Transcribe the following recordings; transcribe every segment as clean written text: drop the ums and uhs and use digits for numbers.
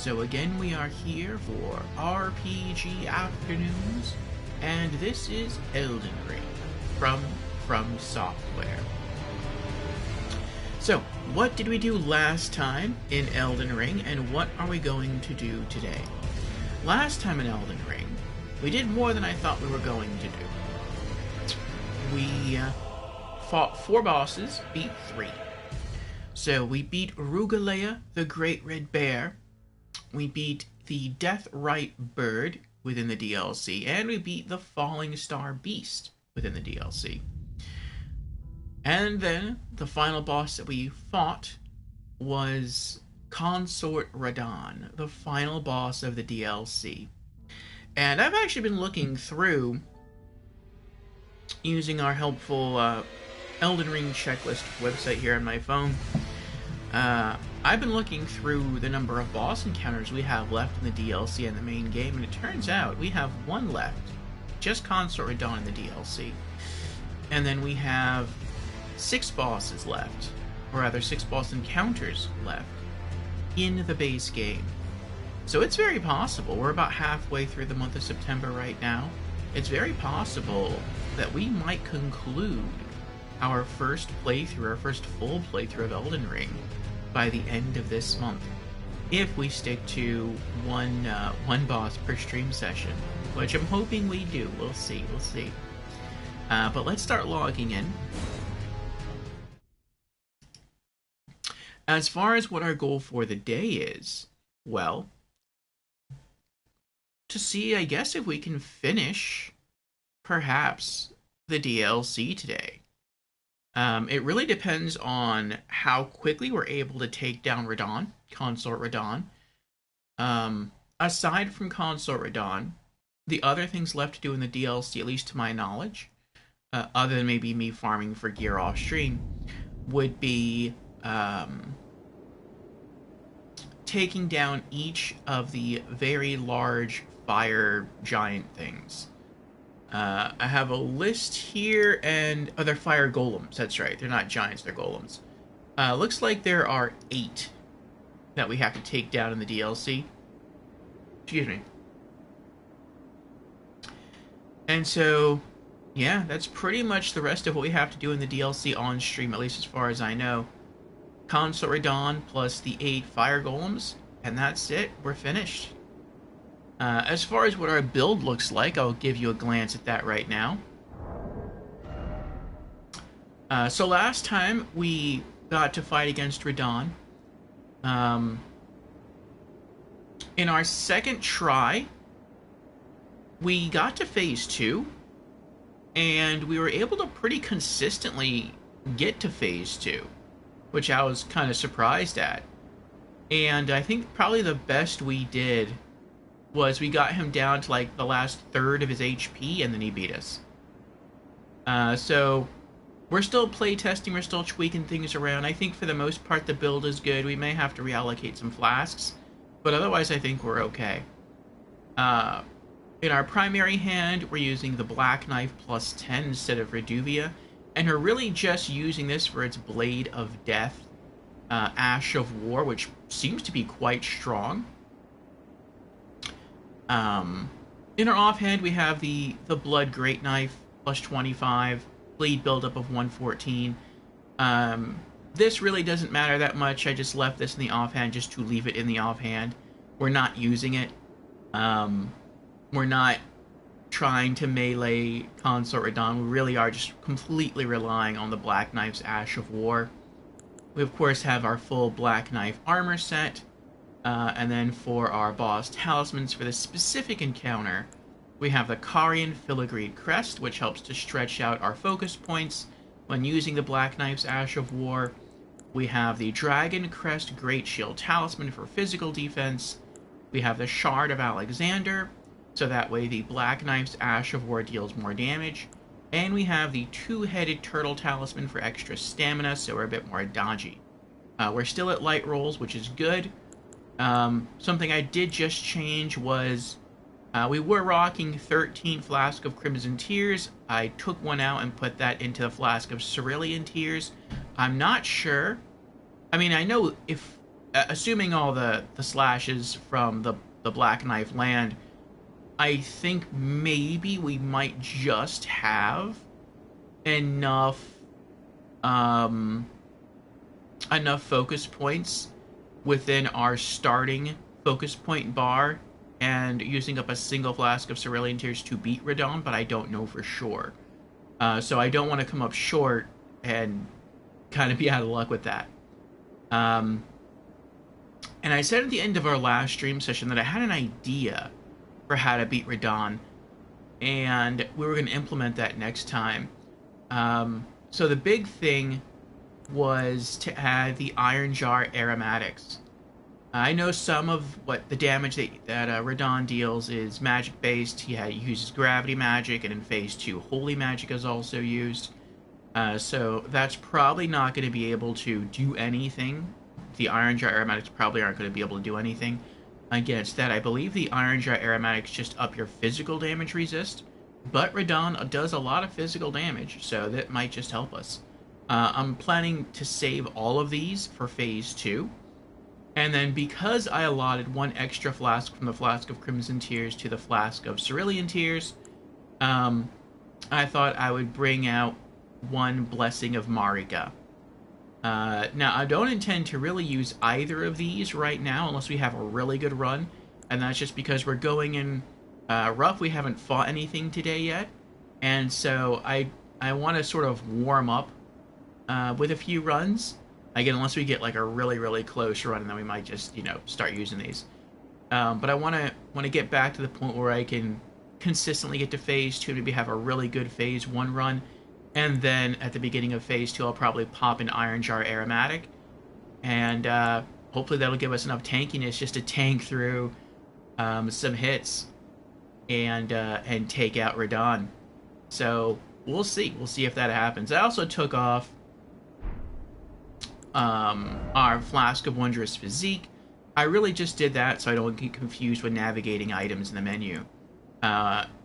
So again, we are here for RPG Afternoons, and this is Elden Ring from Software. So, what did we do last time in Elden Ring, and what are we going to do today? Last time in Elden Ring, we did more than I thought we were going to do. We fought 4 bosses, beat 3. So we beat Rugalea, the Great Red Bear, we beat the Deathrite Bird within the DLC, and we beat the Falling Star Beast within the DLC. And then the final boss that we fought was Consort Radahn, the final boss of the DLC. And I've actually been looking through, using our helpful Elden Ring checklist website here on my phone. I've been looking through the number of boss encounters we have left in the DLC and the main game, and it turns out we have 1 left, just Consort Radahn in the DLC. And then we have 6 bosses left, or rather 6 boss encounters left in the base game. So it's very possible, we're about halfway through the month of September right now, it's very possible that we might conclude our first playthrough, our first full playthrough of Elden Ring by the end of this month, if we stick to one boss per stream session, which I'm hoping we do. We'll see. But let's start logging in. As far as what our goal for the day is, well, to see, I guess, if we can finish, perhaps, the DLC today. It really depends on how quickly we're able to take down Radahn, Consort Radahn. Aside from Consort Radahn, the other things left to do in the DLC, at least to my knowledge, other than maybe me farming for gear off stream, would be taking down each of the very large fire giant things. I have a list here, and they're fire golems. That's right, they're not giants, they're golems. Looks like there are 8 that we have to take down in the DLC. Excuse me. And so, yeah, that's pretty much the rest of what we have to do in the DLC on stream, at least as far as I know. Consort Radahn plus the 8 fire golems, and that's it. We're finished. As far as what our build looks like, I'll give you a glance at that right now. So last time we got to fight against Radahn. In our second try, we got to phase 2, and we were able to pretty consistently get to phase 2, which I was kind of surprised at. And I think probably the best we did was we got him down to like the last third of his HP, and then he beat us. So we're still playtesting, we're still tweaking things around. I think for the most part the build is good. We may have to reallocate some flasks, but otherwise I think we're okay. In our primary hand, we're using the Black Knife plus 10 instead of Reduvia, and we're really just using this for its Blade of Death, Ash of War, which seems to be quite strong. In our offhand, we have the Blood Great Knife, plus 25, bleed buildup of 114. This really doesn't matter that much. I just left this in the offhand just to leave it in the offhand. We're not using it. We're not trying to melee Consort Radahn. We really are just completely relying on the Black Knife's Ash of War. We, of course, have our full Black Knife armor set. And then for our boss talismans for this specific encounter, we have the Carian Filigreed Crest, which helps to stretch out our focus points when using the Black Knife's Ash of War. We have the Dragon Crest Great Shield Talisman for physical defense. We have the Shard of Alexander, so that way the Black Knife's Ash of War deals more damage. And we have the Two-Headed Turtle Talisman for extra stamina, so we're a bit more dodgy. We're still at light rolls, which is good. Something I did just change was we were rocking 13 Flask of Crimson Tears. I took one out and put that into the Flask of Cerulean Tears. I'm not sure. I mean, I know if assuming all the slashes from the Black Knife land, I think maybe we might just have enough enough focus points within our starting focus point bar and using up a single flask of Cerulean Tears to beat Radon, but I don't know for sure. So I don't want to come up short and kind of be out of luck with that. And I said at the end of our last stream session that I had an idea for how to beat Radon, and we were going to implement that next time. So the big thing was to add the Iron Jar aromatics. I know some of what the damage that Radon deals is magic based. He uses gravity magic, and in phase 2 holy magic is also used. So that's probably not going to be able to do anything. The Iron Jar aromatics probably aren't going to be able to do anything against that. I believe the Iron Jar aromatics just up your physical damage resist, but Radon does a lot of physical damage, so that might just help us. I'm planning to save all of these for phase 2. And then because I allotted one extra flask from the Flask of Crimson Tears to the Flask of Cerulean Tears, I thought I would bring out one Blessing of Marika. Now, I don't intend to really use either of these right now unless we have a really good run, and that's just because we're going in rough. We haven't fought anything today yet, and so I want to sort of warm up with a few runs. Again, unless we get like a really, really close run, and then we might just, start using these. But I want to get back to the point where I can consistently get to phase 2, maybe have a really good phase 1 run, and then at the beginning of phase 2, I'll probably pop an Iron Jar aromatic, and hopefully that'll give us enough tankiness just to tank through some hits and take out Radon. So we'll see. We'll see if that happens. I also took off our Flask of Wondrous Physique. I really just did that so I don't get confused when navigating items in the menu.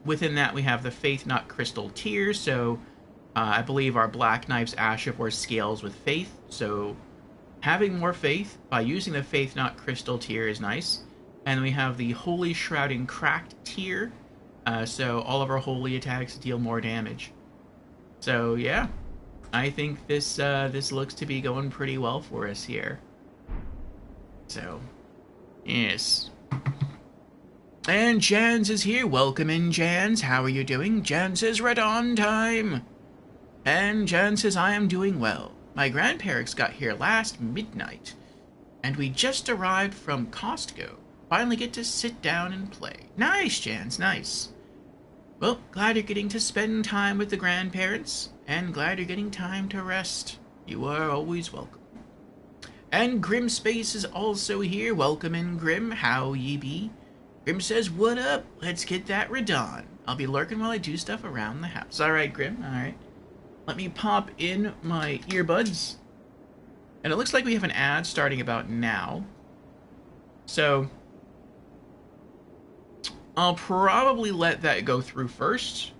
Within that, we have the Faith Knot Crystal Tears, so I believe our Black Knife's Ashivore scales with Faith, so having more Faith by using the Faith Knot Crystal Tier is nice. And we have the Holy Shrouding Cracked Tier, so all of our holy attacks deal more damage. So yeah, I think this looks to be going pretty well for us here. So, yes. And Jans is here. Welcome in, Jans. How are you doing? Jans says, Radon time. And Jans says, I am doing well. My grandparents got here last midnight, and we just arrived from Costco. Finally get to sit down and play. Nice, Jans, nice. Well, glad you're getting to spend time with the grandparents, and glad you're getting time to rest. You are always welcome. And Grim Space is also here. Welcome in, Grim. How ye be? Grim says, what up? Let's get that Radon. I'll be lurking while I do stuff around the house. Alright, Grim, alright. Let me pop in my earbuds. And it looks like we have an ad starting about now. So I'll probably let that go through first,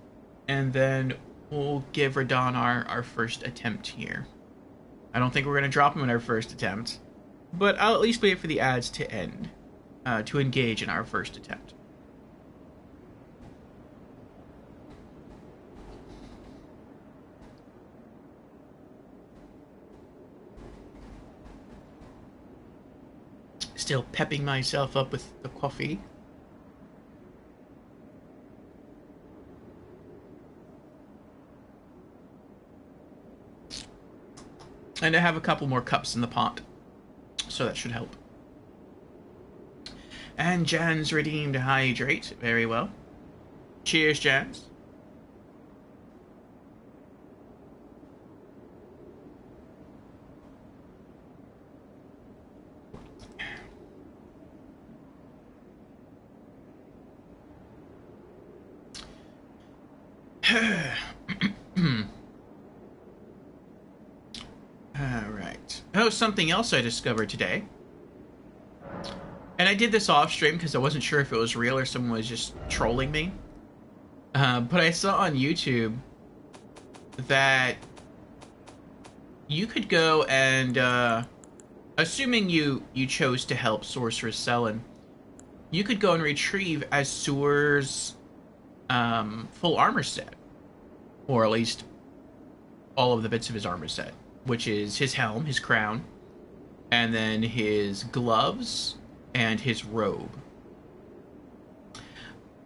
and then we'll give Radon our first attempt here. I don't think we're going to drop him in our first attempt, but I'll at least wait for the ads to end, to engage in our first attempt. Still pepping myself up with the coffee. And I have a couple more cups in the pot, so that should help. And Jan's redeemed hydrate. Very well. Cheers, Jans. Alright. Oh, something else I discovered today. And I did this off stream because I wasn't sure if it was real or someone was just trolling me. But I saw on YouTube that you could go and assuming you chose to help Sorceress Sellen, you could go and retrieve Azur's full armor set, or at least all of the bits of his armor set, which is his helm, his crown, and then his gloves and his robe.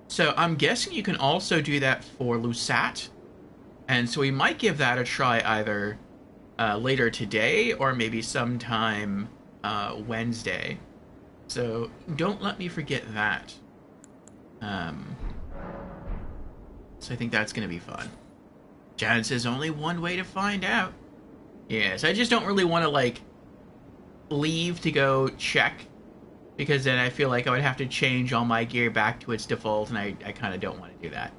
So I'm guessing you can also do that for Lusat, and so we might give that a try either later today or maybe sometime Wednesday. So don't let me forget that. So I think that's going to be fun. Jan says only one way to find out. Yes, I just don't really want to, like, leave to go check, because then I feel like I would have to change all my gear back to its default, and I kind of don't want to do that.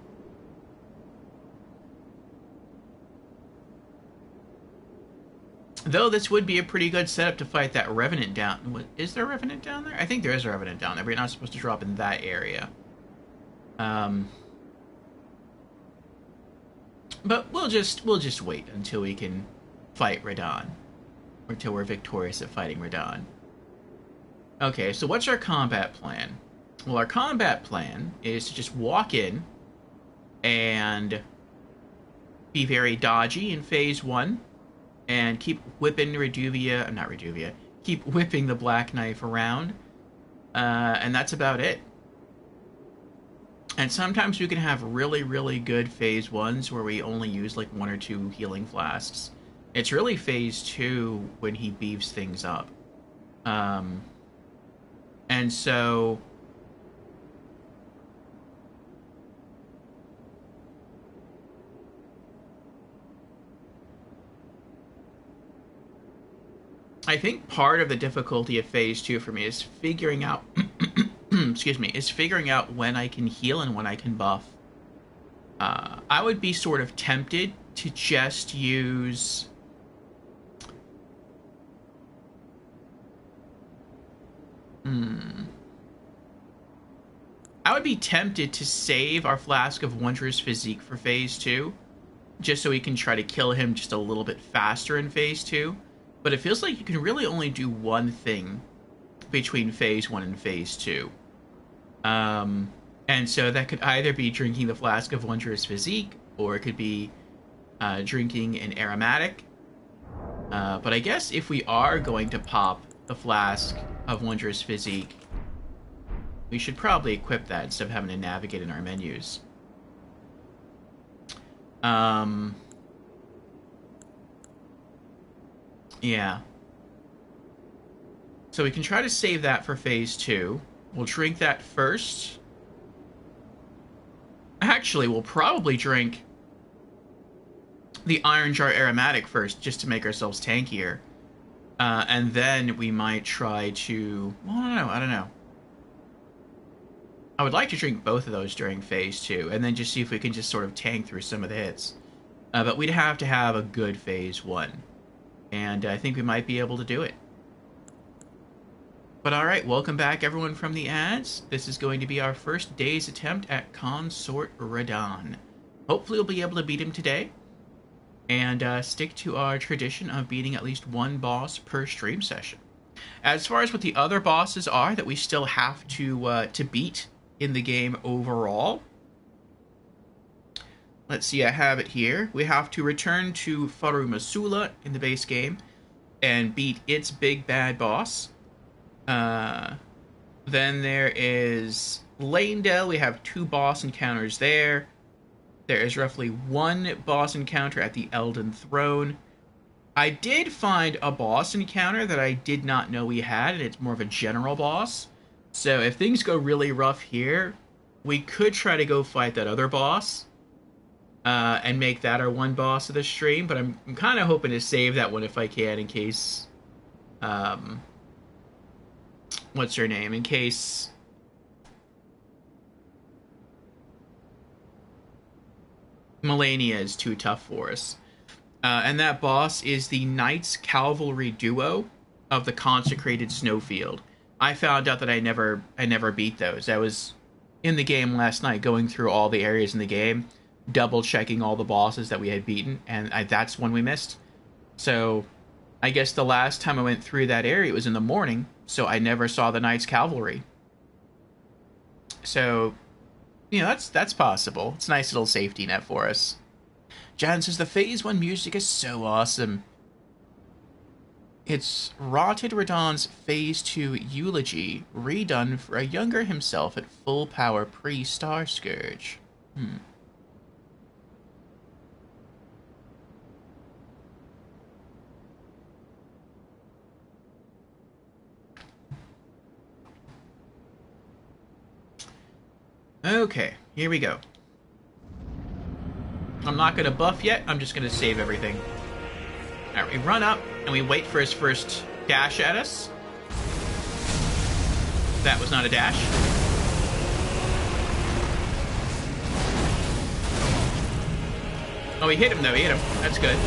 Though this would be a pretty good setup to fight that Revenant down. Is there a Revenant down there? I think there is a Revenant down there, but you're not supposed to drop in that area. But we'll just wait until we can fight Radahn, or until we're victorious at fighting Radahn. Okay, so what's our combat plan? Well, our combat plan is to just walk in and be very dodgy in phase 1, and keep whipping keep whipping the Black Knife around, and that's about it. And sometimes we can have really, really good phase 1s where we only use like 1 or 2 healing flasks. It's really phase 2 when he beefs things up. And so I think part of the difficulty of phase 2 for me is figuring out excuse me, is figuring out when I can heal and when I can buff. I would be sort of tempted to just use I would be tempted to save our Flask of Wondrous Physique for phase 2, just so we can try to kill him just a little bit faster in phase 2. But it feels like you can really only do one thing between phase 1 and phase 2. And so that could either be drinking the Flask of Wondrous Physique, or it could be drinking an aromatic. But I guess if we are going to pop the Flask of Wondrous Physique, we should probably equip that instead of having to navigate in our menus. Yeah. So we can try to save that for phase 2. We'll drink that first. Actually, we'll probably drink the Iron Jar Aromatic first, just to make ourselves tankier. And then we might try to... Well, I don't know. I would like to drink both of those during phase 2, and then just see if we can just sort of tank through some of the hits. But we'd have to have a good phase 1. And I think we might be able to do it. But alright, welcome back everyone from the ads. This is going to be our first day's attempt at Consort Radahn. Hopefully we'll be able to beat him today, and stick to our tradition of beating at least one boss per stream session. As far as what the other bosses are that we still have to beat in the game overall, let's see, I have it here. We have to return to Faru Masula in the base game and beat its big bad boss. Then there is Lanedale. We have 2 boss encounters there. There is roughly 1 boss encounter at the Elden Throne. I did find a boss encounter that I did not know we had, and it's more of a general boss. So if things go really rough here, we could try to go fight that other boss, and make that our one boss of the stream, but I'm kind of hoping to save that one if I can, in case, what's her name? In case Melania is too tough for us. And that boss is the Knights Cavalry duo of the Consecrated Snowfield. I found out that I never beat those. I was in the game last night going through all the areas in the game, double checking all the bosses that we had beaten, and that's one we missed. So I guess the last time I went through that area, it was in the morning, so I never saw the Knights Cavalry. So, you know, that's possible. It's a nice little safety net for us. Jan says the Phase 1 music is so awesome. It's Rotted Radon's Phase 2 eulogy, redone for a younger himself at full power pre-Star Scourge. Okay, here we go. I'm not going to buff yet, I'm just going to save everything. Alright, we run up, and we wait for his first dash at us. That was not a dash. Oh, he hit him, though. He hit him. That's good.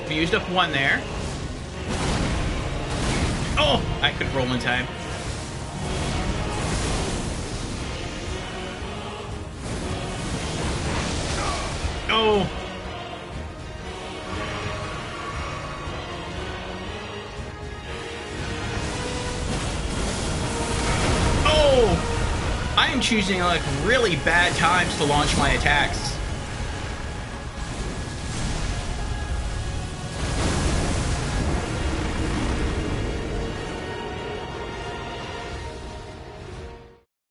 We used up one there. Oh! I couldn't roll in time. Oh! Oh! I am choosing, like, really bad times to launch my attacks.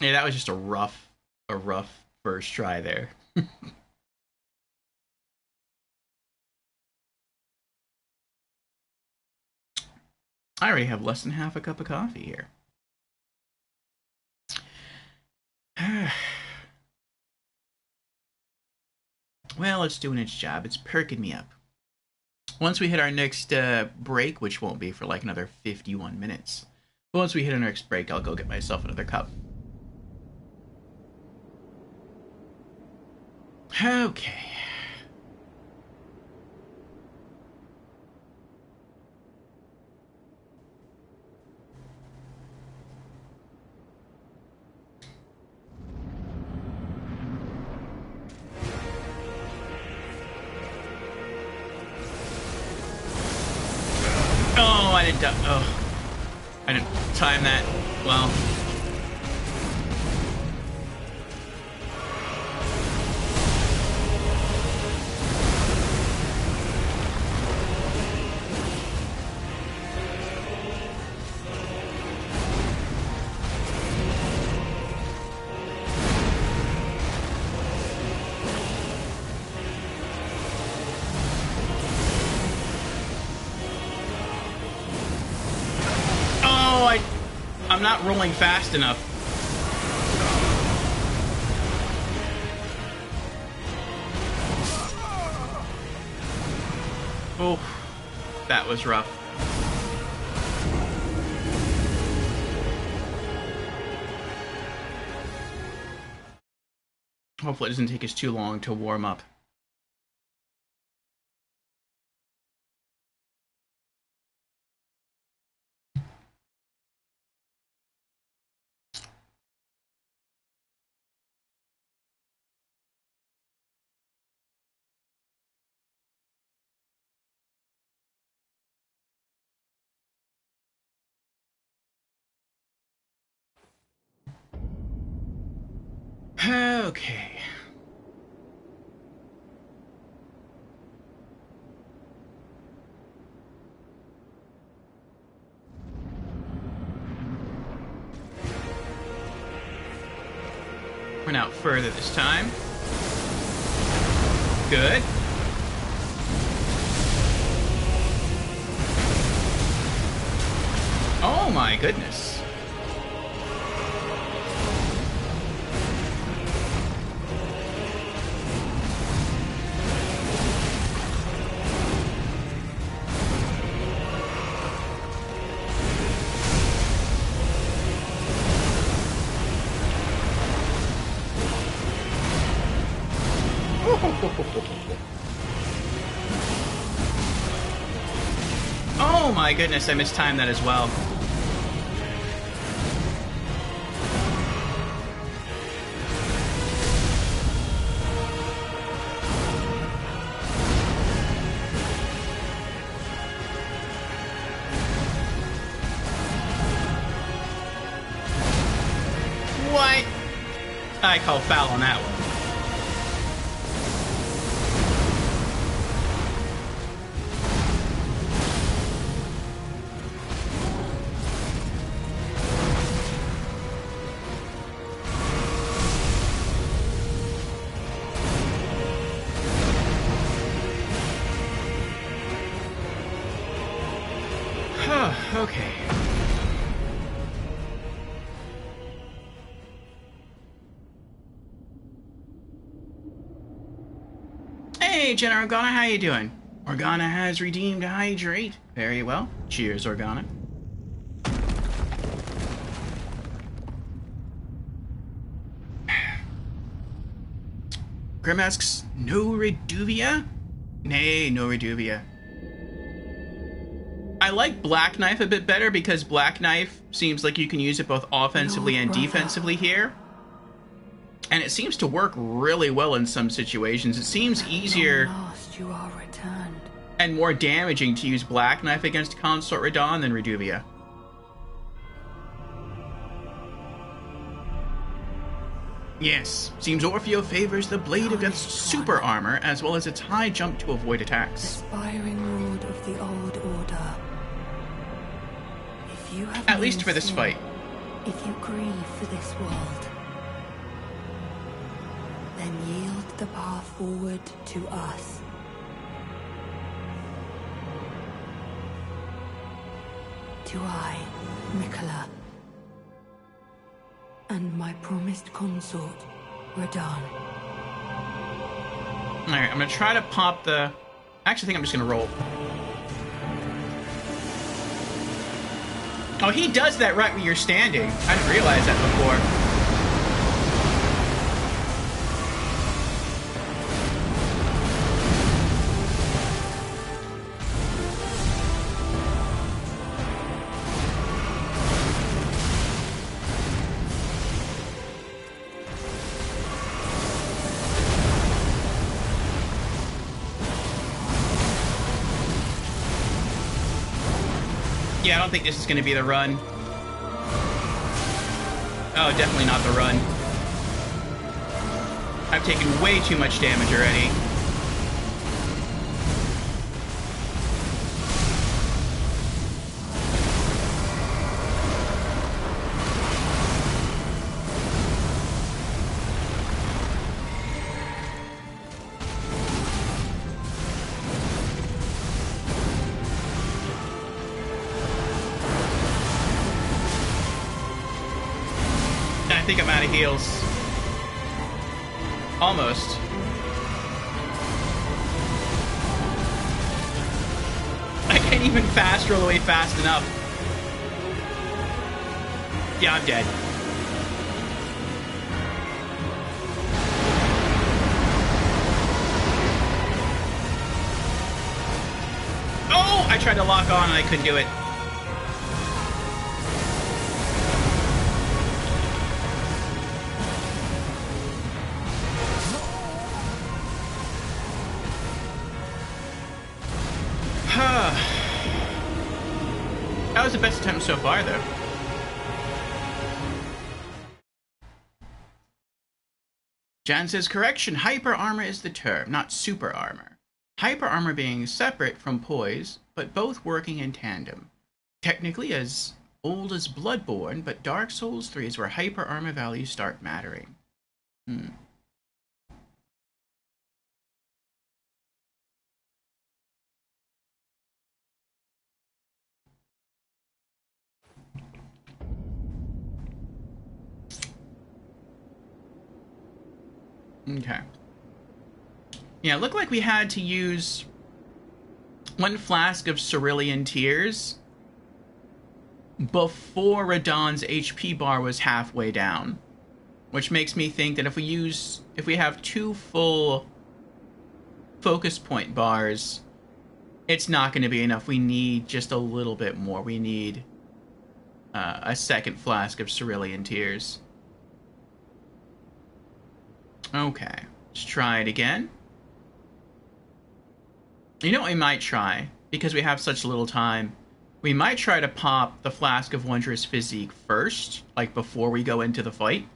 Yeah, that was just a rough first try there. I already have less than half a cup of coffee here. Well, it's doing its job. It's perking me up. Once we hit our next break, which won't be for like another 51 minutes, but once we hit our next break, I'll go get myself another cup. Okay. Oh, I didn't. Oh, I didn't time that well. I'm not rolling fast enough. Oh, that was rough. Hopefully it doesn't take us too long to warm up. Okay. Went out further this time. Good. Oh my goodness. Oh my goodness, I mistimed that as well. I call foul on that one. Okay. Hey, Jenna Organa, how you doing? Organa has redeemed Hydrate. Very well. Cheers, Organa. Grim asks, no Reduvia? Nay, no Reduvia. I like Black Knife a bit better because Black Knife seems like you can use it both offensively and defensively here. And it seems to work really well in some situations. It seems easier you are returned. And more damaging to use Black Knife against Consort Radahn than Reduvia. Yes, seems Orfeo favors the Blade of Death's super armor as well as its high jump to avoid attacks. Aspiring lord of the old order. If you have At least for this fight. If you grieve for this world, then yield the path forward to us. To I, Miquella, and my promised consort, Radahn. Alright, I'm gonna try to pop the... Actually, I think I'm just gonna roll. Oh, he does that right where you're standing. I didn't realize that before. Yeah, I don't think this is going to be the run. Oh, definitely not the run. I've taken way too much damage already. I think I'm out of heals. Almost. I can't even fast roll away fast enough. Yeah, I'm dead. Oh! I tried to lock on and I couldn't do it. That was the best attempt so far, though. Jan says, correction, hyper armor is the term, not super armor. Hyper armor being separate from poise, but both working in tandem. Technically as old as Bloodborne, but Dark Souls 3 is where hyper armor values start mattering. Okay. Yeah, it looked like we had to use one flask of Cerulean Tears before Radahn's HP bar was halfway down. Which makes me think that if we have 2 full focus point bars, it's not going to be enough. We need just a little bit more. We need a second flask of Cerulean Tears. Okay, let's try it again. You know what we might try? Because we have such little time. We might try to pop the Flask of Wondrous Physique first, like before we go into the fight.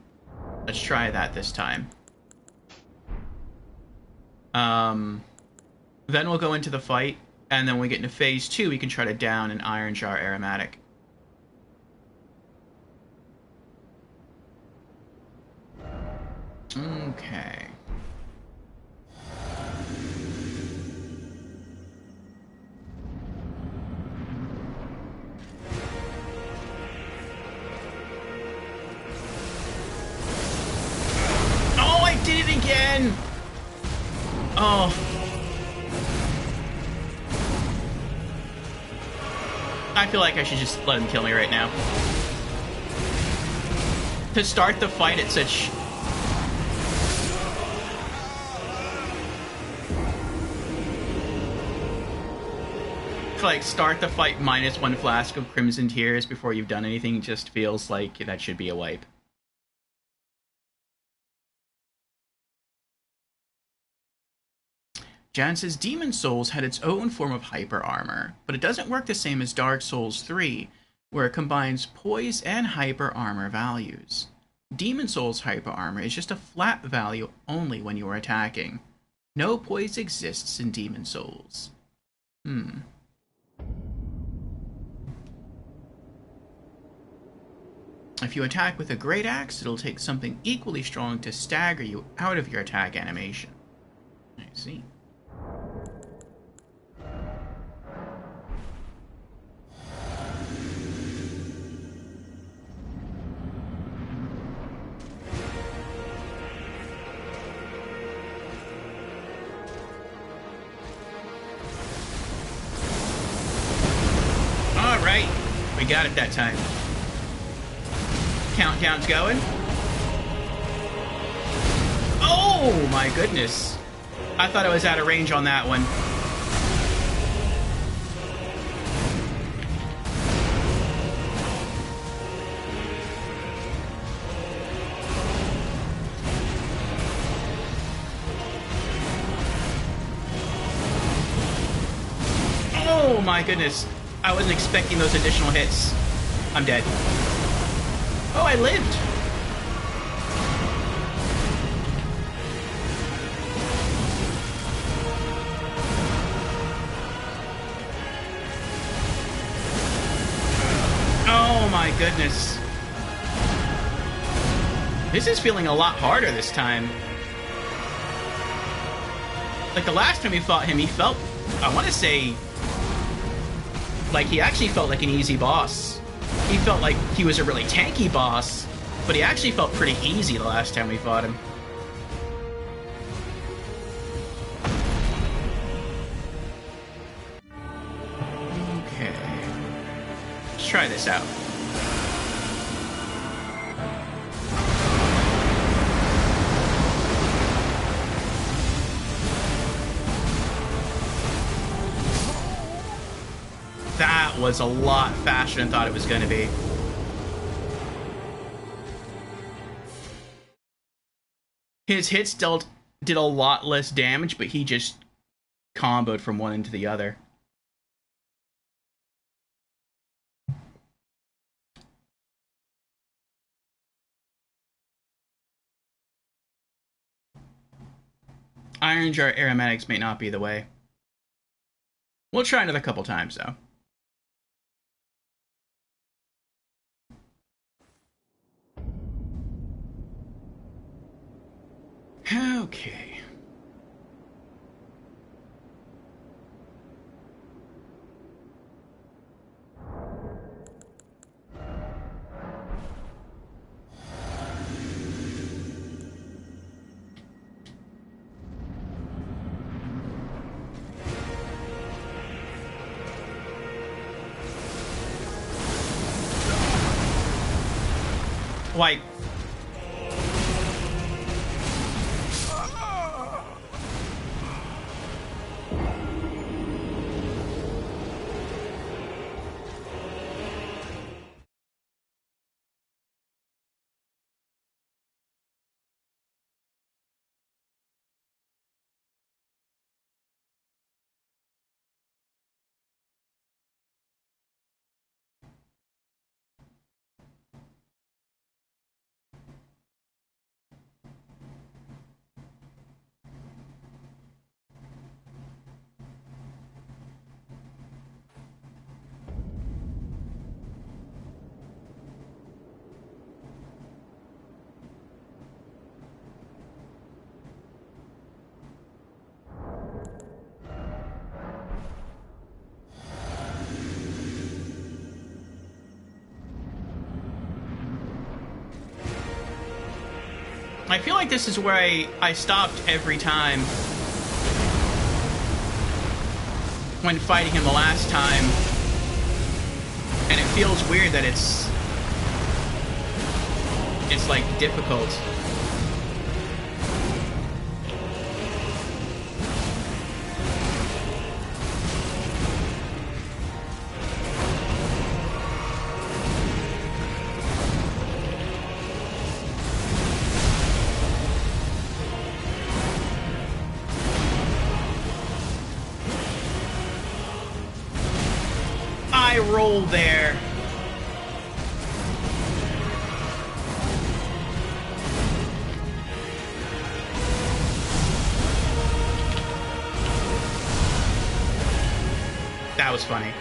Let's try that this time. Then we'll go into the fight, and then when we get into phase 2, we can try to down an Iron Jar Aromatic. Okay. Oh, I did it again! Oh. I feel like I should just let him kill me right now. To start the fight at such... To, like, start the fight minus 1 flask of Crimson Tears before you've done anything just feels like that should be a wipe. Jan says Demon Souls had its own form of hyper armor, but it doesn't work the same as Dark Souls 3, where it combines poise and hyper armor values. Demon Souls hyper armor is just a flat value only when you are attacking. No poise exists in Demon Souls. If you attack with a Great Axe, it'll take something equally strong to stagger you out of your attack animation. I see. Alright, we got it that time. Countdown's going. Oh my goodness. I thought I was out of range on that one. Oh my goodness. I wasn't expecting those additional hits. I'm dead. Oh, I lived! Oh my goodness. This is feeling a lot harder this time. Like the last time we fought him, he felt, I want to say, like he actually felt like an easy boss. He felt like he was a really tanky boss, but he actually felt pretty easy the last time we fought him. Okay. Let's try this out. That was a lot faster than I thought it was going to be. His hits did a lot less damage, but he just comboed from one end to the other. Iron Jar Aromatics may not be the way. We'll try another couple times, though. Okay. Like, I feel like this is where I stopped every time when fighting him the last time. And it feels weird that it's like difficult. I roll there. That was funny.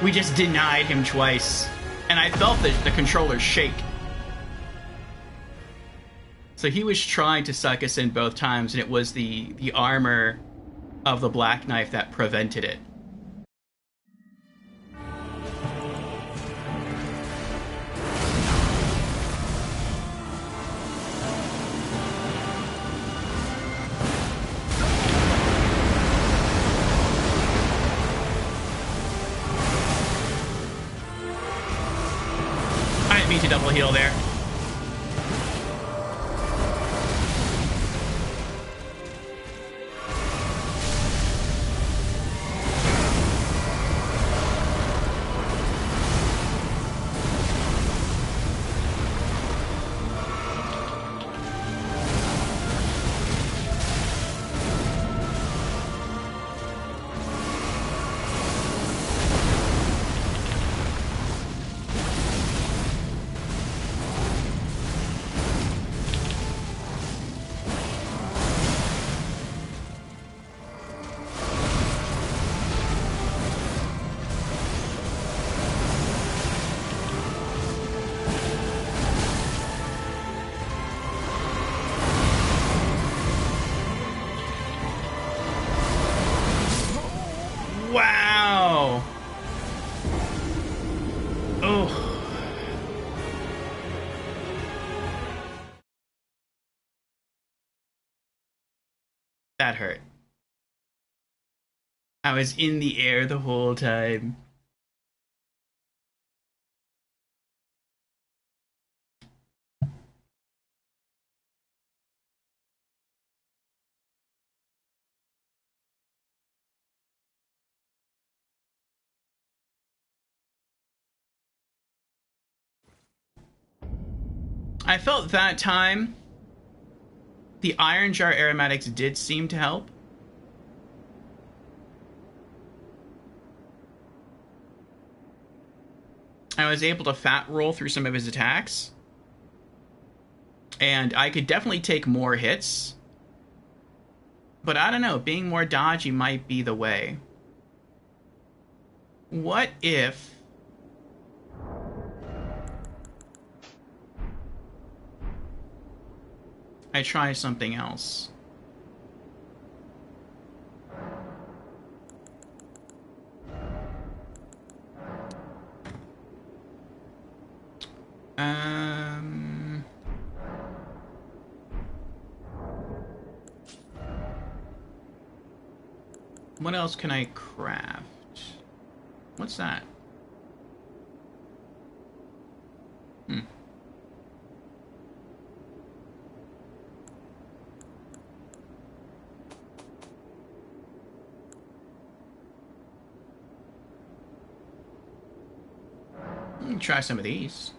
We just denied him twice. And I felt the controller shake. So he was trying to suck us in both times, and it was the armor of the Black Knife that prevented it. To double heal there. Wow. Oh. That hurt. I was in the air the whole time. I felt that time the Iron Jar aromatics did seem to help. I was able to fat roll through some of his attacks. And I could definitely take more hits. But I don't know, being more dodgy might be the way. What if I try something else? What else can I craft? What's that? Try some of these.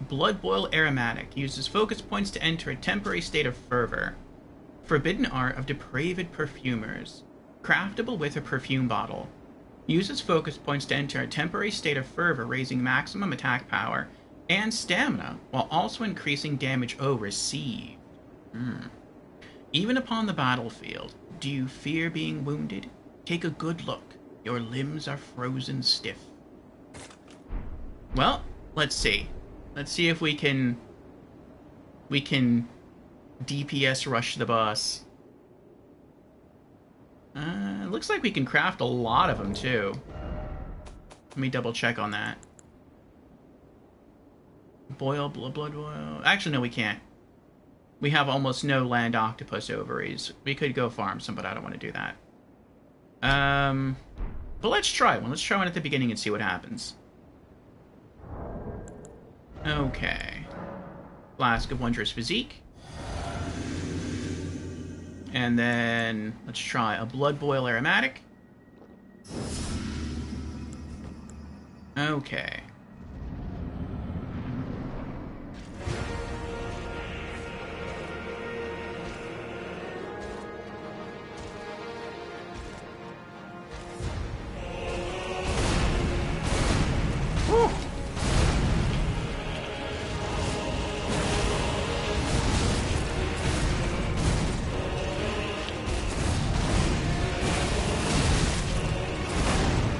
Blood Boil Aromatic. Uses focus points to enter a temporary state of fervor. Forbidden Art of Depraved Perfumers. Craftable with a perfume bottle. Uses focus points to enter a temporary state of fervor, raising maximum attack power and stamina, while also increasing damage received. Even upon the battlefield, do you fear being wounded? Take a good look. Your limbs are frozen stiff. Well, let's see. Let's see if we can DPS rush the boss. Looks like we can craft a lot of them, too. Let me double check on that. Boil, blood boil. Actually, no, we can't. We have almost no land octopus ovaries. We could go farm some, but I don't want to do that. But let's try one. Let's try one at the beginning and see what happens. Okay. Flask of Wondrous Physique. And then let's try a Blood Boil Aromatic. Okay. Whew.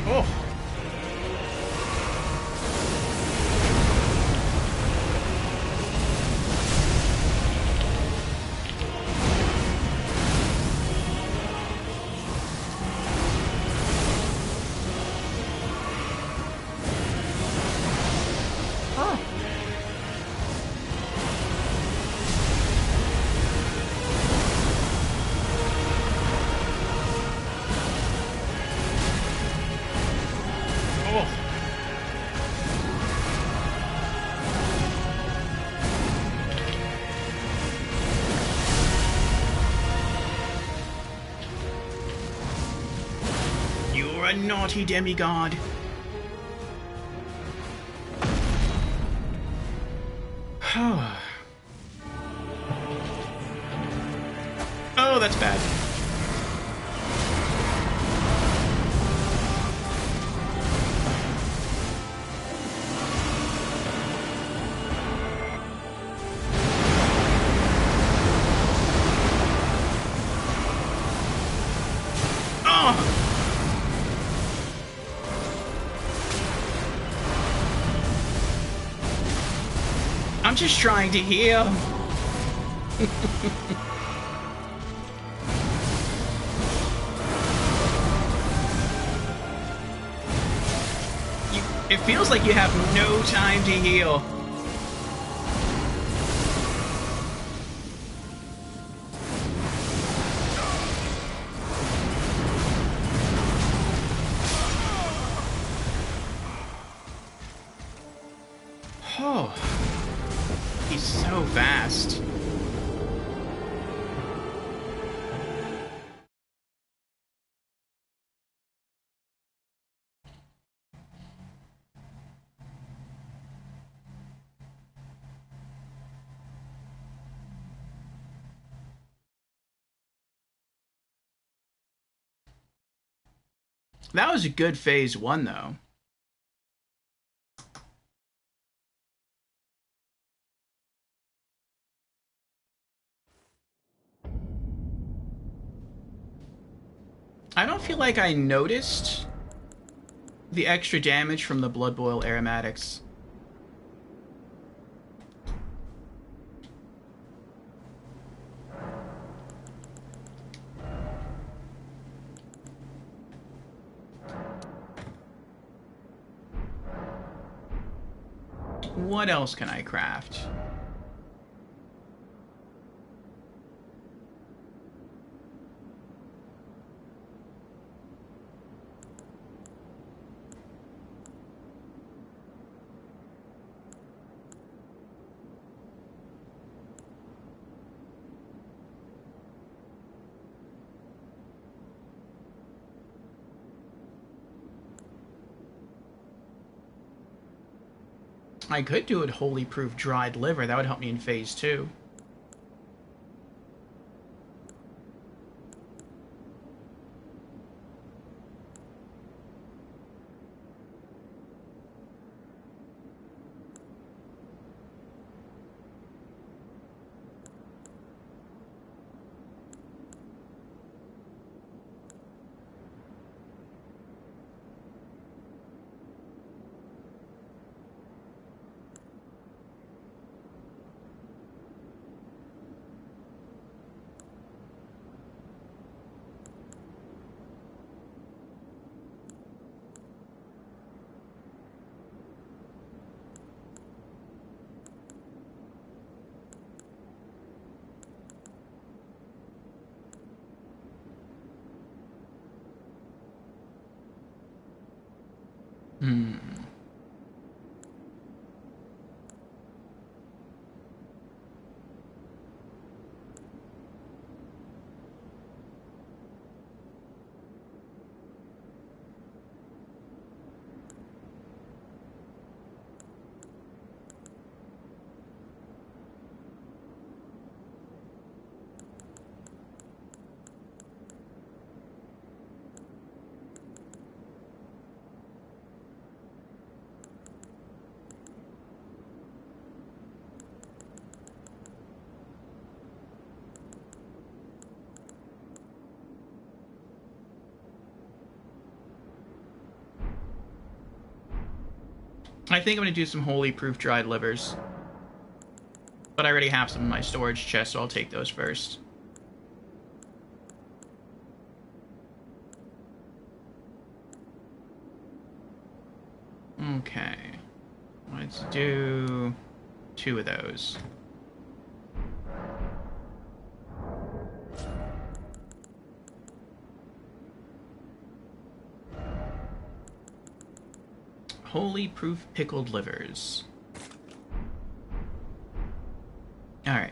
Oh. Oh. Oh. You're a naughty demigod. Oh, that's bad. Oh! I'm just trying to heal. It feels like you have no time to heal. Oh, he's so fast. That was a good phase one, though. I don't feel like I noticed the extra damage from the Blood Boil aromatics. What else can I craft? I could do it Holy Proof Dried Liver. That would help me in phase two. I think I'm going to do some holy proof dried livers. But I already have some in my storage chest, so I'll take those first. Okay. Let's do 2 of those. Holy proof pickled livers. All right.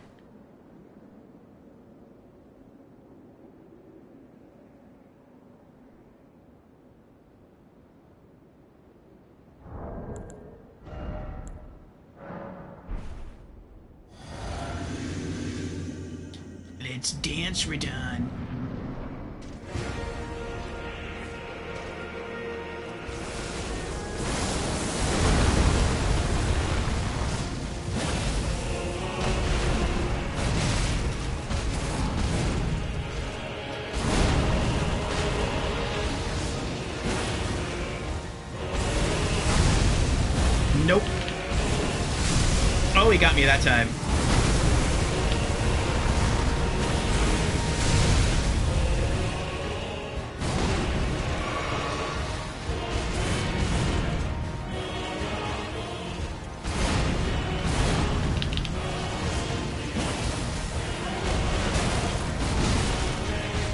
Let's dance, Radon. Nope. Oh, he got me that time.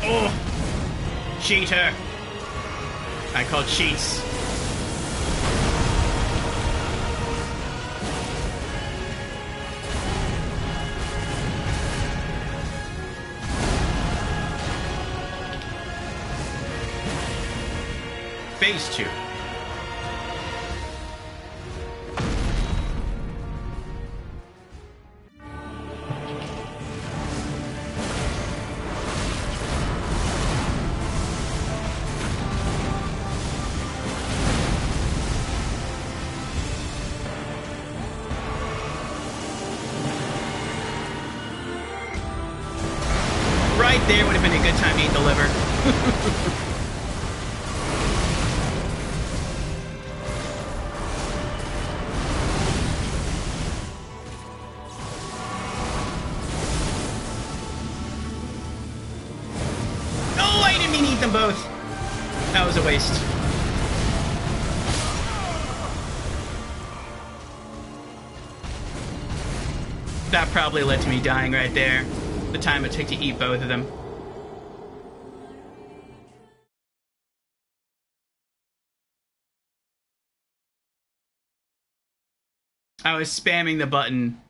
Oh! Cheater! I call cheats. Phase 2. Right there would have been a good time to eat the liver. Them both. That was a waste. That probably led to me dying right there. The time it took to eat both of them. I was spamming the button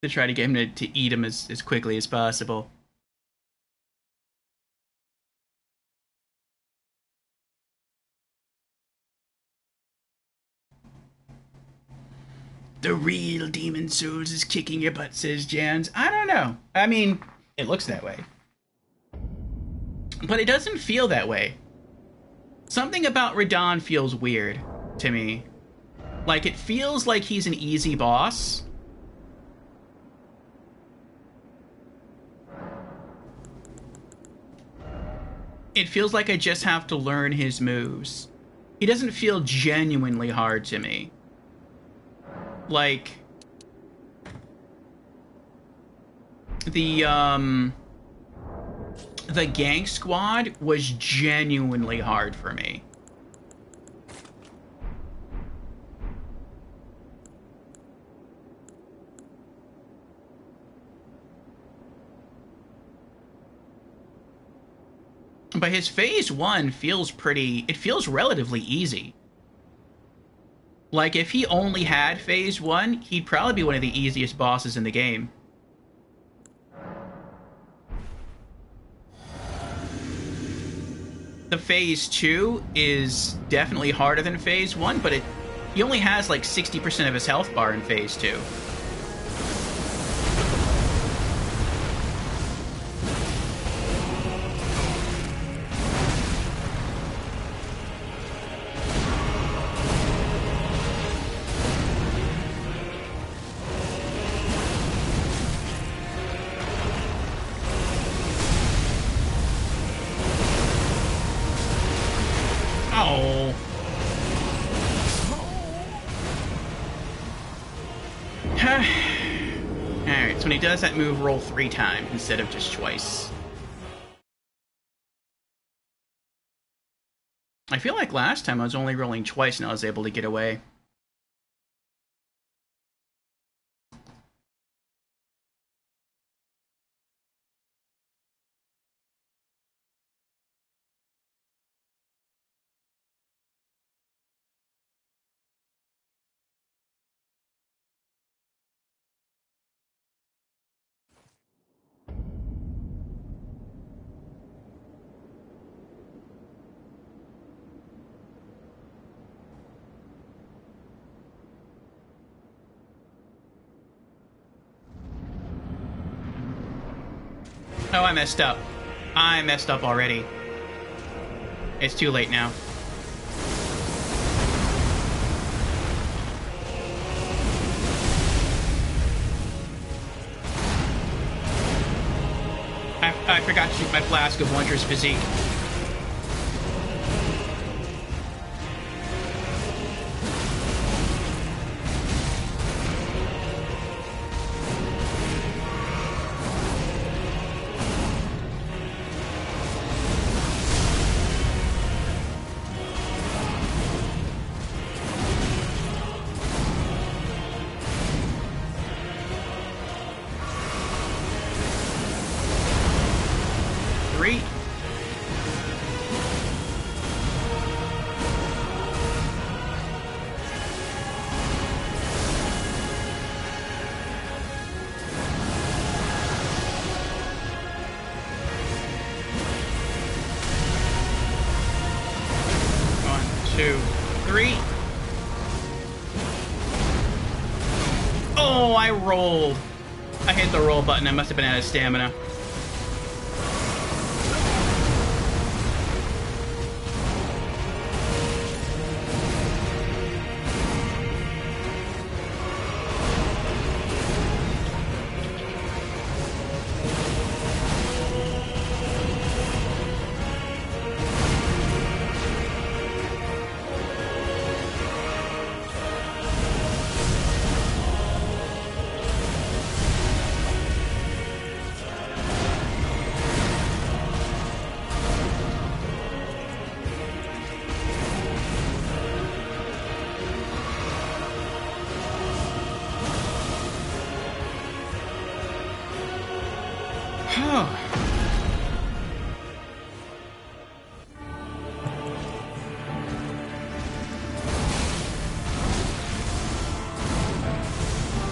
to try to get him to eat him as quickly as possible. The real Demon Souls is kicking your butt, says Jans. I don't know. I mean, it looks that way. But it doesn't feel that way. Something about Radon feels weird to me. Like, it feels like he's an easy boss. It feels like I just have to learn his moves. He doesn't feel genuinely hard to me. Like, the gang squad was genuinely hard for me. But his phase 1 feels it feels relatively easy. Like, if he only had phase 1, he'd probably be one of the easiest bosses in the game. The phase 2 is definitely harder than phase 1, but he only has like 60% of his health bar in phase 2. he does that move roll 3 times instead of just twice. I feel like last time I was only rolling twice and I was able to get away. Oh, I messed up. I messed up already. It's too late now. I forgot to shoot my flask of Wondrous Physique. I rolled. I hit the roll button. I must have been out of stamina.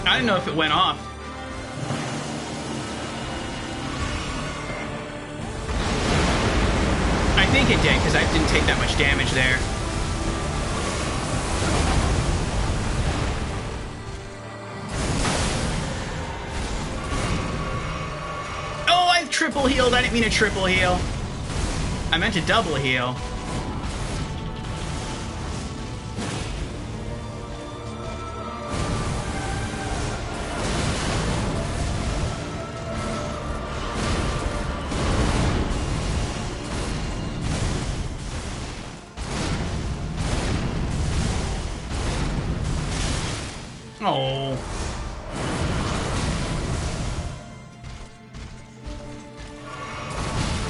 I didn't know if it went off. I think it did, because I didn't take that much damage there. Oh, I triple healed. I didn't mean to triple heal. I meant to double heal. Oh.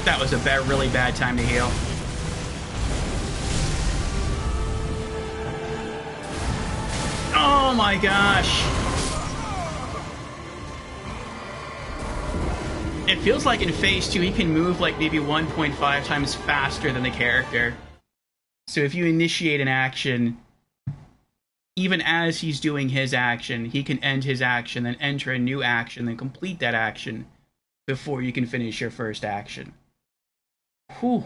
That was a really bad time to heal. Oh my gosh. It feels like in phase 2 he can move like maybe 1.5 times faster than the character. So if you initiate an action, even as he's doing his action, he can end his action, then enter a new action, then complete that action before you can finish your first action. Whew.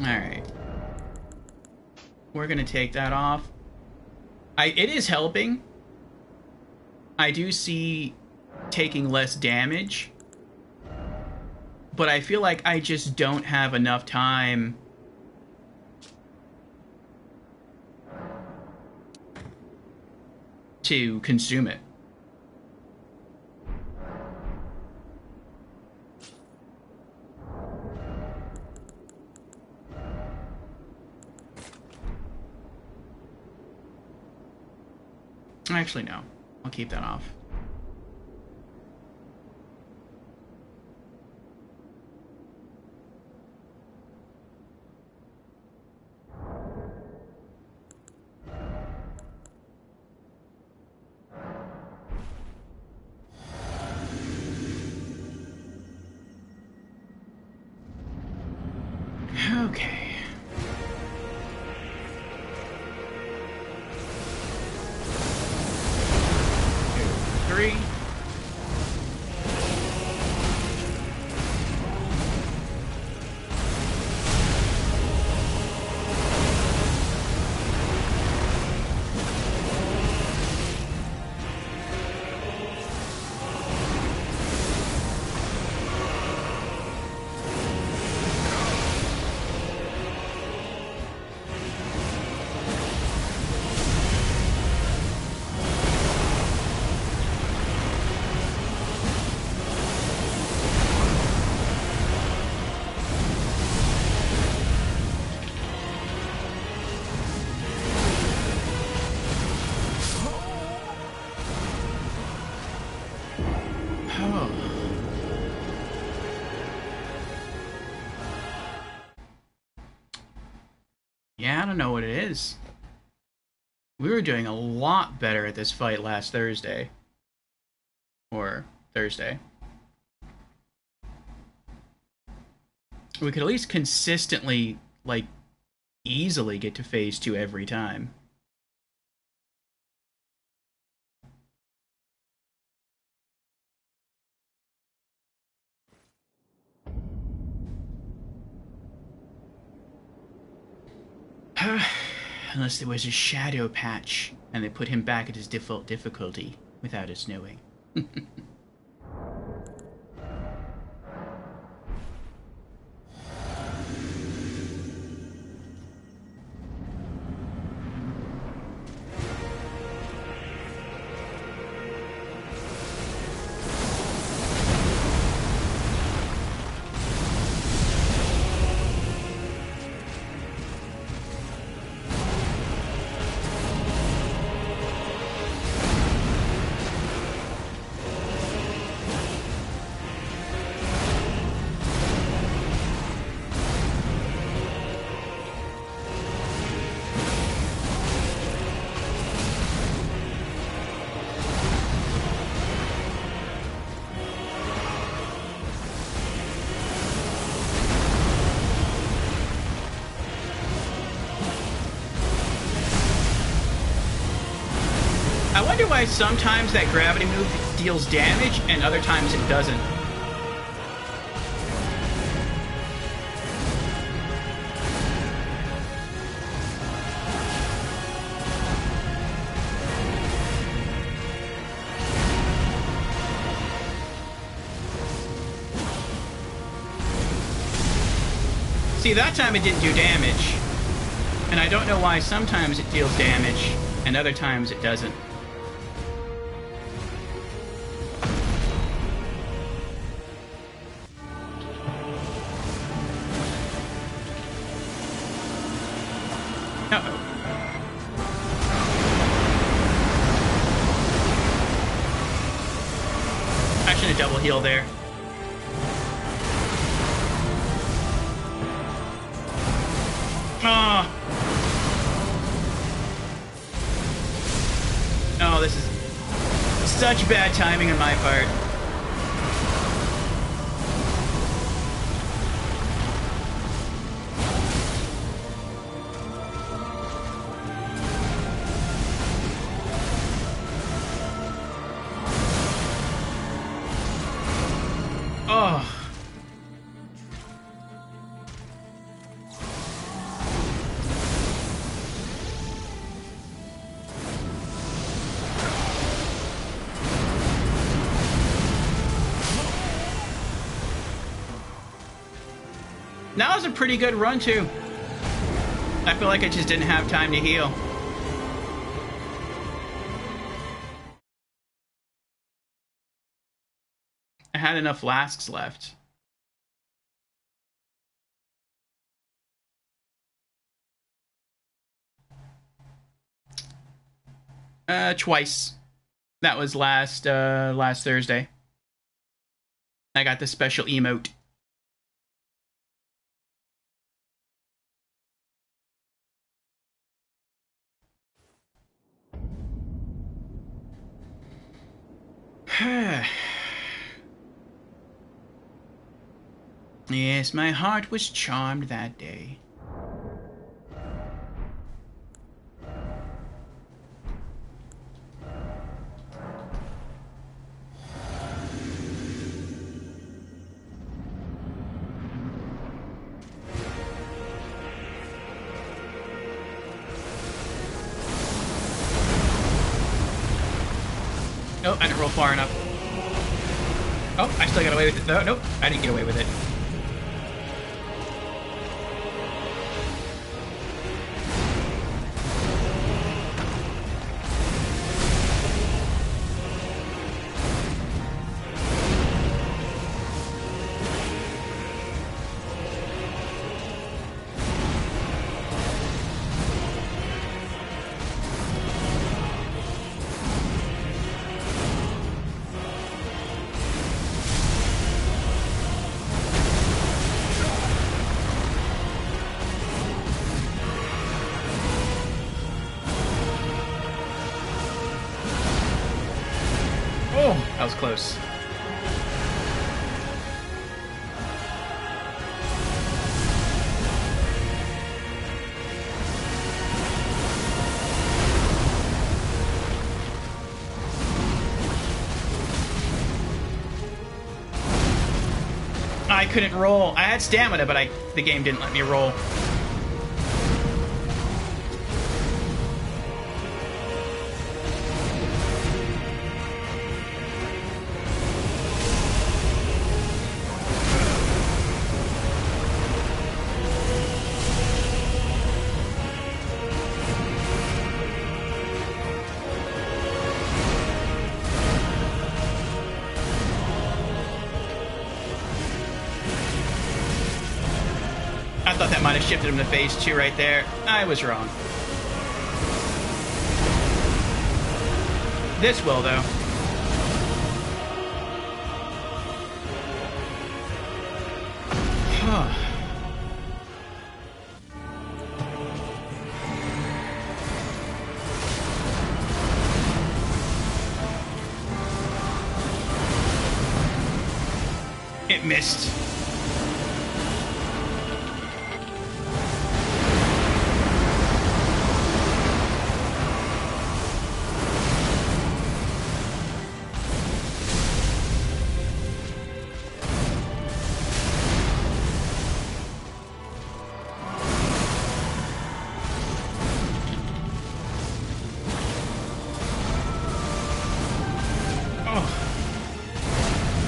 Alright. We're gonna take that off. It is helping. I do see taking less damage, but I feel like I just don't have enough time to consume it. Actually, no. I'll keep that off. Okay. 3. Yeah, I don't know what it is. We were doing a lot better at this fight last Thursday. Or Thursday. We could at least consistently, like, easily get to phase 2 every time. Unless there was a shadow patch, and they put him back at his default difficulty without us knowing. I wonder why sometimes that gravity move deals damage and other times it doesn't. See, that time it didn't do damage. And I don't know why sometimes it deals damage and other times it doesn't. Uh-oh. I should have double healed there. Oh. Oh, this is such bad timing on my part. Oh. That was a pretty good run, too. I feel like I just didn't have time to heal. I had enough flasks left. Twice. That was last Thursday. I got the special emote. Yes, my heart was charmed that day. Oh, I didn't roll far enough. Oh, I still got away with it. No, nope, I didn't get away with it. Oh, that was close. I couldn't roll. I had stamina, but the game didn't let me roll. I thought that might have shifted him to phase 2 right there. I was wrong. This will, though. It missed.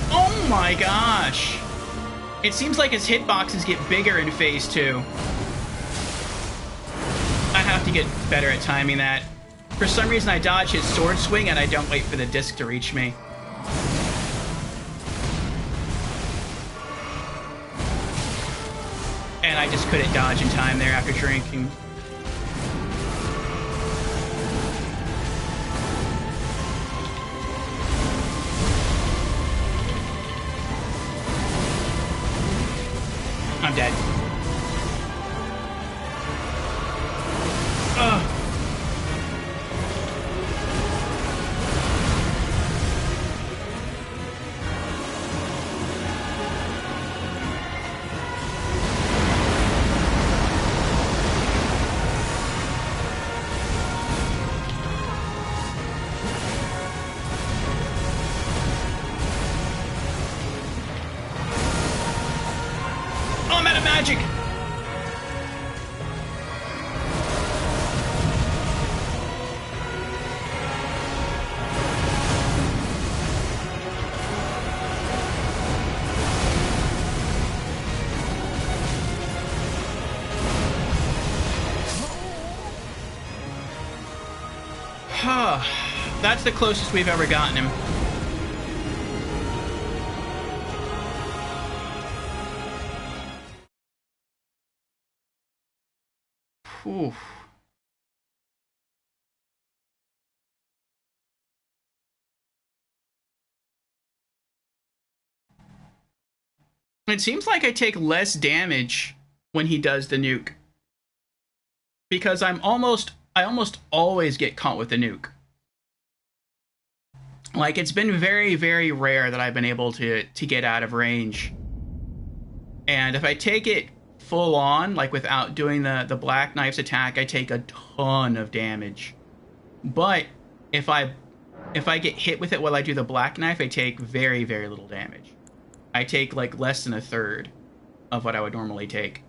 Oh my gosh! It seems like his hitboxes get bigger in phase 2. I have to get better at timing that. For some reason I dodge his sword swing and I don't wait for the disc to reach me. And I just couldn't dodge in time there after drinking. I'm dead. Ugh. Oh, I'm out of magic! That's the closest we've ever gotten him. Whew. It seems like I take less damage when he does the nuke. Because I almost always get caught with the nuke. Like, it's been very, very rare that I've been able to get out of range. And if I take it full on, like without doing the Black Knife's attack, I take a ton of damage. But if I get hit with it while I do the Black Knife, I take very, very little damage. I take like less than a third of what I would normally take.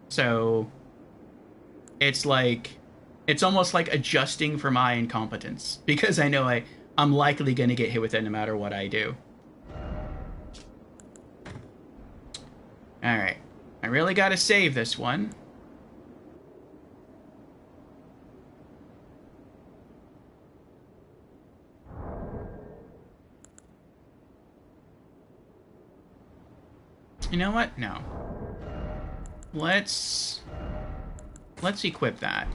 So it's like it's almost like adjusting for my incompetence because I know I'm likely going to get hit with it no matter what I do. All right. I really got to save this one. You know what? No. Let's equip that.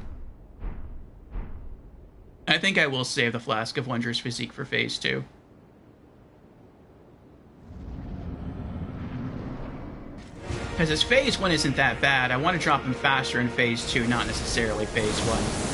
I think I will save the Flask of Wondrous Physique for Phase 2. Because his Phase 1 isn't that bad. I want to drop him faster in Phase 2, not necessarily Phase 1.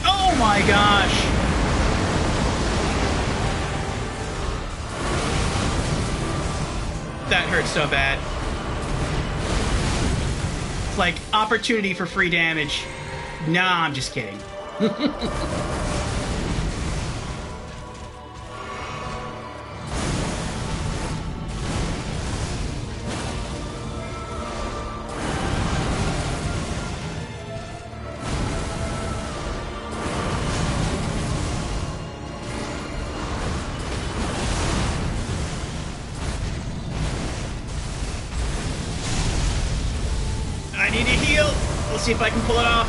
Oh my gosh! That hurts so bad. It's like opportunity for free damage. Nah, I'm just kidding. I need to heal. Let's see if I can pull it off.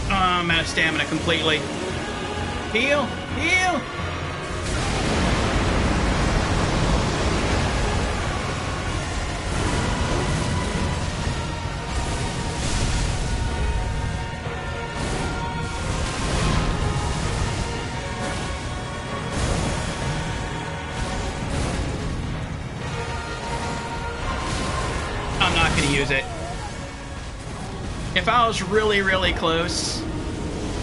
Oh, I'm out of stamina completely. Heal! Heal! I'm not going to use it. If I was really, really close,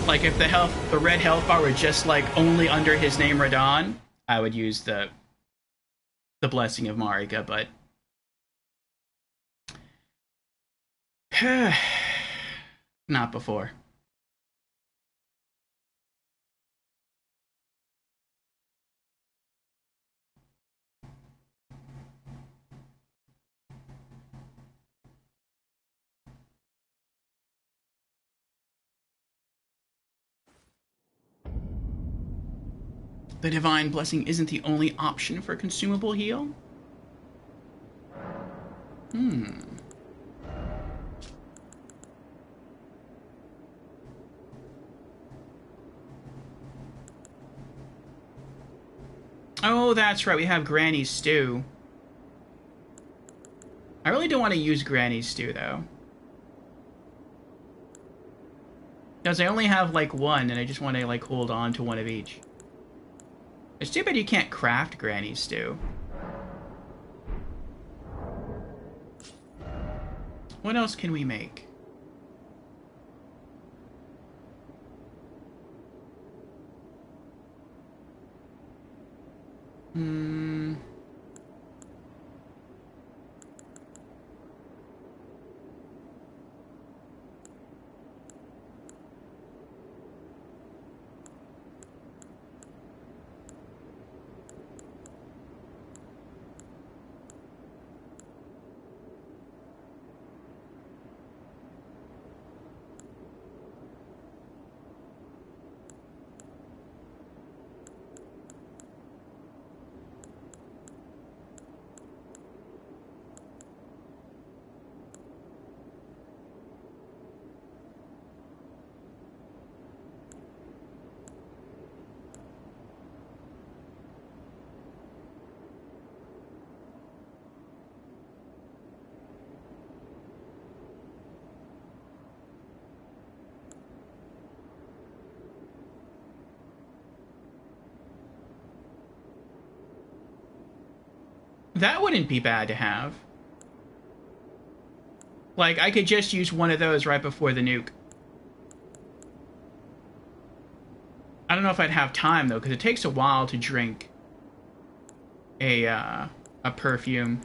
like if the red health bar were just like only under his name Radon, I would use the Blessing of Marika, but not before. The Divine Blessing isn't the only option for consumable heal? Oh, that's right. We have Granny's Stew. I really don't want to use Granny's Stew, though. Because I only have, like, one, and I just want to, like, hold on to one of each. It's too bad you can't craft Granny's Stew. What else can we make? That wouldn't be bad to have. Like, I could just use one of those right before the nuke. I don't know if I'd have time, though, because it takes a while to drink a perfume.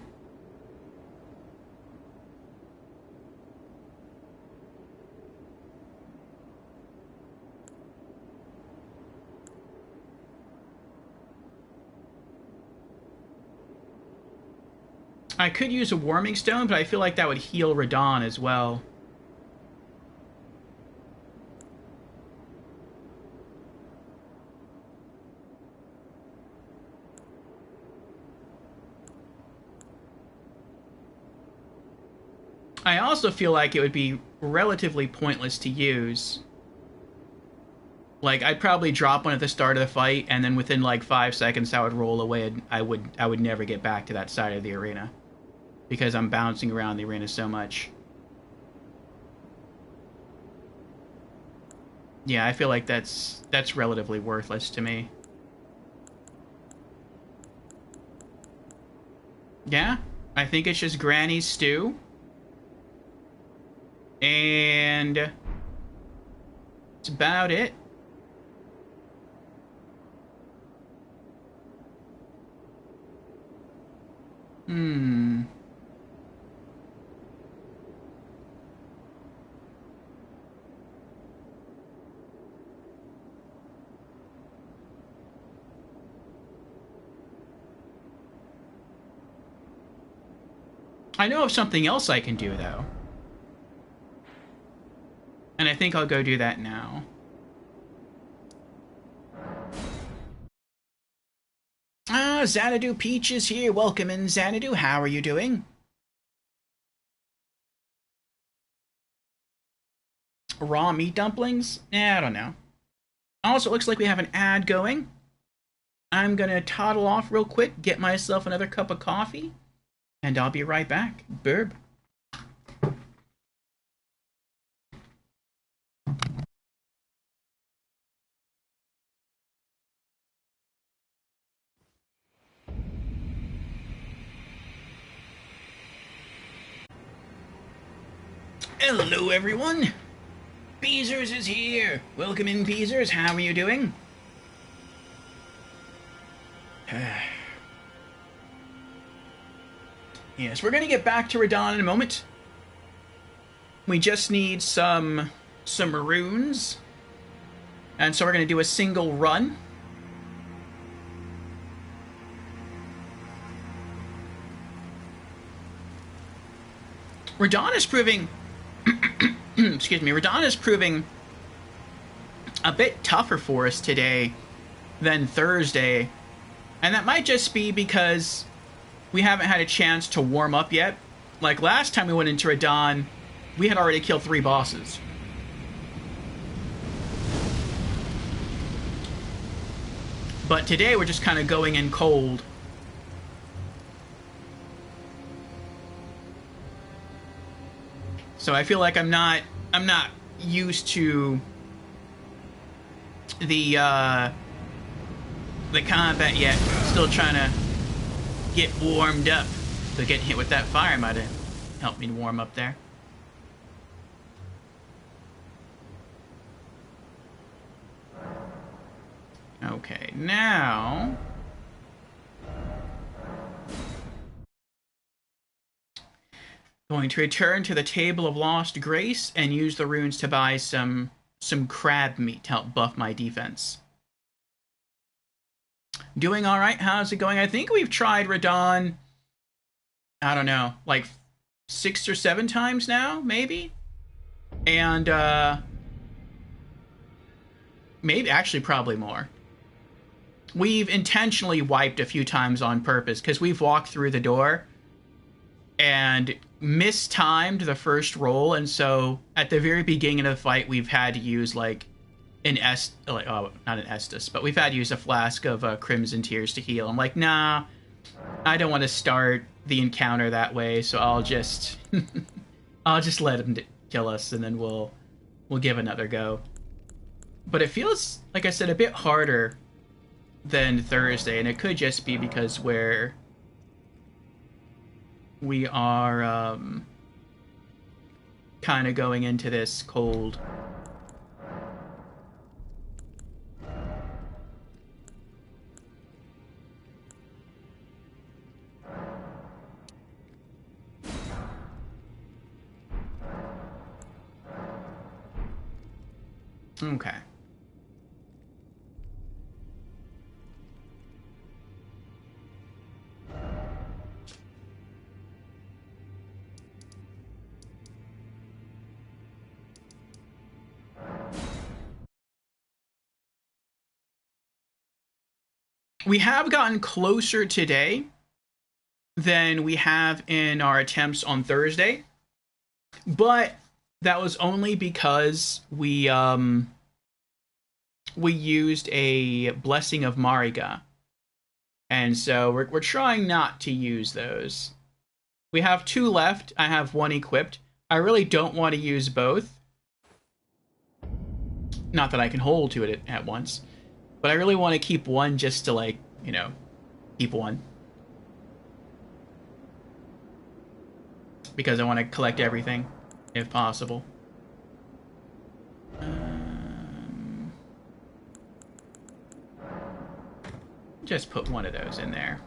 I could use a warming stone, but I feel like that would heal Radon as well. I also feel like it would be relatively pointless to use. Like, I'd probably drop one at the start of the fight, and then within like 5 seconds I would roll away, and I would never get back to that side of the arena. Because I'm bouncing around the arena so much. Yeah, I feel like that's relatively worthless to me. Yeah, I think it's just Granny's Stew. And that's about it. I know of something else I can do, though. And I think I'll go do that now. Xanadu Peach is here. Welcome in, Xanadu. How are you doing? Raw meat dumplings? I don't know. Also, it looks like we have an ad going. I'm gonna toddle off real quick, get myself another cup of coffee, and I'll be right back. Burb. Hello, everyone. Beezers is here. Welcome in, Beezers. How are you doing? Yes, we're gonna get back to Radon in a moment. We just need some maroons. And so we're gonna do a single run. Radon is proving... excuse me, Radon is proving a bit tougher for us today than Thursday. And that might just be because we haven't had a chance to warm up yet. Like last time we went into Radahn, we had already killed 3 bosses. But today we're just kind of going in cold. So I feel like I'm not used to the combat yet. Still trying to get warmed up. So getting hit with that fire might have helped me warm up there. Okay, now going to return to the Table of Lost Grace and use the runes to buy some crab meat to help buff my defense. Doing all right. How's it going? I think we've tried Radahn, I don't know, like 6 or 7 times now, maybe? And, maybe, actually, probably more. We've intentionally wiped a few times on purpose, because we've walked through the door and mistimed the first roll, and so at the very beginning of the fight, we've had to use, like, not an Estus, but we've had to use a flask of Crimson Tears to heal. I'm like, nah, I don't want to start the encounter that way, so I'll just I'll just let him kill us, and then we'll give another go. But it feels, like I said, a bit harder than Thursday, and it could just be because we are kind of going into this cold. Okay. We have gotten closer today than we have in our attempts on Thursday, but that was only because we used a Blessing of Mariga, and so we're trying not to use those. We have 2 left. I have 1 equipped. I really don't want to use both. Not that I can hold to it at once, but I really want to keep 1 just to, like, you know, keep 1. Because I want to collect everything, if possible. Just put 1 of those in there.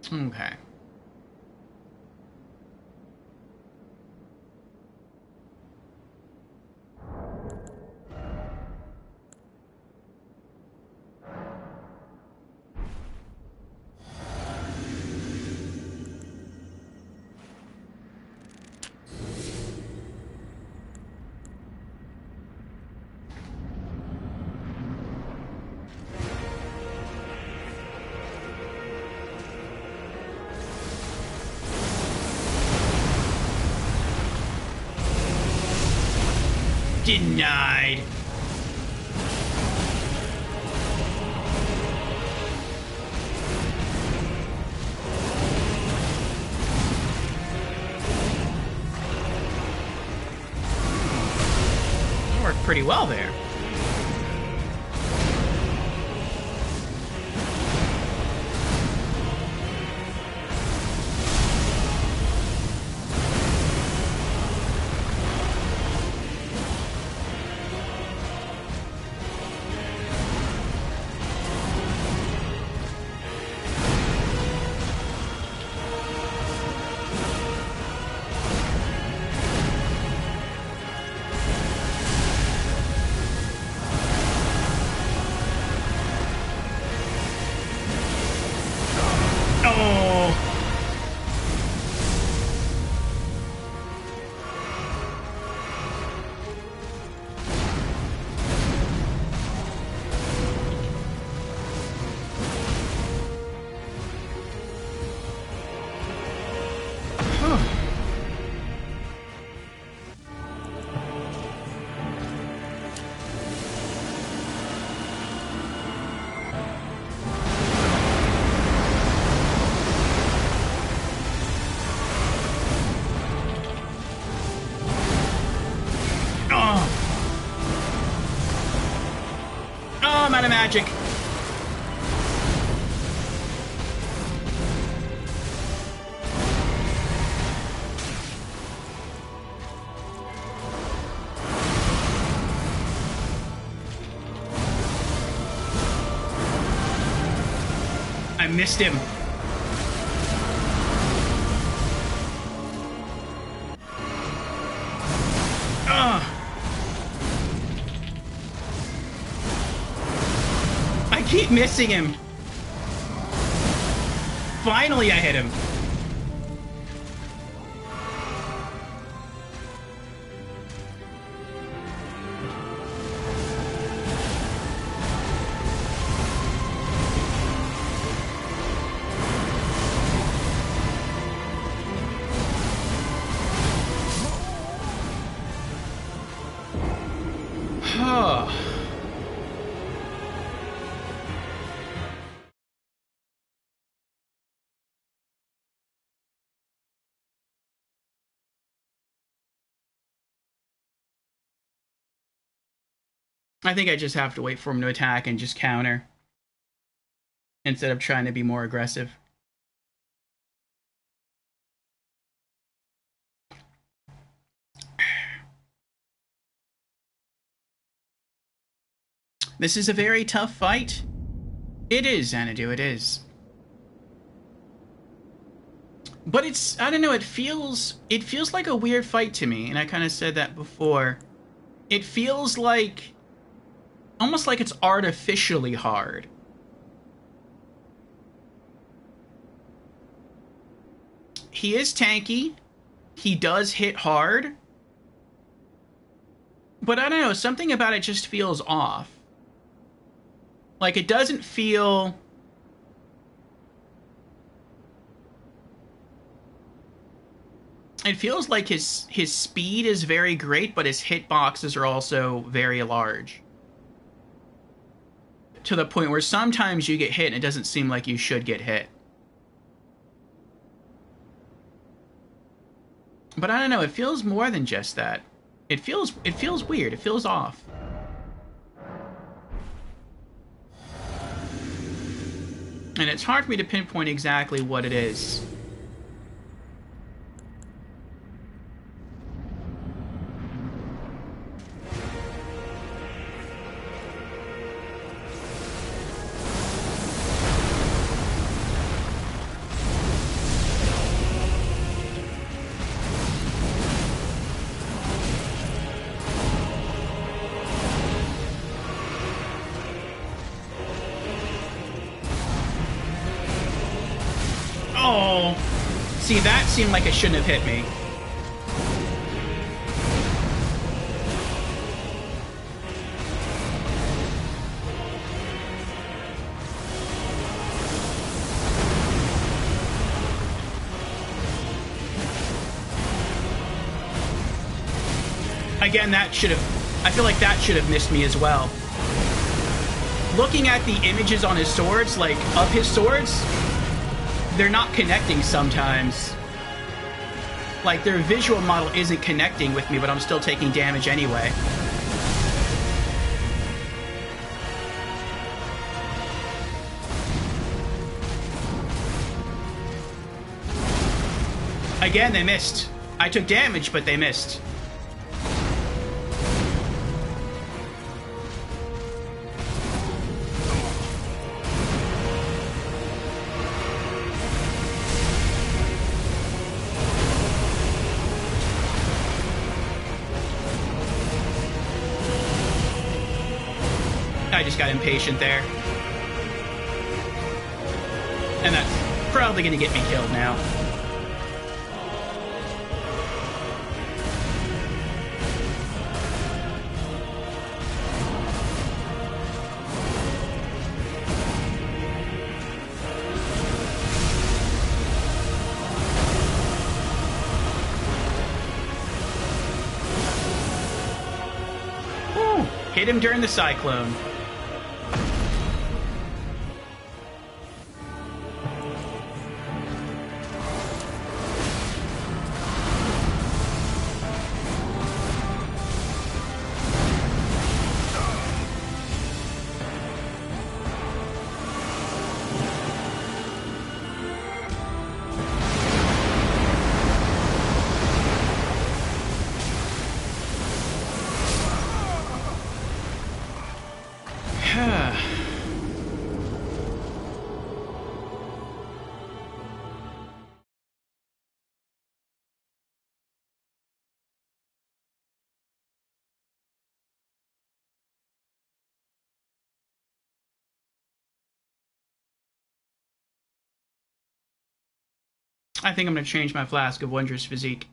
Okay. Denied. That worked pretty well there. magic. I missed him. I keep missing him. Finally, I hit him. I think I just have to wait for him to attack and just counter instead of trying to be more aggressive. This is a very tough fight. It is, Xanadu, it is. But it's, I don't know, it feels like a weird fight to me, and I kind of said that before. It feels like, almost like it's artificially hard. He is tanky. He does hit hard. But I don't know, something about it just feels off. Like, it doesn't feel... It feels like his speed is very great, but his hitboxes are also very large. To the point where sometimes you get hit and it doesn't seem like you should get hit. But I don't know, it feels more than just that. It feels weird, it feels off. And it's hard for me to pinpoint exactly what it is. See, that seemed like it shouldn't have hit me. Again, that should have... I feel like that should have missed me as well. Looking at the images on his swords, like, of his swords... they're not connecting sometimes. Like, their visual model isn't connecting with me, but I'm still taking damage anyway. Again, they missed. I took damage, but they missed. I just got impatient there. And that's probably gonna get me killed now. Ooh, hit him during the cyclone. I think I'm going to change my flask of Wondrous Physique.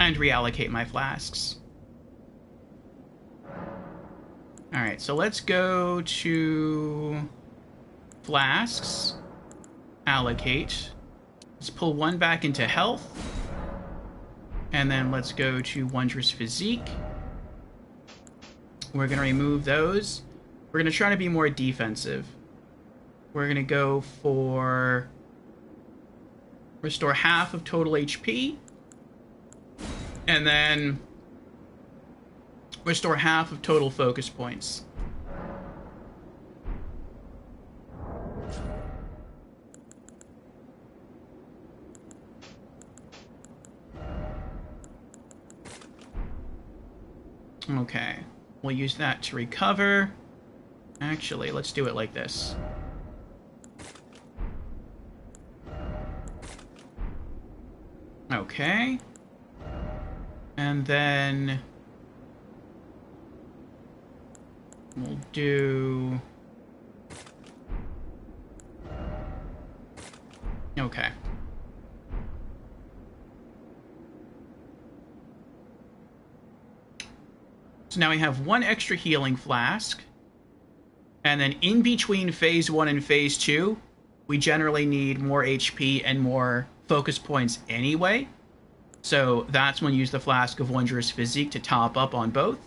And reallocate my flasks. Alright, so let's go to flasks. Allocate. Let's pull one back into health. And then let's go to Wondrous Physique. We're going to remove those. We're going to try to be more defensive. We're going to go for restore half of total HP. And then restore half of total focus points. Okay, we'll use that to recover. Actually, let's do it like this. Okay. And then we'll do... Okay. So now we have one extra healing flask. And then in between phase 1 and phase 2, we generally need more HP and more focus points anyway. So that's when we use the Flask of Wondrous Physique to top up on both.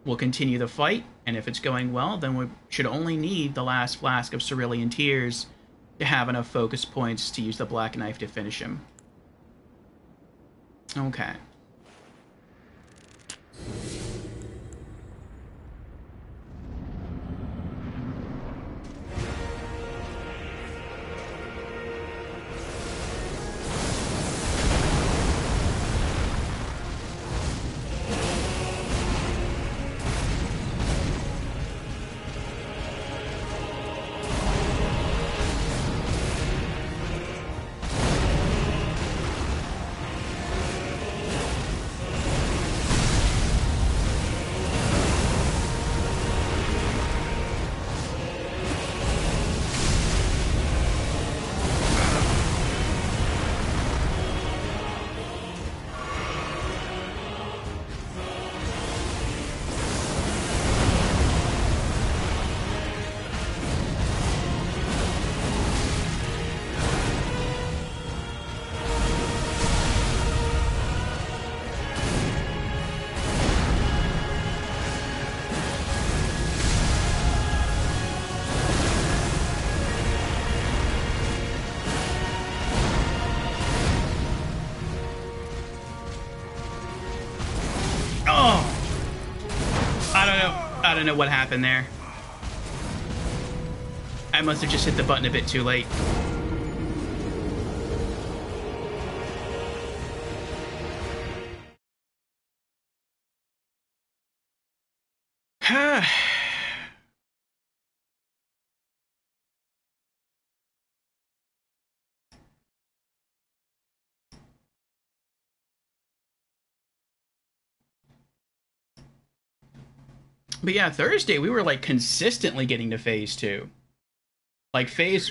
We'll continue the fight, and if it's going well, then we should only need the last Flask of Cerulean Tears to have enough focus points to use the Black Knife to finish him. Okay. I don't know what happened there. I must have just hit the button a bit too late. But yeah, Thursday we were like consistently getting to phase 2. Like phase...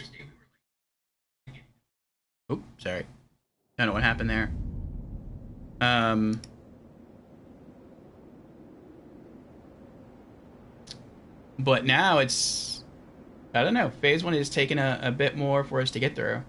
Oh, sorry. I don't know what happened there. But now it's... I don't know. Phase 1 is taking a bit more for us to get through.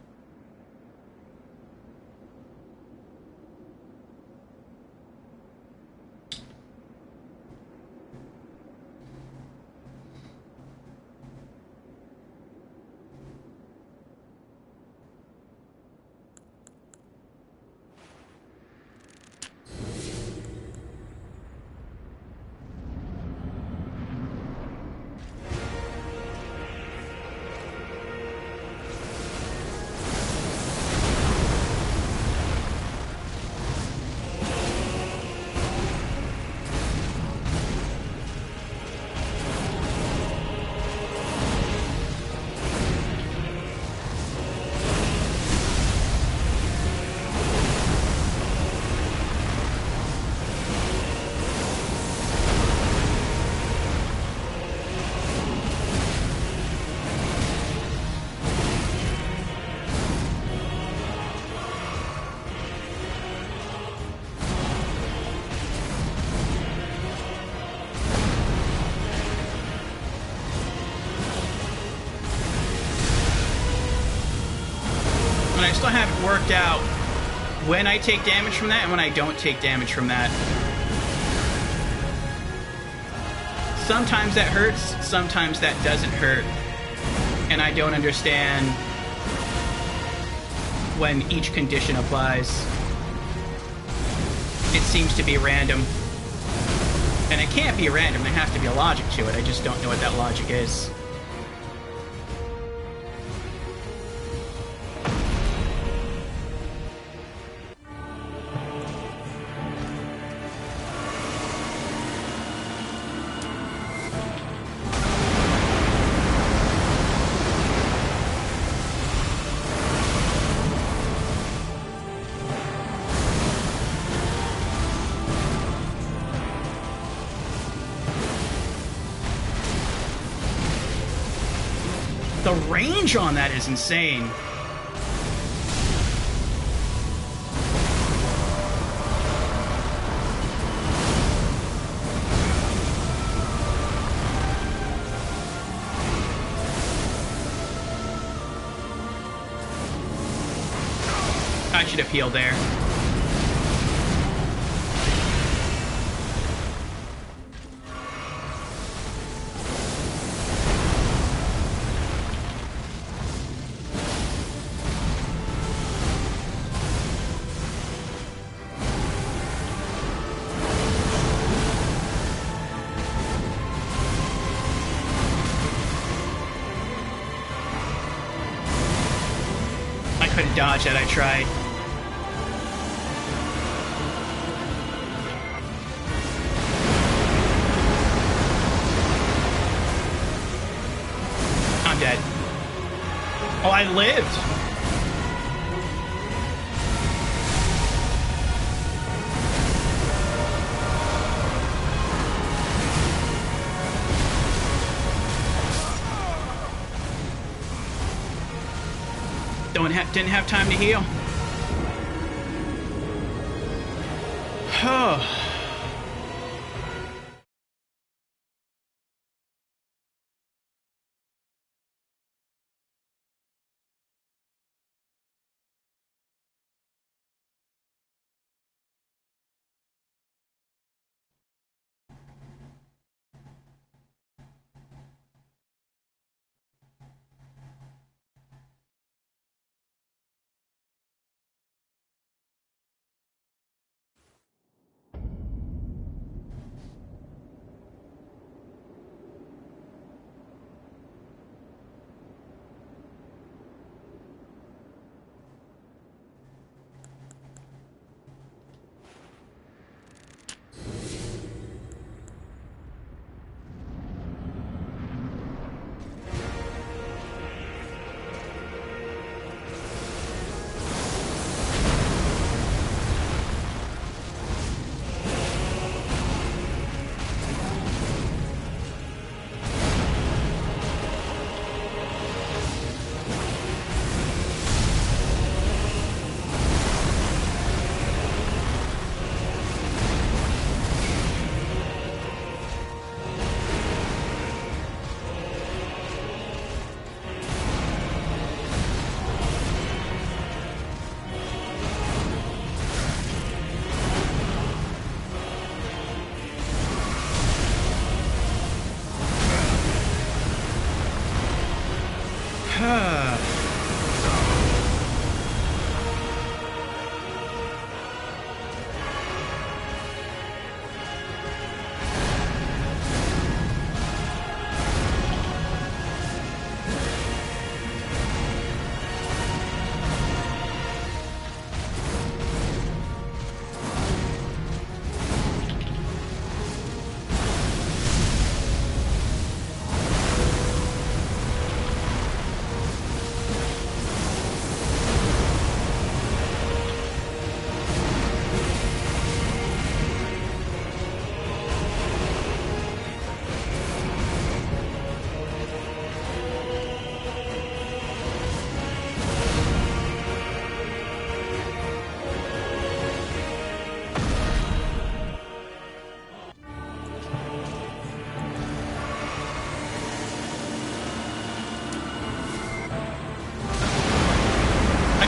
still haven't worked out when I take damage from that and when I don't take damage from that. Sometimes that hurts, sometimes that doesn't hurt. And I don't understand when each condition applies. It seems to be random. And it can't be random, there has to be a logic to it. I just don't know what that logic is. The range on that is insane. I should have healed there. Dodge that I tried. I'm dead. Oh, I lived. Didn't have time to heal.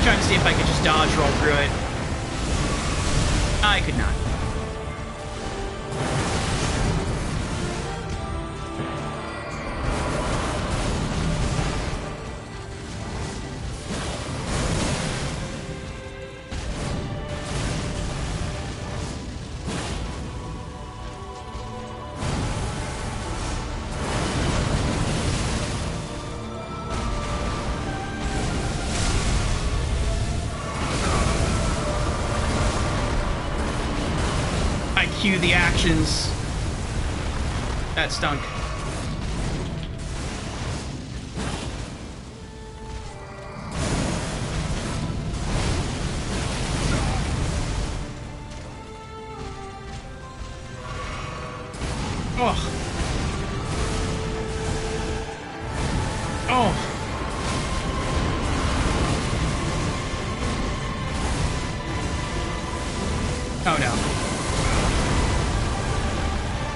trying to see if I could just dodge roll through it. I could not. Cue the actions. That stunk. Oh. Oh. Oh no.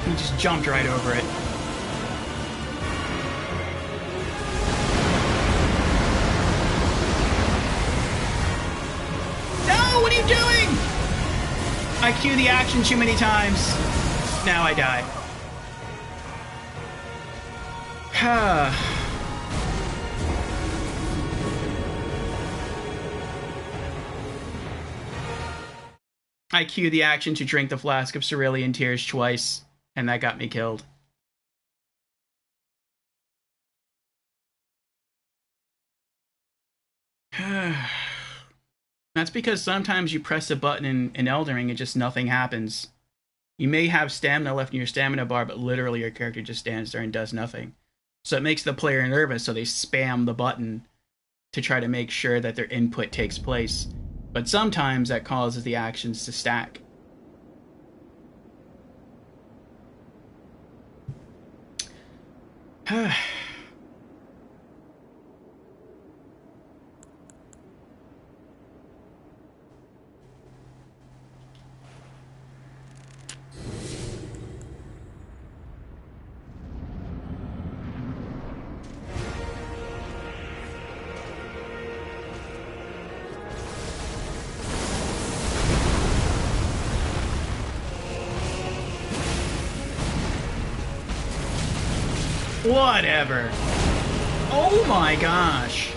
He just jumped right over it. No! What are you doing? I cue the action too many times. Now I die. I cue the action to drink the flask of cerulean tears twice. And that got me killed. That's because sometimes you press a button in Elden Ring and just nothing happens. You may have stamina left in your stamina bar, but literally your character just stands there and does nothing. So it makes the player nervous, so they spam the button to try to make sure that their input takes place. But sometimes that causes the actions to stack. Whatever. Oh my gosh.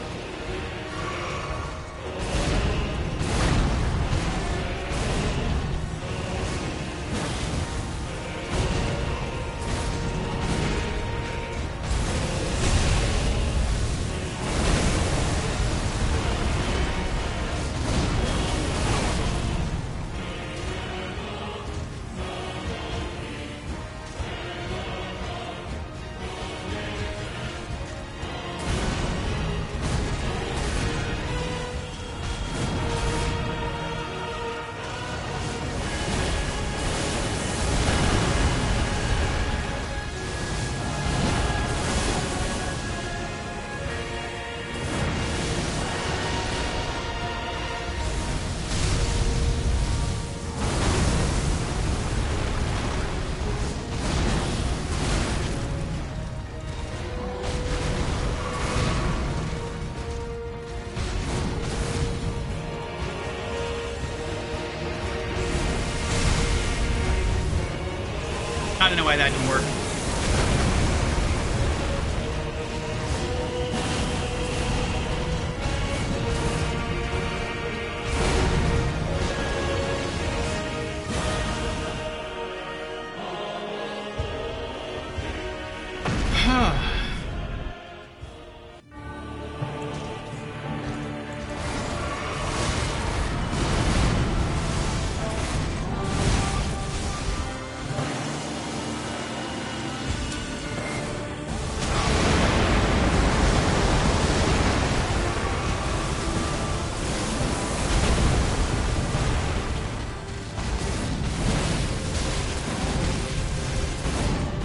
I don't know why that didn't work.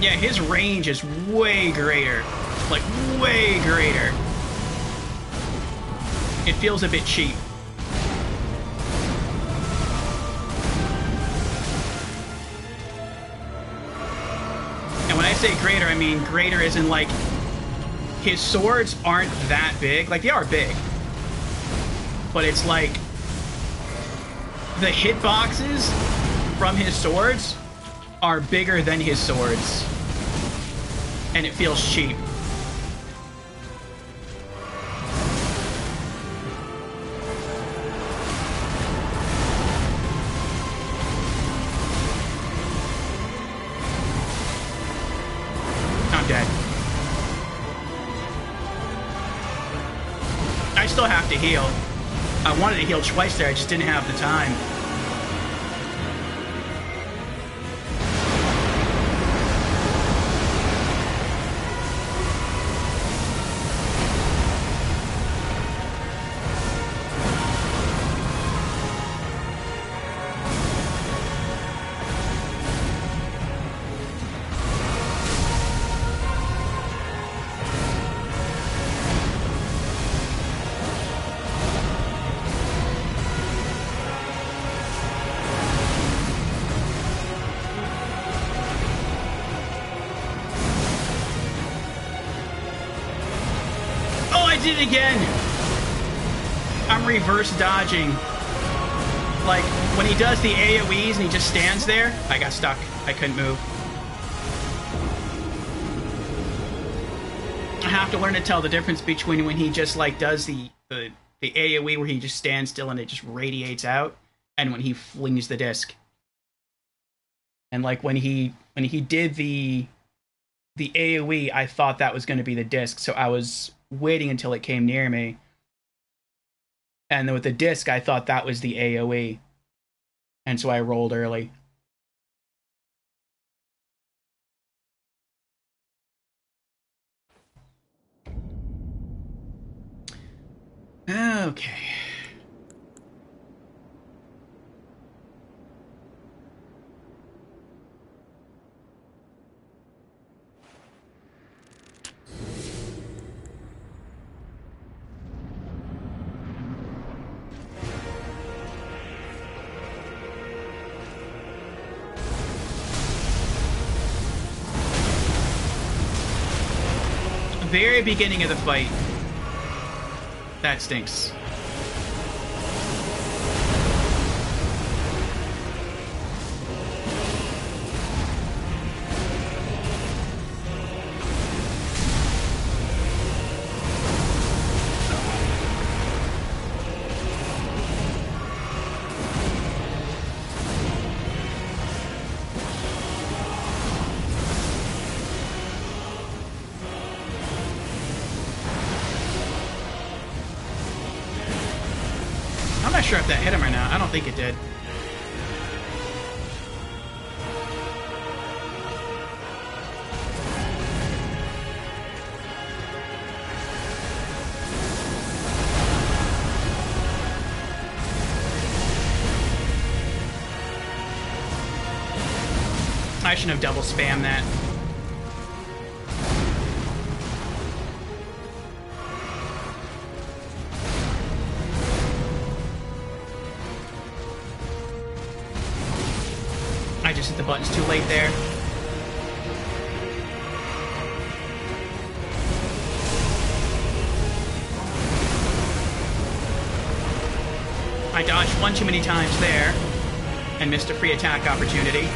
Yeah, his range is way greater. Like, way greater. It feels a bit cheap. And when I say greater, I mean greater as in, like, his swords aren't that big. Like, they are big. but it's like the hitboxes from his swords are bigger than his swords, and it feels cheap. I'm dead. I still have to heal. I wanted to heal twice there, I just didn't have the time. Did it again. I'm reverse dodging. Like when he does the AoEs and he just stands there, I got stuck. I couldn't move. I have to learn to tell the difference between when he just like does the AoE where he just stands still and it just radiates out, and when he flings the disc. And like when he did the AoE, I thought that was going to be the disc, so I was waiting until it came near me. And then with the disc, I thought that was the AoE. And so I rolled early. Okay. Very beginning of the fight. That stinks. I'm not sure if that hit him or not. I don't think it did. I shouldn't have double spammed that. I just hit the buttons too late there. I dodged one too many times there and missed a free attack opportunity.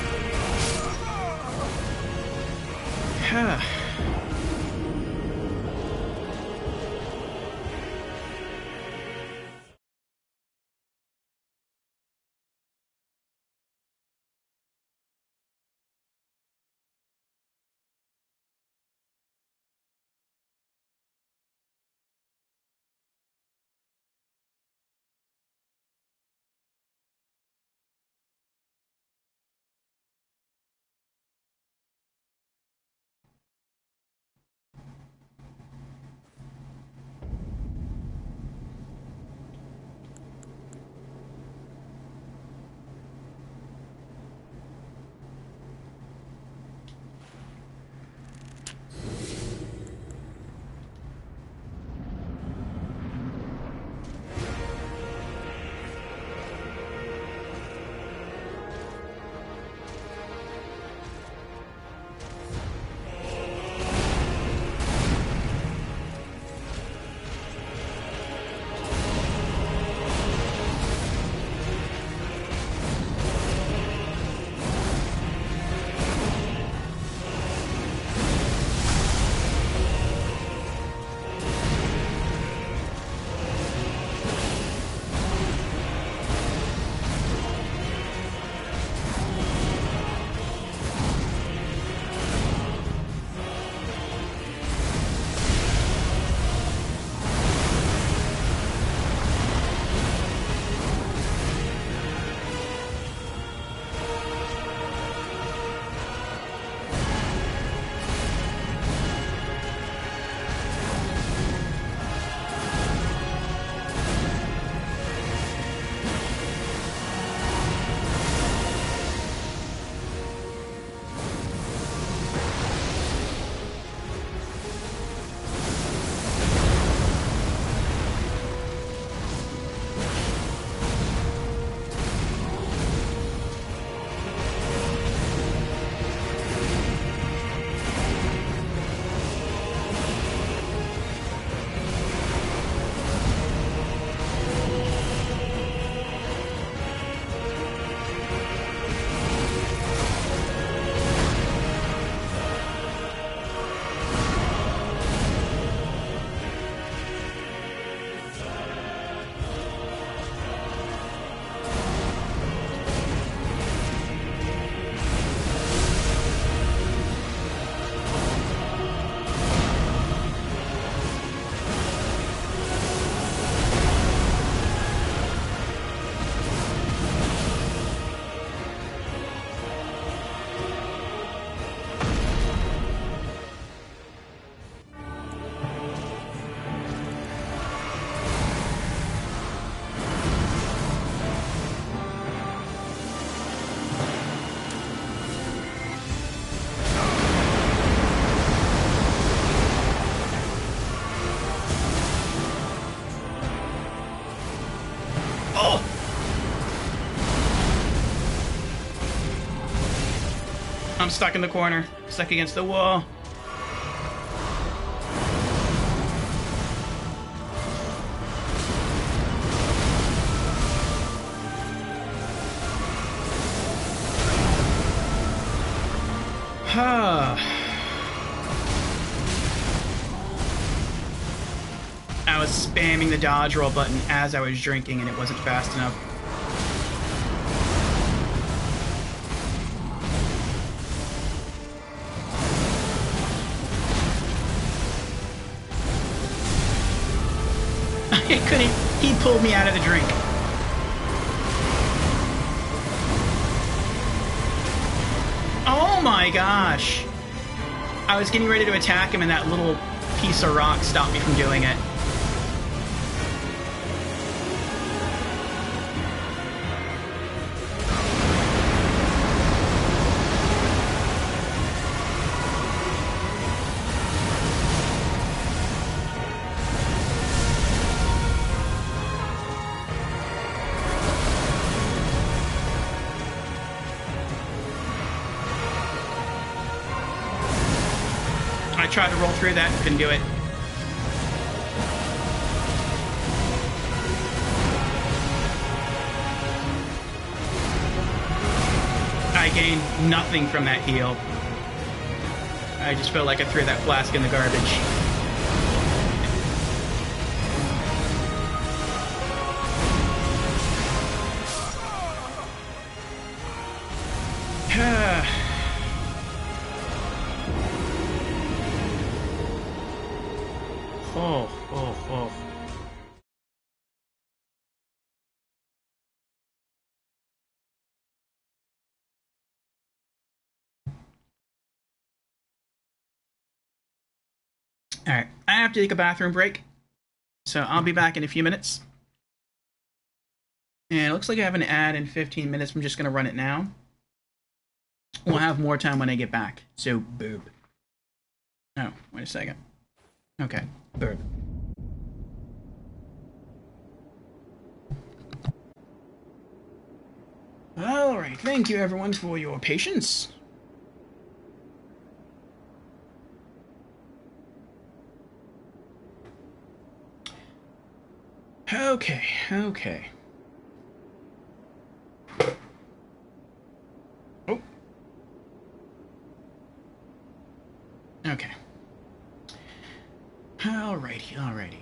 I'm stuck in the corner. Stuck against the wall. I was spamming the dodge roll button as I was drinking and it wasn't fast enough. I couldn't. He pulled me out of the drink. Oh my gosh. I was getting ready to attack him and that little piece of rock stopped me from doing it. I tried to roll through that and couldn't do it. I gained nothing from that heal. I just felt like I threw that flask in the garbage. Oh. Alright, I have to take a bathroom break, so I'll be back in a few minutes. And it looks like I have an ad in 15 minutes. I'm just going to run it now. We'll have more time when I get back, so boob. Oh, wait a second. Okay, boob. Alright, thank you everyone for your patience. Okay. Oh. Okay. Alrighty.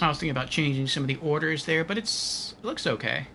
I was thinking about changing some of the orders there, but it looks okay.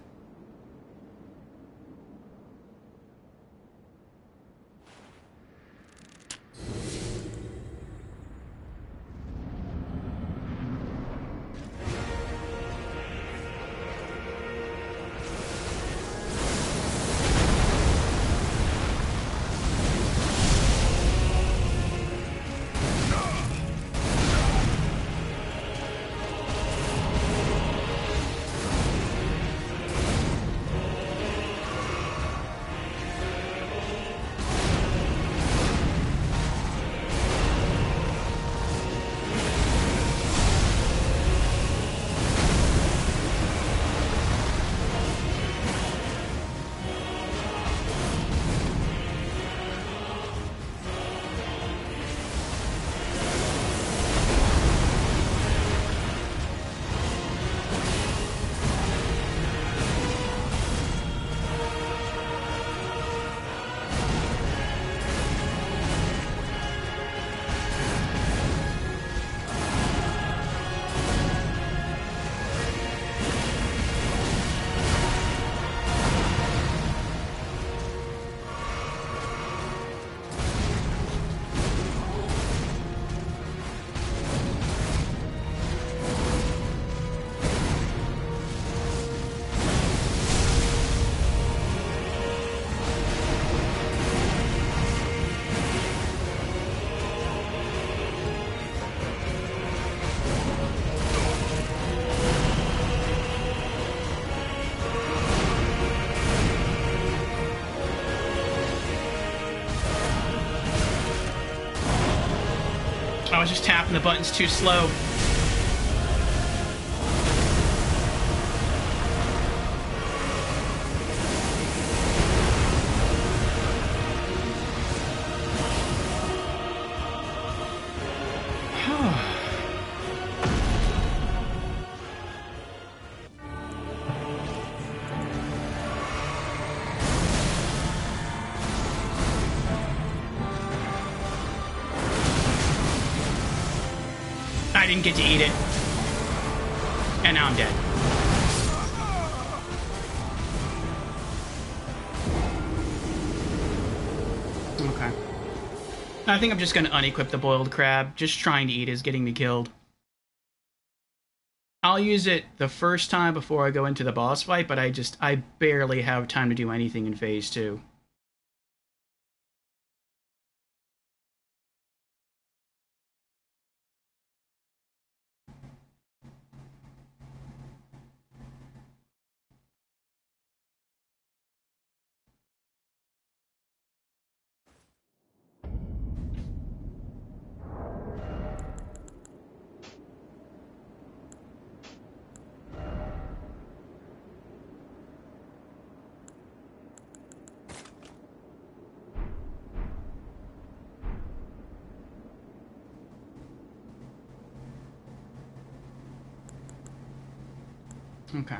was just tapping the buttons too slow. I didn't get to eat it. And now I'm dead. Okay. I think I'm just going to unequip the boiled crab. Just trying to eat is getting me killed. I'll use it the first time before I go into the boss fight, but I barely have time to do anything in phase 2. Okay.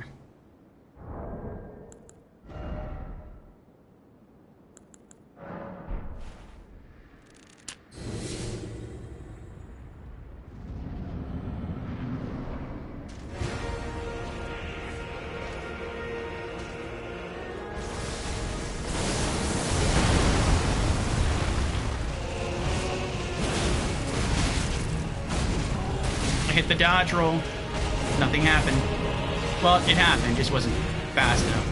I hit the dodge roll. Nothing happened. Well, it happened, just wasn't fast enough.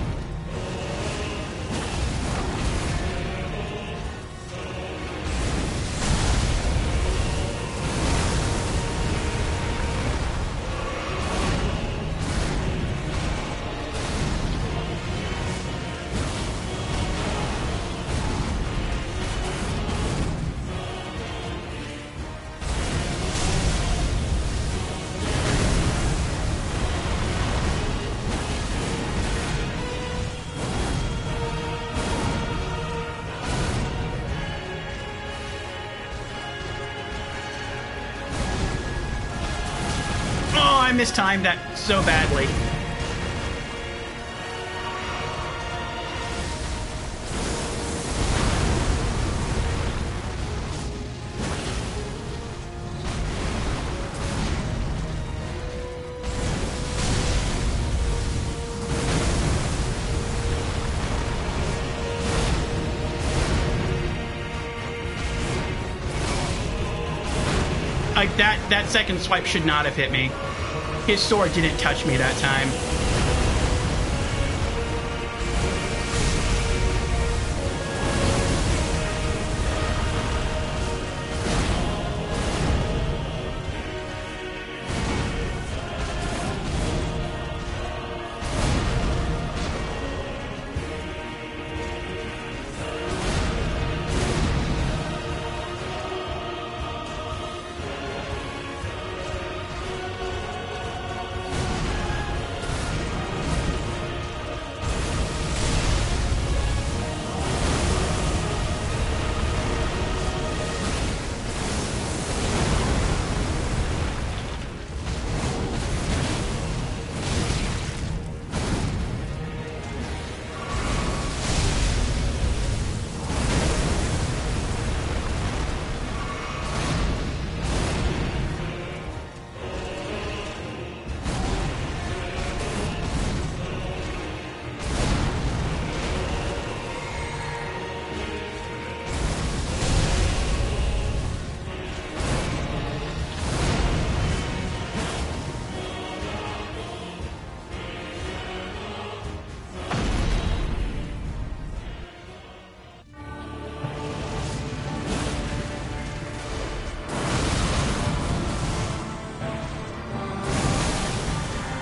I mistimed that so badly. Like that second swipe should not have hit me. His sword didn't touch me that time.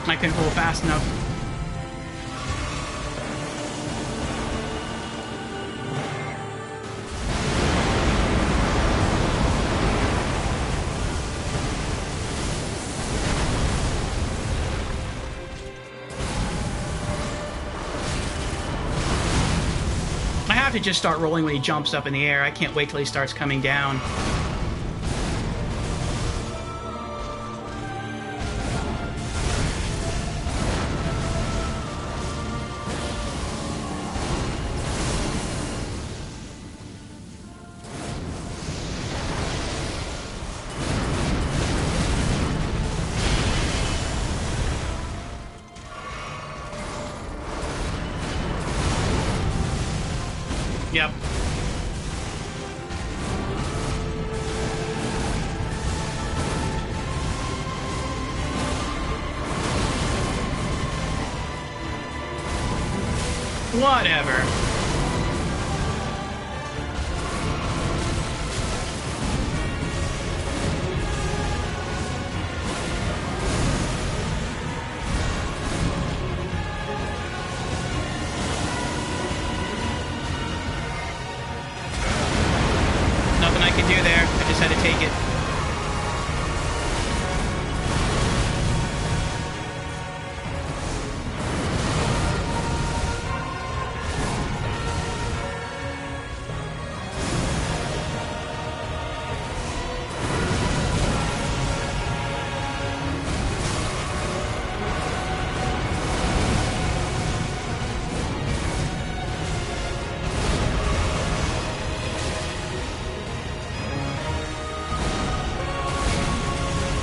I couldn't roll fast enough. have to just start rolling when he jumps up in the air. I can't wait till he starts coming down. Yep. Whatever. Nothing I could do there. I just had to take it.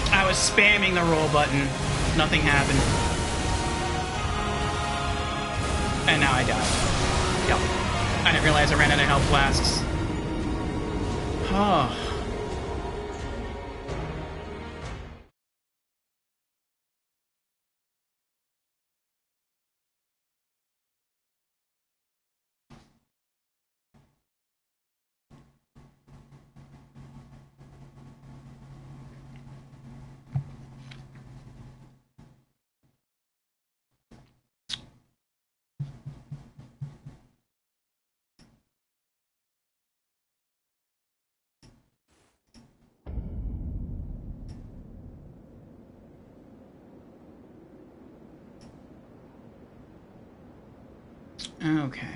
I was spamming the roll button. Nothing happened. And now I died. Yep. I didn't realize I ran out of health flasks. Oh. Okay.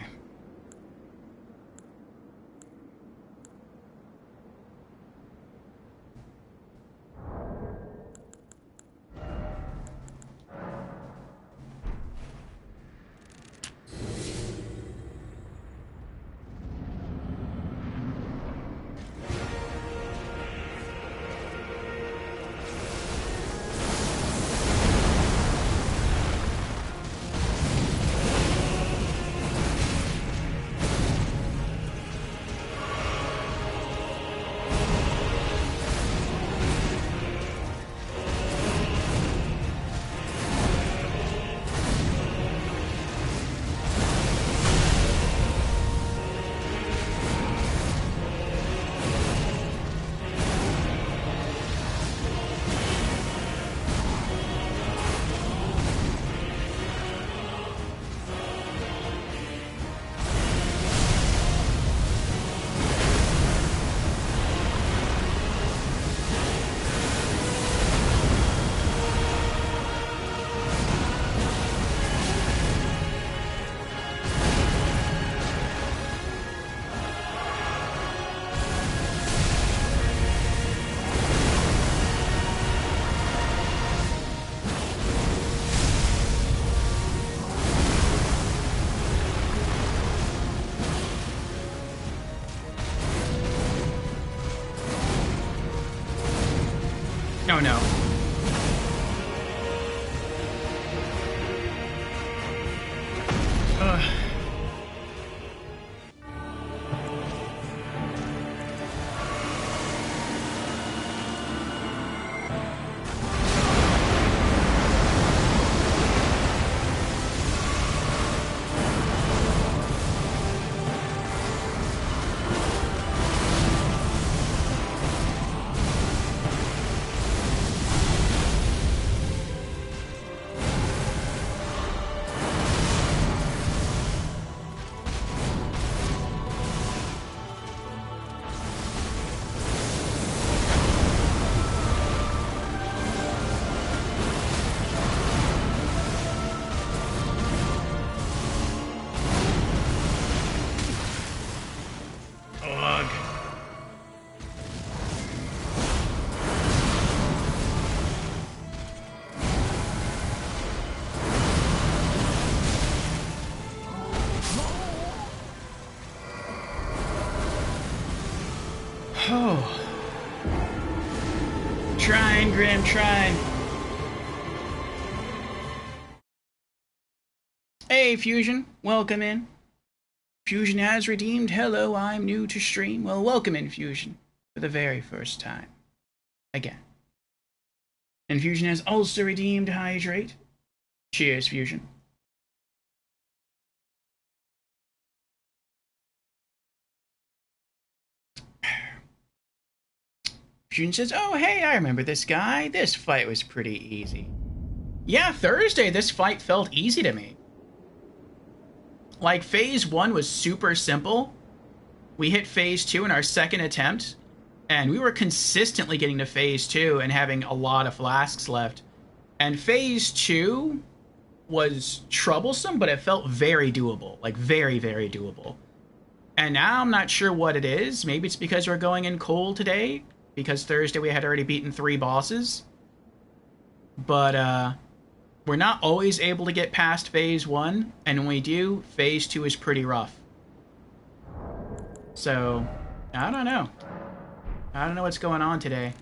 engram tribe. Hey, Fusion. Welcome in. Fusion has redeemed. Hello, I'm new to stream. Well, welcome in, Fusion, for the very first time. Again. And Fusion has also redeemed Hydrate. Cheers, Fusion. Fusion says, oh, hey, I remember this guy. This fight was pretty easy. Yeah, Thursday, this fight felt easy to me. Like, phase 1 was super simple. We hit phase 2 in our second attempt, and we were consistently getting to phase 2 and having a lot of flasks left. And phase 2 was troublesome, but it felt very doable. Like, very, very doable. And now I'm not sure what it is. Maybe it's because we're going in cold today, because Thursday we had already beaten 3 bosses. But, we're not always able to get past phase 1, and when we do, phase 2 is pretty rough. So, I don't know. I don't know what's going on today.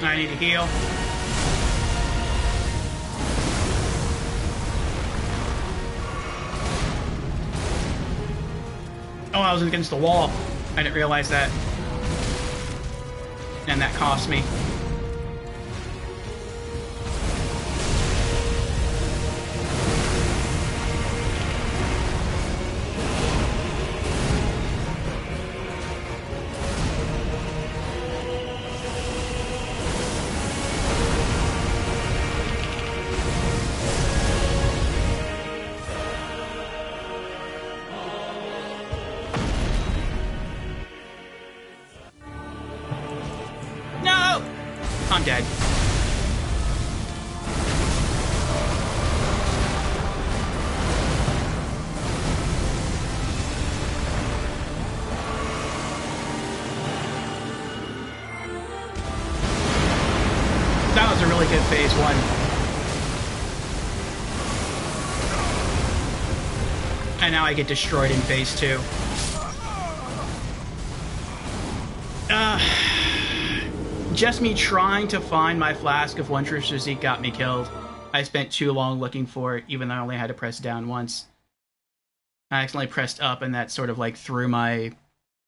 I need to heal. Oh, I was against the wall. I didn't realize that. And that cost me. I'm dead. That was a really good phase 1. And now I get destroyed in phase 2. Just me trying to find my flask of One True Physique got me killed. I spent too long looking for it, even though I only had to press down once. I accidentally pressed up, and that sort of like threw my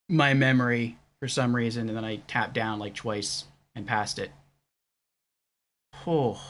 memory for some reason, and then I tapped down like twice and passed it. Oh.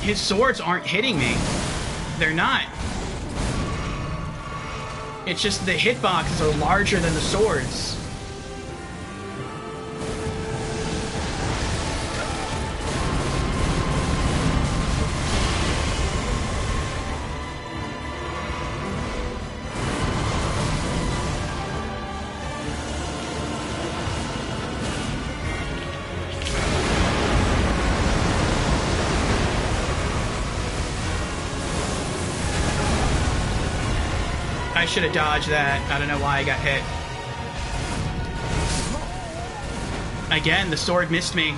his swords aren't hitting me. They're not. It's just the hitboxes are larger than the swords. I should have dodged that. I don't know why I got hit. Again, the sword missed me.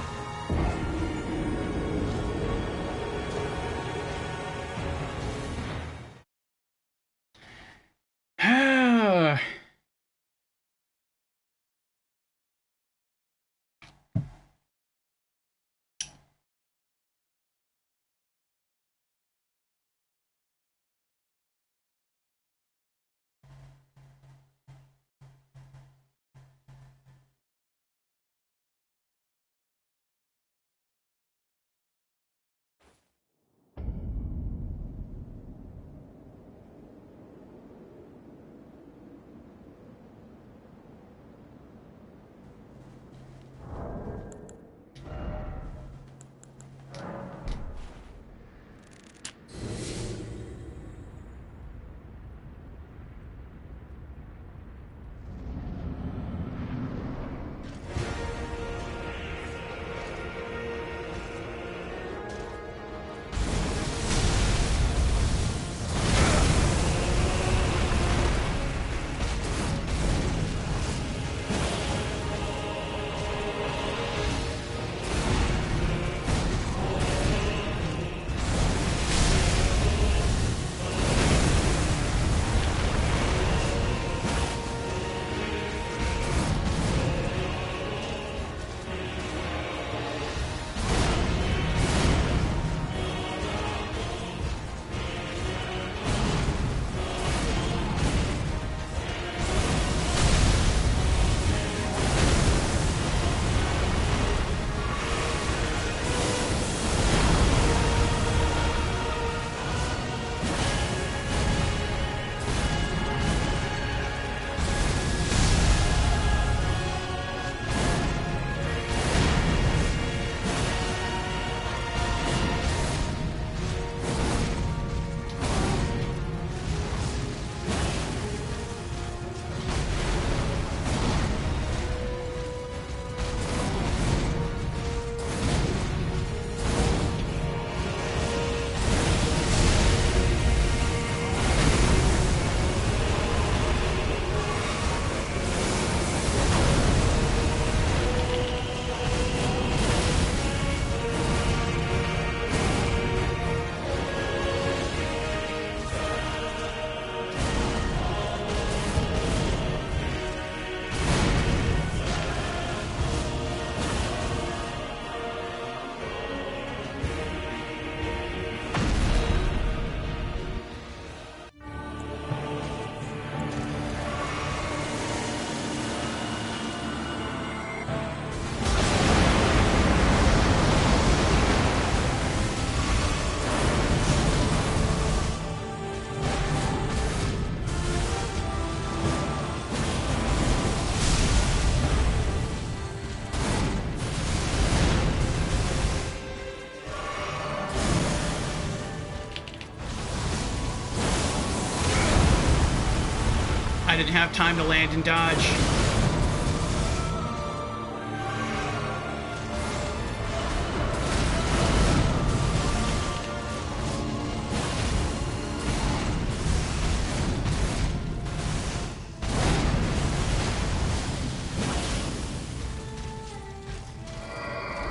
I didn't have time to land and dodge.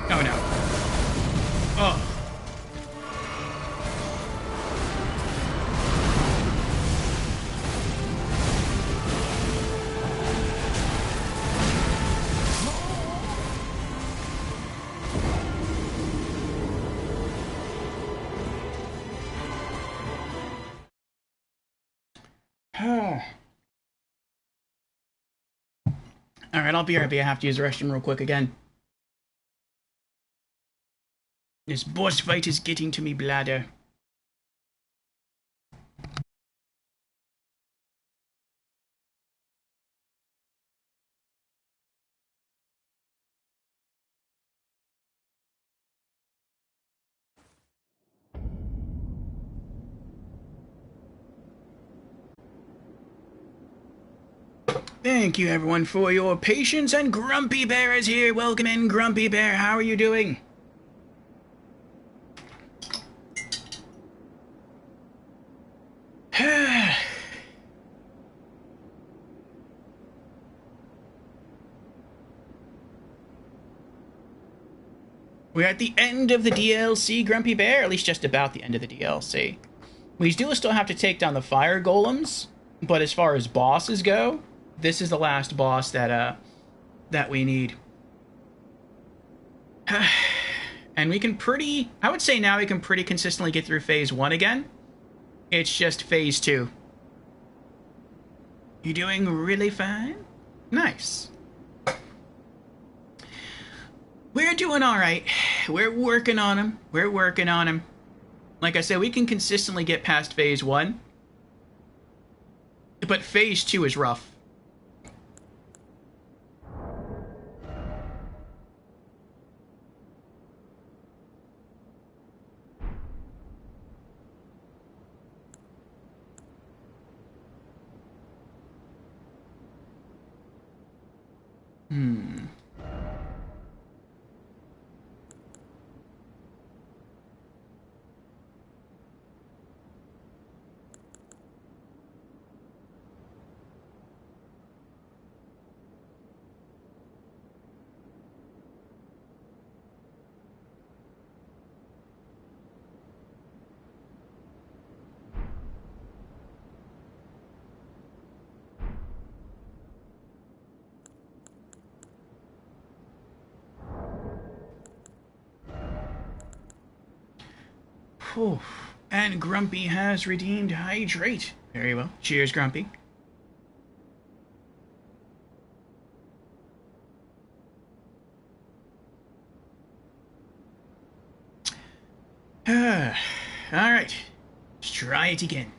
Oh no. Oh. All right, I'll be right back. I have to use the restroom real quick again. This boss fight is getting to me bladder. Thank you, everyone, for your patience, and Grumpy Bear is here. Welcome in, Grumpy Bear. How are you doing? We're at the end of the DLC, Grumpy Bear. At least just about the end of the DLC. We do still have to take down the fire golems, but as far as bosses go, this is the last boss that we need. And we can I would say now we can pretty consistently get through Phase 1 again. It's just Phase 2. You doing really fine? Nice. We're doing alright. We're working on them. We're working on them. Like I said, we can consistently get past Phase 1. But Phase 2 is rough. Oh, and Grumpy has redeemed Hydrate. Very well. Cheers, Grumpy. Alright. Let's try it again.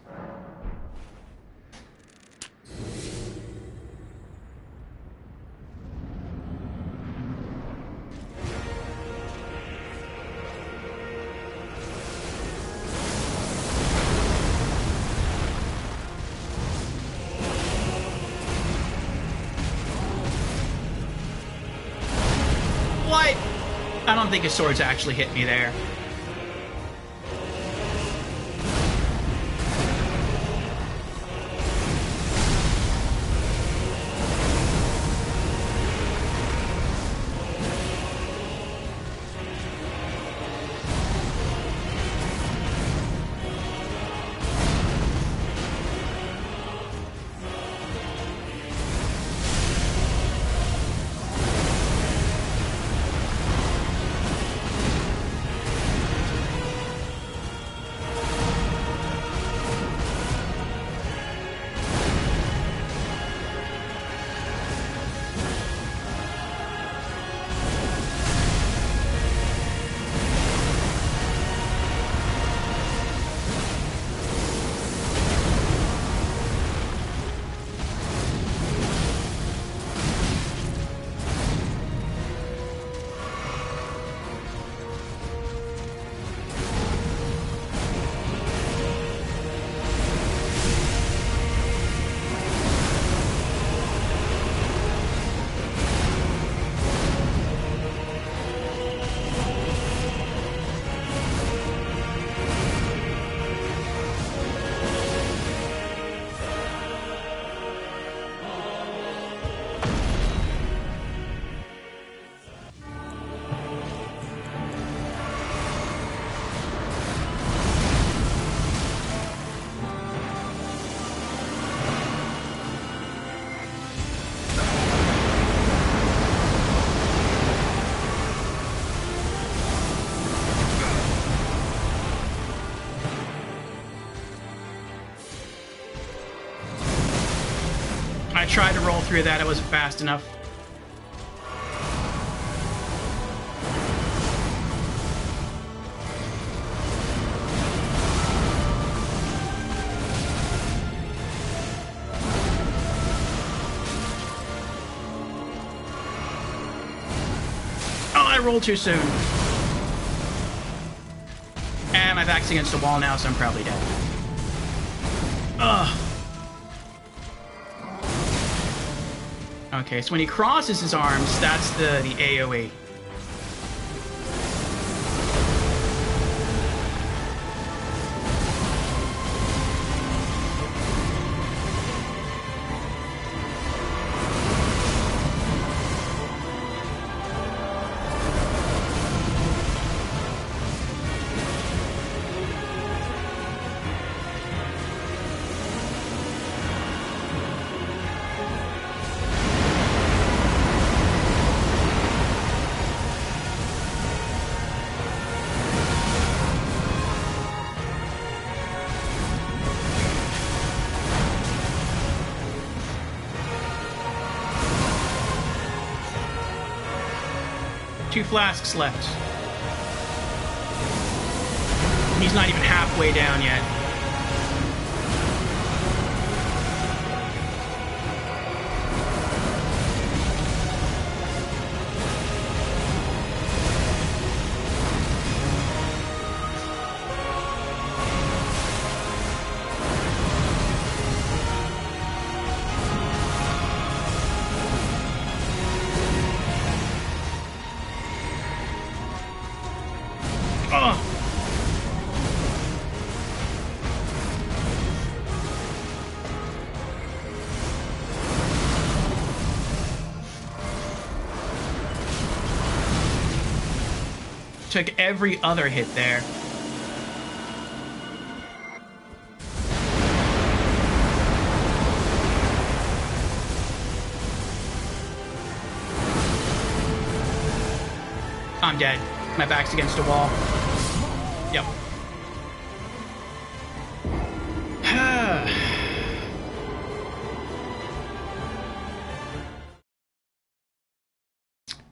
I don't think his swords actually hit me there. I tried to roll through that, it wasn't fast enough. I rolled too soon. And my back's against the wall now, so I'm probably dead. Ugh. Okay, so when he crosses his arms, that's the AoE. Two flasks left. He's not even halfway down yet. Took every other hit there. I'm dead. My back's against a wall. Yep.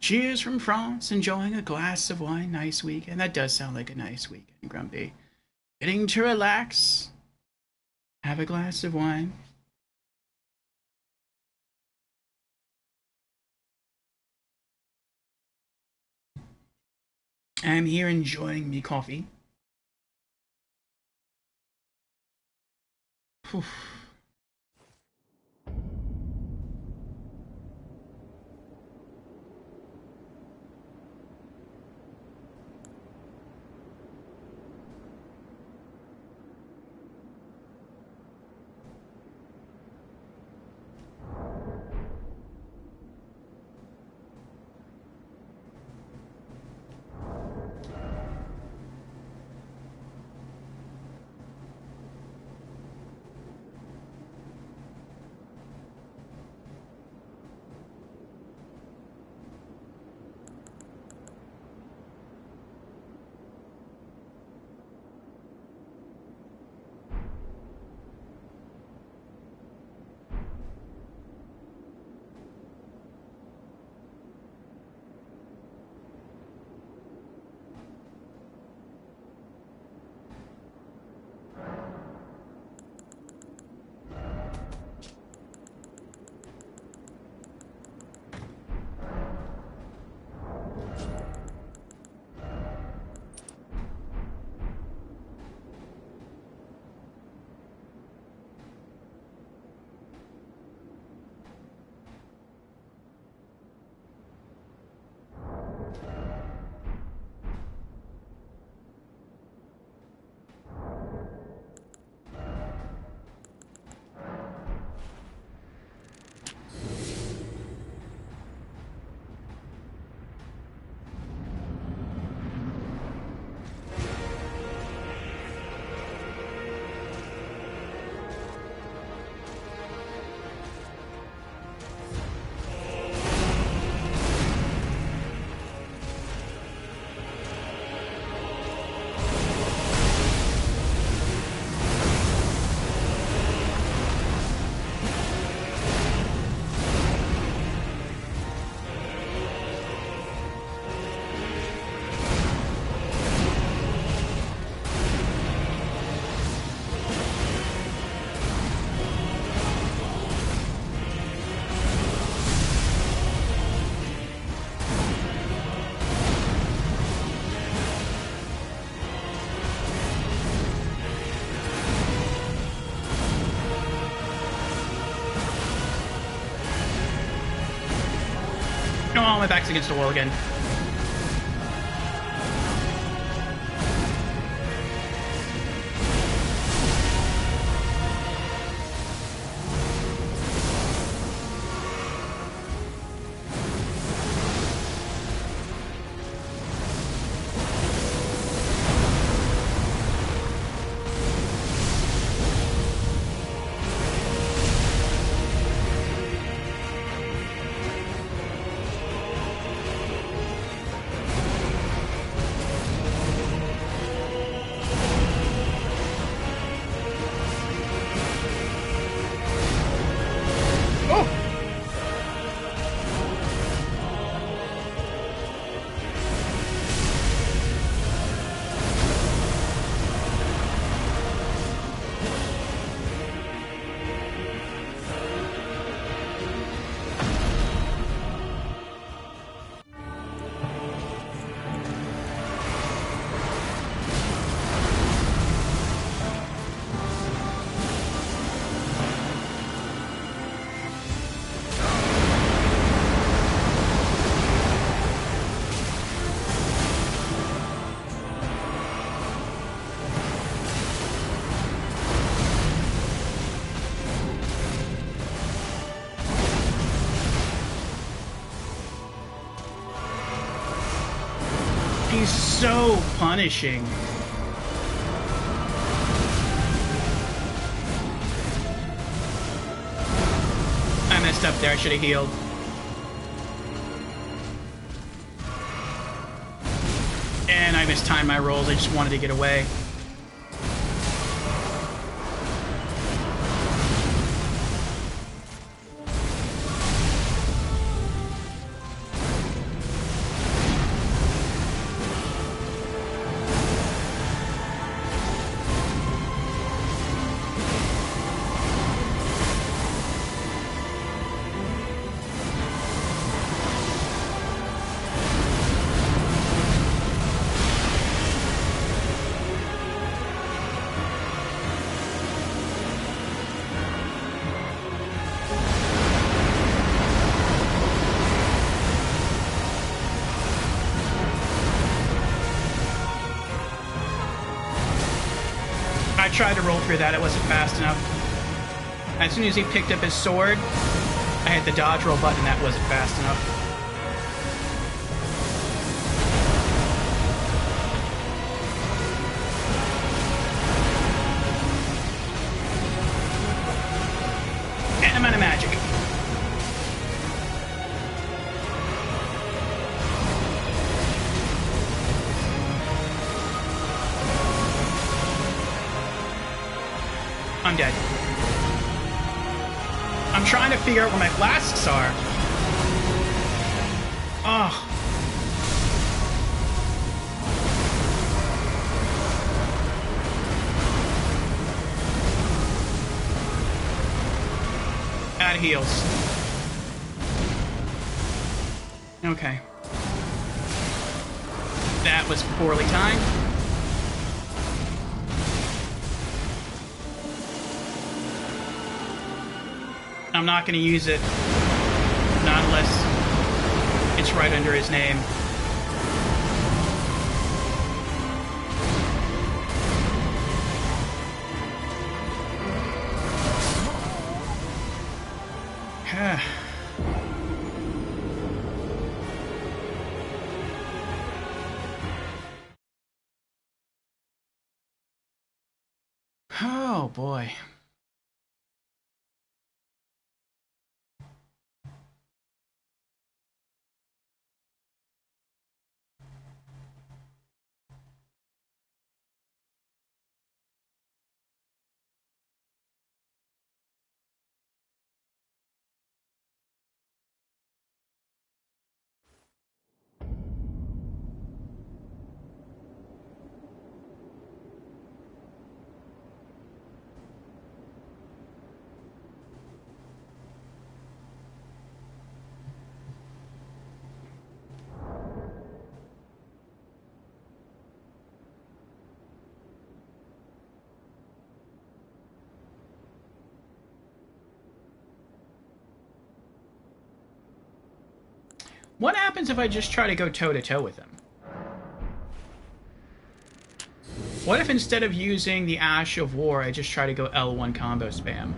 Cheers from France, enjoying a glass of wine, nice weekend. That does sound like a nice weekend, Grumpy. Getting to relax, have a glass of wine. I'm here enjoying me coffee. Whew. Oh, my back's against the wall again. He's so punishing. I messed up there. I should have healed. And I mistimed my rolls. I just wanted to get away. I tried to roll through that, it wasn't fast enough. As soon as he picked up his sword, I hit the dodge roll button, that wasn't fast enough. And I'm out of magic. I'm dead. I'm trying to figure out where my flasks are. Oh. Add heals. Okay. That was poorly timed. I'm not going to use it. Not unless it's right under his name. Oh boy. What happens if I just try to go toe-to-toe with him? What if instead of using the Ash of War, I just try to go L1 combo spam?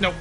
Nope.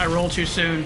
I rolled too soon.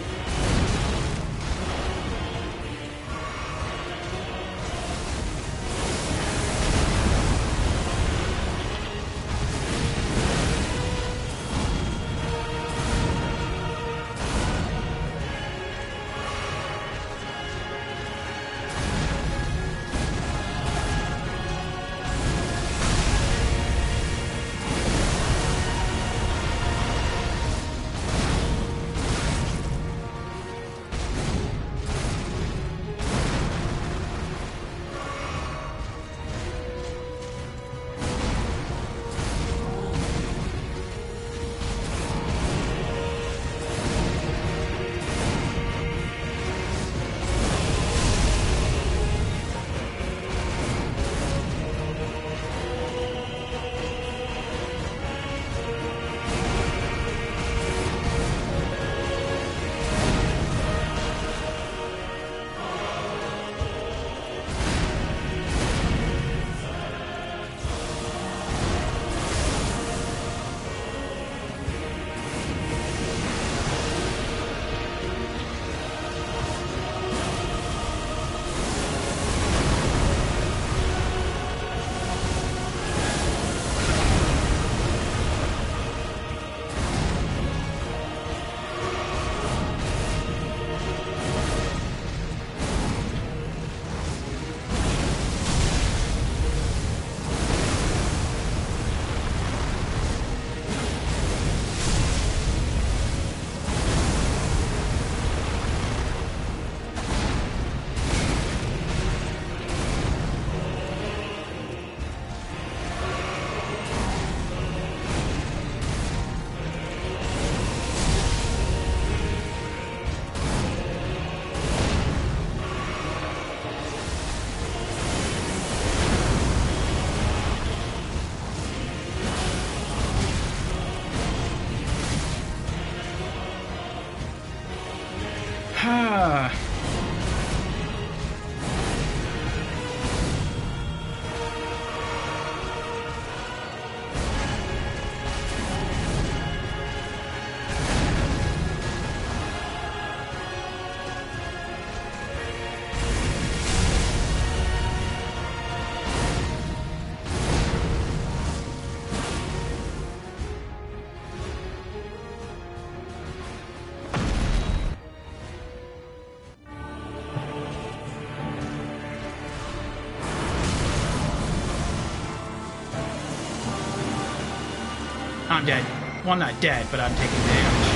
I'm dead. Well, I'm not dead, but I'm taking damage,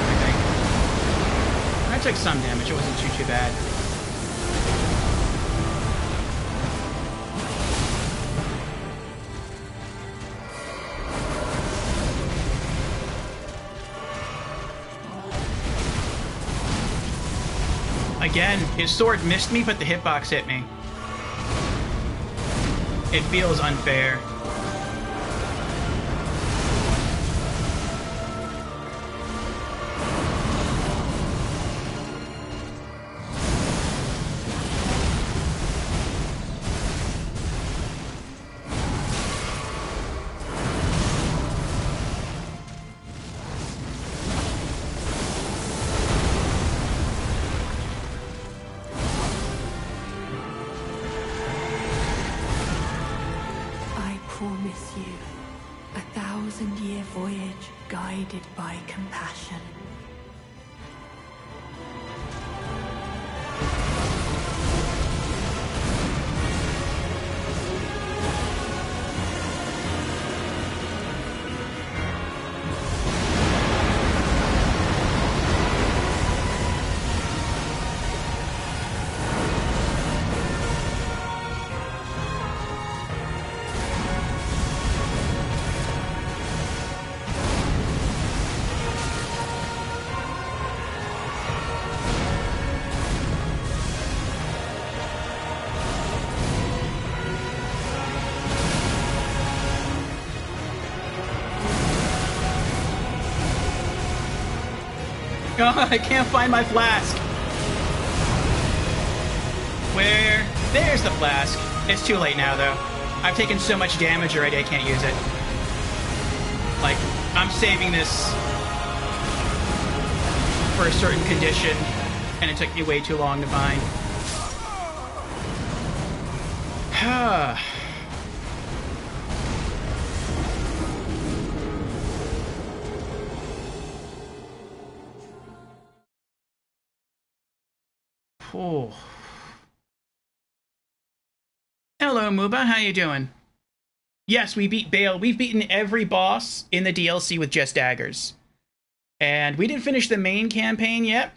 I think. I took some damage. It wasn't too bad. Again, his sword missed me, but the hitbox hit me. It feels unfair. Promise you a 1,000-year voyage guided by compassion. Oh, I can't find my flask. Where? There's the flask. It's too late now, though. I've taken so much damage already, I can't use it. Like, I'm saving this for a certain condition, and it took me way too long to find. Oh. Hello, Muba. How you doing? Yes, we beat Bale. We've beaten every boss in the DLC with just daggers. And we didn't finish the main campaign yet.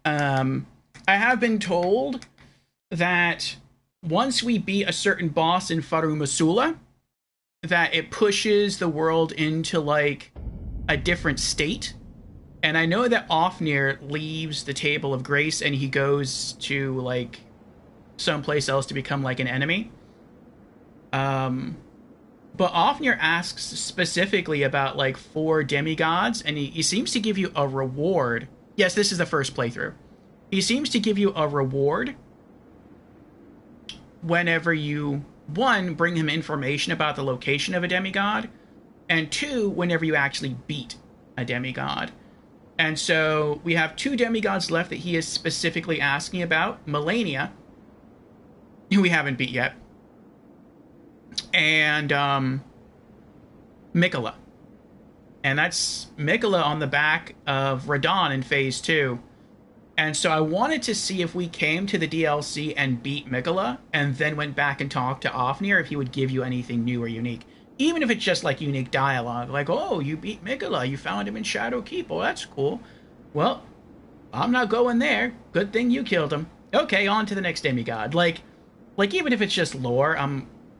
I have been told that once we beat a certain boss in Faru Masula, that it pushes the world into, like, a different state. And I know that Ofnir leaves the Table of Grace and he goes to, like, someplace else to become, like, an enemy. But Ofnir asks specifically about, like, 4 demigods, and he seems to give you a reward. Yes, this is the first playthrough. He seems to give you a reward whenever you, 1, bring him information about the location of a demigod, and 2, whenever you actually beat a demigod. And so we have 2 demigods left that he is specifically asking about. Melania, who we haven't beat yet, and Mikola. And that's Mikola on the back of Radon in Phase 2. And so I wanted to see if we came to the DLC and beat Mikola, and then went back and talked to Ofnir if he would give you anything new or unique. Even if it's just, like, unique dialogue. Like, oh, you beat Mikola, you found him in Shadow Keep. Oh, that's cool. Well, I'm not going there. Good thing you killed him. Okay, on to the next demigod. Like even if it's just lore,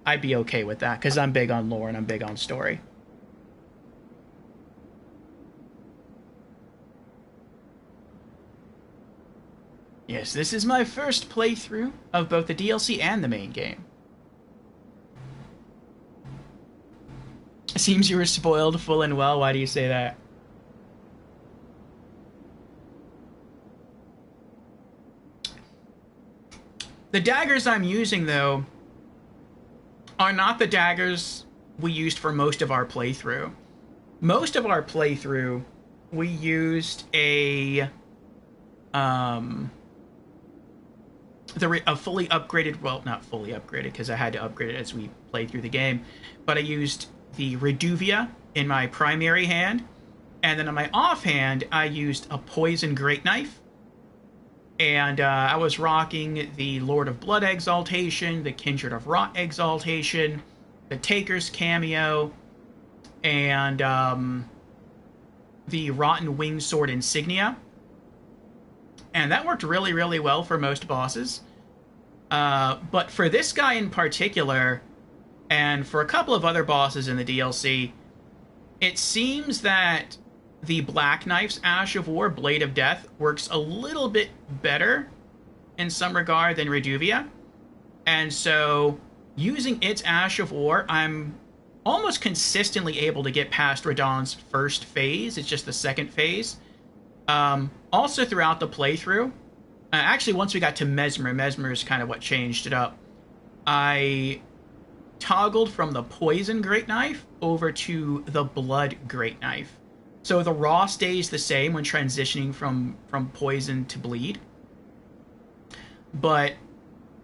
I'd be okay with that, because I'm big on lore and I'm big on story. Yes, this is my first playthrough of both the DLC and the main game. Seems you were spoiled full and well. Why do you say that? The daggers I'm using, though, are not the daggers we used for most of our playthrough. Most of our playthrough, we used a fully upgraded, well, not fully upgraded because I had to upgrade it as we played through the game, but I used the Reduvia in my primary hand, and then on my offhand, I used a Poison Great Knife, and I was rocking the Lord of Blood Exaltation, the Kindred of Rot Exaltation, the Taker's Cameo, and the Rotten Wingsword Insignia. And that worked really, really well for most bosses. But for this guy in particular, and for a couple of other bosses in the DLC, it seems that the Black Knife's Ash of War, Blade of Death, works a little bit better in some regard than Reduvia. And so, using its Ash of War, I'm almost consistently able to get past Radahn's first phase. It's just the second phase. Also throughout the playthrough, actually once we got to Mesmer is kind of what changed it up. I toggled from the Poison Great Knife over to the Blood Great Knife. So the raw stays the same when transitioning from poison to bleed. But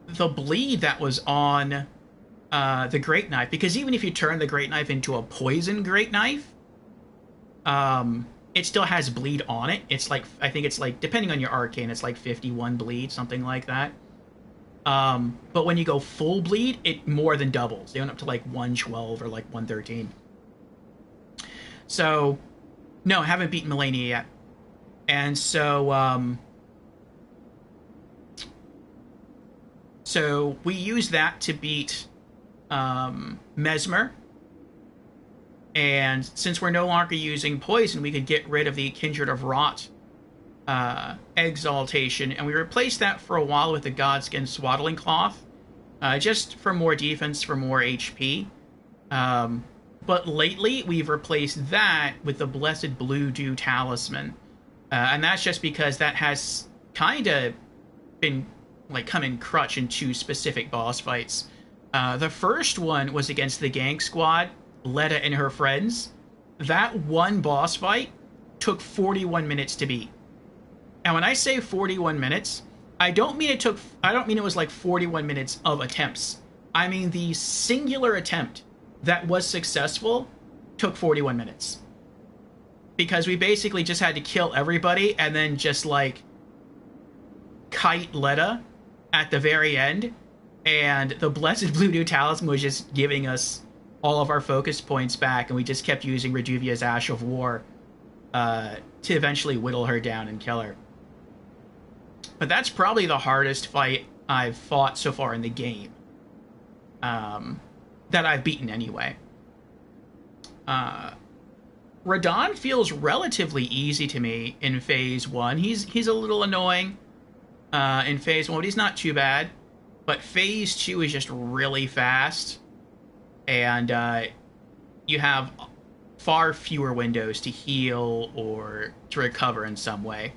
the bleed that was on the Great Knife, because even if you turn the Great Knife into a Poison Great Knife, it still has bleed on it. It's like, I think it's like, depending on your arcane, it's like 51 bleed, something like that. But when you go full bleed, it more than doubles. They went up to like 112 or like 113. So, no, I haven't beaten Melania yet. And so, so we use that to beat Mesmer. And since we're no longer using poison, we could get rid of the Kindred of Rot exaltation, and we replaced that for a while with the Godskin Swaddling Cloth, just for more defense, for more HP. But lately, we've replaced that with the Blessed Blue Dew Talisman, and that's just because that has kind of been like come in crutch in two specific boss fights. The first one was against the Gank Squad, Letta and her friends. That one boss fight took 41 minutes to beat. And when I say 41 minutes, I don't mean it was like 41 minutes of attempts. I mean the singular attempt that was successful took 41 minutes. Because we basically just had to kill everybody and then just like kite Letta at the very end, and the Blessed Blue Dew Talisman was just giving us all of our focus points back, and we just kept using Reduvia's Ash of War to eventually whittle her down and kill her. But that's probably the hardest fight I've fought so far in the game. That I've beaten anyway. Radahn feels relatively easy to me in Phase 1. He's a little annoying in Phase 1, but he's not too bad. But Phase 2 is just really fast. And you have far fewer windows to heal or to recover in some way.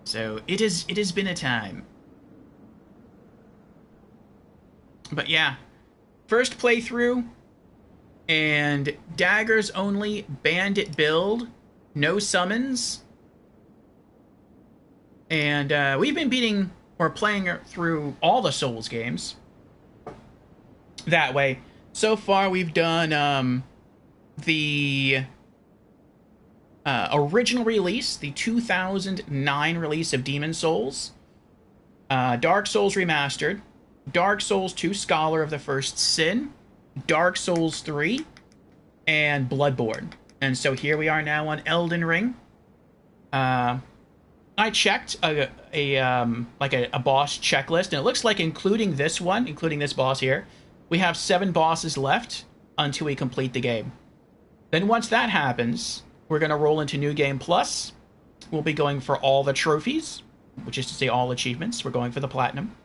So it has been a time. But yeah, first playthrough, and Daggers-Only Bandit build, no summons. And we've been beating or playing through all the Souls games that way. So far, we've done the original release, the 2009 release of Demon's Souls, Dark Souls Remastered, Dark Souls 2 Scholar of the First Sin, Dark Souls 3, and Bloodborne. And so here we are now on Elden Ring. I checked a boss checklist, and it looks like including this boss here, we have 7 bosses left until we complete the game. Then once that happens, we're going to roll into New Game Plus. We'll be going for all the trophies, which is to say all achievements. We're going for the Platinum.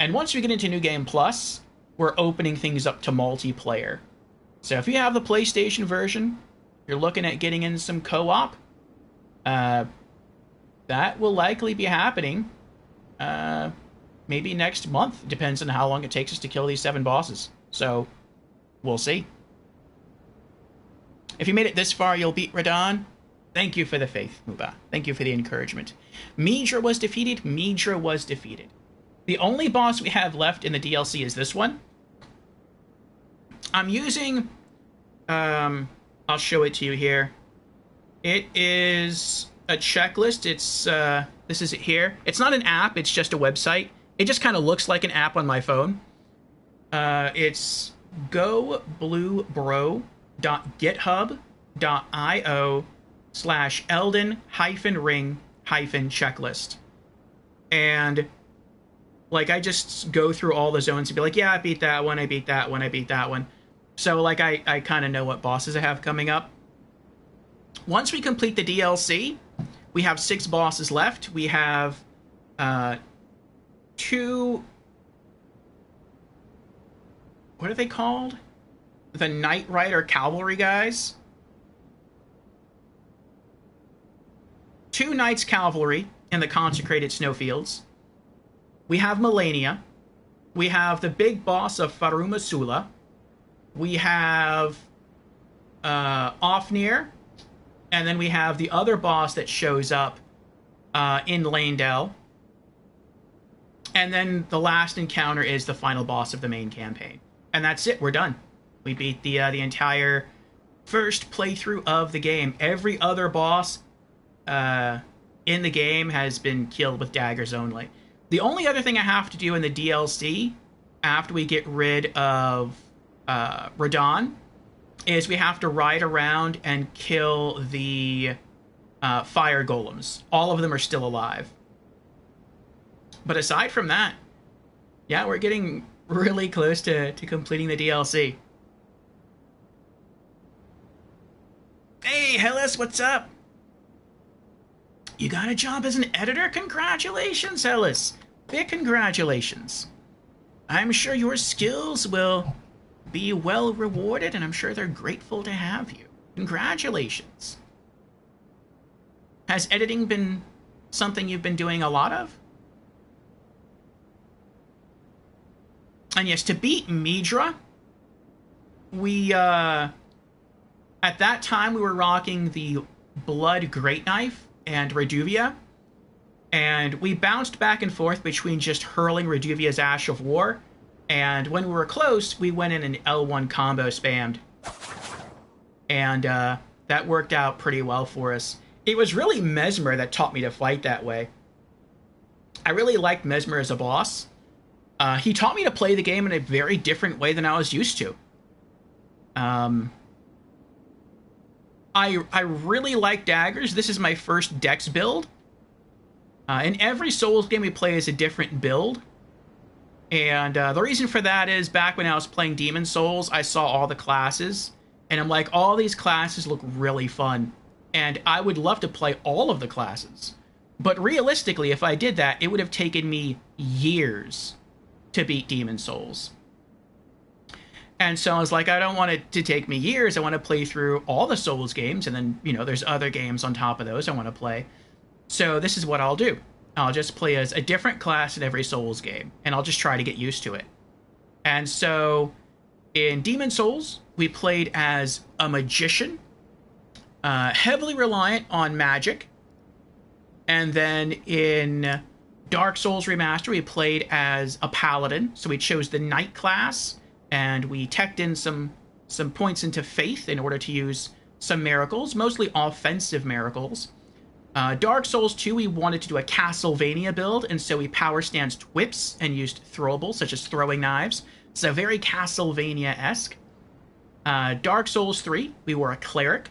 And once we get into New Game Plus, we're opening things up to multiplayer. So if you have the PlayStation version, you're looking at getting in some co-op, that will likely be happening maybe next month. Depends on how long it takes us to kill these 7 bosses. So, we'll see. If you made it this far, you'll beat Radahn. Thank you for the faith, Muba. Thank you for the encouragement. Midra was defeated. Midra was defeated. The only boss we have left in the DLC is this one. I'm using... I'll show it to you here. It is a checklist. It's, this is it here. It's not an app, it's just a website. It just kind of looks like an app on my phone. It's gobluebro.github.io/Elden-ring-checklist. And, like, I just go through all the zones and be like, yeah, I beat that one, I beat that one, I beat that one. So, like, I kind of know what bosses I have coming up. Once we complete the DLC, we have 6 bosses left. We have 2... What are they called? The Knight Rider Cavalry guys. 2 Knights Cavalry in the Consecrated Snowfields. We have Melania. We have the big boss of Farumasula. We have Ofnir. And then we have the other boss that shows up in Landell. And then the last encounter is the final boss of the main campaign. And that's it. We're done. We beat the entire first playthrough of the game. Every other boss in the game has been killed with Daggers-Only. The only other thing I have to do in the DLC after we get rid of Radahn is we have to ride around and kill the fire golems. All of them are still alive. But aside from that, yeah, we're getting really close to completing the DLC. Hey, Hellas, what's up? You got a job as an editor? Congratulations, Hellas. Big congratulations. I'm sure your skills will be well rewarded, and I'm sure they're grateful to have you. Congratulations. Has editing been something you've been doing a lot of? And yes, to beat Midra, we, at that time, we were rocking the Blood Great Knife and Reduvia, and we bounced back and forth between just hurling Reduvia's Ash of War, and when we were close, we went in an L1 combo spammed. And that worked out pretty well for us. It was really Mesmer that taught me to fight that way. I really liked Mesmer as a boss. He taught me to play the game in a very different way than I was used to. I really like daggers. This is my first Dex build. In every Souls game we play is a different build. And the reason for that is back when I was playing Demon Souls, I saw all the classes. And I'm like, all these classes look really fun. And I would love to play all of the classes. But realistically, if I did that, it would have taken me years to beat Demon Souls. And so I was like, I don't want it to take me years. I want to play through all the Souls games. And then, you know, there's other games on top of those I want to play. So this is what I'll do. I'll just play as a different class in every Souls game. And I'll just try to get used to it. And so in Demon Souls, we played as a magician. Heavily reliant on magic. And then in Dark Souls Remaster, we played as a paladin. So we chose the knight class. And we teched in some points into faith in order to use some miracles, mostly offensive miracles. Dark Souls 2, we wanted to do a Castlevania build, and so we power stanced whips and used throwables, such as throwing knives. So very Castlevania-esque. Dark Souls 3, we were a cleric,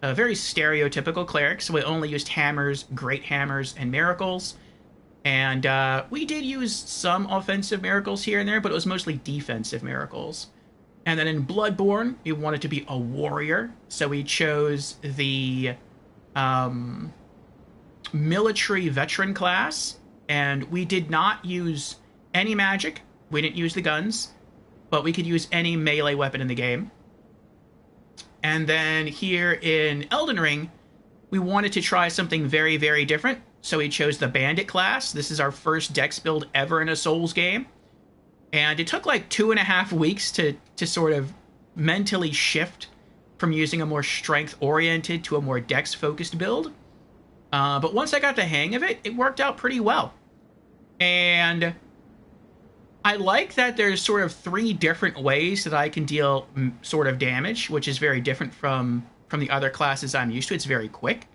a very stereotypical cleric, so we only used hammers, great hammers, and miracles. And we did use some offensive miracles here and there, but it was mostly defensive miracles. And then in Bloodborne, we wanted to be a warrior, so we chose the military veteran class, and we did not use any magic. We didn't use the guns, but we could use any melee weapon in the game. And then here in Elden Ring, we wanted to try something very, very different. so he chose the Bandit class. This is our first Dex build ever in a Souls game. And it took like 2.5 weeks to sort of mentally shift from using a more strength-oriented to a more Dex-focused build. But once I got the hang of it, it worked out pretty well. And I like that there's sort of 3 different ways that I can deal sort of damage, which is very different from the other classes I'm used to. It's very quick.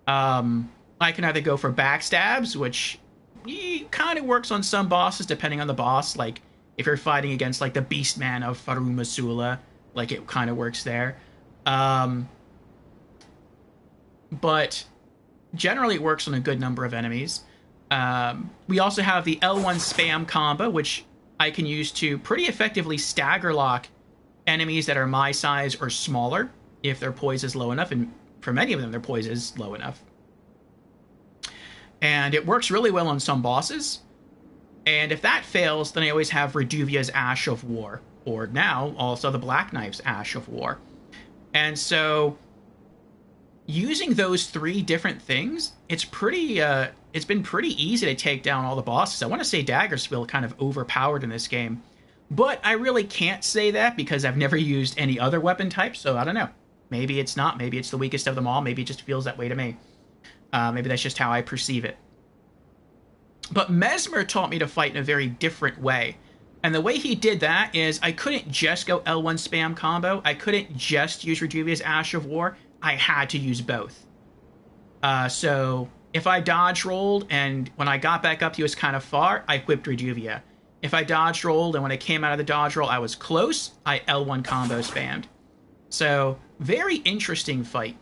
I can either go for backstabs, which kind of works on some bosses depending on the boss. Like if you're fighting against like the Beastman of Farum Azula, like it kind of works there. But generally it works on a good number of enemies. We also have the L1 spam combo, which I can use to pretty effectively stagger lock enemies that are my size or smaller if their poise is low enough, and for many of them their poise is low enough. And it works really well on some bosses. And if that fails, then I always have Reduvia's Ash of War, or now also the Black Knife's Ash of War. And so using those 3 different things, it's been pretty easy to take down all the bosses. I want to say daggers feel kind of overpowered in this game, but I really can't say that because I've never used any other weapon type, so I don't know. Maybe it's not. Maybe it's the weakest of them all. Maybe it just feels that way to me. Maybe that's just how I perceive it. But Mesmer taught me to fight in a very different way. And the way he did that is I couldn't just go L1 spam combo. I couldn't just use Reduvia's Ash of War. I had to use both. So if I dodge rolled and when I got back up he was kind of far, I whipped Reduvia. If I dodge rolled and when I came out of the dodge roll I was close, I L1 combo spammed. So very interesting fight.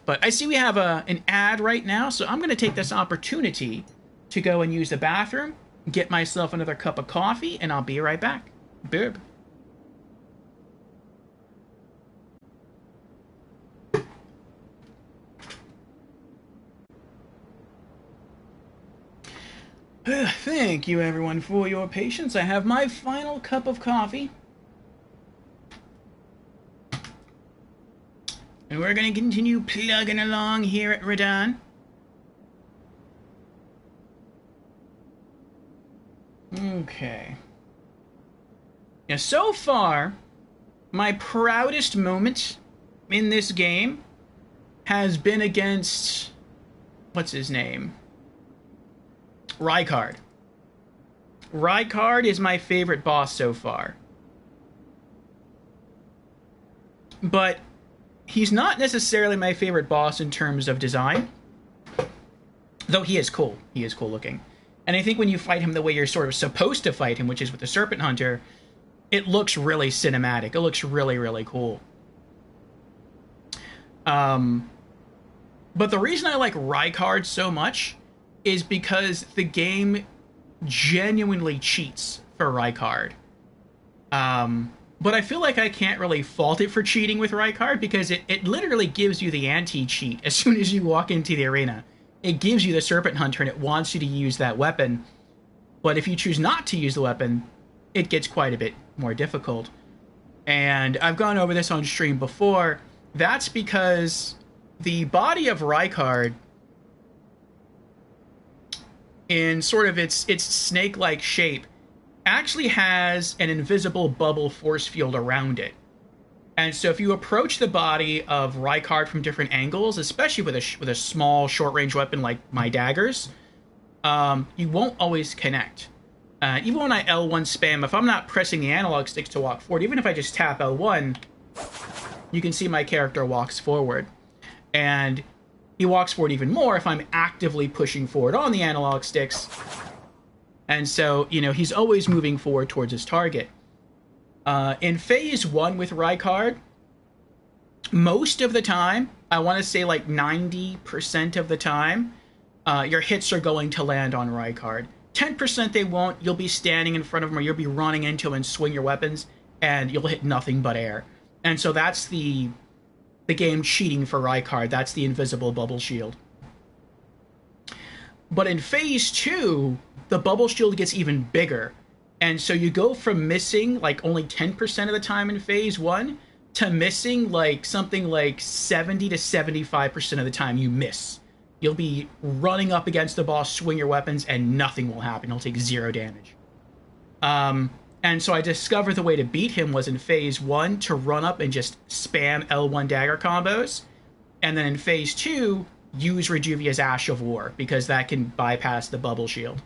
But I see we have an ad right now, so I'm going to take this opportunity to go and use the bathroom, get myself another cup of coffee, and I'll be right back. Boop. Thank you, everyone, for your patience. I have my final cup of coffee. And we're going to continue plugging along here at Radahn. Okay. Now, so far, my proudest moment in this game has been against... what's his name? Rykard. Rykard is my favorite boss so far. But he's not necessarily my favorite boss in terms of design. Though he is cool. He is cool looking. And I think when you fight him the way you're sort of supposed to fight him, which is with the Serpent Hunter, it looks really cinematic. It looks really, really cool. But the reason I like Rykard so much is because the game genuinely cheats for Rykard. But I feel like I can't really fault it for cheating with Rykard because it literally gives you the anti-cheat as soon as you walk into the arena. It gives you the Serpent Hunter and it wants you to use that weapon. But if you choose not to use the weapon, it gets quite a bit more difficult. And I've gone over this on stream before. That's because the body of Rykard, in sort of its snake-like shape, actually has an invisible bubble force field around it. And so if you approach the body of Rykard from different angles, especially with a small short-range weapon like my daggers, you won't always connect. Even when I L1 spam, if I'm not pressing the analog sticks to walk forward, even if I just tap L1, you can see my character walks forward. And he walks forward even more if I'm actively pushing forward on the analog sticks. And so, you know, he's always moving forward towards his target. In Phase 1 with Rykard, most of the time, I want to say like 90% of the time, your hits are going to land on Rykard. 10% they won't. You'll be standing in front of him or you'll be running into him and swing your weapons, and you'll hit nothing but air. And so that's the game cheating for Rykard. That's the invisible bubble shield. But in Phase 2, the bubble shield gets even bigger. And so you go from missing like only 10% of the time in Phase 1 to missing like something like 70 to 75% of the time you miss. You'll be running up against the boss, swing your weapons, and nothing will happen. He'll take 0 damage. And so I discovered the way to beat him was in phase 1 to run up and just spam L1 dagger combos. And then in phase 2, use Rejuvia's Ash of War, because that can bypass the bubble shield.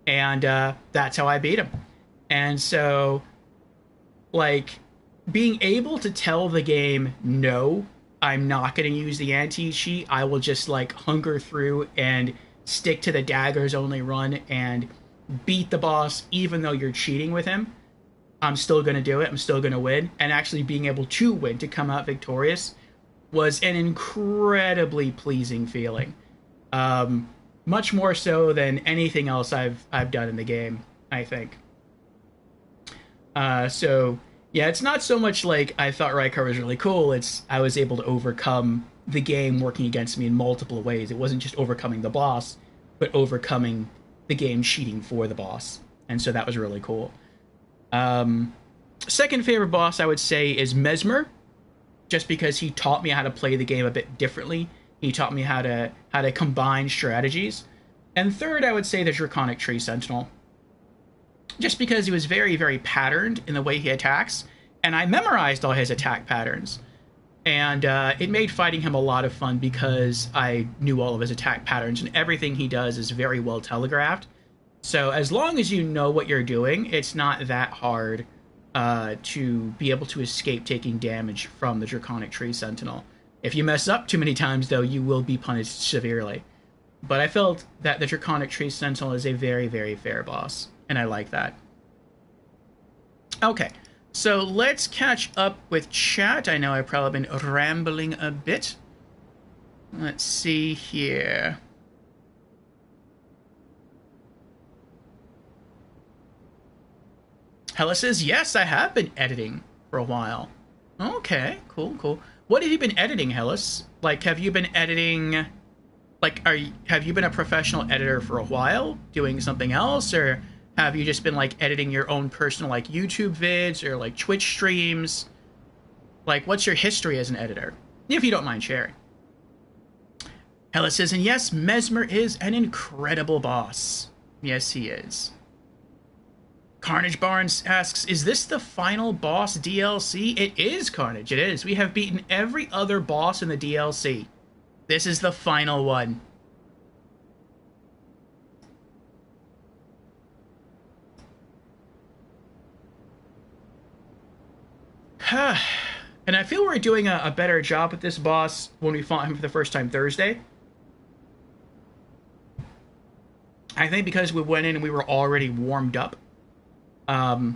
And that's how I beat him. And so, like, being able to tell the game, no, I'm not going to use the anti-cheat. I will just, like, hunker through and stick to the Daggers-Only run and beat the boss, even though you're cheating with him. I'm still going to do it. I'm still going to win. And actually being able to win, to come out victorious, was an incredibly pleasing feeling. Much more so than anything else I've done in the game, I think. So, yeah, it's not so much like I thought Rykar was really cool. It's I was able to overcome the game working against me in multiple ways. It wasn't just overcoming the boss, but overcoming the game cheating for the boss. And so that was really cool. Second favorite boss, I would say, is Mesmer, just because he taught me how to play the game a bit differently. He taught me how to combine strategies. And third, I would say the Draconic Tree Sentinel, just because he was very, very patterned in the way he attacks, and I memorized all his attack patterns. And it made fighting him a lot of fun because I knew all of his attack patterns, and everything he does is very well telegraphed. So as long as you know what you're doing, it's not that hard to be able to escape taking damage from the Draconic Tree Sentinel. If you mess up too many times, though, you will be punished severely. But I felt that the Draconic Tree Sentinel is a very, very fair boss, and I like that. Okay, so let's catch up with chat. I know I've probably been rambling a bit. Let's see here. Hella says, yes, I have been editing for a while. Okay, cool, cool. What have you been editing, Hellas? Like, have you been editing... Like, have you been a professional editor for a while, doing something else, or have you just been, like, editing your own personal, like, YouTube vids or, like, Twitch streams? Like, what's your history as an editor? If you don't mind sharing. Hella says, and yes, Mesmer is an incredible boss. Yes, he is. Carnage Barnes asks, is this the final boss DLC? It is, Carnage, it is. We have beaten every other boss in the DLC. This is the final one. And I feel we're doing a better job with this boss when we fought him for the first time Thursday. I think because we went in and we were already warmed up. But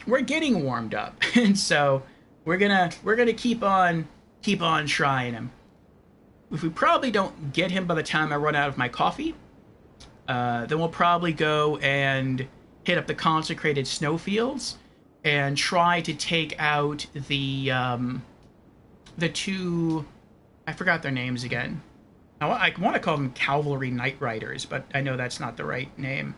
we're getting warmed up, and so we're gonna keep on trying him. If we probably don't get him by the time I run out of my coffee, then we'll probably go and hit up the consecrated snowfields and try to take out the two, I forgot their names again. I want to call them Cavalry Knight Riders, but I know that's not the right name.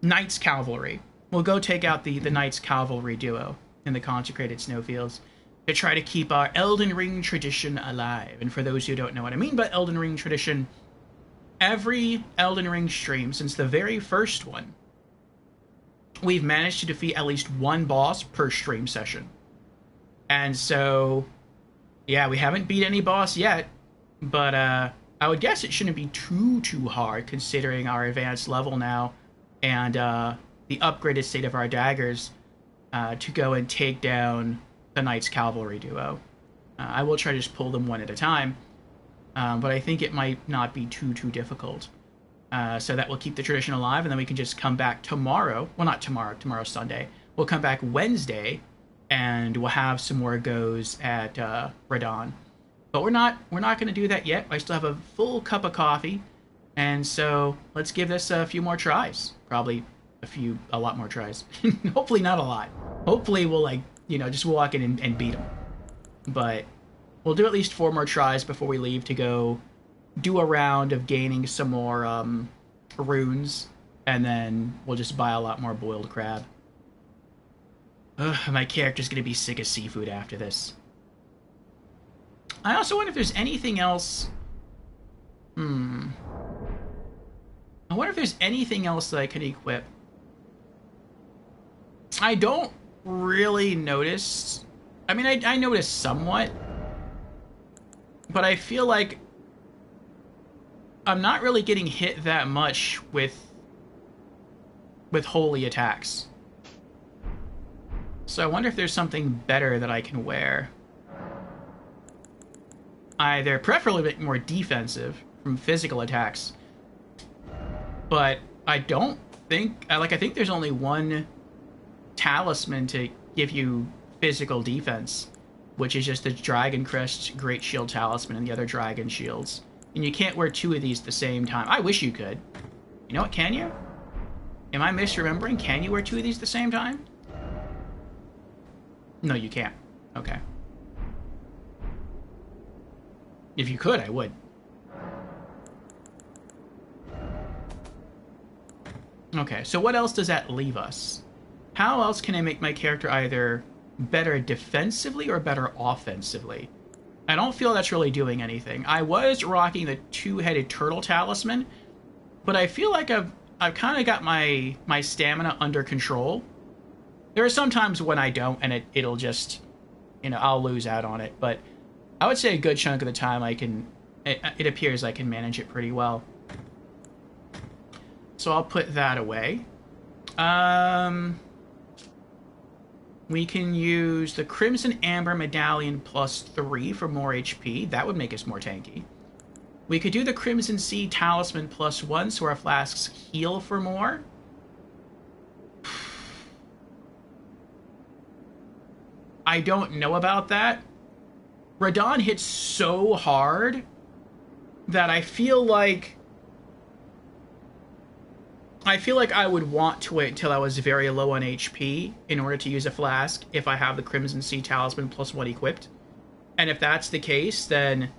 Knights Cavalry. We'll go take out the Knights Cavalry duo in the consecrated snowfields to try to keep our Elden Ring tradition alive. And for those who don't know what I mean by Elden Ring tradition, every Elden Ring stream since the very first one, we've managed to defeat at least one boss per stream session. And so, yeah, we haven't beat any boss yet, but I would guess it shouldn't be too hard considering our advanced level now and the upgraded state of our daggers to go and take down the Knights Cavalry duo. I will try to just pull them one at a time, but I think it might not be too difficult. So that will keep the tradition alive, and then we can just come back tomorrow. Well, not tomorrow. Tomorrow's Sunday. We'll come back Wednesday, and we'll have some more goes at Radon. But we're not going to do that yet. I still have a full cup of coffee, and so let's give this a few more tries. Probably a lot more tries. Hopefully not a lot. Hopefully we'll, like, just walk in and beat them. But we'll do at least 4 more tries before we leave to go do a round of gaining some more runes, and then we'll just buy a lot more boiled crab. Ugh, my character's gonna be sick of seafood after this. I also wonder if there's anything else. I wonder if there's anything else that I can equip. I don't really notice. I mean, I notice somewhat, but I feel like I'm not really getting hit that much with holy attacks. So I wonder if there's something better that I can wear. Either preferably a bit more defensive from physical attacks, but I don't think I think there's only one talisman to give you physical defense, which is just the Dragon Crest Great Shield Talisman and the other Dragon Shields. And you can't wear two of these at the same time. I wish you could. You know what, can you? Am I misremembering? Can you wear two of these at the same time? No, you can't. Okay. If you could, I would. Okay, so what else does that leave us? How else can I make my character either better defensively or better offensively? I don't feel that's really doing anything. I was rocking the two-headed turtle talisman, but I feel like I've kind of got my stamina under control. There are some times when I don't, and it'll just, I'll lose out on it. But I would say a good chunk of the time it appears I can manage it pretty well. So I'll put that away. We can use the Crimson Amber Medallion +3 for more HP. That would make us more tanky. We could do the Crimson Sea Talisman +1 so our flasks heal for more. I don't know about that. Radon hits so hard that I feel like I would want to wait until I was very low on HP in order to use a flask if I have the Crimson Sea Talisman +1 equipped. And if that's the case, then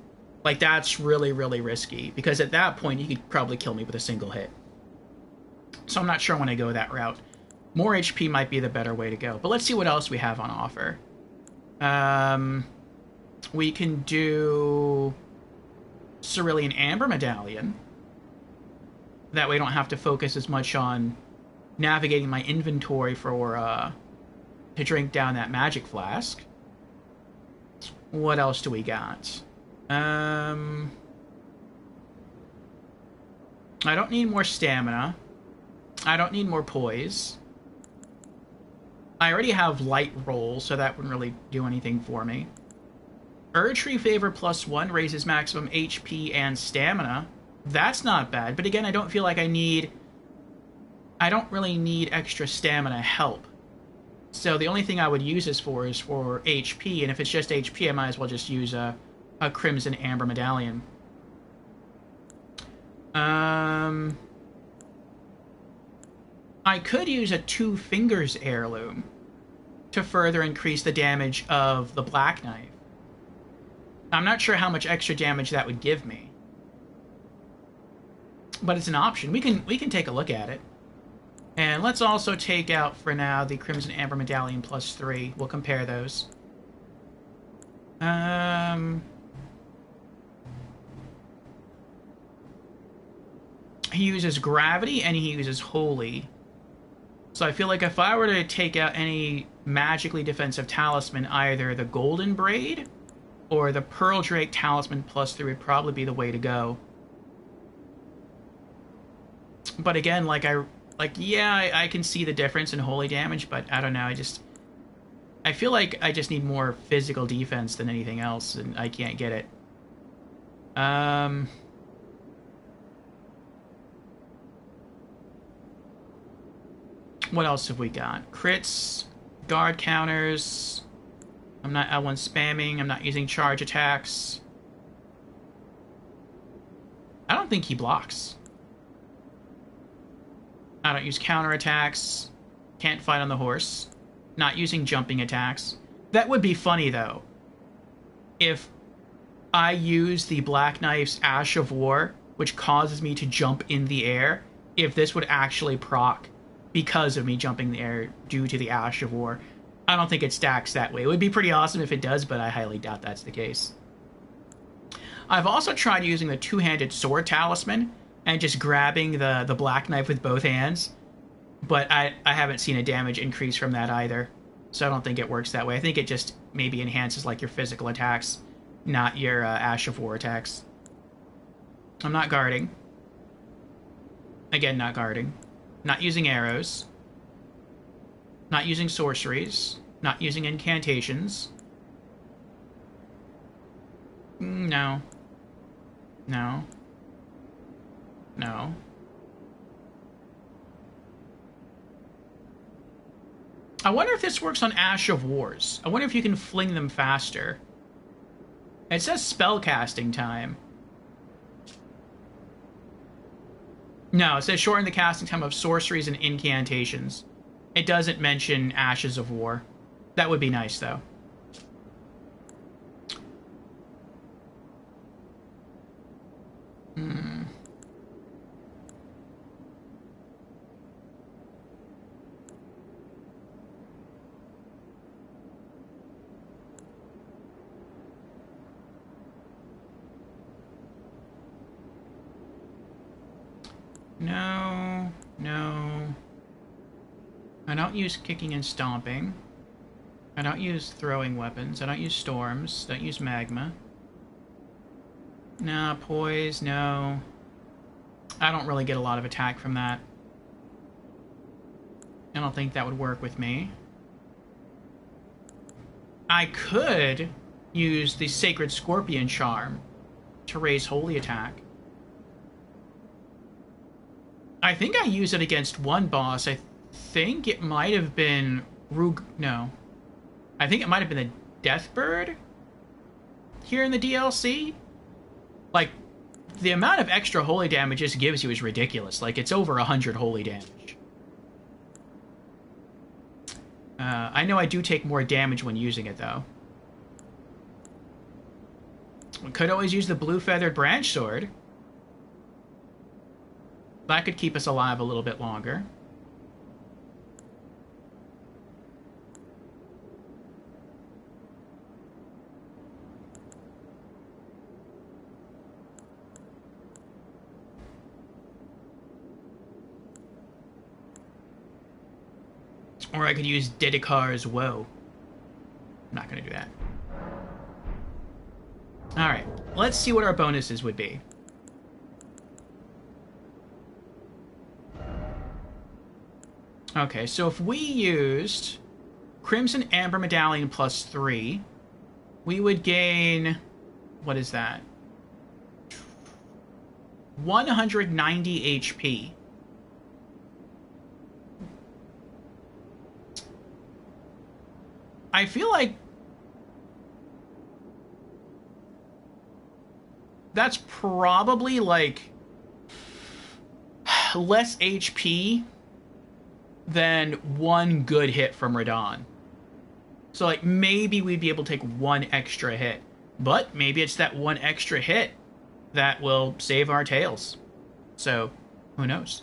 that's really, really risky, because at that point you could probably kill me with a single hit. So I'm not sure I want to go that route. More HP might be the better way to go. But let's see what else we have on offer. We can do Cerulean Amber Medallion. That way I don't have to focus as much on navigating my inventory to drink down that magic flask. What else do we got? I don't need more stamina. I don't need more poise. I already have light roll, so that wouldn't really do anything for me. Erdtree Favor +1 raises maximum HP and stamina. That's not bad, but again, I don't feel like I don't really need extra stamina help. So the only thing I would use this for is for HP, and if it's just HP, I might as well just use a Crimson Amber Medallion. I could use a Two Fingers Heirloom to further increase the damage of the Black Knife. I'm not sure how much extra damage that would give me, but it's an option. We can take a look at it. And let's also take out, for now, the Crimson Amber Medallion +3. We'll compare those. He uses Gravity, and he uses Holy. So I feel like if I were to take out any magically defensive talisman, either the Golden Braid or the Pearl Drake Talisman +3 would probably be the way to go. But again, I can see the difference in holy damage, but I don't know, I feel like I just need more physical defense than anything else, and I can't get it. What else have we got? Crits, guard counters. I'm not L1 spamming. I'm not using charge attacks. I don't think he blocks. I don't use counter attacks. Can't fight on the horse. Not using jumping attacks. That would be funny, though, if I use the Black Knife's Ash of War, which causes me to jump in the air, if this would actually proc because of me jumping in the air due to the Ash of War. I don't think it stacks that way. It would be pretty awesome if it does, but I highly doubt that's the case. I've also tried using the two-handed sword talisman and just grabbing the black knife with both hands, but I haven't seen a damage increase from that either. So I don't think it works that way. I think it just maybe enhances like your physical attacks, not your Ash of War attacks. I'm not guarding. Again, not guarding. Not using arrows. Not using sorceries. Not using incantations. No. No. No. I wonder if this works on Ash of Wars. I wonder if you can fling them faster. It says spellcasting time. No, it says shorten the casting time of sorceries and incantations. It doesn't mention Ashes of War. That would be nice, though. No, no. I don't use kicking and stomping. I don't use throwing weapons. I don't use storms. Don't use magma. No, poise, no. I don't really get a lot of attack from that. I don't think that would work with me. I could use the Sacred Scorpion Charm to raise holy attack. I think I used it against one boss. I think it might have been No. I think it might have been the Deathbird here in the DLC. Like, the amount of extra holy damage this gives you is ridiculous. Like, it's over 100 holy damage. I know I do take more damage when using it, though. We could always use the Blue Feathered Branch Sword. That could keep us alive a little bit longer. Or I could use Dedikar's Woe. I'm not going to do that. Alright, let's see what our bonuses would be. Okay, so if we used Crimson Amber Medallion plus 3, we would gain... What is that? 190 HP. I feel like that's probably like less HP than one good hit from Radon. So like maybe we'd be able to take one extra hit, but maybe it's that one extra hit that will save our tails. So who knows?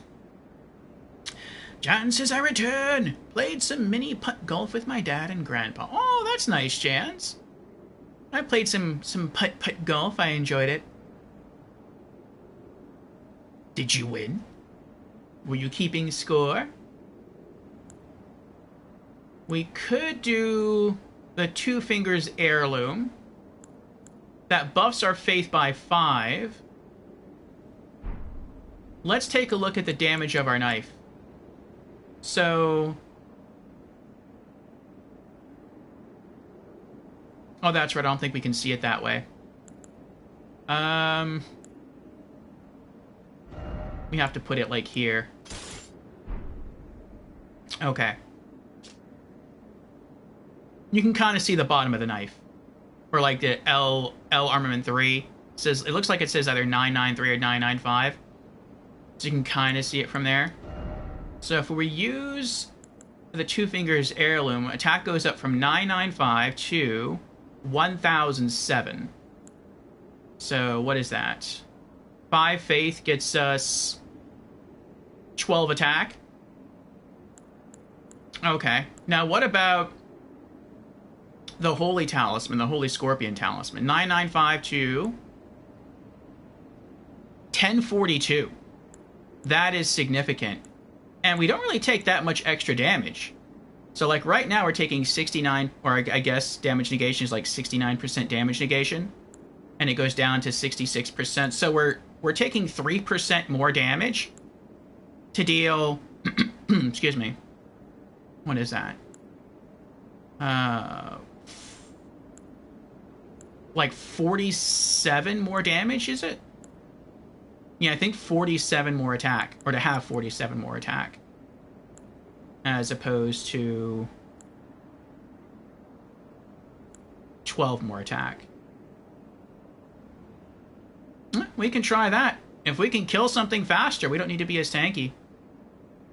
Jan says, I return! Played some mini putt golf with my dad and grandpa. Oh, that's nice, Jans. I played some putt golf. I enjoyed it. Did you win? Were you keeping score? We could do the Two Fingers Heirloom. That buffs our faith by 5. Let's take a look at the damage of our knife. So... Oh, that's right. I don't think we can see it that way. We have to put it, like, here. Okay. You can kind of see the bottom of the knife. Or, like, the L Armament 3. It looks like it says either 993 or 995. So you can kind of see it from there. So if we use the Two Fingers Heirloom, attack goes up from 995 to 1007. So what is that? 5 faith gets us 12 attack. Okay. Now what about the Holy Talisman, the Holy Scorpion Talisman? 995 to 1042. That is significant. And we don't really take that much extra damage. So, like, right now we're taking 69, or I guess damage negation is like 69% damage negation. And it goes down to 66%. So we're taking 3% more damage to deal... excuse me. What is that? Like 47 more damage, is it? Yeah, I think 47 more attack, or to have 47 more attack, as opposed to 12 more attack. We can try that. If we can kill something faster, we don't need to be as tanky.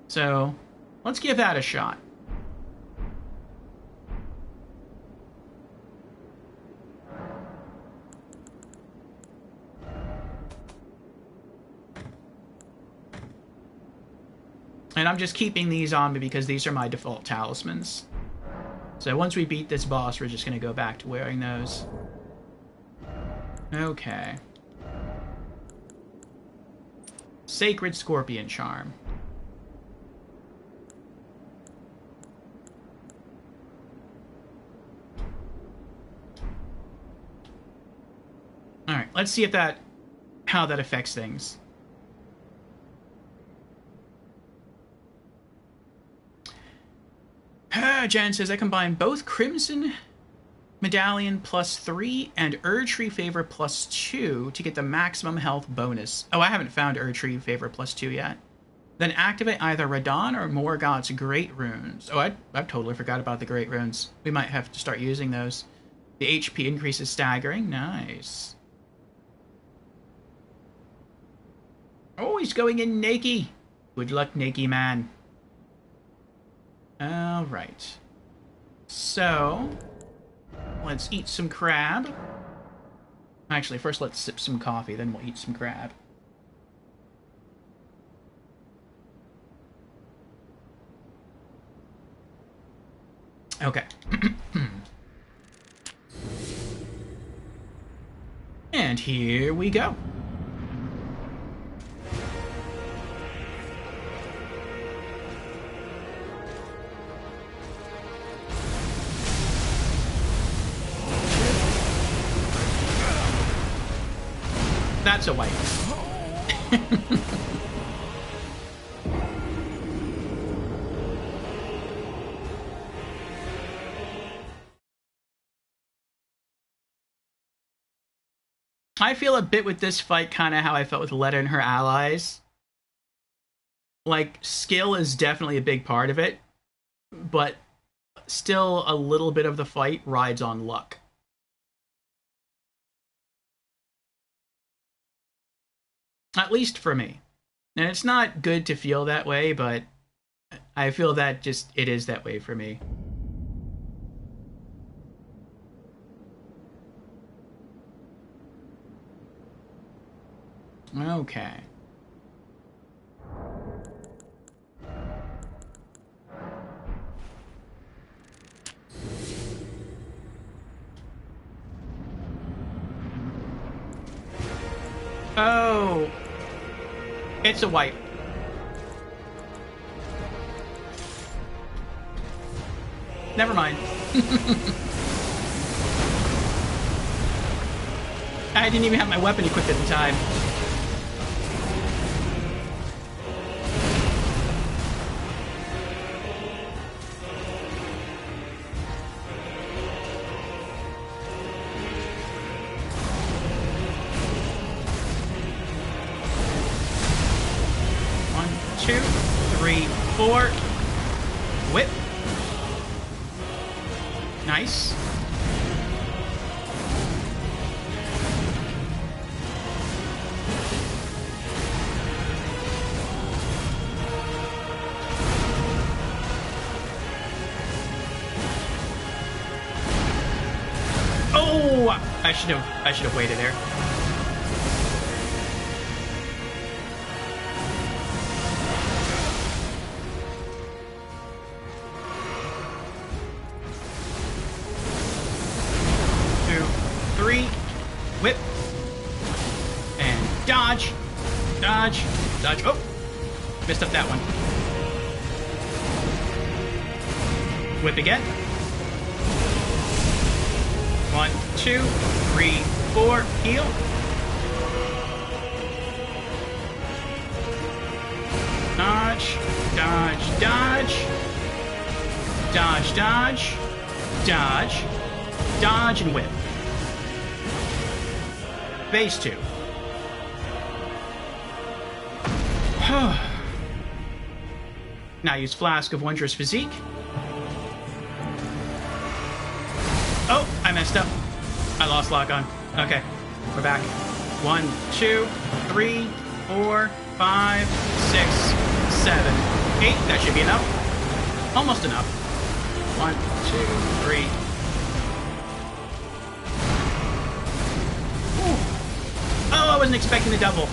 So, let's give that a shot. And I'm just keeping these on me because these are my default talismans. So once we beat this boss, we're just going to go back to wearing those. Okay. Sacred Scorpion Charm. Alright, let's see if how that affects things. Jan says, I combine both Crimson Medallion +3 and Erdtree Favor +2 to get the maximum health bonus. Oh, I haven't found Erdtree Favor +2 yet. Then activate either Radon or Morgoth's Great Runes. Oh, I've totally forgot about the Great Runes. We might have to start using those. The HP increases staggering. Nice. Oh, he's going in Nakey. Good luck, Nakey man. Alright. So, let's eat some crab. Actually, first let's sip some coffee, then we'll eat some crab. Okay. And here we go. That's a wipe. I feel a bit with this fight kind of how I felt with Letta and her allies. Like, skill is definitely a big part of it, but still a little bit of the fight rides on luck. At least for me. And it's not good to feel that way, but I feel that just it is that way for me. Okay. Oh. It's a wipe. Never mind. I didn't even have my weapon equipped at the time. Whip. Nice. Oh, I should have waited there. Whip. And dodge. dodge, dodge. Oh, missed up that one. Whip again. 1, 2, 3, 4. Heal. Dodge, dodge, dodge. Dodge, dodge, dodge, dodge, and whip. Base 2. Now use Flask of Wondrous Physique. Oh, I messed up. I lost lock on. Okay, we're back. 1, 2, 3, 4, 5, 6, 7, 8. That should be enough. Almost enough. 1, 2, 3. Ooh. Oh, I wasn't expecting the double.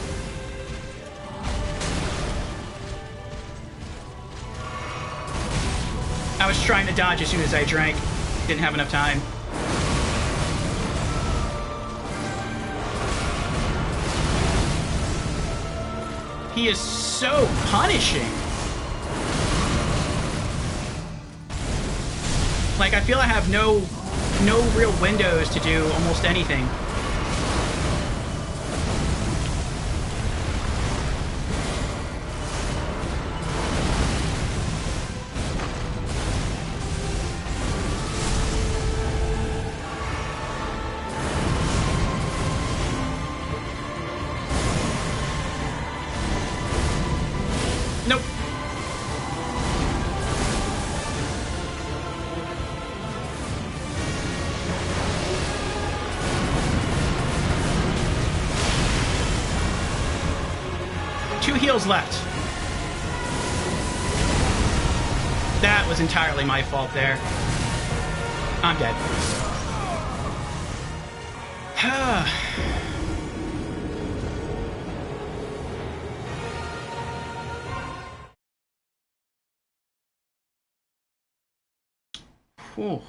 I was trying to dodge as soon as I drank. Didn't have enough time. He is so punishing. Like, I feel I have no real windows to do almost anything. Nope. Two heals left. That was entirely my fault there. I'm dead. Whew.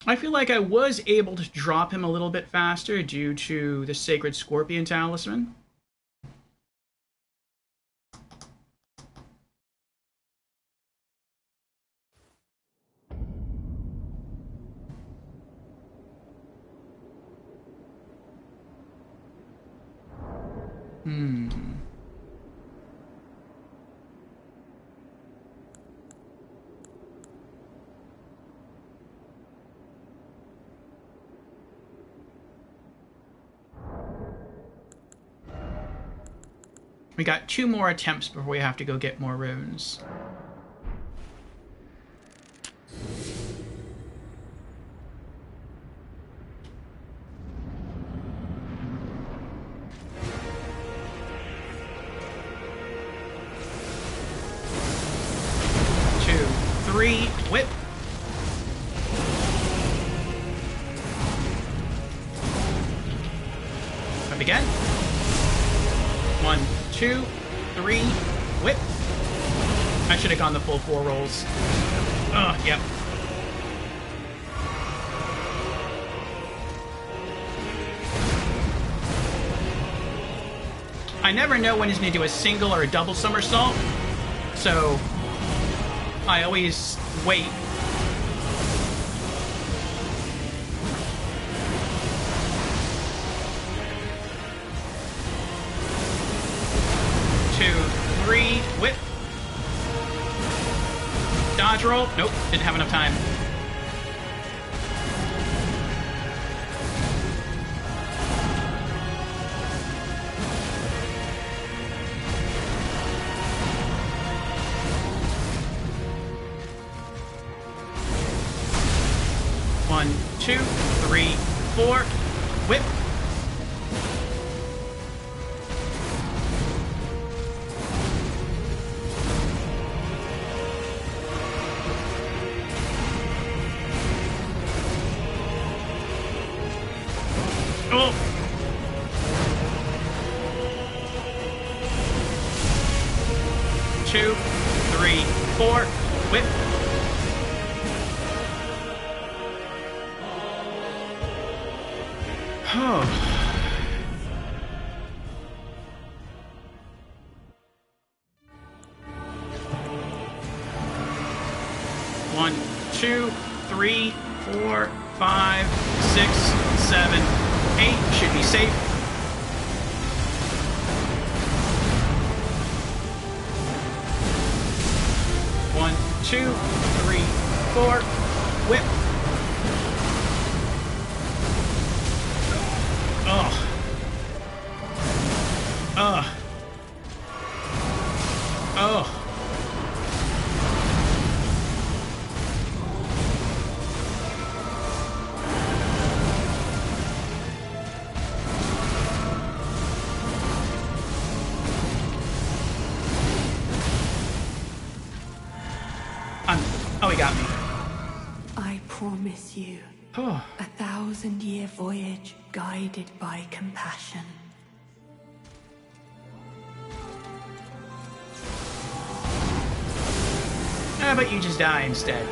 I feel like I was able to drop him a little bit faster due to the Sacred Scorpion Talisman. We got 2 more attempts before we have to go get more runes. Two, three, whip. Whip again. 1, 2, 3, whip. I should have gone the full 4 rolls. Oh, yep. I never know when he's going to do a single or a double somersault, so I always wait. Whip. Dodge roll. Nope, didn't have enough time. One, 2, 3, 4. Whip. Oh. 2, 3, 4. Whip. Oh. One, two, three, 4, 5, 6, 7, 8. Should be safe. One, two, three, 4. Whip. Oh. Oh. Oh. Oh, he got me. I promise you, Oh. 1,000-year voyage guided by compassion. How about you just die instead?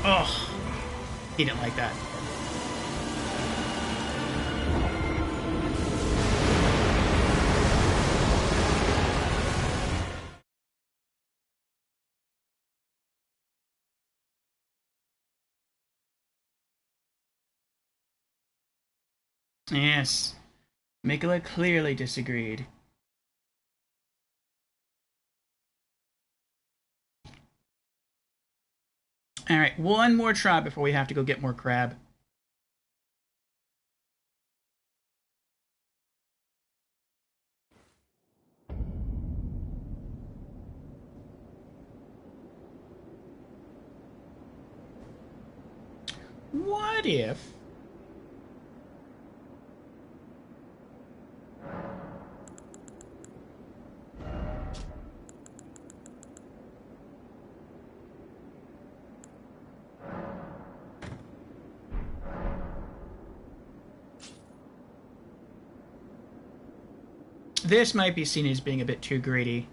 Oh. He didn't like that. Yes. Mikola clearly disagreed. Alright, one more try before we have to go get more crab. What if... This might be seen as being a bit too greedy.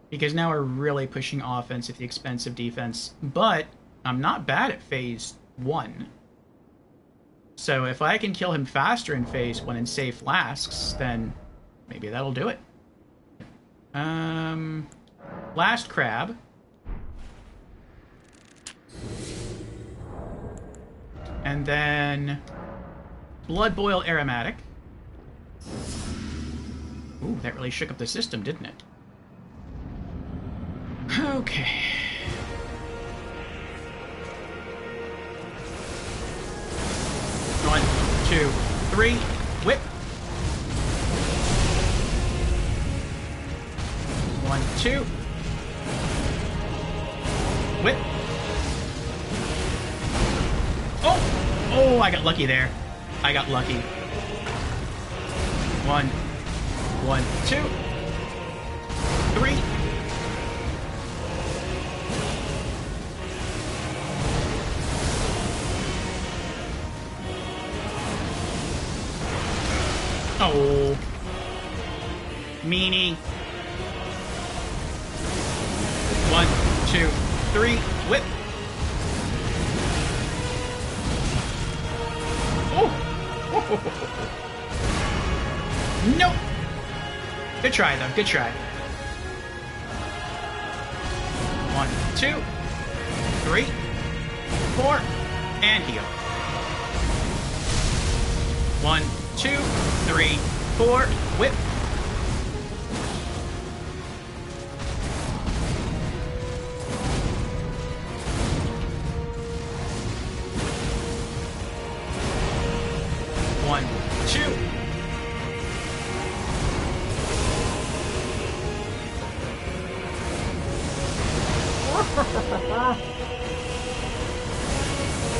Because now we're really pushing offense at the expense of defense. But I'm not bad at phase 1. So if I can kill him faster in phase 1 and save flasks, then maybe that'll do it. Last crab. And then blood boil aromatic. Ooh, that really shook up the system, didn't it? Okay. One, two, three, whip. One, two. Whip. Oh! Oh, I got lucky there. I got lucky. One, 2, 3. Oh. Meanie. 1, 2, 3, whip. Oh. Nope. Good try, though. Good try. 1, 2, 3, 4, and heal. 1, 2, 3, 4, whip. One, two.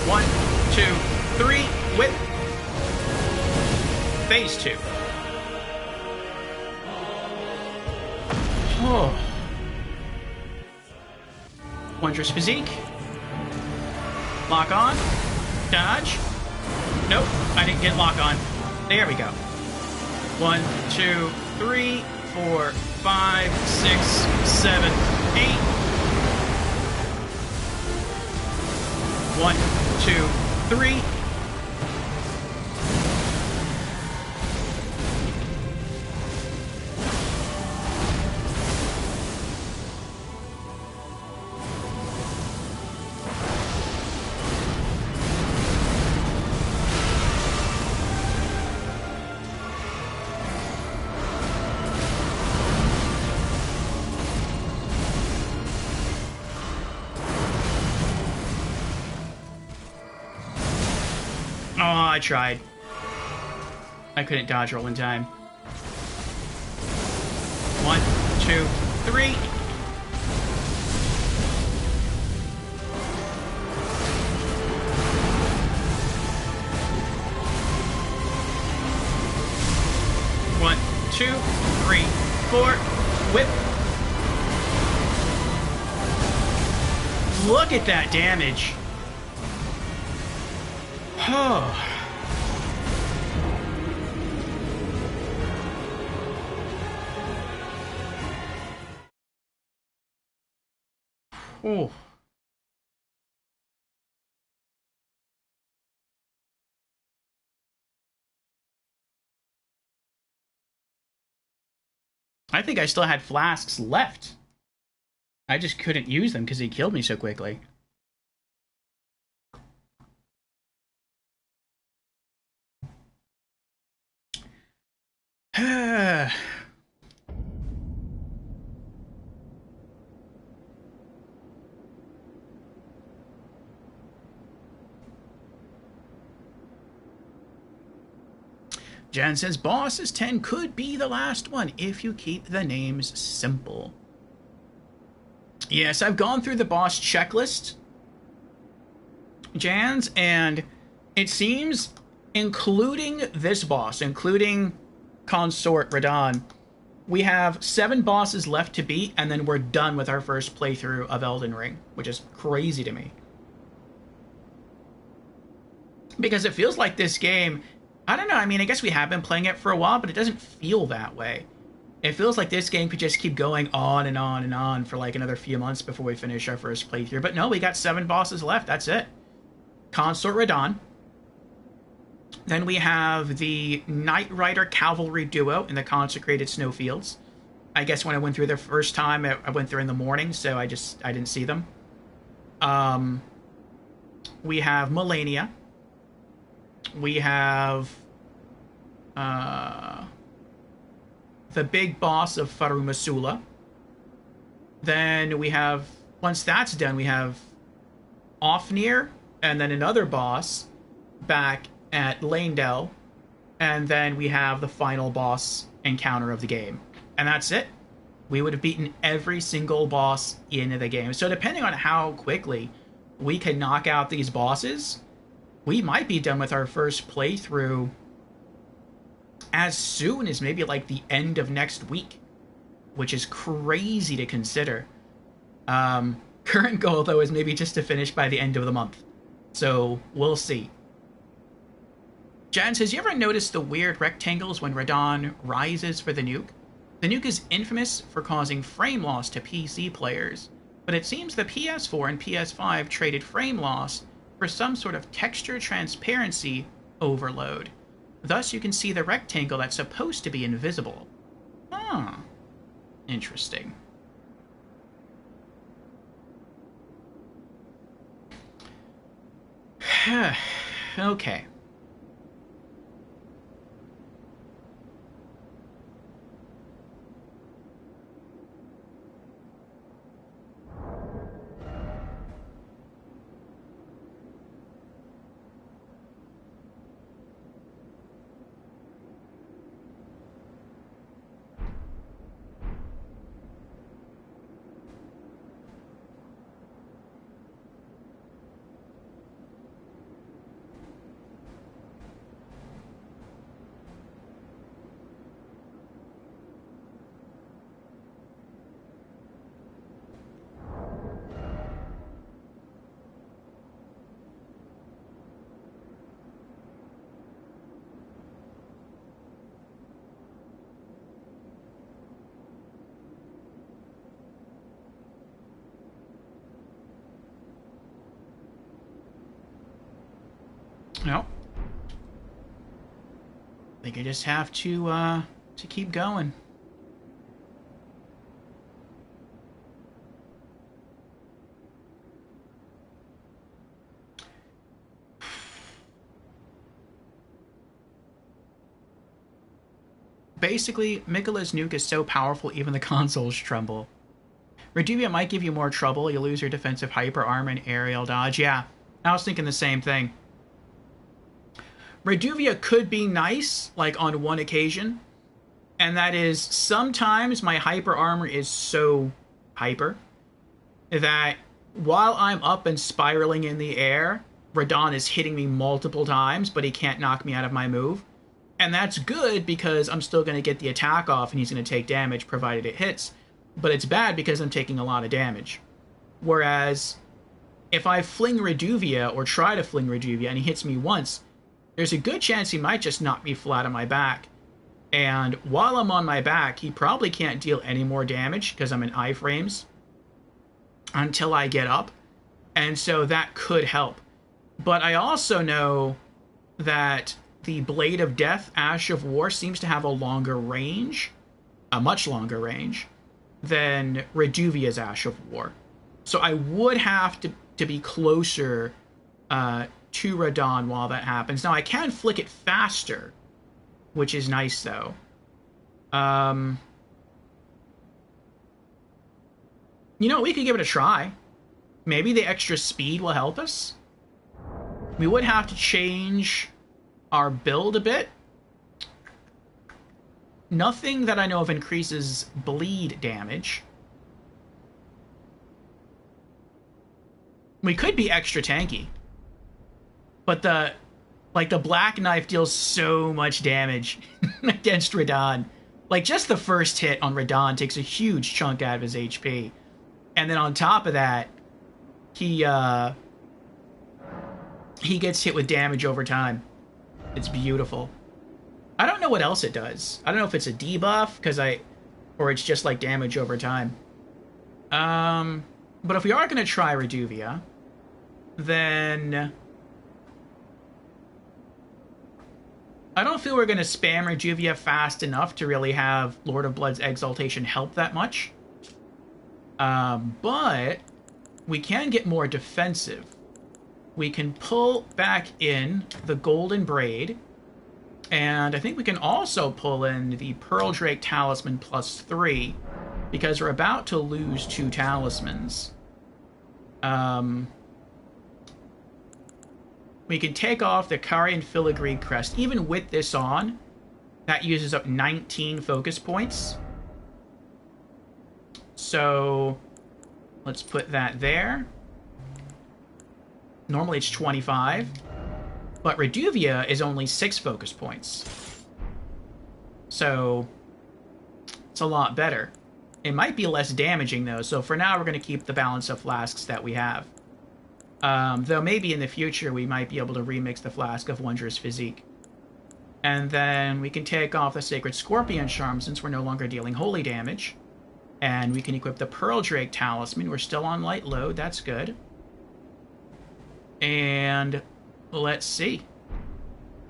One, two, three, whip. Phase 2. Oh. Wondrous Physique. Lock on. Dodge. Nope, I didn't get lock on. There we go. 1, 2, 3, 4, 5, 6, 7. 8. 1, 2, 3. Oh, I tried. I couldn't dodge roll in time. 1, 2, 3. One, 2, 3, 4. Whip. Look at that damage. Oh. Oh. I think I still had flasks left. I just couldn't use them because he killed me so quickly. Jan says, Bosses 10 could be the last one if you keep the names simple. Yes, I've gone through the boss checklist, Jans, and it seems, including this boss, including Consort Radahn, we have 7 bosses left to beat, and then we're done with our first playthrough of Elden Ring, which is crazy to me. Because it feels like this game, I don't know, I mean, I guess we have been playing it for a while, but it doesn't feel that way. It feels like this game could just keep going on and on and on for like another few months before we finish our first playthrough. But no, we got 7 bosses left, that's it. Consort Radahn. Then we have the Knight Rider Cavalry duo in the Consecrated Snowfields. I guess when I went through the first time, I went through in the morning, so I didn't see them. We have Melania. We have the big boss of Farumasula. Then we have, once that's done, we have Ofnir, and then another boss back at Lanedell, and then we have the final boss encounter of the game. And that's it. We would have beaten every single boss in the game. So depending on how quickly we can knock out these bosses, we might be done with our first playthrough as soon as maybe like the end of next week, which is crazy to consider. Current goal, though, is maybe just to finish by the end of the month. So we'll see. Jan says, you ever notice the weird rectangles when Radahn rises for the nuke? The nuke is infamous for causing frame loss to PC players, but it seems the PS4 and PS5 traded frame loss for some sort of texture transparency overload. Thus, you can see the rectangle that's supposed to be invisible. Huh. Interesting. Okay. No. I think I just have to keep going. Basically, Mikola's nuke is so powerful even the consoles tremble. Reduvia might give you more trouble. You lose your defensive hyper armor and aerial dodge. Yeah, I was thinking the same thing. Reduvia could be nice, like on one occasion, and that is sometimes my hyper armor is so hyper that while I'm up and spiraling in the air, Radahn is hitting me multiple times, but he can't knock me out of my move. And that's good because I'm still going to get the attack off and he's going to take damage provided it hits. But it's bad because I'm taking a lot of damage. Whereas if I fling Reduvia or try to fling Reduvia and he hits me once, there's a good chance he might just knock me flat on my back. And while I'm on my back, he probably can't deal any more damage because I'm in iframes until I get up. And so that could help. But I also know that the Blade of Death, Ash of War, seems to have a longer range, a much longer range, than Reduvia's Ash of War. So I would have to be closer to Radahn while that happens. Now, I can flick it faster, which is nice, though. You know, we could give it a try. Maybe the extra speed will help us. We would have to change our build a bit. Nothing that I know of increases bleed damage. We could be extra tanky. But the Black Knife deals so much damage against Radahn. Like, just the first hit on Radahn takes a huge chunk out of his HP. And then on top of that, he gets hit with damage over time. It's beautiful. I don't know what else it does. I don't know if it's a debuff, or it's just like damage over time. But if we are going to try Reduvia, then I don't feel we're going to spam Reduvia fast enough to really have Lord of Blood's Exaltation help that much. But we can get more defensive. We can pull back in the Golden Braid, and I think we can also pull in the Pearl Drake Talisman +3, because we're about to lose 2 talismans. We can take off the Carian Filigree Crest. Even with this on, that uses up 19 focus points. So let's put that there. Normally it's 25, but Reduvia is only 6 focus points. So it's a lot better. It might be less damaging, though, so for now we're going to keep the balance of flasks that we have. Though maybe in the future we might be able to remix the Flask of Wondrous Physique. And then we can take off the Sacred Scorpion Charm since we're no longer dealing holy damage. And we can equip the Pearl Drake Talisman. We're still on light load, that's good. And let's see.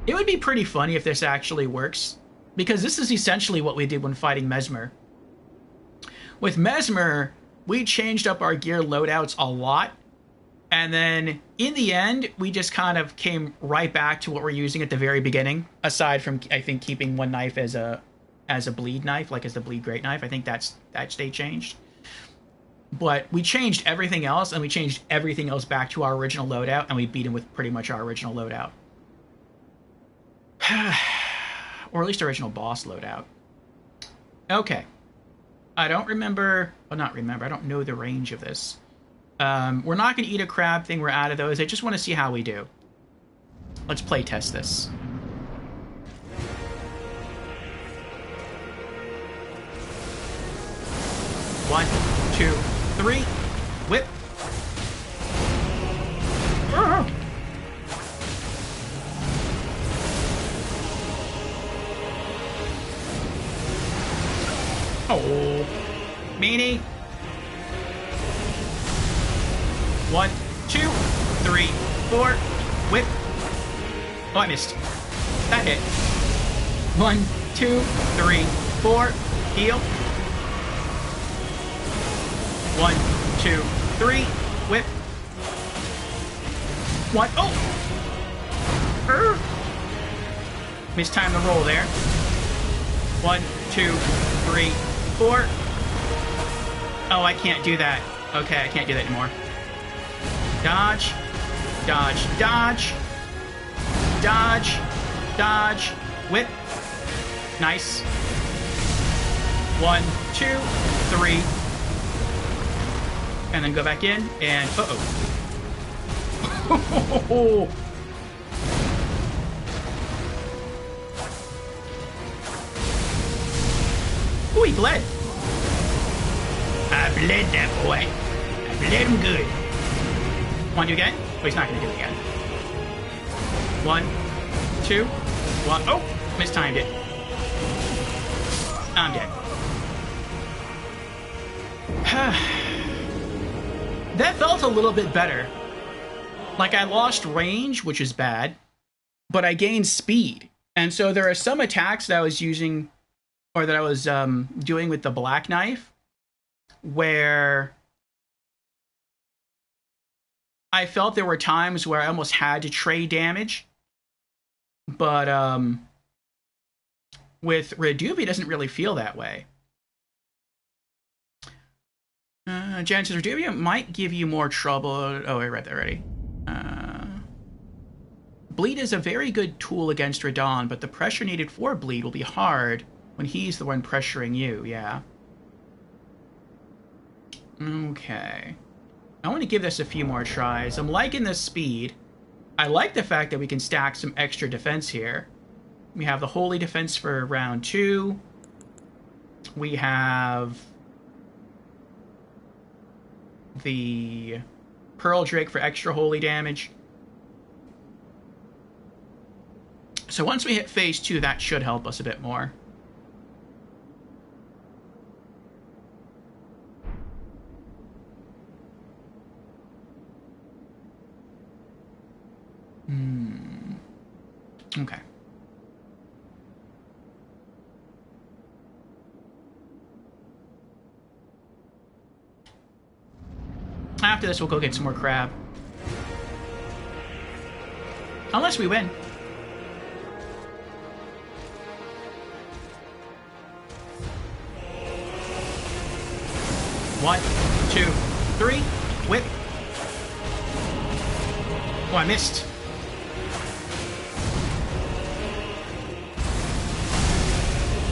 It would be pretty funny if this actually works, because this is essentially what we did when fighting Mesmer. With Mesmer, we changed up our gear loadouts a lot, and then in the end, we just kind of came right back to what we're using at the very beginning, aside from, I think, keeping one knife as a bleed knife, like as the Bleed Great Knife. I think that stay changed. But we changed everything else, and we changed everything else back to our original loadout, and we beat him with pretty much our original loadout. Or at least original boss loadout. Okay. I don't remember... Well, not remember. I don't know the range of this. We're not going to eat a crab thing. We're out of those. I just want to see how we do. Let's play test this. One, 2, 3, whip. Oh, meanie. 1, 2, 3, 4, whip. Oh, I missed. That hit. 1, 2, 3, 4. Heal. 1, 2, 3. Whip. 1. Oh! Mistime the roll there. 1, 2, 3, 4. Oh, I can't do that. Okay, I can't do that anymore. Dodge. Dodge. Dodge. Dodge. Dodge. Whip. Nice. 1, 2, 3. And then go back in and uh-oh. Ooh, he bled. I bled that boy. I bled him good. Want to do again? Oh, he's not going to do it again. 1, 2, 1. Oh, mistimed it. I'm dead. That felt a little bit better. Like, I lost range, which is bad, but I gained speed. And so there are some attacks that I was using, or that I was doing with the black knife, where I felt there were times where I almost had to trade damage. But with Redubi, it doesn't really feel that way. Jen says, Redubi might give you more trouble. Oh, I read that already. Bleed is a very good tool against Radon, but the pressure needed for Bleed will be hard when he's the one pressuring you, yeah. Okay. I want to give this a few more tries. I'm liking the speed. I like the fact that we can stack some extra defense here. We have the Holy Defense for round 2. We have the Pearl Drake for extra holy damage. So once we hit phase 2, that should help us a bit more. Okay. After this, we'll go get some more crab. Unless we win. One, 2, 3. Whip. Oh, I missed.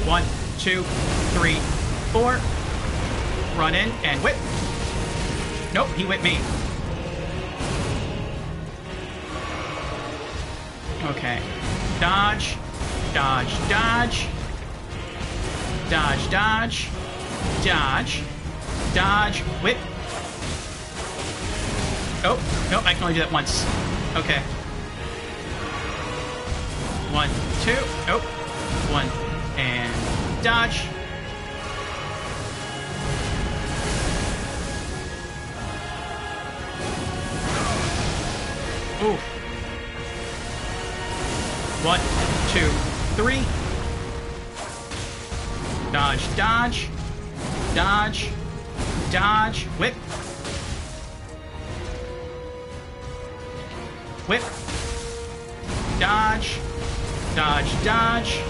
One, 2, 3, 4. Run in and whip. Nope, he whipped me. Okay. Dodge. Dodge. Dodge. Dodge. Dodge. Dodge. Dodge. Whip. Oh, no, I can only do that once. Okay. 1, 2. Nope. 1. And dodge. Oof. 1, 2, 3. Dodge, dodge, dodge, dodge, whip. Whip. Dodge, dodge, dodge,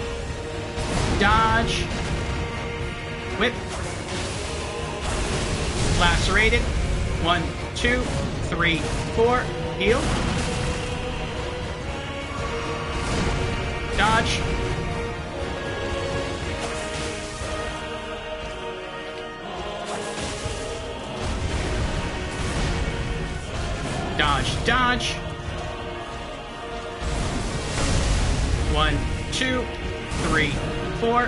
dodge, whip. Lacerated. 1, 2, 3, 4. Heal. Dodge. Dodge, dodge. 1, 2, 3, 4.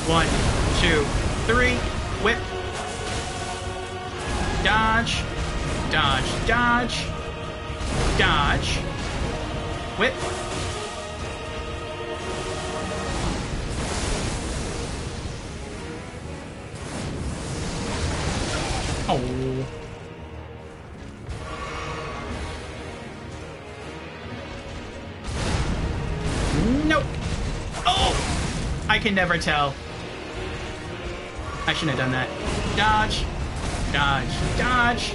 1, 2, 3. Whip. Dodge. Dodge, dodge. Dodge. Whip. Oh. I can never tell. I shouldn't have done that. Dodge. Dodge. Dodge.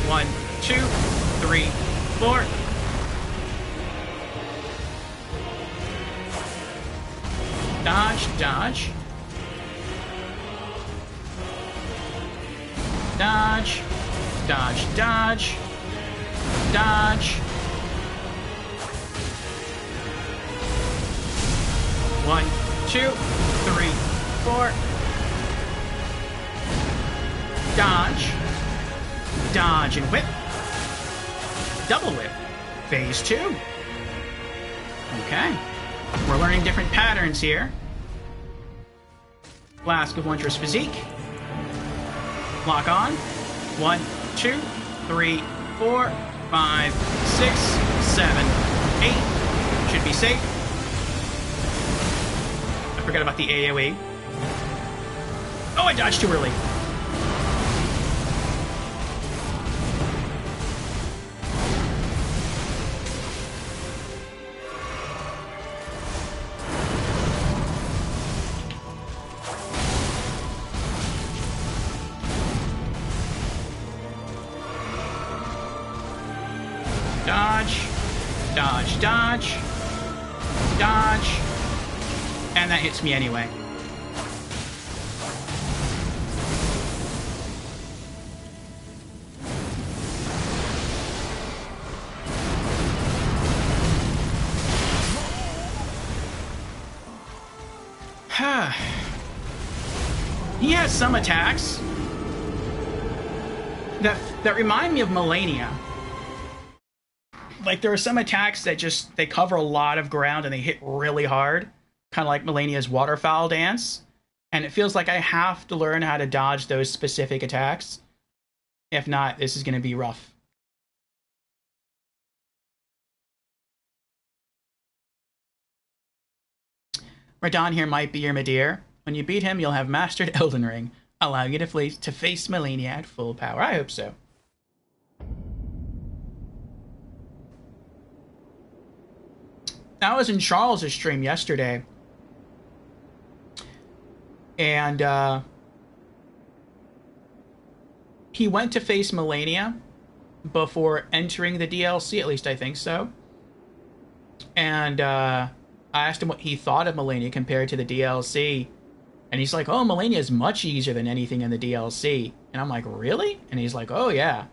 One, 2, 3, 4. Dodge, dodge. Dodge, dodge, dodge, dodge. 1, 2, 3, 4. Dodge, dodge and whip. Double whip. Phase 2. Okay. We're learning different patterns here. Flask of Wondrous Physique. Lock on. 1, 2, 3, 4, 5, 6, 7, 8. Should be safe. I forgot about the AoE. Oh, I dodged too early. Dodge, dodge, dodge, dodge, and that hits me anyway. He has some attacks that remind me of Melania. Like, there are some attacks that just, they cover a lot of ground and they hit really hard. Kind of like Melania's Waterfowl Dance. And it feels like I have to learn how to dodge those specific attacks. If not, this is going to be rough. Radahn here might be your Midir. When you beat him, you'll have mastered Elden Ring, allowing you to face Melania at full power. I hope so. I was in Charles' stream yesterday, and he went to face Melania before entering the DLC, at least I think so. And I asked him what he thought of Melania compared to the DLC, and he's like, oh, Melania is much easier than anything in the DLC. And I'm like, really? And he's like, oh, yeah.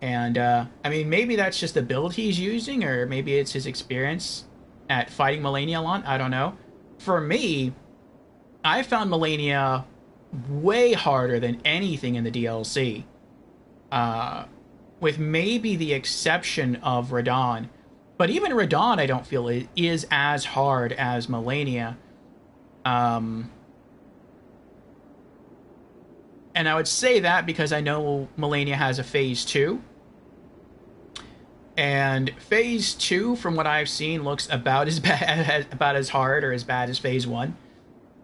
And, I mean, maybe that's just the build he's using, or maybe it's his experience at fighting Melania a lot. I don't know. For me, I found Melania way harder than anything in the DLC. With maybe the exception of Radahn. But even Radahn, I don't feel it is as hard as Melania. And I would say that because I know Melania has a Phase 2. And Phase 2, from what I've seen, looks about as bad, about as hard or as bad as Phase 1.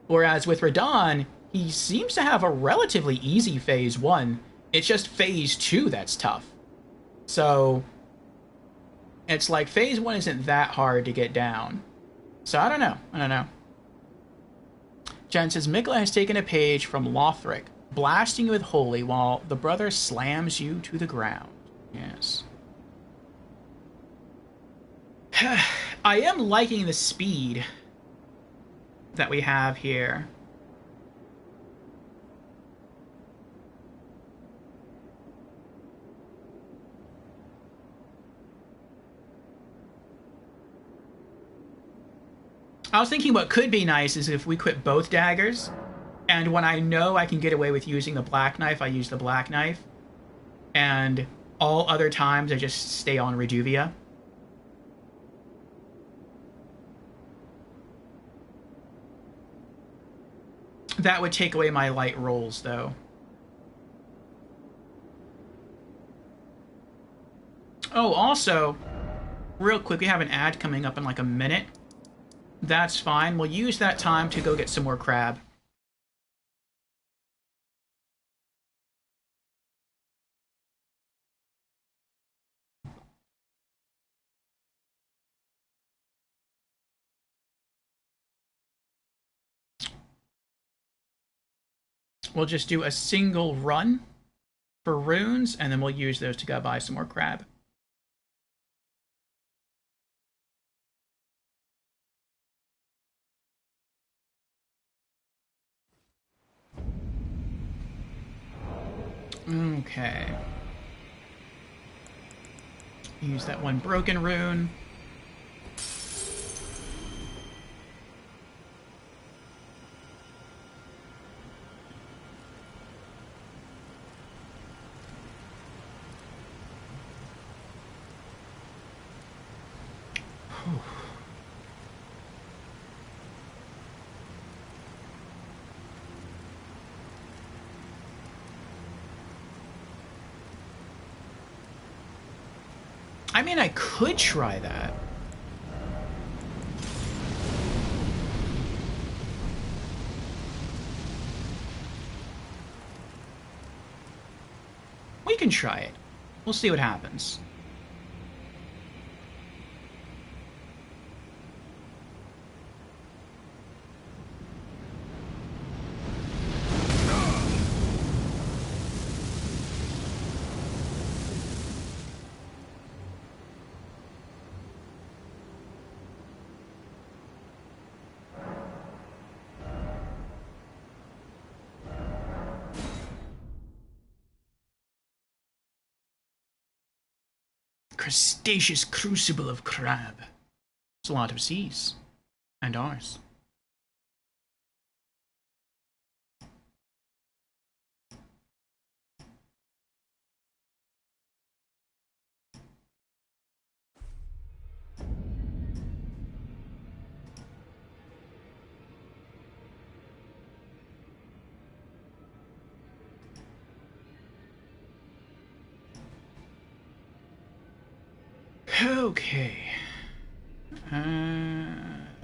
Whereas with Radahn, he seems to have a relatively easy Phase 1. It's just Phase 2 that's tough. So, it's like Phase 1 isn't that hard to get down. So, I don't know. Jen says, Mikla has taken a page from Lothric, blasting you with Holy while the brother slams you to the ground. Yes. I am liking the speed that we have here. I was thinking what could be nice is if we quit both daggers, and when I know I can get away with using the black knife, I use the black knife, and all other times I just stay on Reduvia. That would take away my light rolls, though. Oh, also, real quick, we have an ad coming up in like a minute. That's fine. We'll use that time to go get some more crab. we'll just do a single run for runes, and then we'll use those to go buy some more crab. Okay. Use that one broken rune. I mean, I could try that. We can try it. We'll see what happens. Crustaceous crucible of crab. It's a lot of C's. And R's. Okay.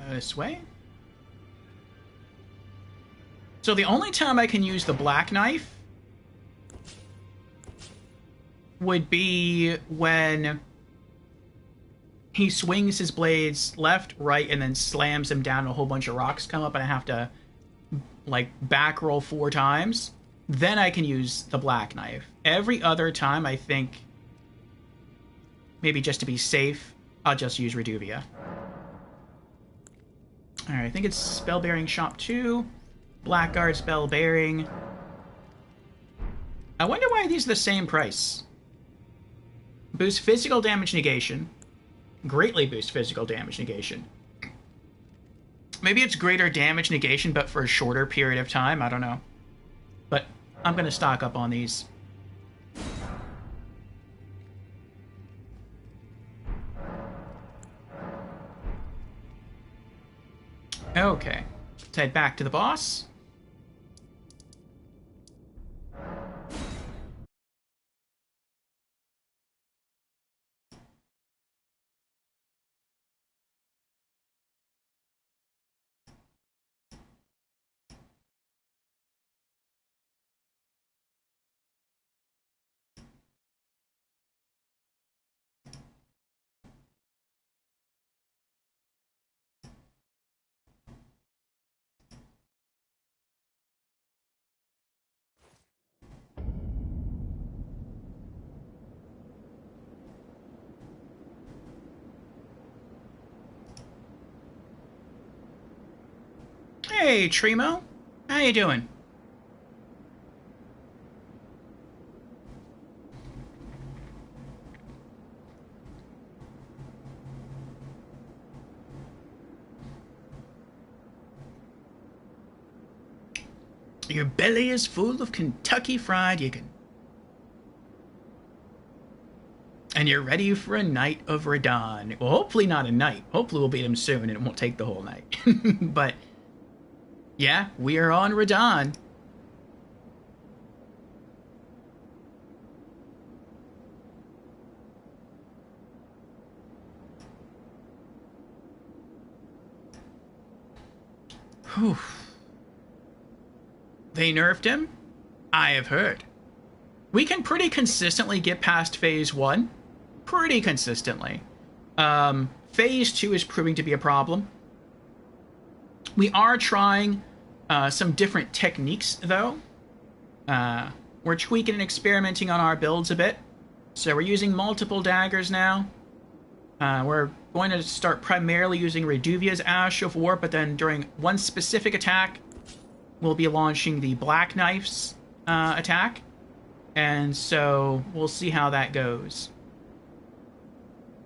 This way? So the only time I can use the black knife would be when he swings his blades left, right, and then slams them down and a whole bunch of rocks come up and I have to, like, back roll 4 times. Then I can use the black knife. Every other time, I think, maybe just to be safe, I'll just use Reduvia. Alright, I think it's Spell Bearing Shop 2. Blackguard Spell Bearing. I wonder why these are the same price. Boost physical damage negation. Greatly boost physical damage negation. Maybe it's greater damage negation, but for a shorter period of time. I don't know. But I'm going to stock up on these. Okay. Let's head back to the boss. Hey, Tremo. How you doing? Your belly is full of Kentucky Fried Chicken. And you're ready for a night of Radon. Well, hopefully not a night. Hopefully we'll beat him soon and it won't take the whole night. But yeah, we are on Radon. Whew. They nerfed him? I have heard. We can pretty consistently get past Phase 1. Pretty consistently. Phase 2 is proving to be a problem. We are trying some different techniques, though. We're tweaking and experimenting on our builds a bit. So we're using multiple daggers now. We're going to start primarily using Reduvia's Ash of War, but then during one specific attack, we'll be launching the Black Knife's attack. And so we'll see how that goes.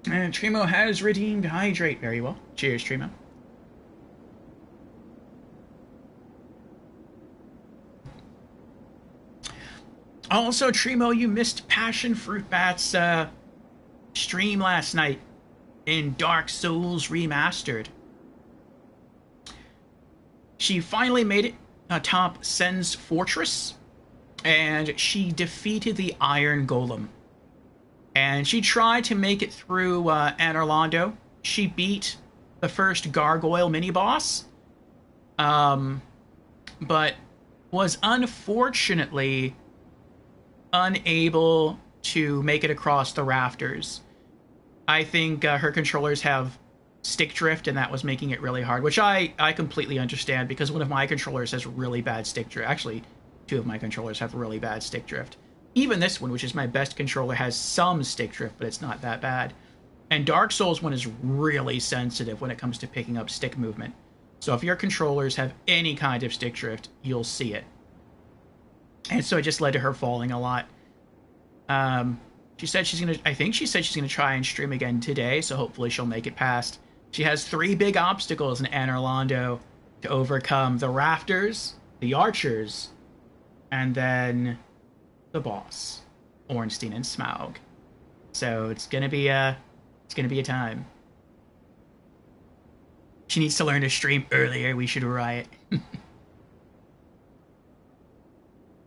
And Trimo has redeemed Hydrate very well. Cheers, Trimo. Also, Trimo, you missed Passion Fruit Bat's stream last night in Dark Souls Remastered. She finally made it atop Sen's Fortress, and she defeated the Iron Golem. And she tried to make it through Anorlando. She beat the first Gargoyle mini-boss, but was unfortunately unable to make it across the rafters. I think her controllers have stick drift, and that was making it really hard, which I completely understand, because one of my controllers has really bad stick drift. Actually, two of my controllers have really bad stick drift. Even this one, which is my best controller, has some stick drift, but it's not that bad. And Dark Souls 1 is really sensitive when it comes to picking up stick movement. So if your controllers have any kind of stick drift, you'll see it. And so it just led to her falling a lot. She said she's gonna. I think she said she's gonna try and stream again today, so hopefully she'll make it past. She has 3 big obstacles in Anorlando to overcome: the rafters, the archers, and then the boss, Ornstein and Smaug. So it's gonna be a time. She needs to learn to stream earlier. We should riot.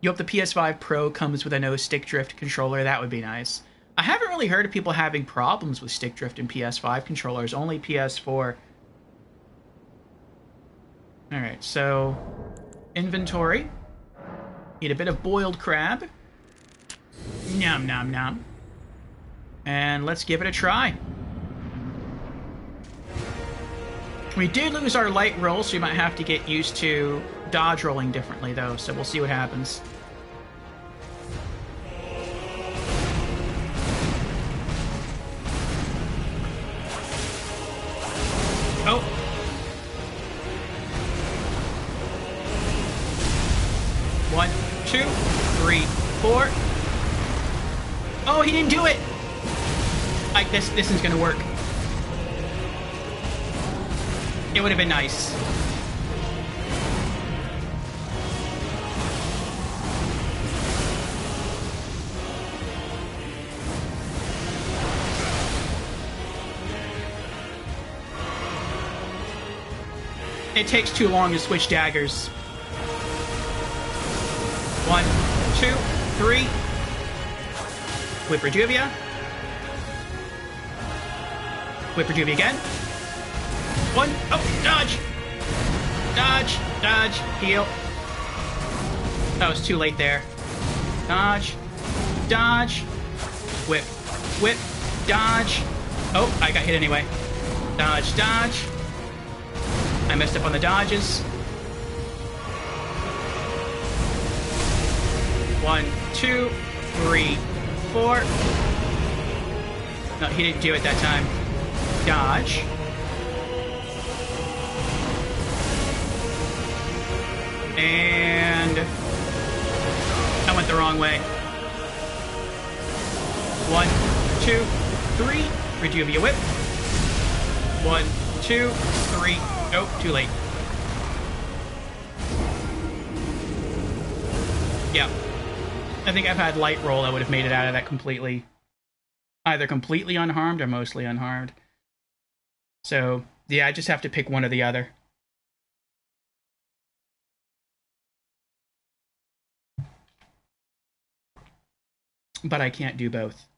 You hope the PS5 Pro comes with a no stick drift controller. That would be nice. I haven't really heard of people having problems with stick drift in PS5 controllers, only PS4. Alright, so inventory. Eat a bit of boiled crab. Nom nom nom. And let's give it a try. We did lose our light roll, so we might have to get used to dodge rolling differently, though, so we'll see what happens. Oh. One, two, three, four. Oh, he didn't do it! This is gonna work. It would have been nice. It takes too long to switch daggers. 1, 2, 3. Whip Reduvia. Whip Reduvia again. 1. Oh, dodge! Dodge, dodge, heal. That was too late there. Dodge, dodge, whip, whip, dodge. Oh, I got hit anyway. Dodge, dodge. I messed up on the dodges. 1, 2, 3, 4. No, he didn't do it that time. Dodge. And I went the wrong way. 1, 2, 3. Reduvia whip. 1, 2, 3. Oh, too late. Yeah. I think I've had light roll, I would have made it out of that completely. Either completely unharmed or mostly unharmed. So, yeah, I just have to pick one or the other. But I can't do both.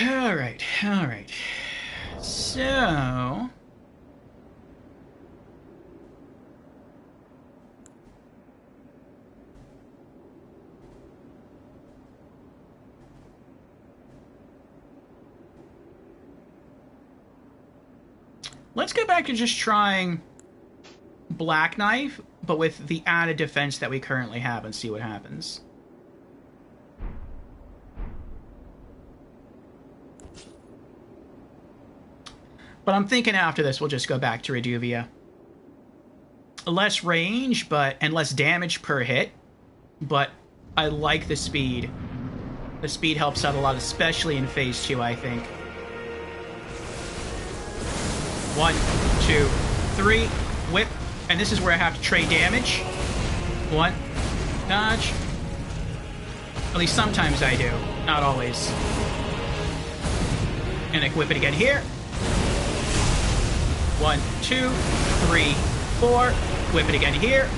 All right, all right. So... Let's go back to just trying Black Knife, but with the added defense that we currently have, and see what happens. But I'm thinking after this, we'll just go back to Reduvia. Less range, and less damage per hit, but I like the speed. The speed helps out a lot, especially in Phase 2, I think. 1, 2, 3, whip, and this is where I have to trade damage. 1, dodge. At least sometimes I do, not always. And I can whip it again here. 1, 2, 3, 4. Whip it again here.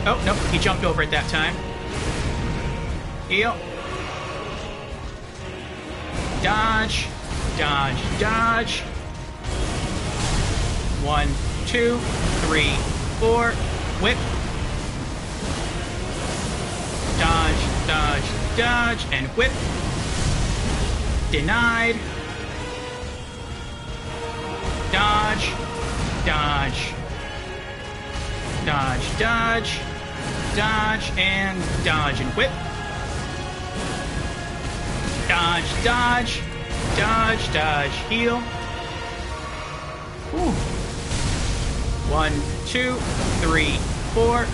Oh, nope, he jumped over it that time. Heal. Dodge. Dodge. Dodge. 1, 2, 3, 4. Whip. Dodge. Dodge. Dodge. And whip. Denied. Dodge. Dodge. Dodge. Dodge. Dodge. And dodge and whip. Dodge. Dodge. Dodge. Dodge. Heal. Ooh. 1, 2, 3, 4.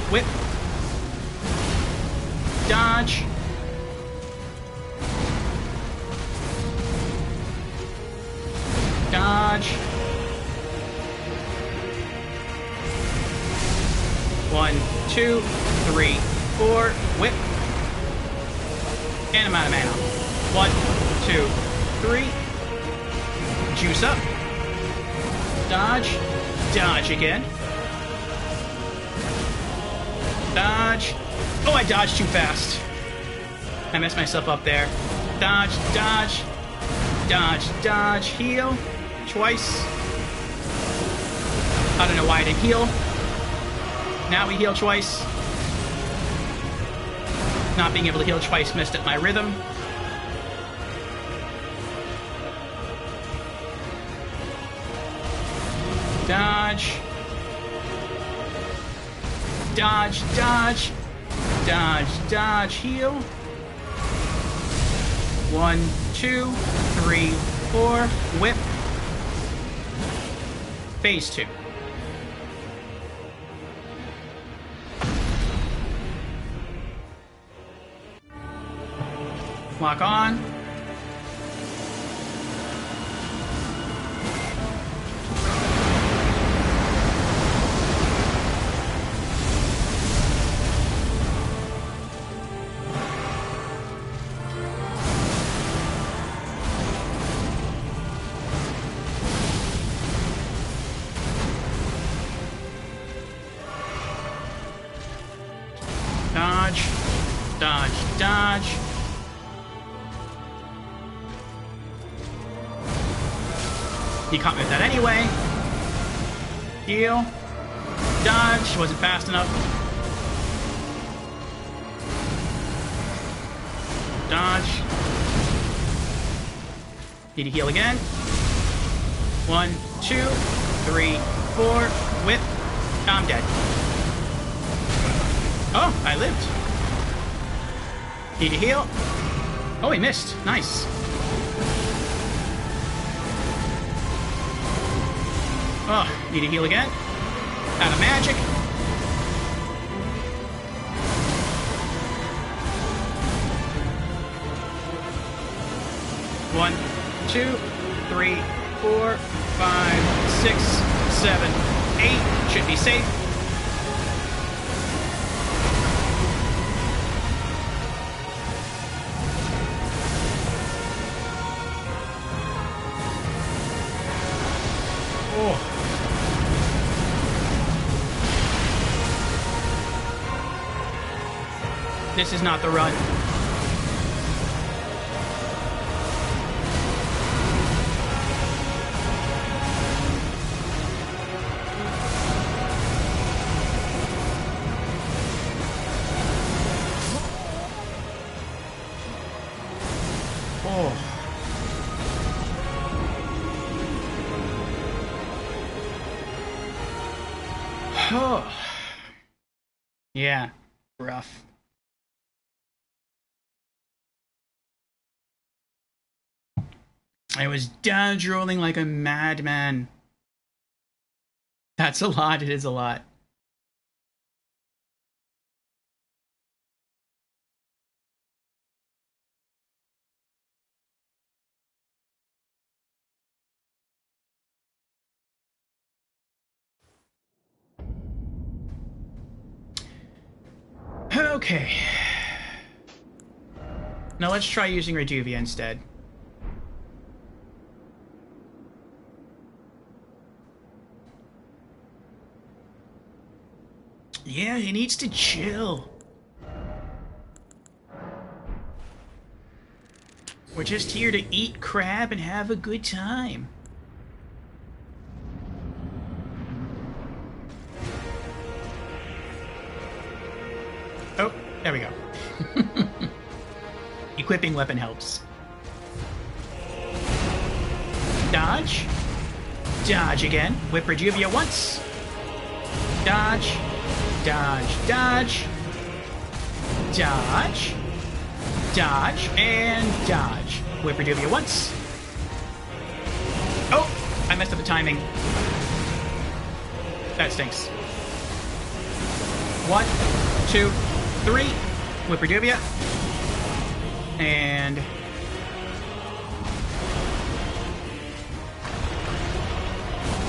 Whip. Dodge. Dodge. 1, 2, 3, 4. Whip. And I'm out of mana. 1, 2, 3. Juice up. Dodge. Dodge again. Dodge. Oh, I dodged too fast. I messed myself up there. Dodge. Dodge. Dodge. Dodge. Heal. Twice. I don't know why I didn't heal. Now we heal twice. Not being able to heal twice messed up my rhythm. Dodge. Dodge. Dodge. Dodge. Dodge. Heal. 1, 2, 3, 4. Whip. Phase 2. Lock on. Dodge. Dodge. Dodge. He caught me with that anyway. Heal. Dodge. Wasn't fast enough. Dodge. Need to heal again. 1, 2, 3, 4. Whip. I'm dead. Oh, I lived. Need to heal. Oh, he missed. Nice. Oh, need to heal again. Out of magic. One, 2, 3, 4, 5, 6, 7, 8. Should be safe. Oh. This is not the run. Oh. Yeah. Rough. I was dodge rolling like a madman. That's a lot. It is a lot. Okay. Now let's try using Reduvia instead. Yeah, he needs to chill. We're just here to eat crab and have a good time. Oh, there we go. Equipping weapon helps. Dodge. Dodge again. Whip Reduvia once. Dodge. Dodge. Dodge. Dodge. Dodge. And dodge. Whip Reduvia once. Oh! I messed up the timing. That stinks. 1, 2, 3. Whip Reduvia. And...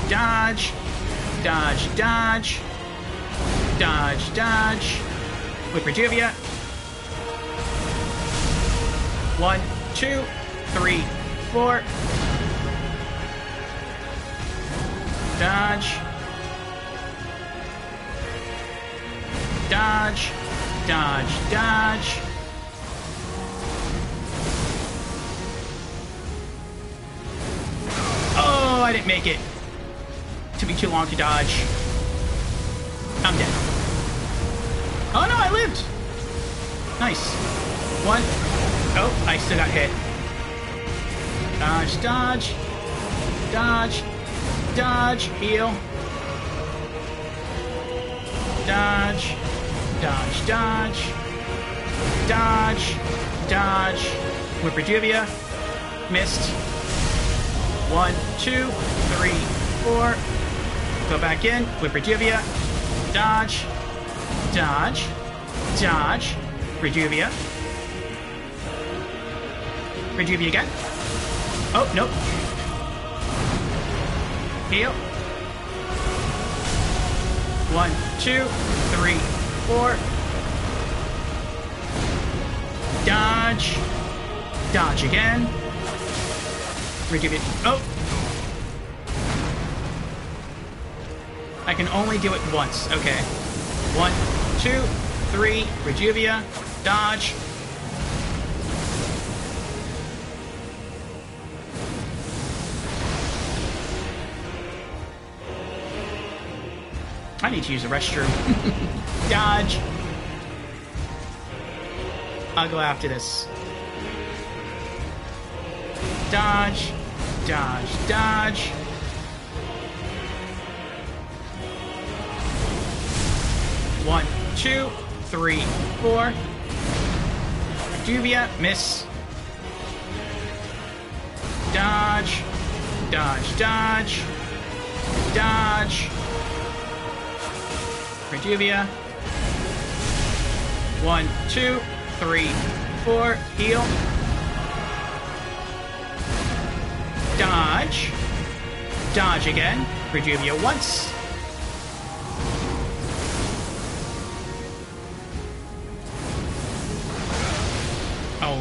dodge. Dodge. Dodge. Dodge. Dodge. Whip Reduvia. 1, 2, 3, 4. Dodge. Dodge. Dodge. Dodge. Oh, I didn't make it. Took me too long to dodge. I'm dead. Oh no, I lived. Nice. 1. Oh, I still got hit. Dodge, dodge. Dodge. Dodge. Heal. Dodge. Dodge, dodge. Dodge. Dodge. Whip Reduvia. Missed. 1, 2, 3, 4. Go back in. Whip Reduvia. Dodge. Dodge. Dodge. Reduvia. Reduvia again. Oh, nope. Heal. 1, 2, 3, 4. Dodge. Dodge again. Reduvia. Oh! I can only do it once. Okay. 1, 2, 3. Reduvia. Dodge. I need to use the restroom. Dodge. I'll go after this. Dodge. Dodge. Dodge. One, 2, 3, 4. Reduvia. Miss. Dodge. Dodge. Dodge. Dodge. Reduvia. 1, 2, 3, 4. Heal. Dodge. Dodge again. Reduvia once. Oh.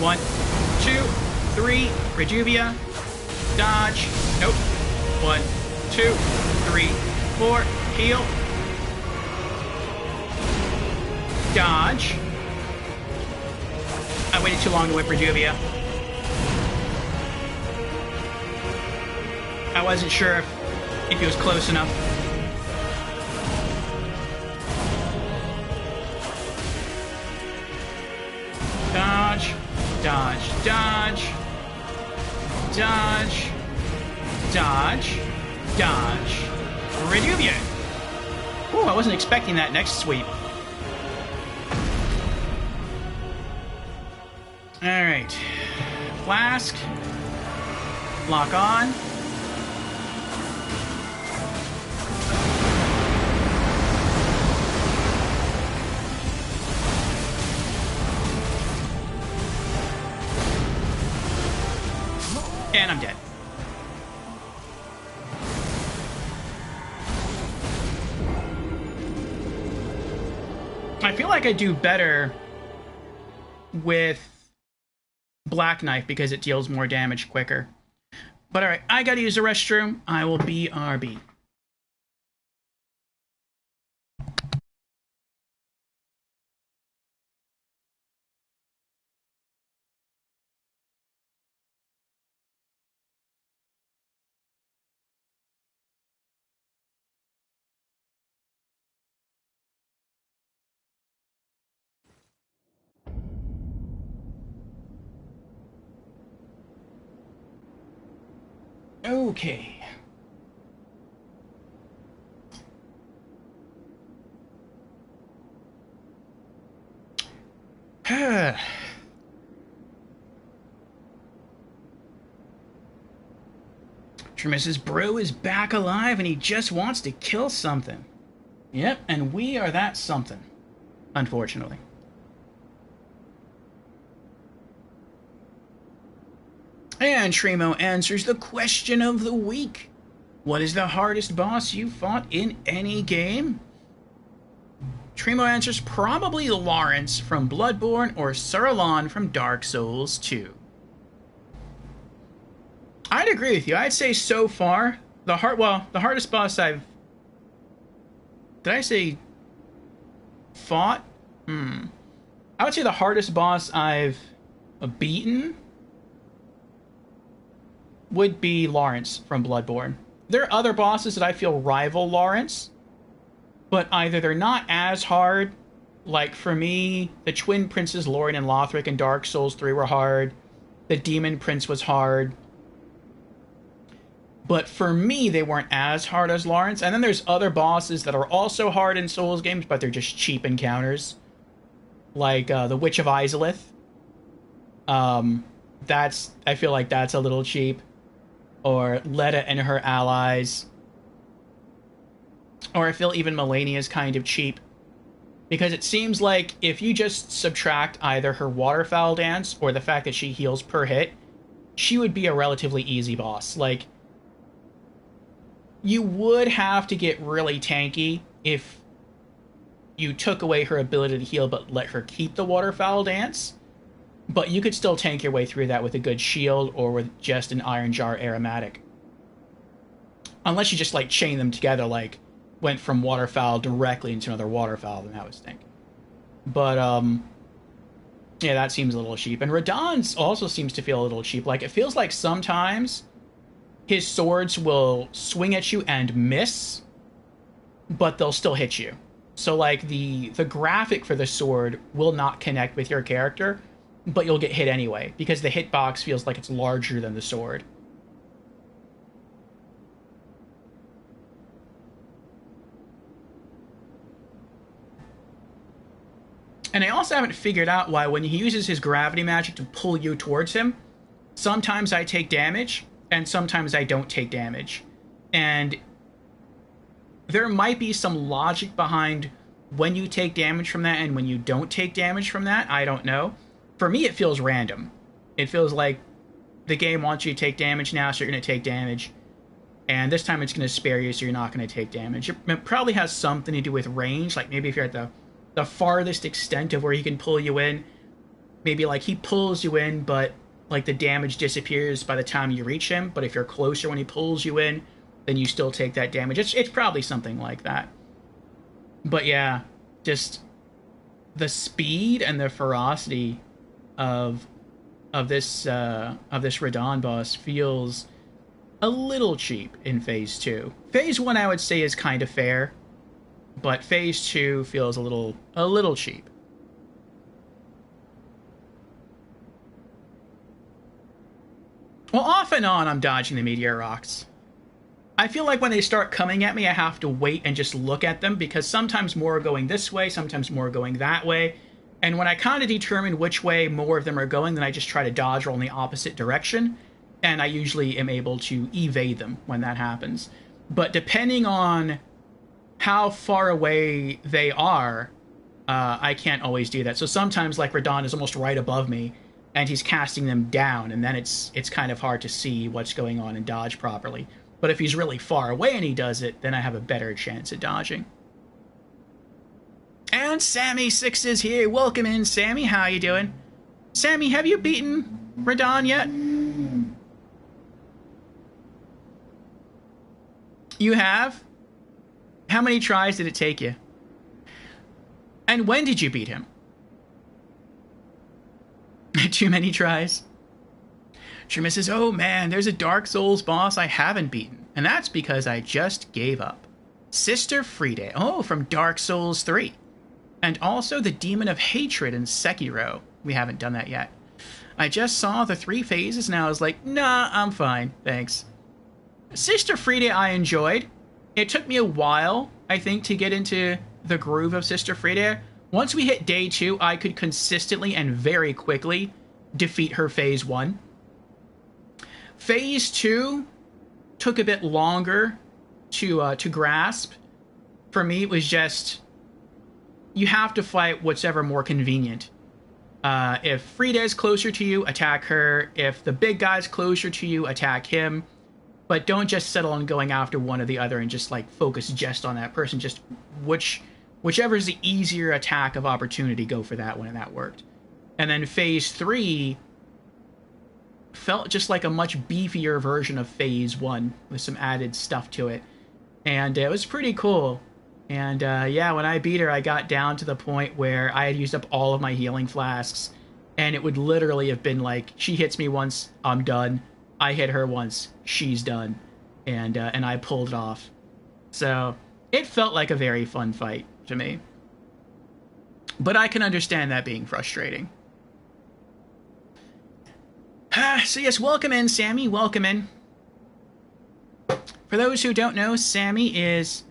1, 2, 3. Reduvia. Dodge. Nope. 1, 2, 3, 4. Heal. Dodge. I waited too long to whip Reduvia. I wasn't sure if he was close enough. Dodge. Dodge. Dodge. Dodge. Dodge. Dodge. Reduvia. Ooh, I wasn't expecting that next sweep. Alright. Flask. Lock on. And I'm dead. I feel like I do better with Black Knife because it deals more damage quicker. But alright, I gotta use the restroom. I will BRB. Okay. Mrs. Brew is back alive and he just wants to kill something. Yep, and we are that something. Unfortunately. And Tremo answers the question of the week. What is the hardest boss you fought in any game? Tremo answers probably Lawrence from Bloodborne or Sarlon from Dark Souls 2. I'd agree with you. I'd say so far, the hardest boss I've... Did I say fought? I would say the hardest boss I've beaten would be Lawrence from Bloodborne. There are other bosses that I feel rival Lawrence, but either they're not as hard, like for me, the Twin Princes Lorien and Lothric in Dark Souls 3 were hard, the Demon Prince was hard, but for me, they weren't as hard as Lawrence. And then there's other bosses that are also hard in Souls games, but they're just cheap encounters. Like the Witch of Izalith. I feel like that's a little cheap. Or Leda and her allies. Or I feel even Melania is kind of cheap. Because it seems like if you just subtract either her Waterfowl Dance or the fact that she heals per hit, she would be a relatively easy boss. Like, you would have to get really tanky if you took away her ability to heal but let her keep the Waterfowl Dance. But you could still tank your way through that with a good shield or with just an Iron Jar Aromatic. Unless you just, like, chain them together, like, went from Waterfowl directly into another Waterfowl, then that would stink. But, yeah, that seems a little cheap. And Radahn's also seems to feel a little cheap. Like, it feels like sometimes his swords will swing at you and miss, but they'll still hit you. So, like, the graphic for the sword will not connect with your character, but you'll get hit anyway, because the hitbox feels like it's larger than the sword. And I also haven't figured out why when he uses his gravity magic to pull you towards him, sometimes I take damage, and sometimes I don't take damage. And there might be some logic behind when you take damage from that and when you don't take damage from that. I don't know. For me, it feels random. It feels like the game wants you to take damage now, so you're going to take damage. And this time it's going to spare you, so you're not going to take damage. It probably has something to do with range. Like, maybe if you're at the farthest extent of where he can pull you in, maybe, like, he pulls you in, but, like, the damage disappears by the time you reach him. But if you're closer when he pulls you in, then you still take that damage. It's probably something like that. But yeah, just the speed and the ferocity of this Radahn boss feels a little cheap in Phase 2. Phase 1, I would say, is kind of fair, but Phase 2 feels a little cheap. Well, off and on, I'm dodging the meteor rocks. I feel like when they start coming at me, I have to wait and just look at them, because sometimes more are going this way, sometimes more are going that way. And when I kind of determine which way more of them are going, then I just try to dodge roll in the opposite direction. And I usually am able to evade them when that happens. But depending on how far away they are, I can't always do that. So sometimes, like, Radahn is almost right above me, and he's casting them down, and then it's kind of hard to see what's going on and dodge properly. But if he's really far away and he does it, then I have a better chance at dodging. And Sammy6 is here. Welcome in, Sammy. How you doing? Sammy, have you beaten Radahn yet? You have? How many tries did it take you? And when did you beat him? Too many tries? Trima says, oh man, there's a Dark Souls boss I haven't beaten. And that's because I just gave up. Sister Friede. Oh, from Dark Souls 3. And also the Demon of Hatred in Sekiro. We haven't done that yet. I just saw the 3 phases and I was like, nah, I'm fine, thanks. Sister Friede I enjoyed. It took me a while, I think, to get into the groove of Sister Friede. Once we hit day 2, I could consistently and very quickly defeat her phase 1. Phase 2 took a bit longer to grasp. For me, it was just, you have to fight whatever more convenient. If Frieda's closer to you, attack her. If the big guy's closer to you, attack him. But don't just settle on going after one or the other and just, like, focus just on that person. Just whichever's the easier attack of opportunity, go for that one, and that worked. And then Phase 3 felt just like a much beefier version of Phase 1 with some added stuff to it. And it was pretty cool. And yeah, when I beat her, I got down to the point where I had used up all of my healing flasks. And it would literally have been like, she hits me once, I'm done. I hit her once, she's done. And I pulled it off. So it felt like a very fun fight to me. But I can understand that being frustrating. So yes, welcome in, Sammy. Welcome in. For those who don't know, Sammy is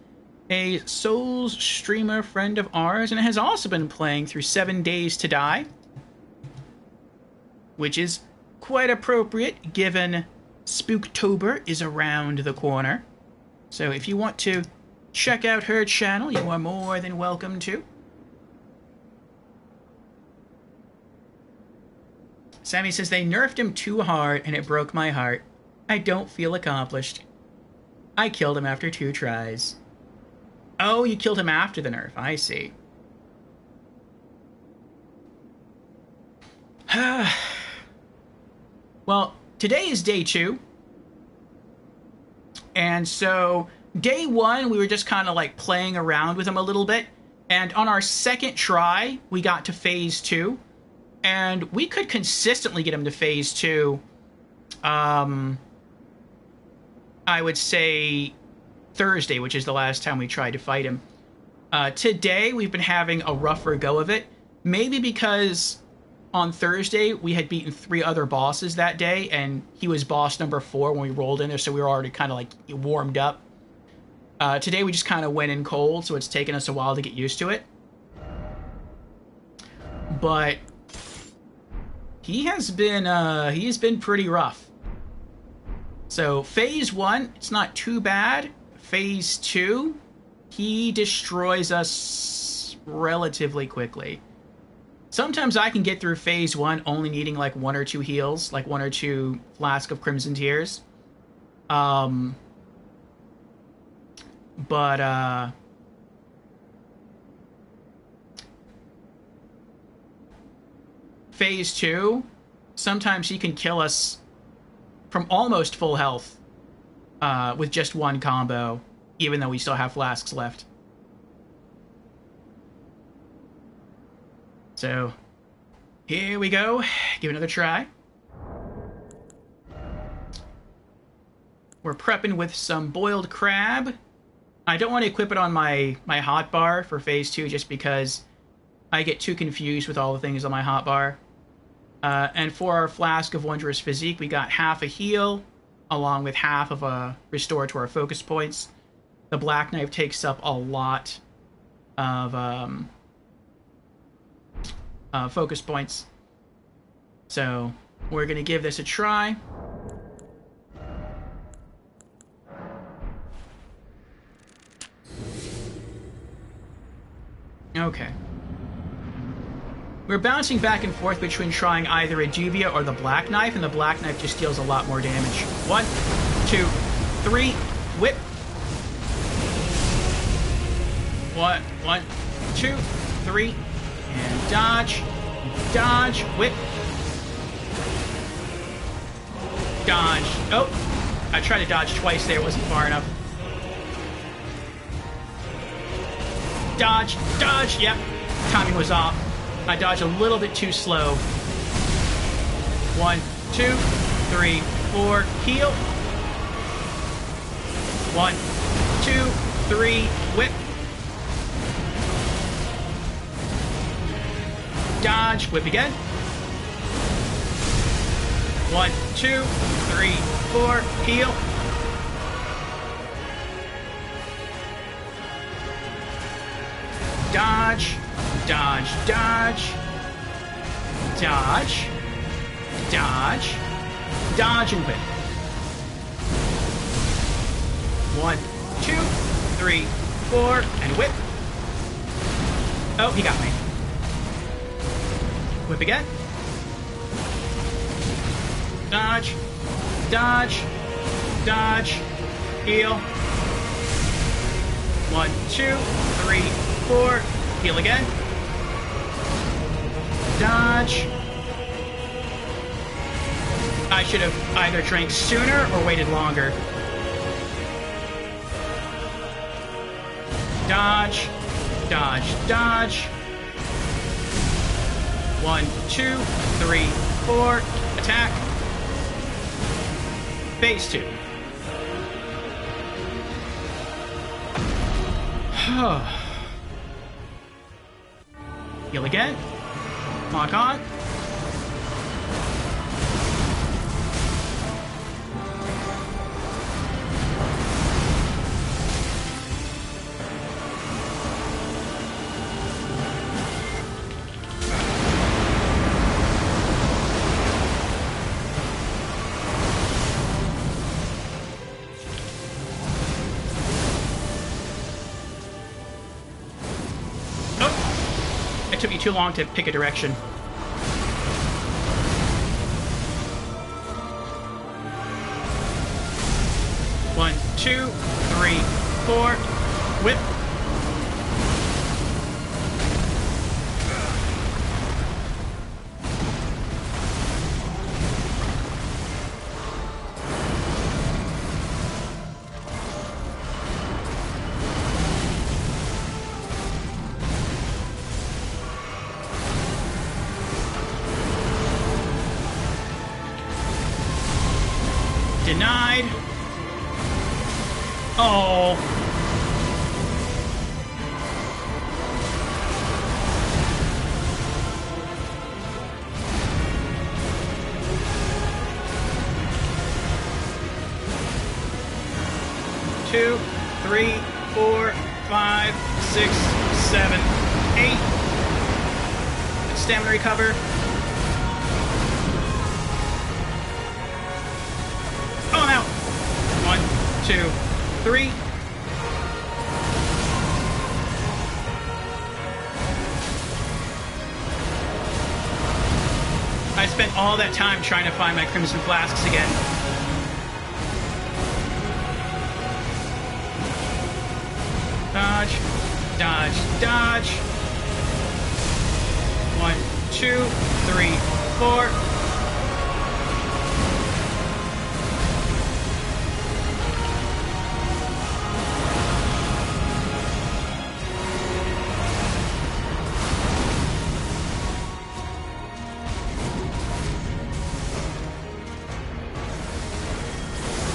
a Souls streamer friend of ours, and has also been playing through 7 Days to Die, which is quite appropriate given Spooktober is around the corner. So if you want to check out her channel, you are more than welcome to. Sammy says, they nerfed him too hard and it broke my heart. I don't feel accomplished. I killed him after 2 tries. Oh, you killed him after the nerf. I see. Well, today is day 2. And so, day 1, we were just kind of like playing around with him a little bit. And on our second try, we got to phase 2. And we could consistently get him to phase 2. I would say Thursday, which is the last time we tried to fight him. Today, we've been having a rougher go of it. Maybe because on Thursday, we had beaten 3 other bosses that day, and he was boss number 4 when we rolled in there, so we were already kind of like warmed up. Today, we just kind of went in cold, so it's taken us a while to get used to it. But he's been pretty rough. So phase 1, it's not too bad. Phase 2, he destroys us relatively quickly. Sometimes I can get through phase 1 only needing like 1 or 2 heals, like 1 or 2 flask of Crimson Tears. Phase 2, sometimes he can kill us from almost full health with just 1 combo, even though we still have flasks left. So, here we go. Give it another try. We're prepping with some boiled crab. I don't want to equip it on my hotbar for phase 2 just because I get too confused with all the things on my hotbar. And for our Flask of Wondrous Physique, we got half a heal, along with half of a restore to our focus points. The Black Knife takes up a lot of focus points. So we're going to give this a try. Okay. We're bouncing back and forth between trying either a Juvia or the Black Knife, and the Black Knife just deals a lot more damage. 1, 2, 3, whip. 1, 2, 3, and dodge, dodge, whip, dodge. Oh, I tried to dodge twice there, it wasn't far enough. Dodge, dodge, yep, timing was off. I dodged a little bit too slow. 1, 2, 3, 4, heal. 1, 2, 3, whip. Dodge, whip again. 1, 2, 3, 4, heal. Dodge, dodge, dodge, dodge, dodge, dodge, and whip. 1, 2, 3, 4, and whip. Oh, he got me. Whip again. Dodge, dodge, dodge, heal. 1, 2, 3, 4, heal again. Dodge. I should have either drank sooner or waited longer. Dodge, dodge, dodge. 1, 2, 3, 4, attack. Phase 2. Heal again. Lock on. It took me too long to pick a direction. One, 2, 3, 4, whip. Denied. Oh. Two, 3, 4, 5, 6, 7, 8. Stamina recover. Oh, no. 1, 2, 3. I spent all that time trying to find my Crimson Flasks again. Dodge, dodge, dodge. 1, 2, 3, 4.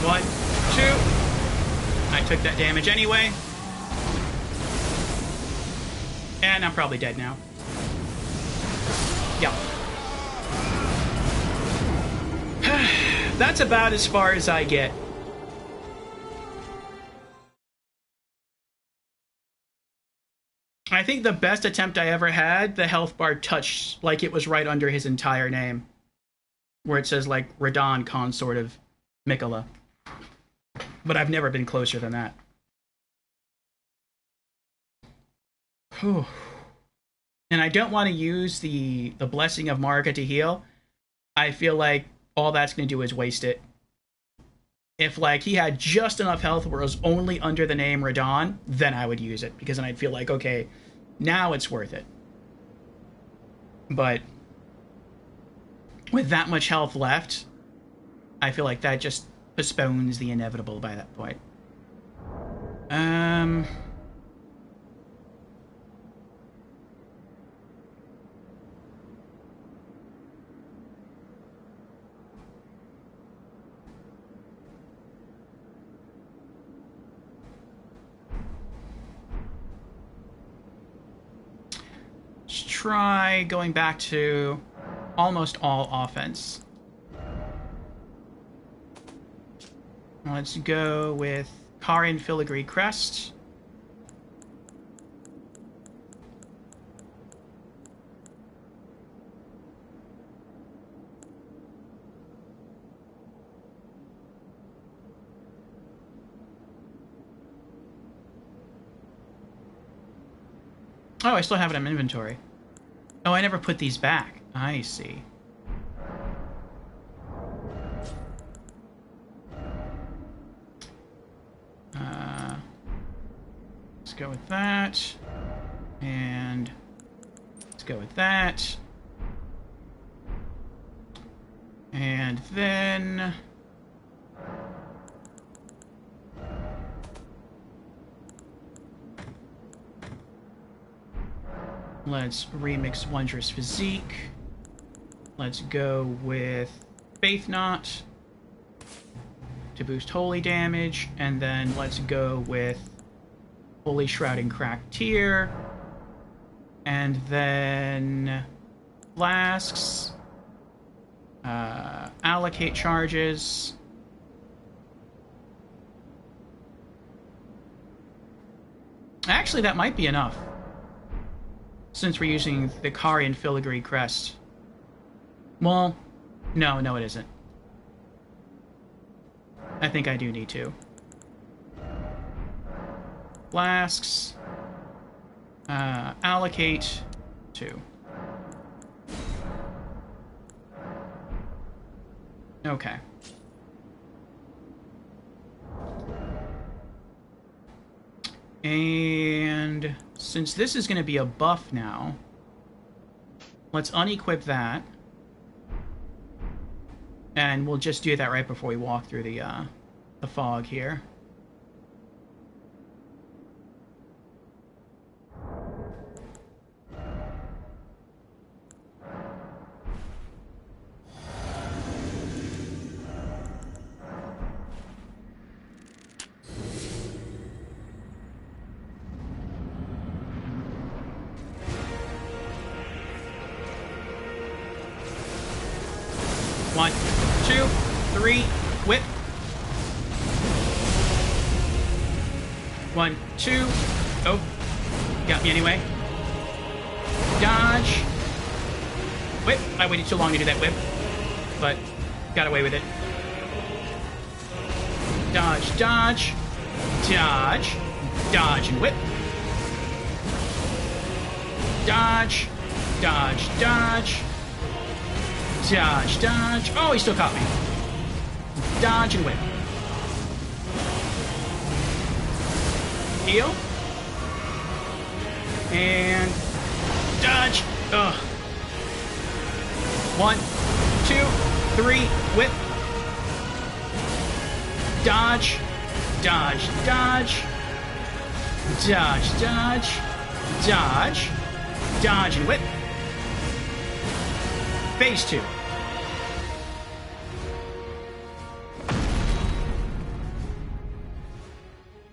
One, 2. I took that damage anyway. And I'm probably dead now. Yeah. That's about as far as I get. I think the best attempt I ever had, the health bar touched like it was right under his entire name. Where it says, like, Radon, consort of Mikola. But I've never been closer than that. Whew. And I don't want to use the Blessing of Marika to heal. I feel like all that's going to do is waste it. If, like, he had just enough health where it was only under the name Radon, then I would use it. Because then I'd feel like, okay, now it's worth it. But with that much health left, I feel like that just postpones the inevitable by that point. Let's try going back to almost all offense. Let's go with Karin Filigree Crest. Oh, I still have it in inventory. Oh, I never put these back. I see. Let's go with that. And let's go with that. And then let's remix Wondrous Physique. Let's go with Faith Knot to boost holy damage, and then let's go with Holy Shrouding Cracked Tear, and then flasks, allocate charges, actually that might be enough since we're using the Karin Filigree Crest. Well, no it isn't. I think I do need to. Flasks. Allocate 2. Okay. And since this is going to be a buff now, let's unequip that. And we'll just do that right before we walk through the fog here. One, two, three, whip. 1, 2. Oh, got me anyway. Dodge. Whip. I waited too long to do that whip, but got away with it. Dodge, dodge, dodge, dodge, and whip. Dodge, dodge, dodge. Dodge, dodge. Oh, he still caught me. Dodge and whip. Heal. And dodge. Ugh. 1, 2, 3, whip. Dodge. Dodge, dodge. Dodge, dodge. Dodge. Dodge and whip. Phase 2.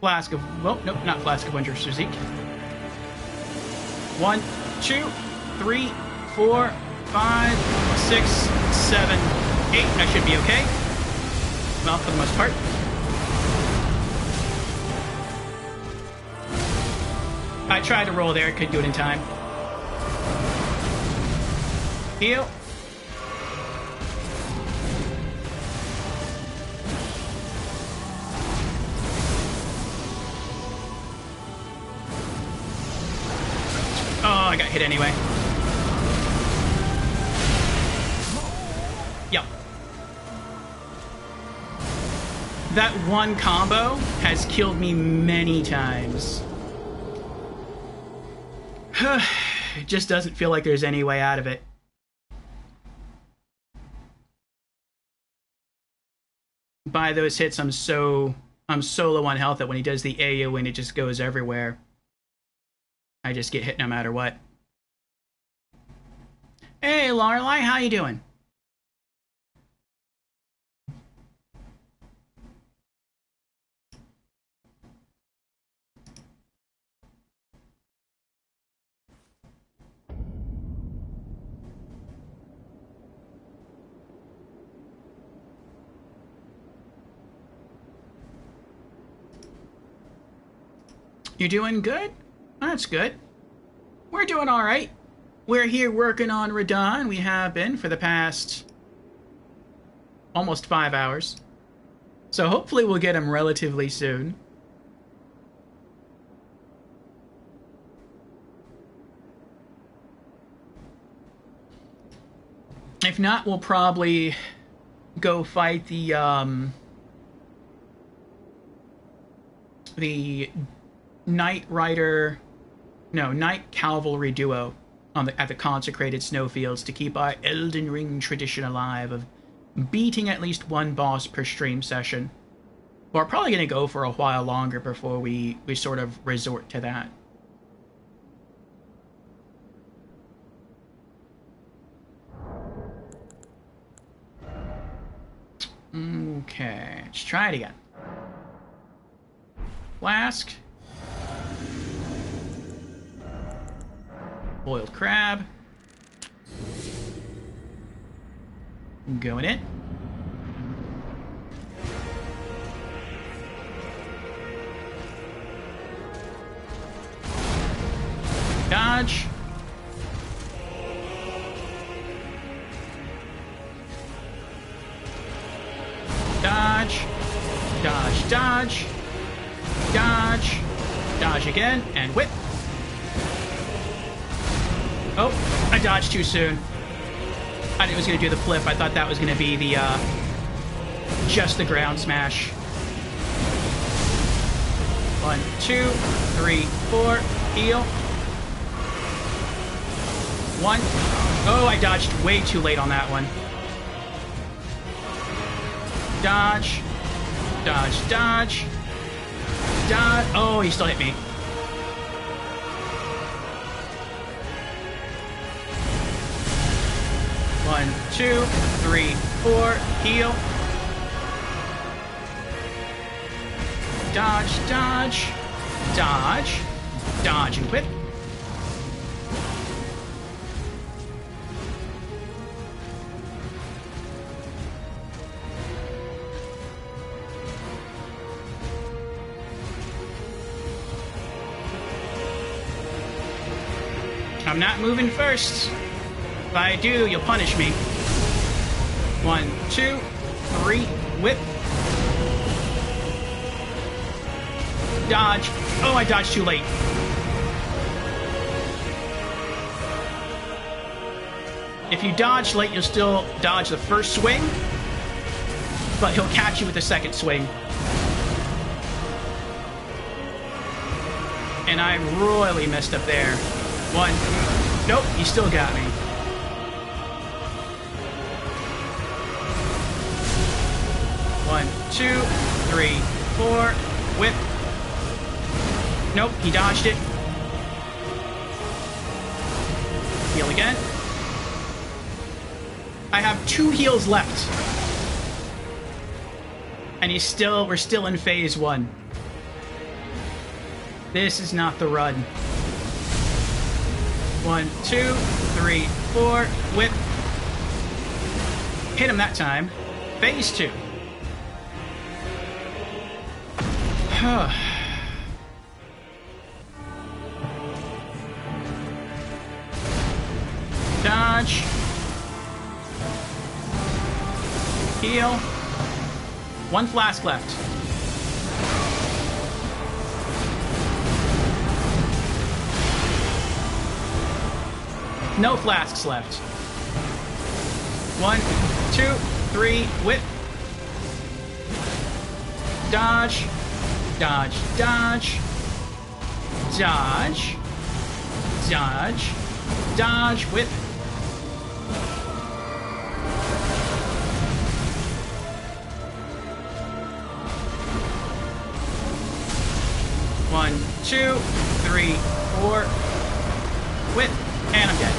Flask of... Well, nope, not Flask of Wondrous Physique. 1, 2, 3, 4, 5, 6, 7, 8. That should be okay. Well, for the most part. I tried to roll there, couldn't do it in time. Heal. Oh, I got hit anyway. Yep. That one combo has killed me many times. It just doesn't feel like there's any way out of it. By those hits, I'm so low on health that when he does the AoE and it just goes everywhere. I just get hit no matter what. Hey, Lorelei, how you doing? You doing good? That's good. We're doing all right. We're here working on Radon. We have been for the past almost 5 hours. So hopefully we'll get him relatively soon. If not, we'll probably go fight the Knight Rider, no, Knight Cavalry duo at the consecrated snowfields to keep our Elden Ring tradition alive of beating at least one boss per stream session. We're probably going to go for a while longer before we sort of resort to that. Okay, let's try it again. Flask. Boiled crab. Going in. Dodge. Dodge. Dodge, dodge. Dodge. Dodge again, and whip. Oh, I dodged too soon. I knew it was going to do the flip. I thought that was going to be the, just the ground smash. 1, 2, 3, 4. Heal. 1. Oh, I dodged way too late on that one. Dodge. Dodge, dodge. Dodge. Oh, he still hit me. One, 2, 3, 4. Heal. Dodge, dodge. Dodge. Dodge and whip. I'm not moving first. If I do, you'll punish me. 1, 2, 3, whip. Dodge. Oh, I dodged too late. If you dodge late, you'll still dodge the first swing, but he'll catch you with the second swing. And I royally messed up there. 1. Nope, he still got me. 1, 2, 3, 4. Whip. Nope, he dodged it. Heal again. I have 2 heals left. And we're still in phase 1. This is not the run. 1, 2, 3, 4. Whip. Hit him that time. Phase 2. Dodge. Heal. One flask left. No flasks left. 1, 2, 3, whip. Dodge. Dodge. Dodge. Dodge. Dodge. Dodge. Whip. One, 2, 3, 4. Whip. And I'm dead.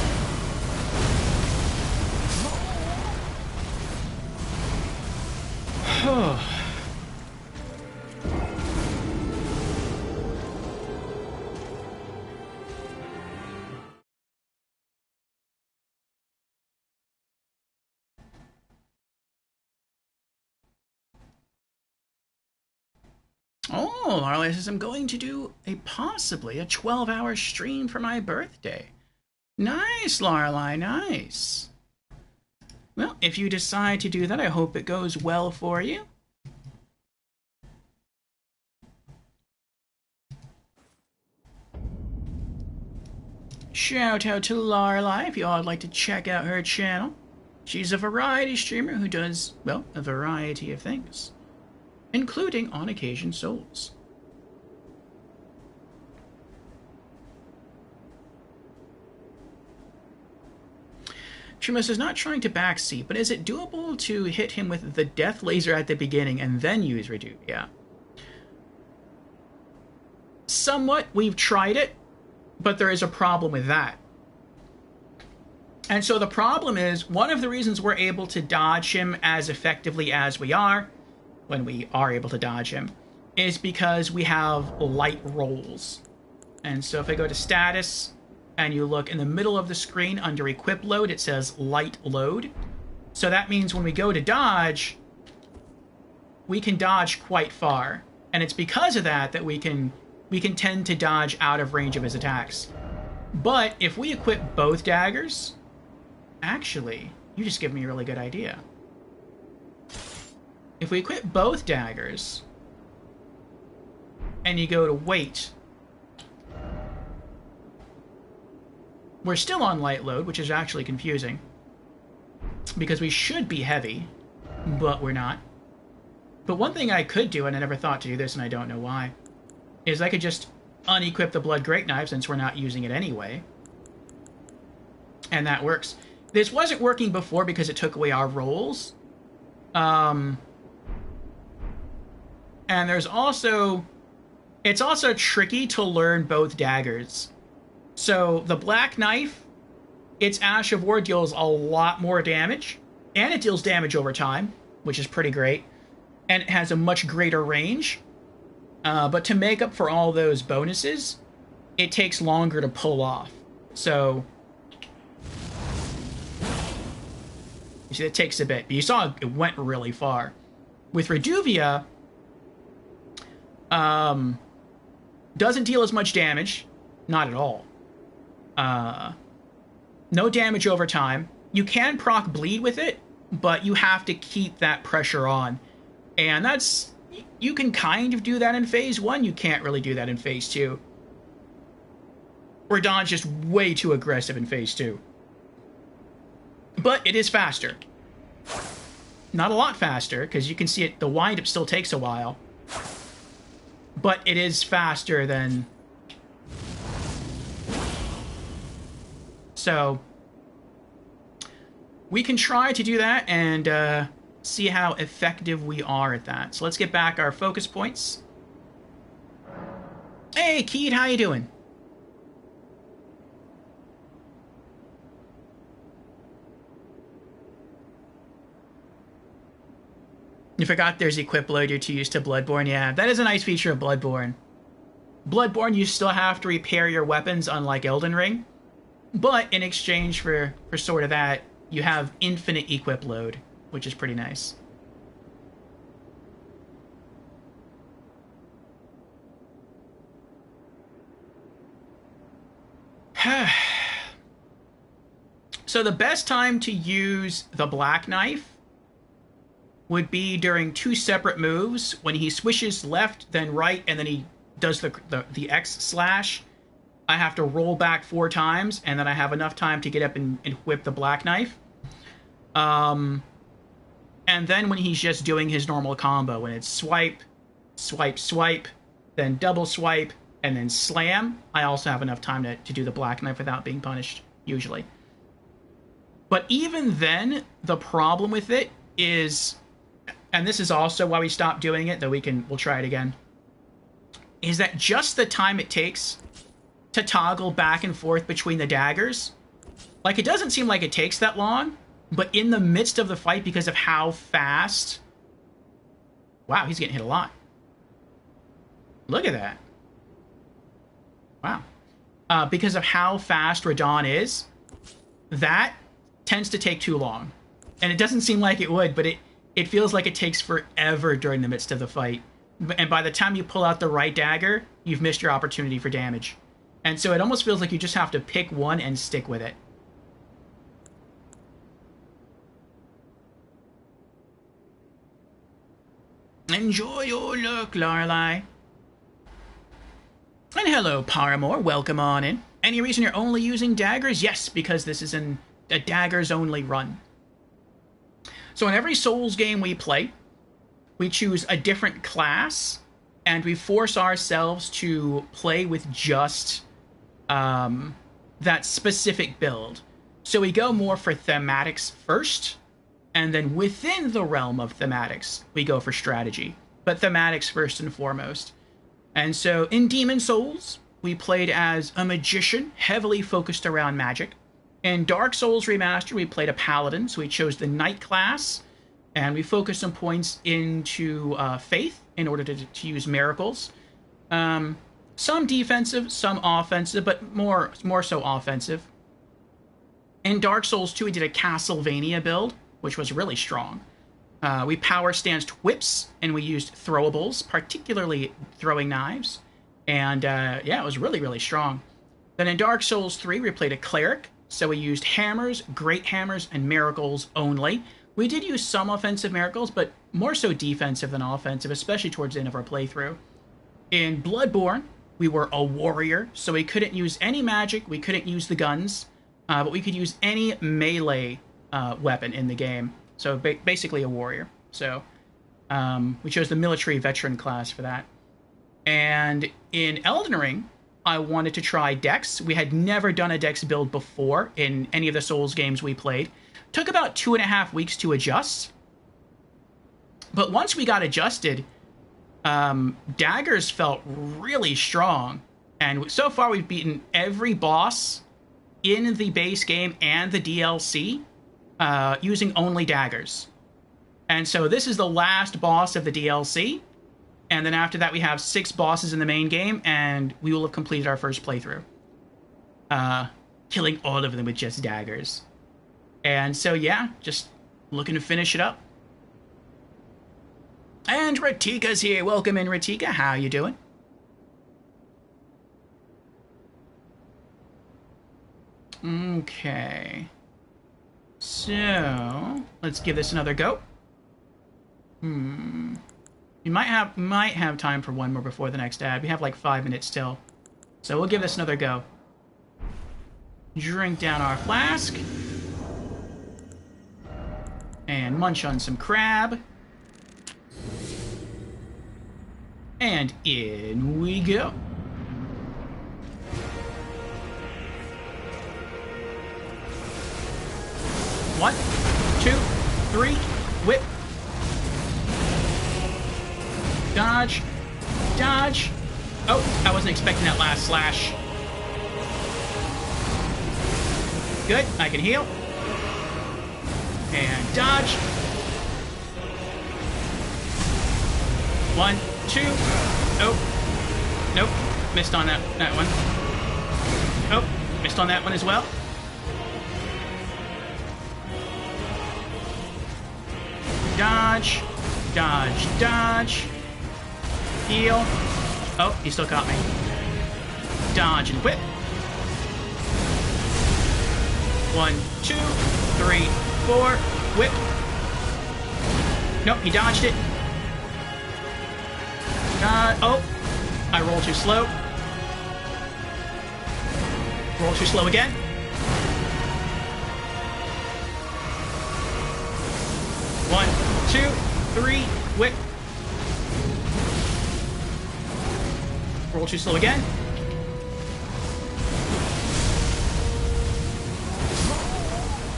Oh, Lorelei says I'm going to do possibly a 12-hour stream for my birthday. Nice, Lorelei, nice. Well, if you decide to do that, I hope it goes well for you. Shout out to Lorelei if you all would like to check out her channel. She's a variety streamer who does, well, a variety of things, including, on occasion, souls. Shimus is not trying to backseat, but is it doable to hit him with the death laser at the beginning and then use Reduvia? Somewhat. We've tried it, but there is a problem with that. And so the problem is, one of the reasons we're able to dodge him as effectively as we are, when we are able to dodge him, is because we have light rolls. And so if I go to status, and you look in the middle of the screen under equip load, it says light load. So that means when we go to dodge, we can dodge quite far. And it's because of that that we can tend to dodge out of range of his attacks. But if we equip both daggers, actually, you just give me a really good idea. If we equip both daggers, and you go to wait, we're still on light load, which is actually confusing, because we should be heavy, but we're not. But one thing I could do, and I never thought to do this, and I don't know why, is I could just unequip the Blood Great Knife, since we're not using it anyway. And that works. This wasn't working before because it took away our rolls. And there's also... It's also tricky to learn both daggers. So the Black Knife, its Ash of War deals a lot more damage, and it deals damage over time, which is pretty great, and it has a much greater range. But to make up for all those bonuses, it takes longer to pull off. So, you see, it takes a bit. But you saw it went really far. With Reduvia, doesn't deal as much damage, not at all. No damage over time. You can proc bleed with it, but you have to keep that pressure on. And that's... You can kind of do that in Phase 1. You can't really do that in Phase 2. Radon's just way too aggressive in Phase 2. But it is faster. Not a lot faster, because you can see it. The wind-up still takes a while. But it is faster than... So, we can try to do that and see how effective we are at that. So let's get back our focus points. Hey, Keith, how you doing? You forgot there's equip loader to use to Bloodborne. Yeah, that is a nice feature of Bloodborne. Bloodborne, you still have to repair your weapons, unlike Elden Ring. But in exchange for sort of that, you have infinite equip load, which is pretty nice. So the best time to use the Black Knife would be during 2 separate moves, when he swishes left, then right, and then he does the X slash. I have to roll back 4 times, and then I have enough time to get up and whip the Black Knife. And then when he's just doing his normal combo, when it's swipe, swipe, swipe, then double swipe, and then slam, I also have enough time to do the Black Knife without being punished, usually. But even then, the problem with it is, and this is also why we stopped doing it, though we'll try it again, is that just the time it takes to toggle back and forth between the daggers, like, it doesn't seem like it takes that long, but in the midst of the fight, because of how fast... Wow, he's getting hit a lot. Look at that. Wow. Because of how fast Radahn is, that tends to take too long. And it doesn't seem like it would, but it feels like it takes forever during the midst of the fight. And by the time you pull out the right dagger, you've missed your opportunity for damage. And so it almost feels like you just have to pick one and stick with it. Enjoy your look, Lorelei. And hello, Paramore. Welcome on in. Any reason you're only using daggers? Yes, because this is a daggers-only run. So in every Souls game we play, we choose a different class, and we force ourselves to play with just that specific build. So we go more for thematics first, and then within the realm of thematics, we go for strategy. But thematics first and foremost. And so in Demon Souls, we played as a magician, heavily focused around magic. In Dark Souls Remastered, we played a paladin, so we chose the knight class, and we focused some points into faith in order to use miracles. Some defensive, some offensive, but more so offensive. In Dark Souls 2, we did a Castlevania build, which was really strong. We power stanced whips, and we used throwables, particularly throwing knives. And yeah, it was really, really strong. Then in Dark Souls 3, we played a cleric, so we used hammers, great hammers, and miracles only. We did use some offensive miracles, but more so defensive than offensive, especially towards the end of our playthrough. In Bloodborne, we were a warrior, so we couldn't use any magic, we couldn't use the guns, but we could use any melee weapon in the game. So basically a warrior. So we chose the military veteran class for that. And in Elden Ring, I wanted to try Dex. We had never done a Dex build before in any of the Souls games we played. Took about 2.5 weeks to adjust. But once we got adjusted, daggers felt really strong. And so far we've beaten every boss in the base game and the DLC using only daggers. And so this is the last boss of the DLC. And then after that, we have 6 bosses in the main game, and we will have completed our first playthrough. Killing all of them with just daggers. And so, yeah, just looking to finish it up. And Ratika's here. Welcome in, Ratika. How you doing? Okay. So, let's give this another go. We might have time for one more before the next ad. We have like 5 minutes still. So we'll give this another go. Drink down our flask. And munch on some crab. And in we go. One, 2, 3, whip. Dodge. Dodge. Oh, I wasn't expecting that last slash. Good, I can heal. And dodge. 1, 2. Oh. Nope. Missed on that one. Oh, missed on that one as well. Dodge. Dodge. Dodge. Heal. Oh, he still caught me. Dodge and whip. 1, 2, 3, 4. Whip. Nope, he dodged it. Oh, I rolled too slow. Roll too slow again. One, two, three, whip. Roll too slow again.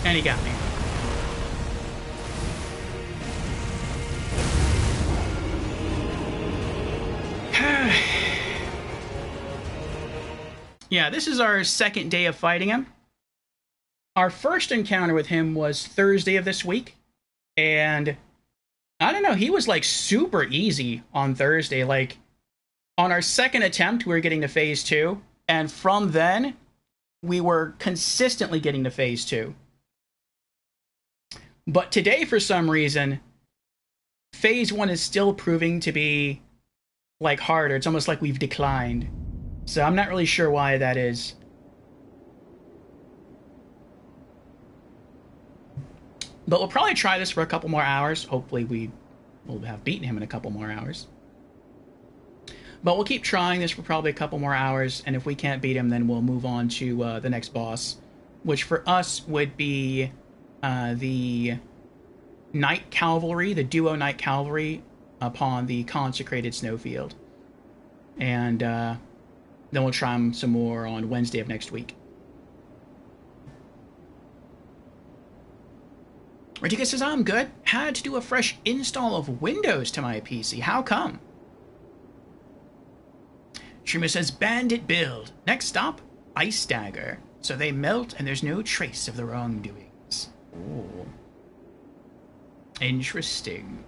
And he got me. Yeah, this is our second day of fighting him. Our first encounter with him was Thursday of this week. And I don't know, he was like super easy on Thursday. Like on our second attempt, we were getting to phase 2. And from then, we were consistently getting to phase 2. But today, for some reason, phase 1 is still proving to be like harder. It's almost like we've declined. So I'm not really sure why that is. But we'll probably try this for a couple more hours. Hopefully we will have beaten him in a couple more hours. But we'll keep trying this for probably a couple more hours. And if we can't beat him, then we'll move on to the next boss. Which for us would be the Knight Cavalry, the Duo Knight Cavalry upon the Consecrated Snowfield. And then we'll try them some more on Wednesday of next week. Radika says, I'm good. Had to do a fresh install of Windows to my PC. How come? Shrima says, Bandit build. Next stop, Ice Dagger. So they melt and there's no trace of the wrongdoings. Ooh. Interesting.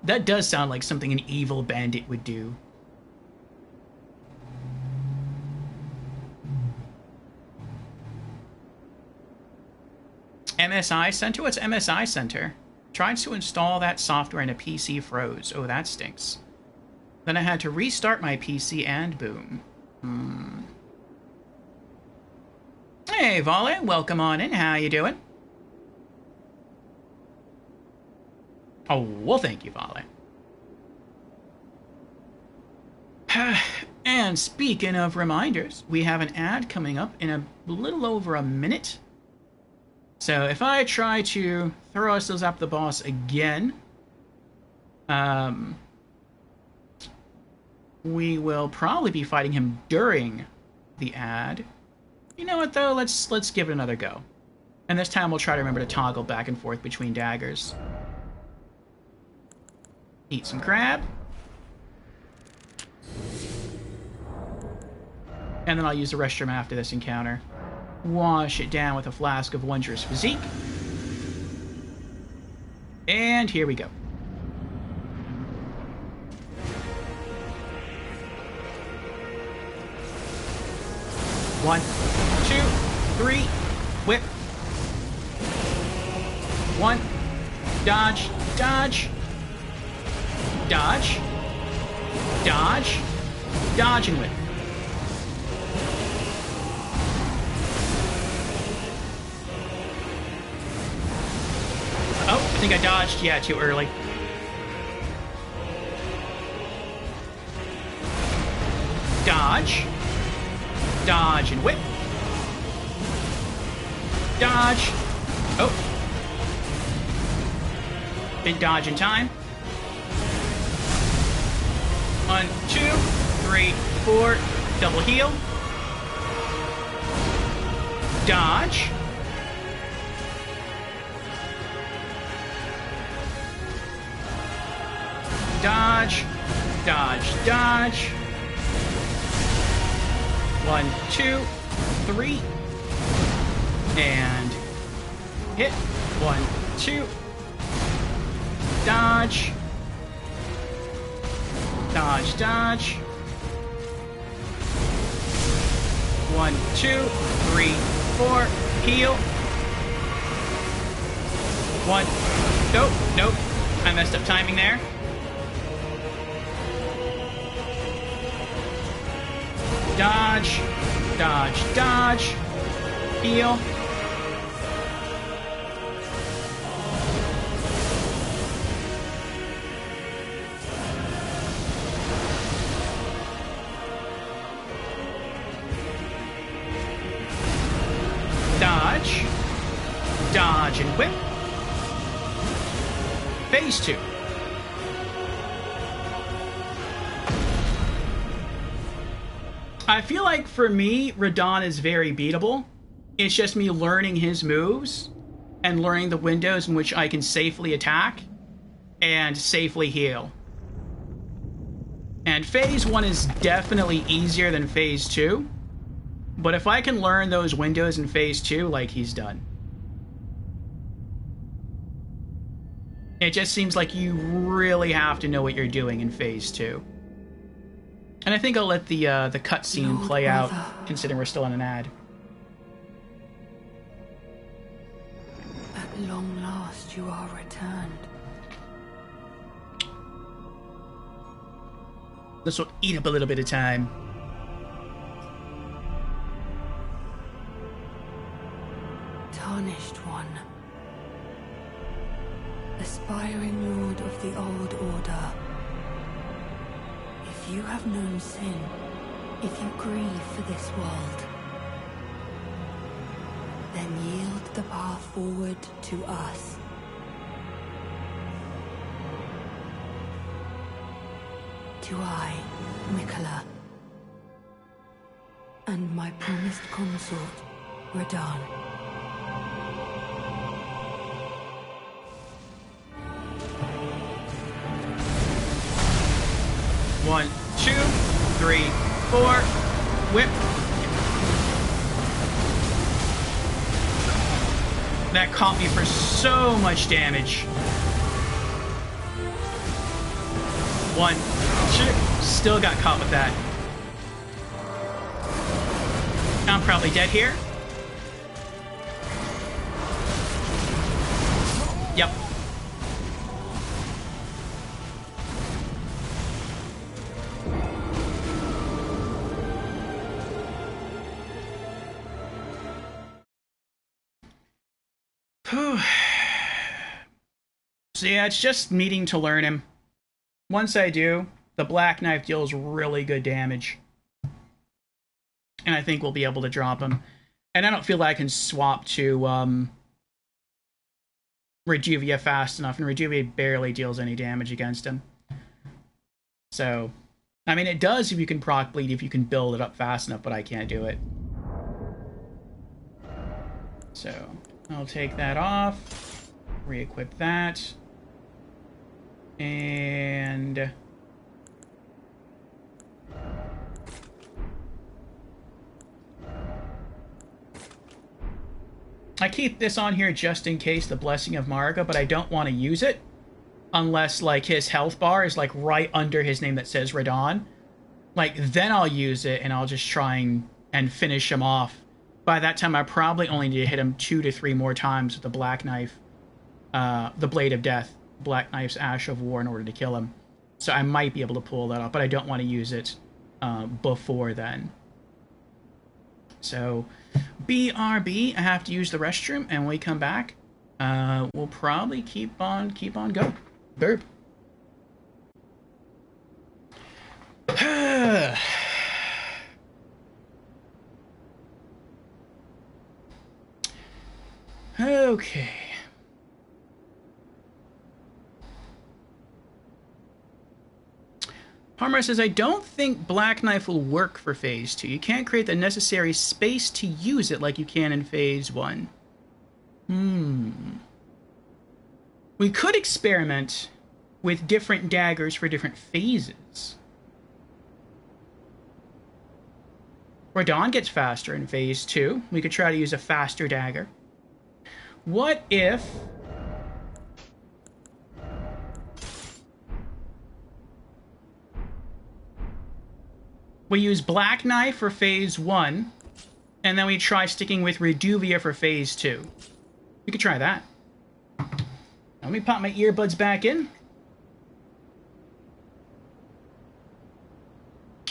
That does sound like something an evil bandit would do. MSI Center? What's MSI Center? Tried to install that software and a PC froze. Oh, that stinks. Then I had to restart my PC and boom. Hey, Vale, welcome on in. How you doing? Oh, well, thank you, Vale. And speaking of reminders, we have an ad coming up in a little over a minute. So if I try to throw ourselves up the boss again, we will probably be fighting him during the ad. You know what though? Let's give it another go. And this time we'll try to remember to toggle back and forth between daggers. Eat some crab. And then I'll use the restroom after this encounter. Wash it down with a flask of Wondrous Physique. And here we go. One, two, three, whip. One, dodge, dodge, dodge, dodge, dodge and whip. Oh, I think I dodged. Yeah, too early. Dodge. Dodge and whip. Dodge. Oh. Big dodge in time. 1, 2, 3, 4. Double heal. Dodge. Dodge, dodge, dodge. 1, 2, 3. And hit. 1, 2. Dodge. Dodge, dodge. 1, 2, 3, 4. Heal. 1. Nope, nope. I messed up timing there. Dodge, dodge, dodge, heal, Whip. Phase 2. I feel like for me, Radahn is very beatable. It's just me learning his moves and learning the windows in which I can safely attack and safely heal. And phase 1 is definitely easier than phase 2. But if I can learn those windows in phase 2, like, he's done. It just seems like you really have to know what you're doing in phase 2. And I think I'll let the cutscene play out, considering we're still in an ad. At long last you are returned. This will eat up a little bit of time. Tarnished one. Aspiring lord of the old order. If you have known sin, if you grieve for this world, then yield the path forward to us. To I, Miquella, and my promised consort, Radahn. One, 2, 3, 4. Whip. That caught me for so much damage. 1, 2. Still got caught with that. I'm probably dead here. Yep. So yeah, it's just needing to learn him. Once I do, the Black Knife deals really good damage. And I think we'll be able to drop him. And I don't feel like I can swap to Reduvia fast enough, and Reduvia barely deals any damage against him. So, I mean, it does if you can proc bleed, if you can build it up fast enough, but I can't do it. So, I'll take that off, re-equip that, and I keep this on here just in case the Blessing of Marga, but I don't want to use it unless, like, his health bar is, like, right under his name that says Radahn. Like, then I'll use it, and I'll just try and finish him off. By that time, I probably only need to hit him 2 to 3 more times with the Black Knife, the Blade of Death, Black Knife's Ash of War, in order to kill him. So I might be able to pull that off, but I don't want to use it before then. So, BRB, I have to use the restroom, and when we come back, we'll probably keep on going. Burp. Okay. Harmer says, I don't think Black Knife will work for Phase 2. You can't create the necessary space to use it like you can in Phase 1. We could experiment with different daggers for different phases. Radahn gets faster in Phase 2. We could try to use a faster dagger. What if we use Black Knife for Phase 1, and then we try sticking with Reduvia for Phase 2? We could try that. Let me pop my earbuds back in.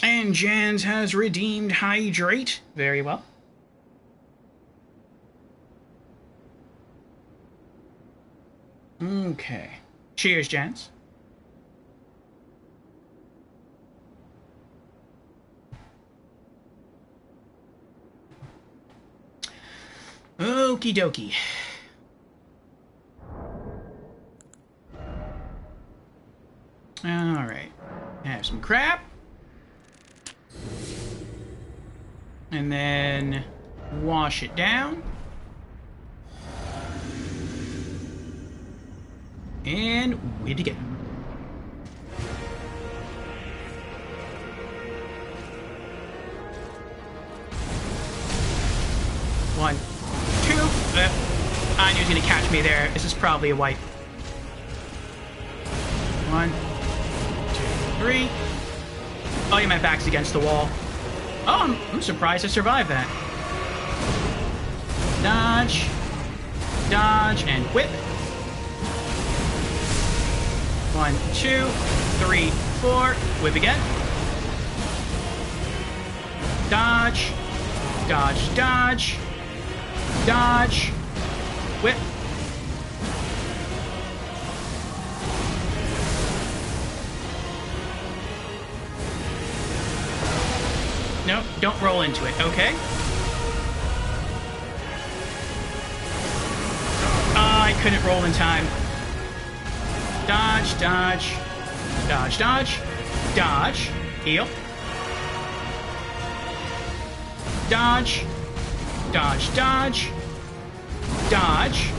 And Jans has redeemed Hydrate. Very well. Okay. Cheers, Jans. Okie dokie. some crap. And then wash it down. And we're together. One, two. I knew he was going to catch me there. This is probably a wipe. 1, 2, 3. Oh, yeah, my back's against the wall. Oh, I'm surprised I survived that. Dodge. Dodge and whip. 1, 2, 3, 4. Whip again. Dodge. Dodge, dodge. Dodge. Whip. Nope, don't roll into it. Okay. I couldn't roll in time. Dodge, dodge. Dodge, dodge. Dodge. Heal. Dodge. Dodge, dodge. Dodge.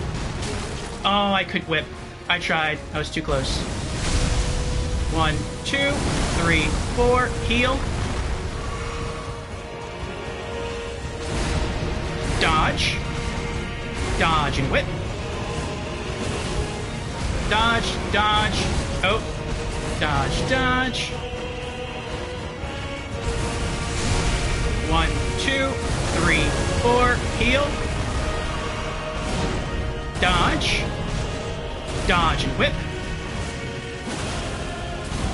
Oh, I could whip. I tried. I was too close. 1, 2, 3, 4. Heal. Dodge. Dodge and whip. Dodge, dodge. Oh. Dodge, dodge. 1, 2, 3, 4. Heal. Dodge. Dodge and whip.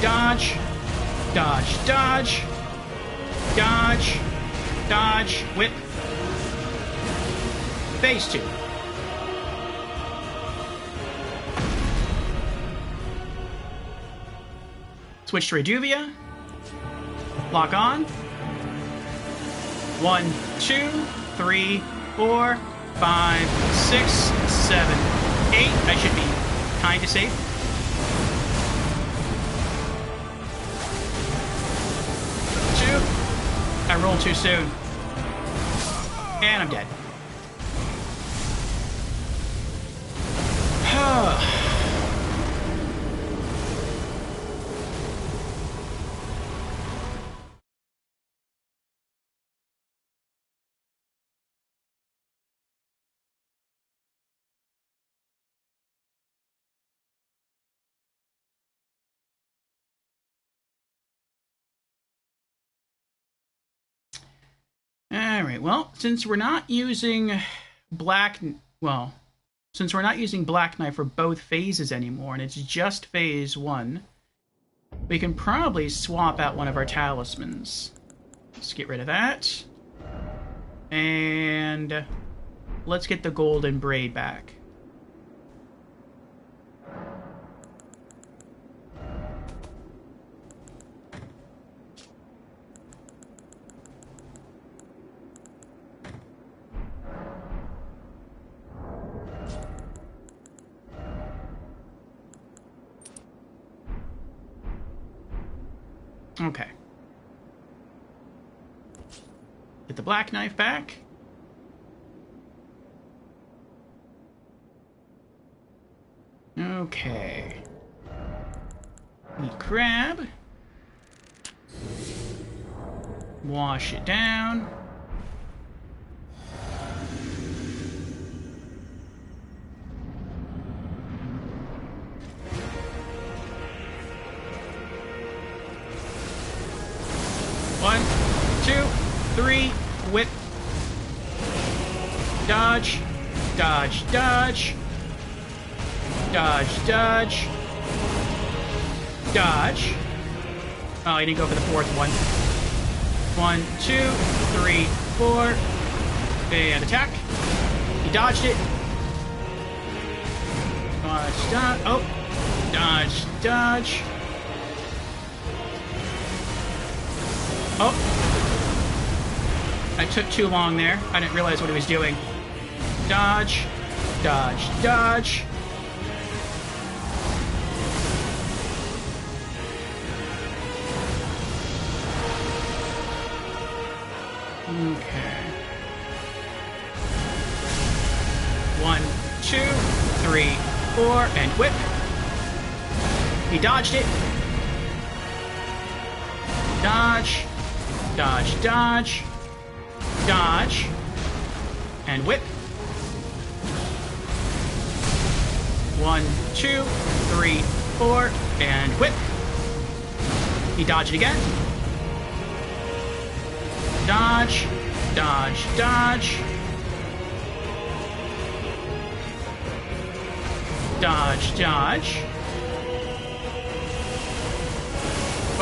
Dodge. Dodge, dodge. Dodge. Dodge. Whip. Phase 2. Switch to Reduvia. Lock on. 1, 2, 3, 4, 5, 6, 7, 8. I should be kind of safe. 2. I rolled too soon. And I'm dead. Alright, well, since we're not using Black Knife for both phases anymore, and it's just phase 1, we can probably swap out one of our talismans. Let's get rid of that. And let's get the golden braid back. Okay. Get the black knife back. Okay. Need crab. Wash it down. One, two, three, whip. Dodge, dodge, dodge. Dodge, dodge. Dodge. Oh, I didn't go for the fourth one. 1, 2, 3, 4. And attack. He dodged it. Dodge, dodge. Oh. Dodge, dodge. Oh. I took too long there. I didn't realize what he was doing. Dodge. Dodge, dodge. Okay. 1, 2, 3, 4, and whip. He dodged it. Dodge. Dodge, dodge. Dodge. And whip. 1, 2, 3, 4, and whip. He dodged it again. Dodge, dodge, dodge. Dodge, dodge.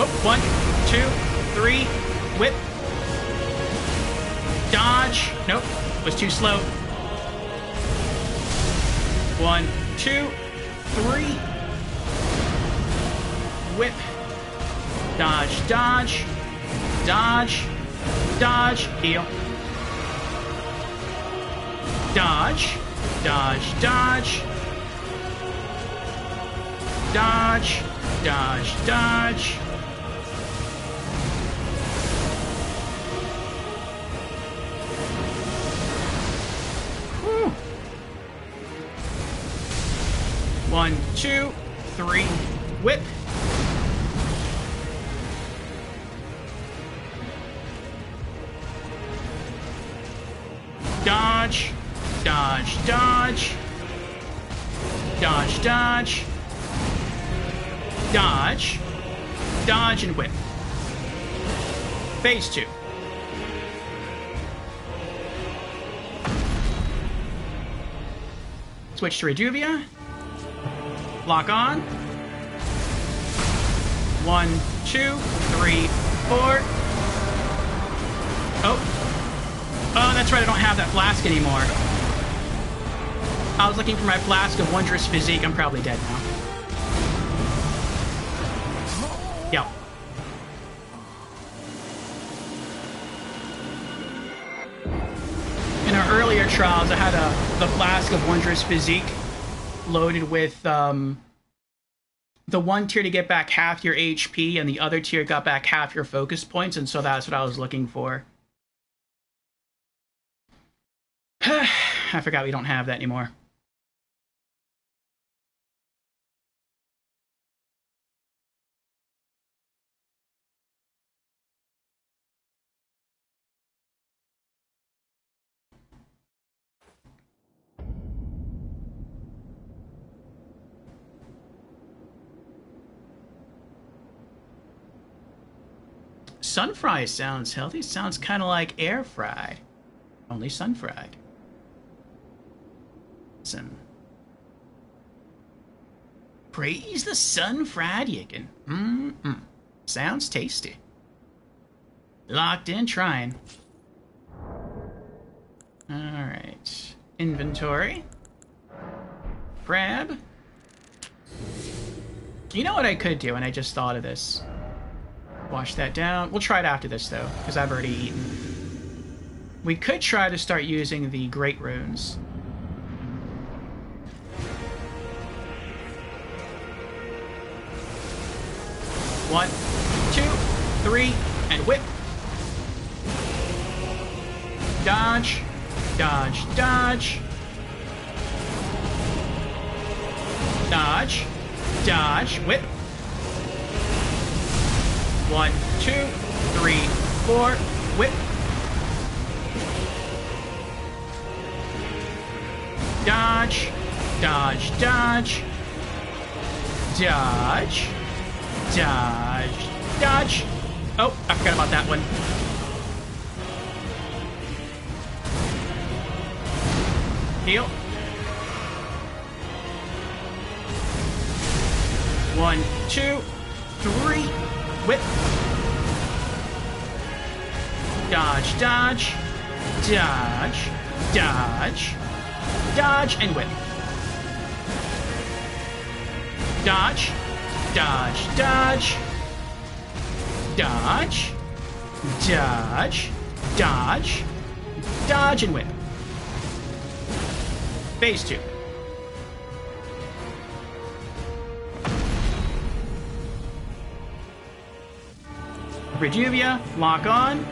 Oh, 1, 2, 3, whip. Dodge. Nope, was too slow. 1, 2, 3. Whip. Dodge, dodge. Dodge. Dodge. Heal. Dodge. Dodge, dodge. Dodge. Dodge, dodge. Whew. 1, 2, 3. Whip. Dodge, dodge, dodge, dodge, dodge, dodge, dodge, and whip. Phase 2. Switch to Reduvia. Lock on. 1, 2, 3, 4. Oh. Oh, that's right, I don't have that flask anymore. I was looking for my flask of Wondrous Physique. I'm probably dead now. Yep. In our earlier trials, I had the flask of Wondrous Physique loaded with the one tier to get back half your HP, and the other tier got back half your focus points, and so that's what I was looking for. I forgot we don't have that anymore. Sun fried sounds healthy. Sounds kind of like air fried, only sun fried. Praise the sun fried chicken. Sounds tasty. Locked in, trying. Alright. Inventory. Grab. You know what I could do, and I just thought of this. Wash that down. We'll try it after this, though, because I've already eaten. We could try to start using the Great Runes. One, 2, 3, and whip. Dodge, dodge, dodge. Dodge, dodge, whip. 1, 2, 3, 4, whip. Dodge, dodge, dodge. Dodge. Dodge. Dodge. Oh, I forgot about that one. Heal. 1, 2, 3. Whip. Dodge, dodge. Dodge. Dodge. Dodge, and whip. Dodge. Dodge, dodge. Dodge. Dodge. Dodge. Dodge, and whip. Phase 2. Reduvia, lock on.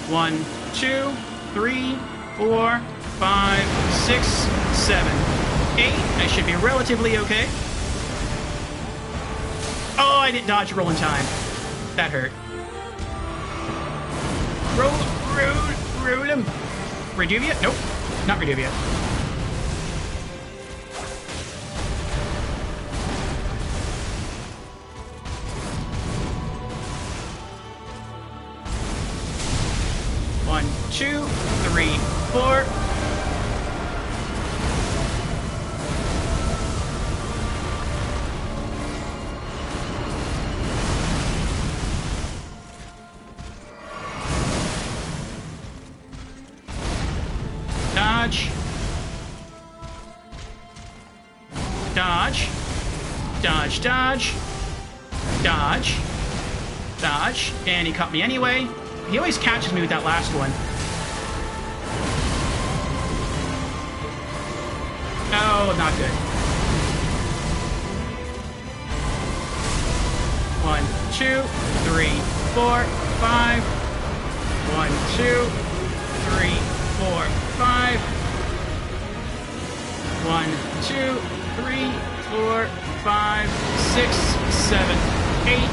1, 2, 3, 4, 5, 6, 7, 8. I should be relatively okay. Oh, I didn't dodge roll in time. That hurt. Roll him. Reduvia? Nope. Not Reduvia. One, 2, 3, 4. Dodge. Dodge. Dodge, dodge. Dodge. Dodge. And he caught me anyway. He always catches me with that last one. Oh, not good. 1, 2, 3, 4, 5. 1, 2, 3, 4, 5. 1, 2, 3, 4, 5, 6, 7, 8.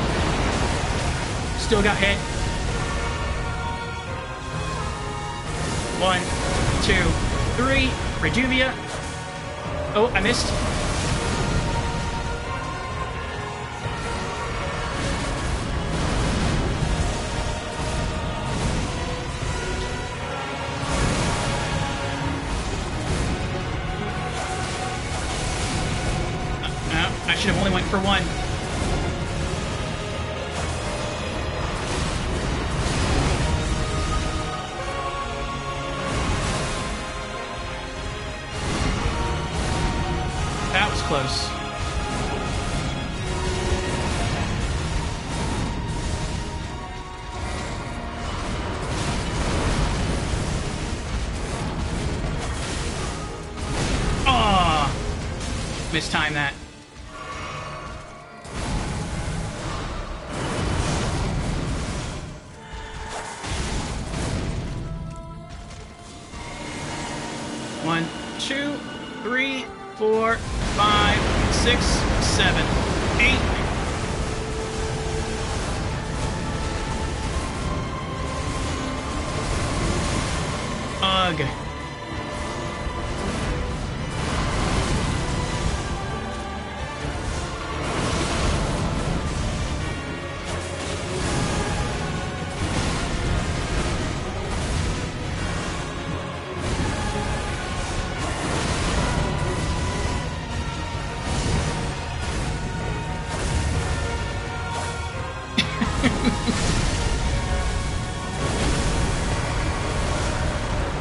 Still got hit. 1, 2, 3. Reduvia. Oh, I missed. I should have only went for one. That was close. Oh, mistimed that. One, 2, 3, 4, 5, 6, 7, 8. Ugh.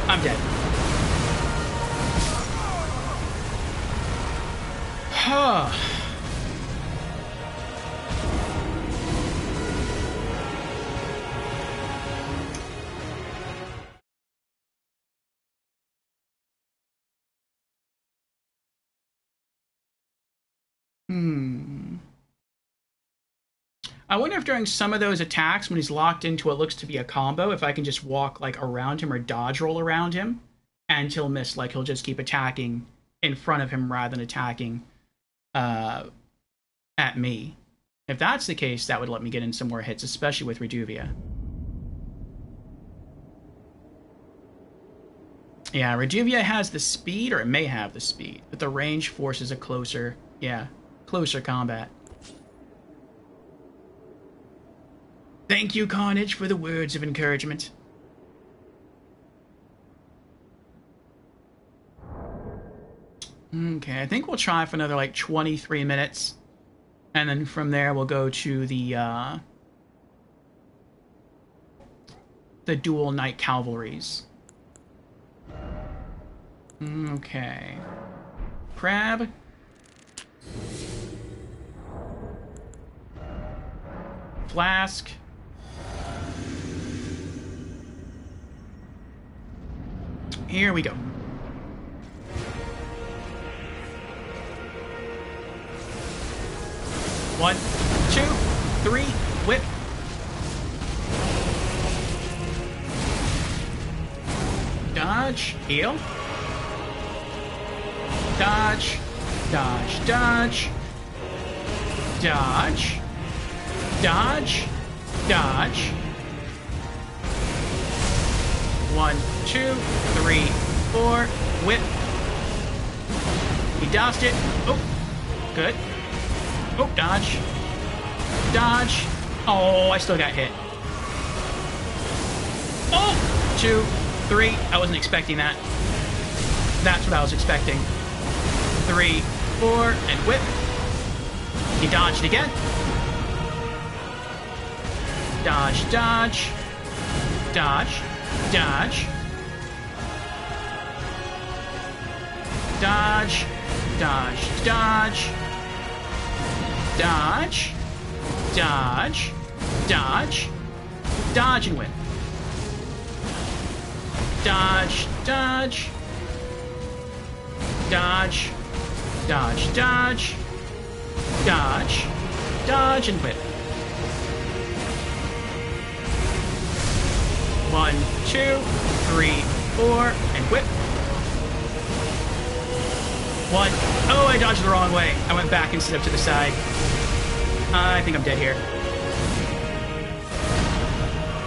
I'm dead. I wonder if during some of those attacks, when he's locked into what looks to be a combo, if I can just walk like around him or dodge roll around him, and he'll miss. Like he'll just keep attacking in front of him rather than attacking at me. If that's the case, that would let me get in some more hits, especially with Reduvia. Yeah, Reduvia has the speed, or it may have the speed, but the range forces a closer combat. Thank you, Carnage, for the words of encouragement. Okay, I think we'll try for another, like, 23 minutes. And then from there, we'll go to the dual Knight Cavalries. Okay. Crab. Flask. Here we go. One, 2, 3, whip. dodge, heal. Dodge, dodge, dodge. Dodge, dodge, dodge. 1, 2, 3, 4. Whip. He dodged it. Oh, good. Oh, dodge. Dodge. Oh, I still got hit. Oh, 2, 3. I wasn't expecting that. That's what I was expecting. 3, 4, and whip. He dodged again. Dodge, dodge. Dodge, dodge. Dodge, dodge, dodge. Dodge, dodge, dodge. Dodge and whip. Dodge, dodge. Dodge, dodge, dodge. Dodge, dodge, and whip. 1, 2, 3, 4, and whip. 1. Oh, I dodged the wrong way. I went back instead of to the side. I think I'm dead here.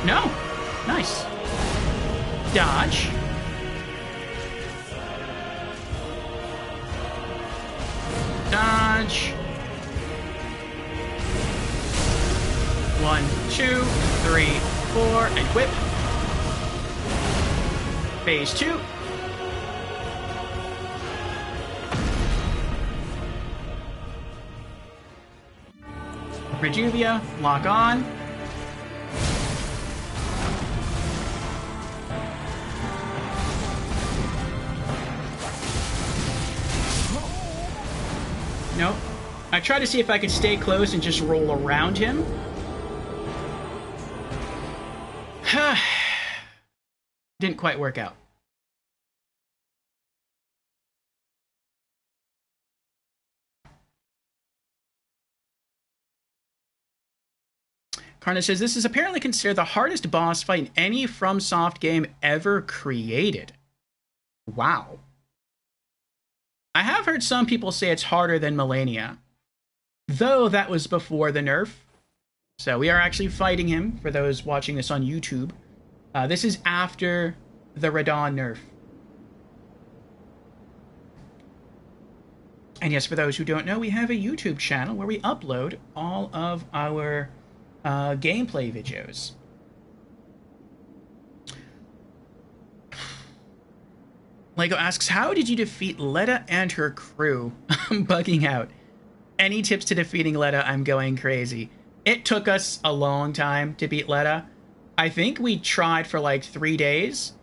No. Nice. Dodge. Dodge. 1, 2, 3, 4, and whip. Phase 2. Reduvia, lock on. Nope. I tried to see if I could stay close and just roll around him. Didn't quite work out. Karna says, this is apparently considered the hardest boss fight in any FromSoft game ever created. Wow. I have heard some people say it's harder than Melania, though that was before the nerf. So we are actually fighting him, for those watching this on YouTube. This is after the Radon nerf. And yes, for those who don't know, we have a YouTube channel where we upload all of our gameplay videos. Lego asks, how did you defeat Letta and her crew? I'm bugging out. Any tips to defeating Letta? I'm going crazy. It took us a long time to beat Letta. I think we tried for like 3 days.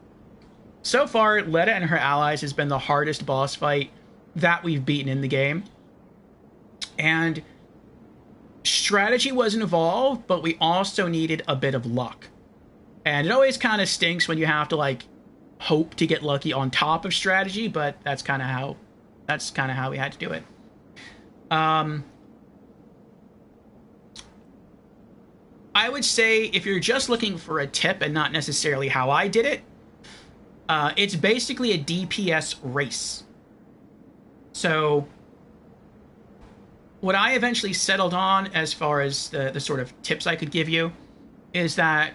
So far, Letta and her allies has been the hardest boss fight that we've beaten in the game. And strategy was involved, but we also needed a bit of luck. And it always kind of stinks when you have to like hope to get lucky on top of strategy, but that's kind of how we had to do it. I would say if you're just looking for a tip and not necessarily how I did it, it's basically a DPS race. So what I eventually settled on as far as the sort of tips I could give you is that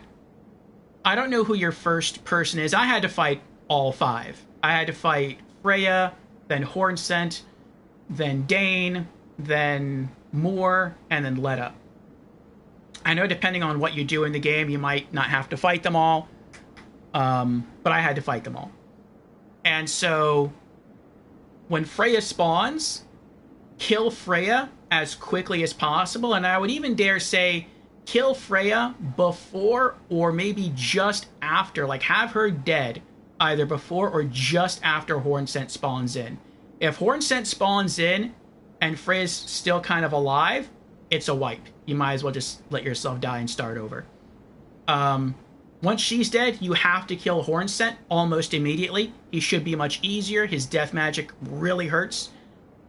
I don't know who your first person is. I had to fight all 5. I had to fight Freya, then Hornsent, then Dane, then Moore, and then Letta. I know depending on what you do in the game, you might not have to fight them all, but I had to fight them all. And so when Freya spawns, kill Freya as quickly as possible, and I would even dare say kill Freya before or maybe just after, like have her dead either before or just after Hornsent spawns in. If Hornsent spawns in and Freya's still kind of alive, it's a wipe. You might as well just let yourself die and start over. Once she's dead, you have to kill Hornsent almost immediately. He should be much easier. His death magic really hurts.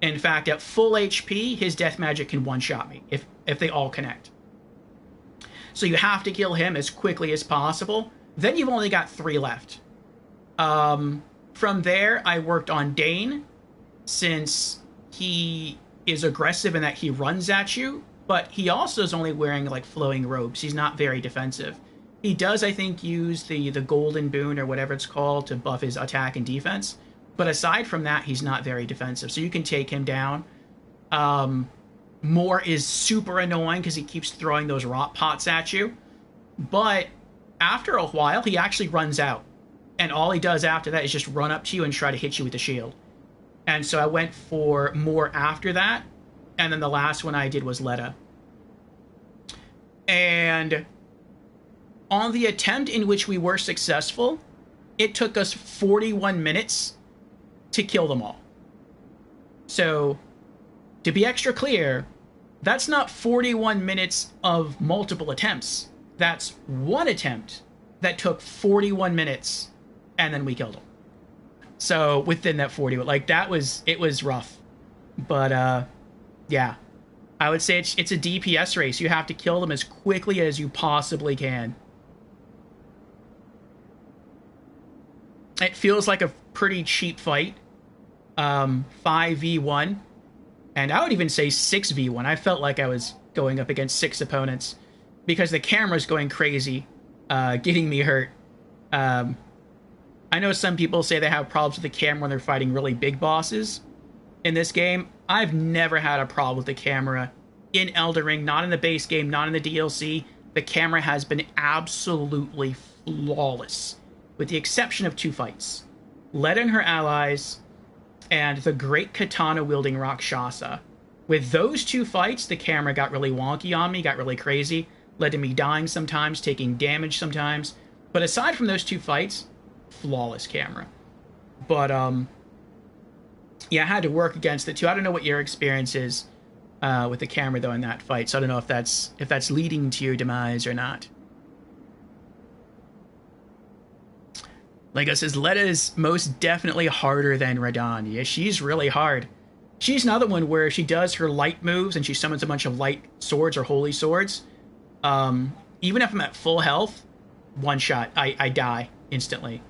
In fact, at full HP, his death magic can one-shot me if they all connect. So you have to kill him as quickly as possible. Then you've only got 3 left. From there, I worked on Dane, since he is aggressive in that he runs at you, but he also is only wearing like flowing robes. He's not very defensive. He does, I think, use the golden boon or whatever it's called to buff his attack and defense. But aside from that, he's not very defensive. So you can take him down. Moore is super annoying because he keeps throwing those rot pots at you. But after a while, he actually runs out. And all he does after that is just run up to you and try to hit you with the shield. And so I went for Moore after that. And then the last one I did was Letta. And on the attempt in which we were successful, it took us 41 minutes to kill them all. So, to be extra clear, that's not 41 minutes of multiple attempts. That's one attempt that took 41 minutes, and then we killed them. So, within that 40, like, it was rough. But, yeah. I would say it's a DPS race. You have to kill them as quickly as you possibly can. It feels like a pretty cheap fight. 5v1. And I would even say 6v1. I felt like I was going up against 6 opponents because the camera's going crazy, getting me hurt. I know some people say they have problems with the camera when they're fighting really big bosses in this game. I've never had a problem with the camera in Elden Ring, not in the base game, not in the DLC. The camera has been absolutely flawless, with the exception of 2 fights. Letta and her allies, and the great katana-wielding Rakshasa. With those 2 fights, the camera got really wonky on me, got really crazy, led to me dying sometimes, taking damage sometimes. But aside from those 2 fights, flawless camera. But, yeah, I had to work against it too. I don't know what your experience is with the camera, though, in that fight, so I don't know if that's leading to your demise or not. Lego says, Letta is most definitely harder than Radahn. Yeah, she's really hard. She's another one where she does her light moves and she summons a bunch of light swords or holy swords. Even if I'm at full health, one shot, I die instantly.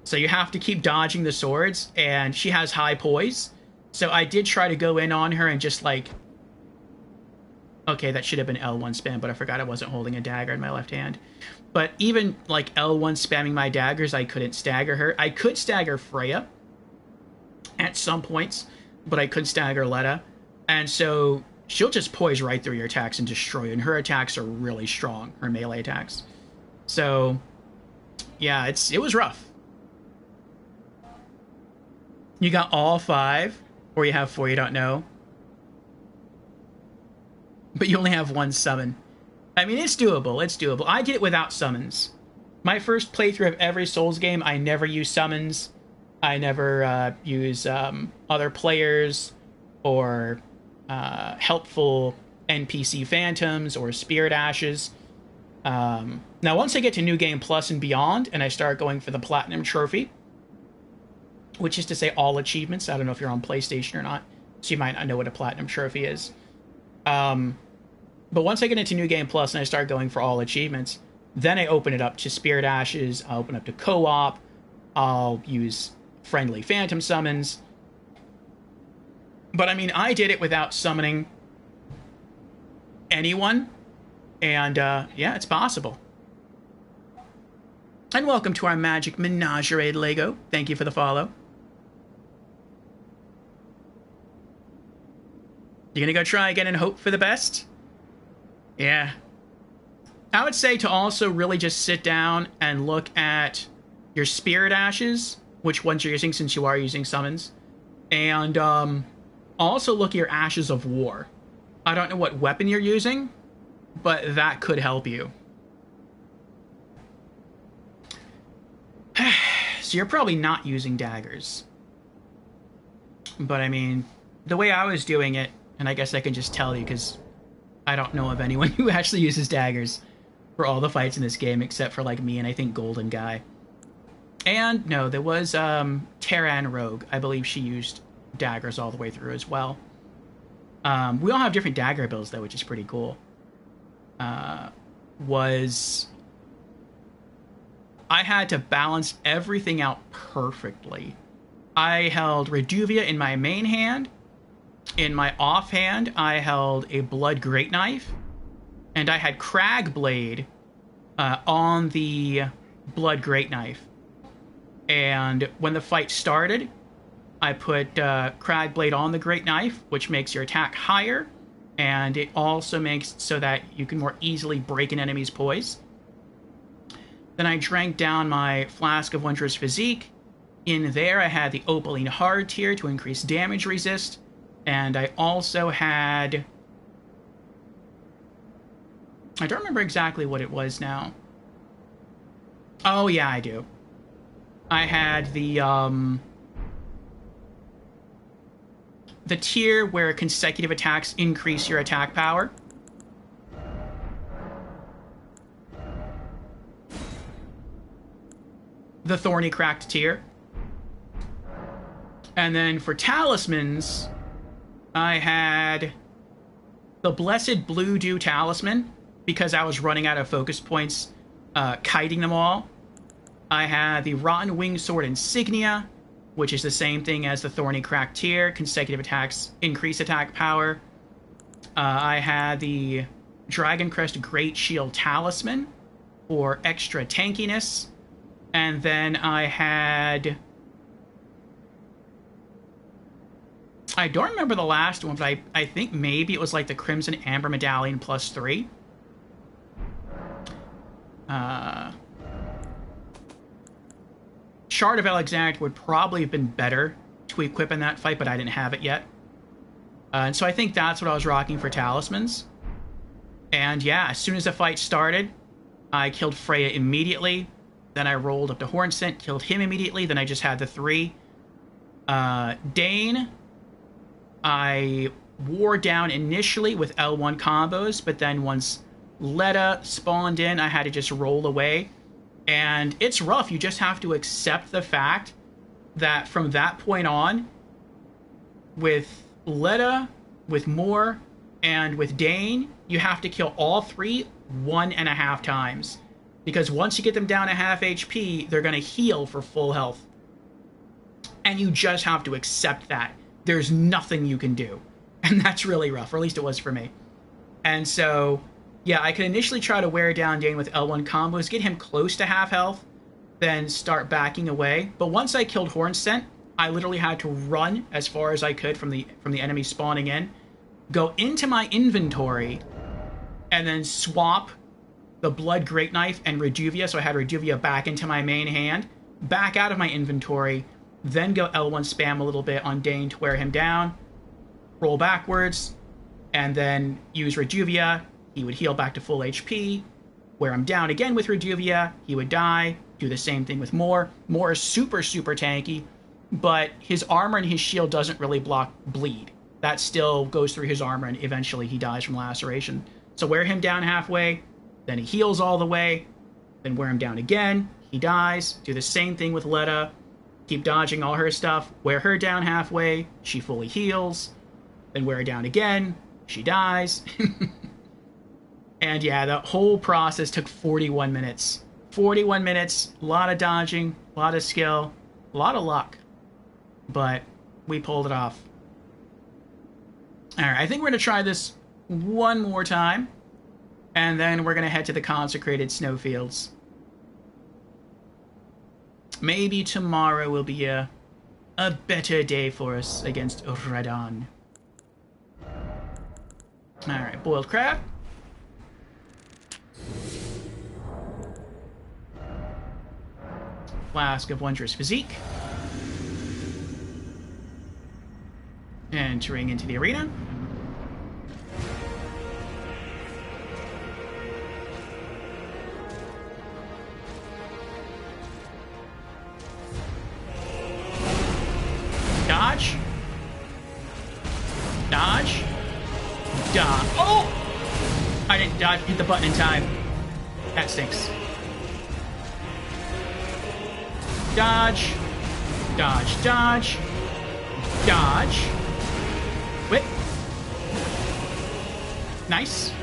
So you have to keep dodging the swords, and she has high poise. So I did try to go in on her and just like... Okay, that should have been L1 spam, but I forgot I wasn't holding a dagger in my left hand. But even, like, L1 spamming my daggers, I couldn't stagger her. I could stagger Freya at some points, but I couldn't stagger Letta. And so she'll just poise right through your attacks and destroy you. And her attacks are really strong, her melee attacks. So, yeah, it was rough. You got all 5, or you have 4 you don't know. But you only have 1 summon. I mean, it's doable. It's doable. I did it without summons. My first playthrough of every Souls game, I never use summons. I never use other players or helpful NPC phantoms or spirit ashes. Now, once I get to New Game Plus and beyond, and I start going for the Platinum Trophy, which is to say all achievements. I don't know if you're on PlayStation or not, so you might not know what a Platinum Trophy is. But once I get into New Game Plus and I start going for all achievements, then I open it up to Spirit Ashes, I'll open up to co-op, I'll use friendly phantom summons. But I mean, I did it without summoning anyone, and yeah, it's possible. And welcome to our Magic Menagerie, Lego. Thank you for the follow. You gonna go try again and hope for the best? Yeah. I would say to also really just sit down and look at your Spirit Ashes, which ones you're using since you are using summons, and also look at your Ashes of War. I don't know what weapon you're using, but that could help you. So you're probably not using daggers. But I mean, the way I was doing it, and I guess I can just tell you because I don't know of anyone who actually uses daggers for all the fights in this game except for like me and I think Golden Guy. And no, there was Terran Rogue. I believe she used daggers all the way through as well. We all have different dagger builds though, which is pretty cool. Was I had to balance everything out perfectly. I held Reduvia in my main hand. In my offhand, I held a Blood Great Knife. And I had Cragblade on the Blood Great Knife. And when the fight started, I put Cragblade on the Great Knife, which makes your attack higher. And it also makes so that you can more easily break an enemy's poise. Then I drank down my Flask of Wondrous Physique. In there, I had the Opaline Hard tier to increase damage resist. And I also had... I don't remember exactly what it was now. Oh, yeah, I do. I had the tier where consecutive attacks increase your attack power. The Thorny Cracked tier. And then for talismans, I had the Blessed Blue Dew Talisman, because I was running out of focus points, kiting them all. I had the Rotten Wing Sword Insignia, which is the same thing as the Thorny Cracked tier. Consecutive attacks increase attack power. I had the Dragon Crest Great Shield Talisman for extra tankiness. And then I had... I don't remember the last one, but I think maybe it was like the Crimson Amber Medallion +3. Shard of Alexandria would probably have been better to equip in that fight, but I didn't have it yet. And so I think that's what I was rocking for talismans. And yeah, as soon as the fight started, I killed Freya immediately. Then I rolled up to Hornsent, killed him immediately. Then I just had the 3. Dane, I wore down initially with L1 combos, but then once Letta spawned in, I had to just roll away. And it's rough. You just have to accept the fact that from that point on, with Letta, with Moore, and with Dane, you have to kill all 3 1.5 times. Because once you get them down to half HP, they're going to heal for full health. And you just have to accept that. There's nothing you can do. And that's really rough, or at least it was for me. And so, yeah, I could initially try to wear down Dane with L1 combos, get him close to half health, then start backing away. But once I killed Hornsent, I literally had to run as far as I could from the enemy spawning in, go into my inventory, and then swap the Blood Great Knife and Reduvia, so I had Reduvia back into my main hand, back out of my inventory, then go L1 spam a little bit on Dane to wear him down, roll backwards, and then use Reduvia. He would heal back to full HP, wear him down again with Reduvia, he would die, do the same thing with Moore. Moore is super, super tanky, but his armor and his shield doesn't really block bleed. That still goes through his armor, and eventually he dies from laceration. So wear him down halfway, then he heals all the way, then wear him down again, he dies, do the same thing with Letta, keep dodging all her stuff, wear her down halfway, she fully heals, then wear her down again, she dies. And yeah, the whole process took 41 minutes. 41 minutes, a lot of dodging, a lot of skill, a lot of luck. But we pulled it off. Alright, I think we're going to try this one more time. And then we're going to head to the consecrated snowfields. Maybe tomorrow will be a better day for us against Radon. Alright, boiled crab. Flask of Wondrous Physique. Entering into the arena. Dodge. Dodge. Dodge. Oh! I didn't dodge, hit the button in time. That stinks. Dodge. Dodge, dodge. Dodge. Whip. Nice.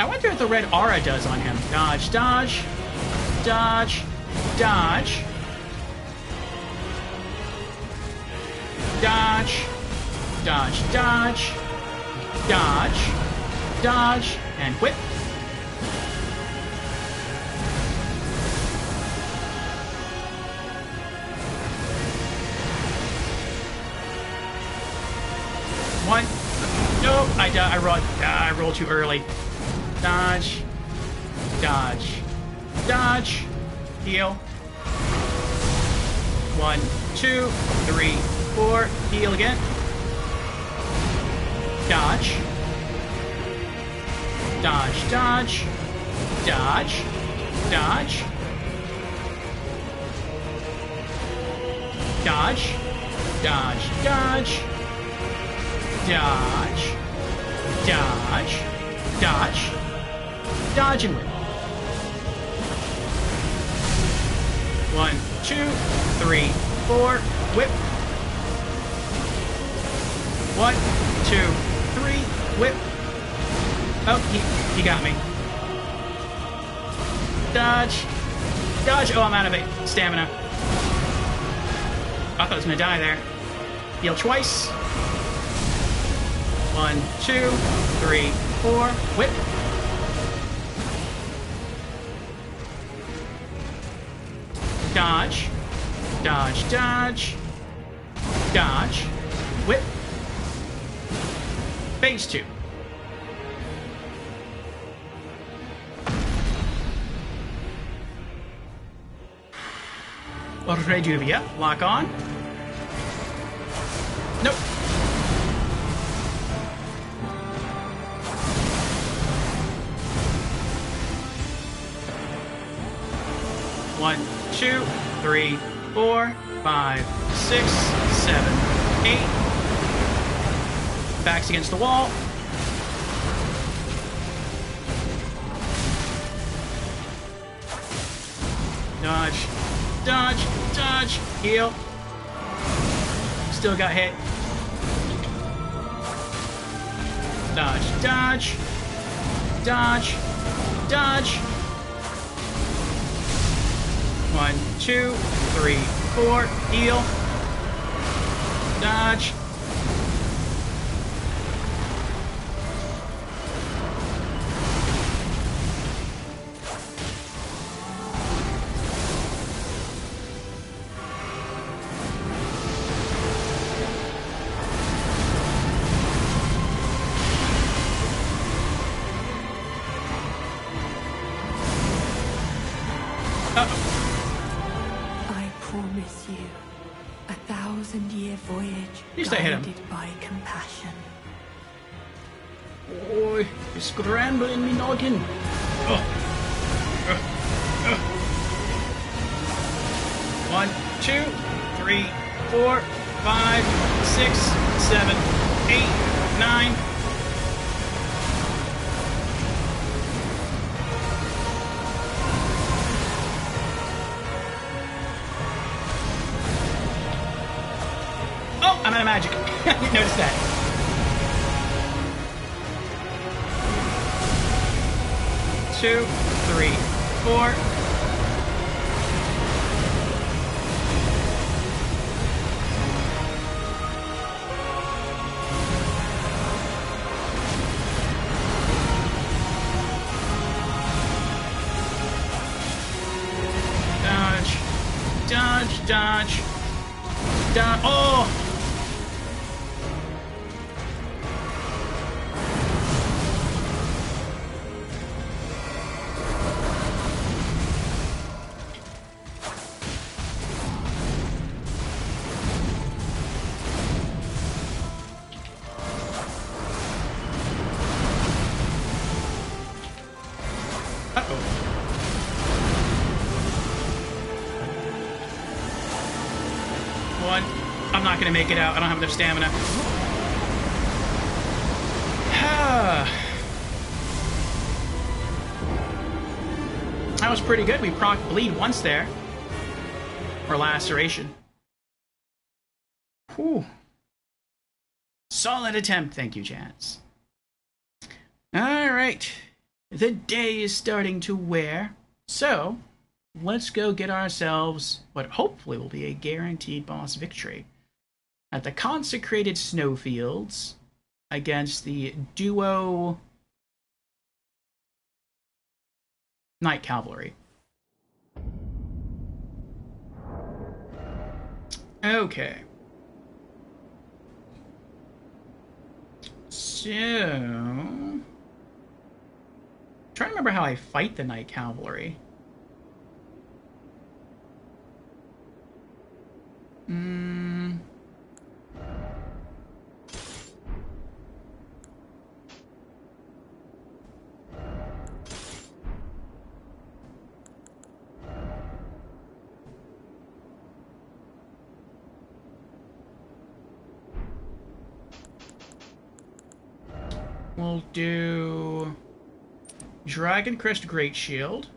I wonder what the red aura does on him. Dodge, dodge, dodge, dodge, dodge, dodge, dodge, dodge, dodge, and whip. One. Nope, I rolled too early. Dodge. Dodge. Dodge. Heal. 1, 2, 3, 4. Heal again. Dodge. Dodge, dodge. Dodge. Dodge. Dodge. Dodge, dodge. Dodge. Dodge. Dodge. Dodge and whip. 1, 2, 3, 4. Whip. 1, 2, 3. Whip. Oh, he got me. Dodge. Dodge. Oh, I'm out of it. Stamina. I thought I was gonna die there. Heal twice. 1, 2, 3, 4. Whip. Dodge. Dodge, dodge. Dodge. Whip. Phase 2. Reduvia. Lock on. Nope. One, 2, 3, 4, 5, 6, 7, 8. Backs against the wall. Dodge. Dodge. Dodge. Heal. Still got hit. Dodge. Dodge. Dodge. Dodge. 1, 2, 3, 4. Heal. Dodge. Guided I hit him. by compassion. Oh, you're scrambling me noggin. Oh. 1, 2, 3, 4, 5, 6, 7, 8, 9. Oh, I'm out of magic. I didn't notice that. Two, 3, 4. Dodge. Dodge, dodge. Dodge. Oh! I'm not going to make it out. I don't have enough stamina. That was pretty good. We proc bleed once there. Or laceration. Whew. Solid attempt. Thank you, Chance. All right. The day is starting to wear, so let's go get ourselves what hopefully will be a guaranteed boss victory at the consecrated snowfields against the duo Night Cavalry. Okay. So, trying to remember how I fight the Night Cavalry. We'll do Dragon Crest Great Shield.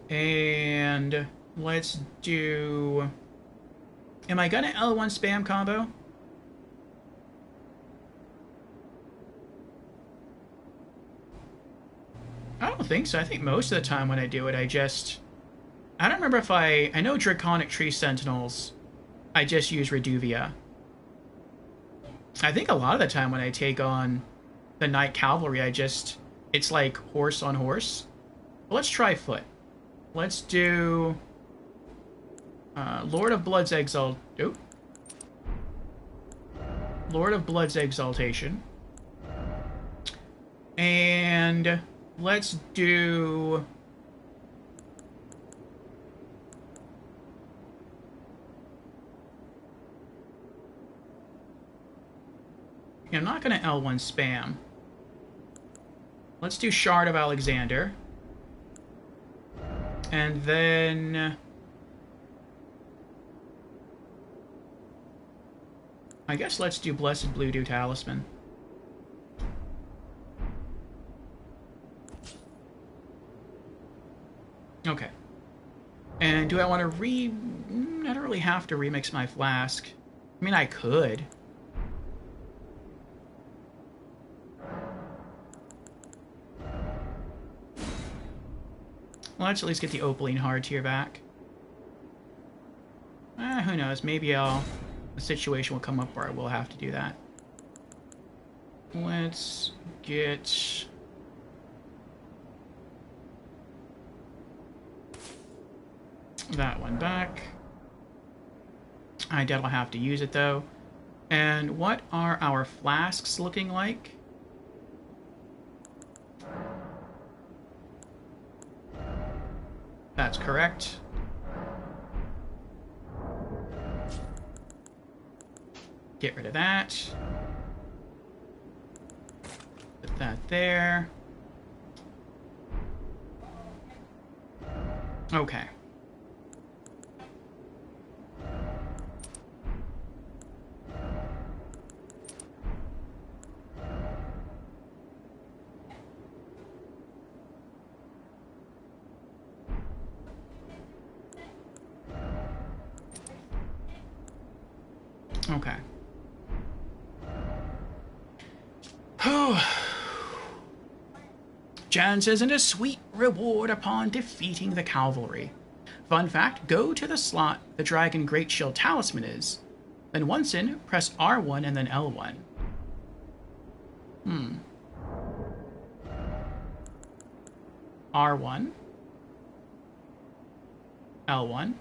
And let's do... Am I gonna L1 spam combo? I don't think so. I think most of the time when I do it, I don't remember if I know Draconic Tree Sentinels, I just use Reduvia. I think a lot of the time when I take on the Night Cavalry, it's like horse on horse. But let's try foot. Let's do Lord of Blood's Lord of Blood's Exaltation. And let's do... I'm not going to L1 spam. Let's do Shard of Alexander. And then... I guess let's do Blessed Blue Dew Talisman. Okay. And do I want to I don't really have to remix my flask. I mean, I could. Well, let's at least get the Opaline Hard Tier back. Who knows? Maybe a situation will come up where I will have to do that. Let's get... that one back. I doubt I'll have to use it, though. And what are our flasks looking like? That's correct. Get rid of that. Put that there. Okay. Okay. Jan says, and a sweet reward upon defeating the cavalry. Fun fact, go to the slot the Dragon Great Shield Talisman is. Then once in, press R1 and then L1. R1. L1.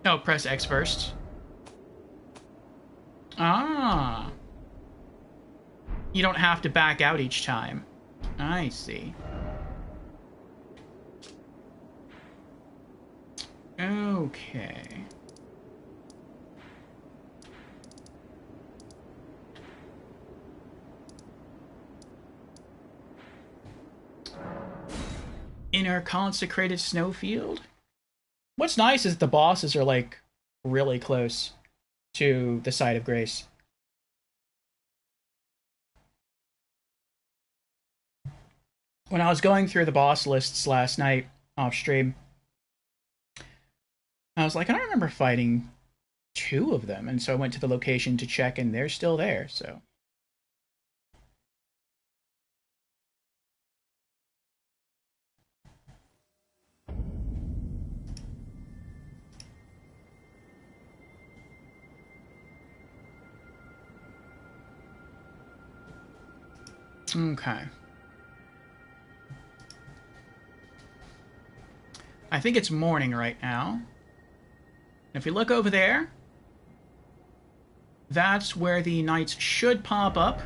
Oh, press X first. Ah. You don't have to back out each time. I see. Okay. Inner consecrated snowfield? What's nice is the bosses are, like, really close to the site of grace. when I was going through the boss lists last night off stream, I was like, I don't remember fighting 2 of them, and so I went to the location to check, and they're still there. So. Okay. I think it's morning right now. If we look over there, that's where the knights should pop up.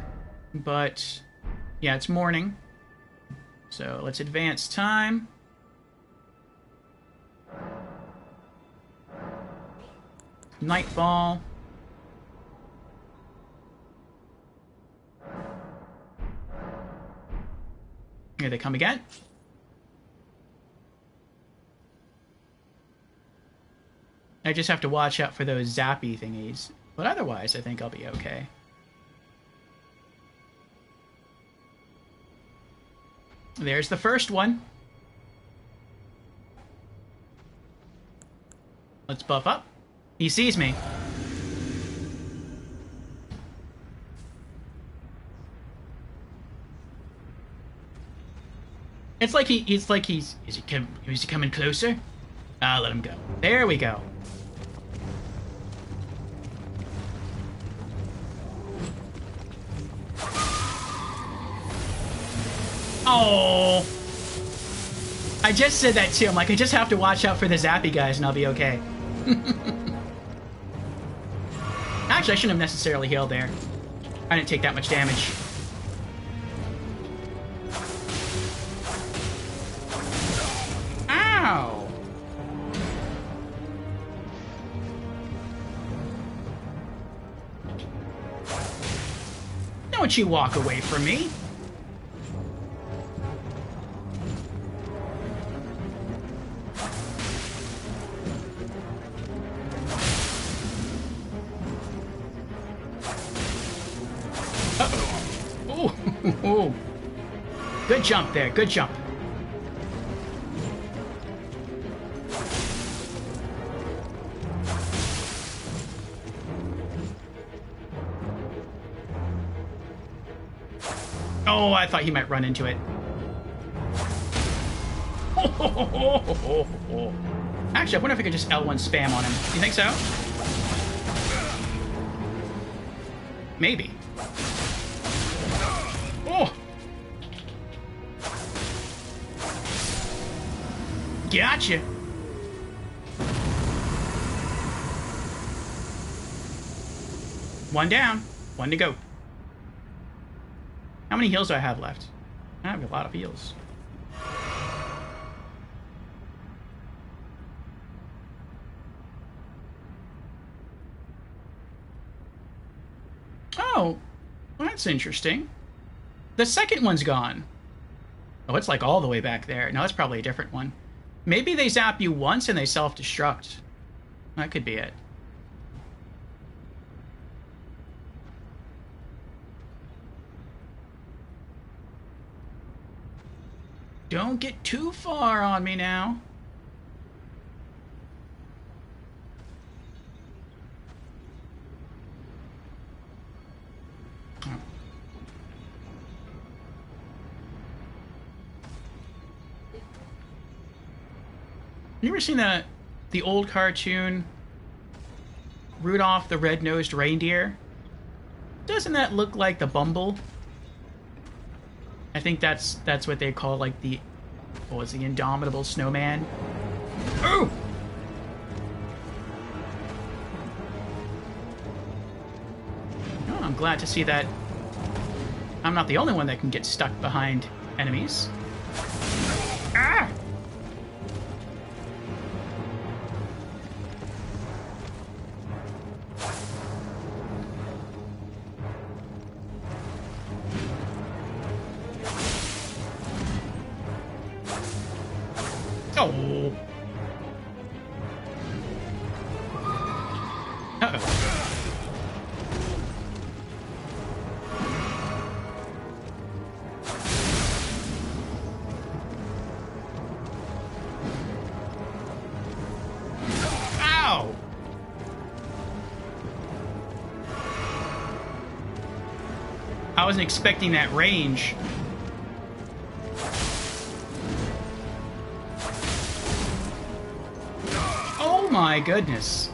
But, yeah, it's morning. So let's advance time. Nightfall. Here they come again. I just have to watch out for those zappy thingies. But otherwise, I think I'll be okay. There's the first one. Let's buff up. He sees me. It's like is he coming closer? I'll let him go. There we go. Oh, I just said that too. I'm like, I just have to watch out for the zappy guys and I'll be okay. Actually, I shouldn't have necessarily healed there. I didn't take that much damage. Ow! Don't you walk away from me. Oh, good jump there. Good jump. Oh, I thought he might run into it. Actually, I wonder if I could just L1 spam on him. You think so? Maybe. Oh! Gotcha! One down. One to go. How many heals do I have left? I have a lot of heals. Oh, well, that's interesting. The second one's gone. Oh, it's like all the way back there. No, it's probably a different one. Maybe they zap you once and they self-destruct. That could be it. Don't get too far on me now. Oh. You ever seen the old cartoon Rudolph the Red-Nosed Reindeer? Doesn't that look like the Bumble? I think that's what they call, like, the... what was the Indomitable Snowman? Oh! Oh, I'm glad to see that I'm not the only one that can get stuck behind enemies. Ah! Oh. Uh-oh. I wasn't expecting that range. Oh my goodness.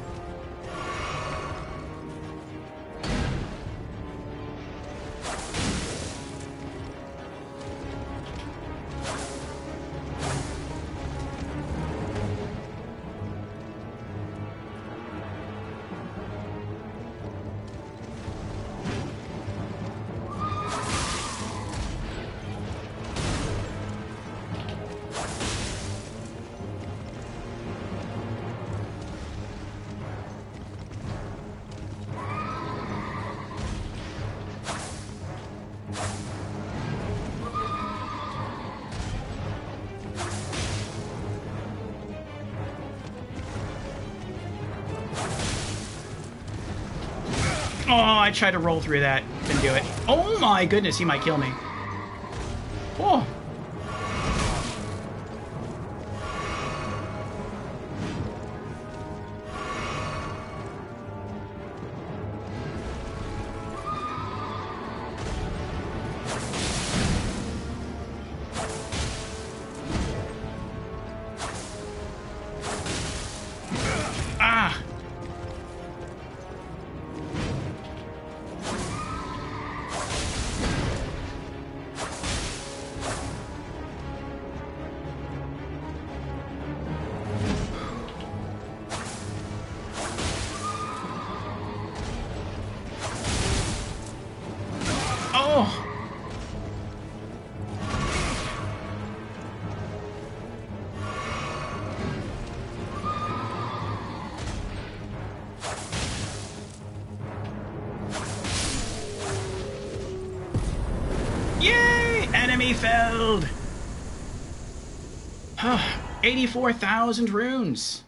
Oh, I tried to roll through that. Didn't do it. Oh my goodness, he might kill me. Oh. Ah. Oh. Yay! Enemy felled! 84,000 runes.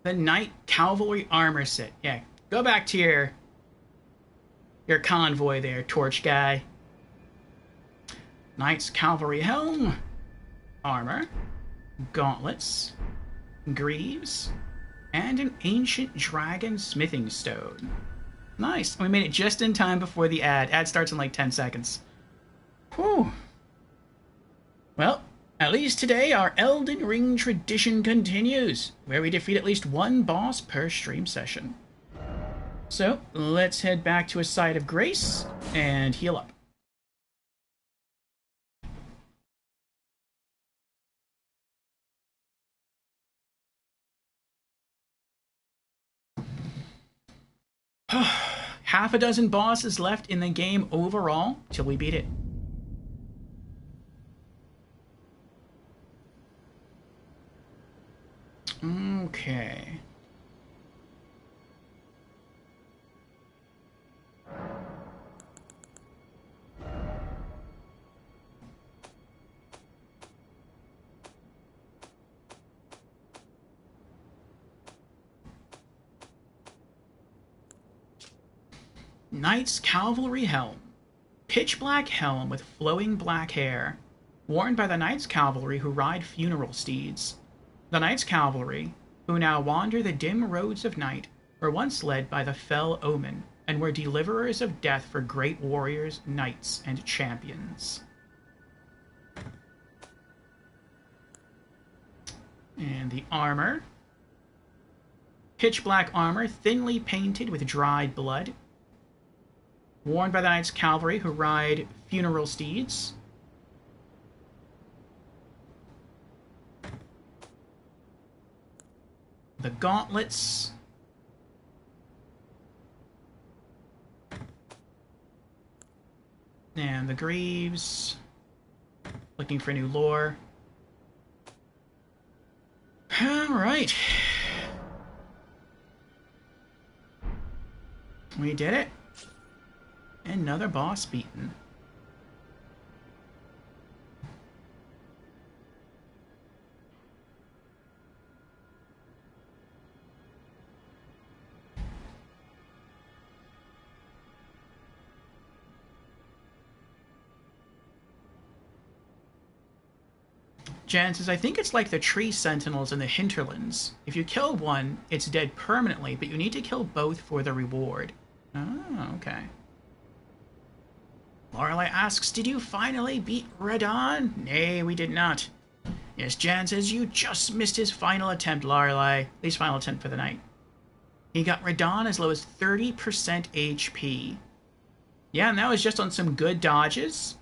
The Knight Cavalry armor set. Yeah, go back to your convoy there, Torch Guy. Knight's Cavalry helm, armor, gauntlets, greaves, and an ancient dragon smithing stone. Nice. We made it just in time before the ad. Ad starts in like 10 seconds. Whew. Well, at least today our Elden Ring tradition continues, where we defeat at least one boss per stream session. So, let's head back to a site of grace and heal up. Half a dozen bosses left in the game overall till we beat it. Okay. Knight's Cavalry helm. Pitch black helm with flowing black hair, worn by the Knights Cavalry who ride funeral steeds. The Knights Cavalry, who now wander the dim roads of night, were once led by the fell Omen, and were deliverers of death for great warriors, knights, and champions. And the armor. Pitch black armor, thinly painted with dried blood, worn by the Knights Cavalry who ride funeral steeds. The gauntlets. And the greaves. Looking for new lore. Alright. We did it. Another boss beaten. Jan says, I think it's like the tree sentinels in the hinterlands. If you kill one, it's dead permanently, but you need to kill both for the reward. Oh, okay. Lorelei asks, did you finally beat Radon? Nay, we did not. Yes, Jan says, you just missed his final attempt, Lorelei. At least final attempt for the night. He got Radon as low as 30% HP. Yeah, and that was just on some good dodges.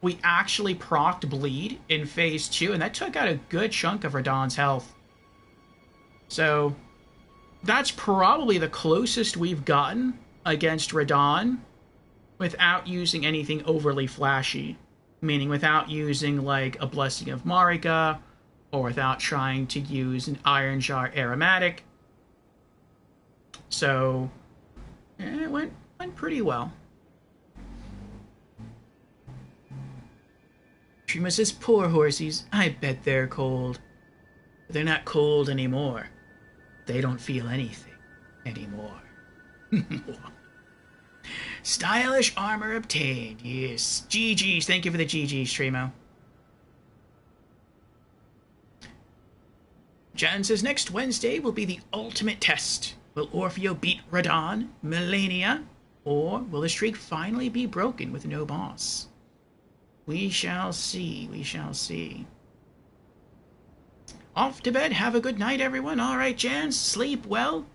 We actually procced Bleed in Phase 2, and that took out a good chunk of Radon's health. So, that's probably the closest we've gotten against Radon without using anything overly flashy. Meaning without using, like, a Blessing of Marika, or without trying to use an Iron Jar Aromatic. So, it went pretty well. Trima says, poor horsies, I bet they're cold. But they're not cold anymore. They don't feel anything anymore. Stylish armor obtained. Yes. GG's. Thank you for the GG's, Trimo. Jan says, next Wednesday will be the ultimate test. Will Orfeo beat Radon, Melania, or will the streak finally be broken with no boss? We shall see. We shall see. Off to bed. Have a good night, everyone. All right, Jan. Sleep well.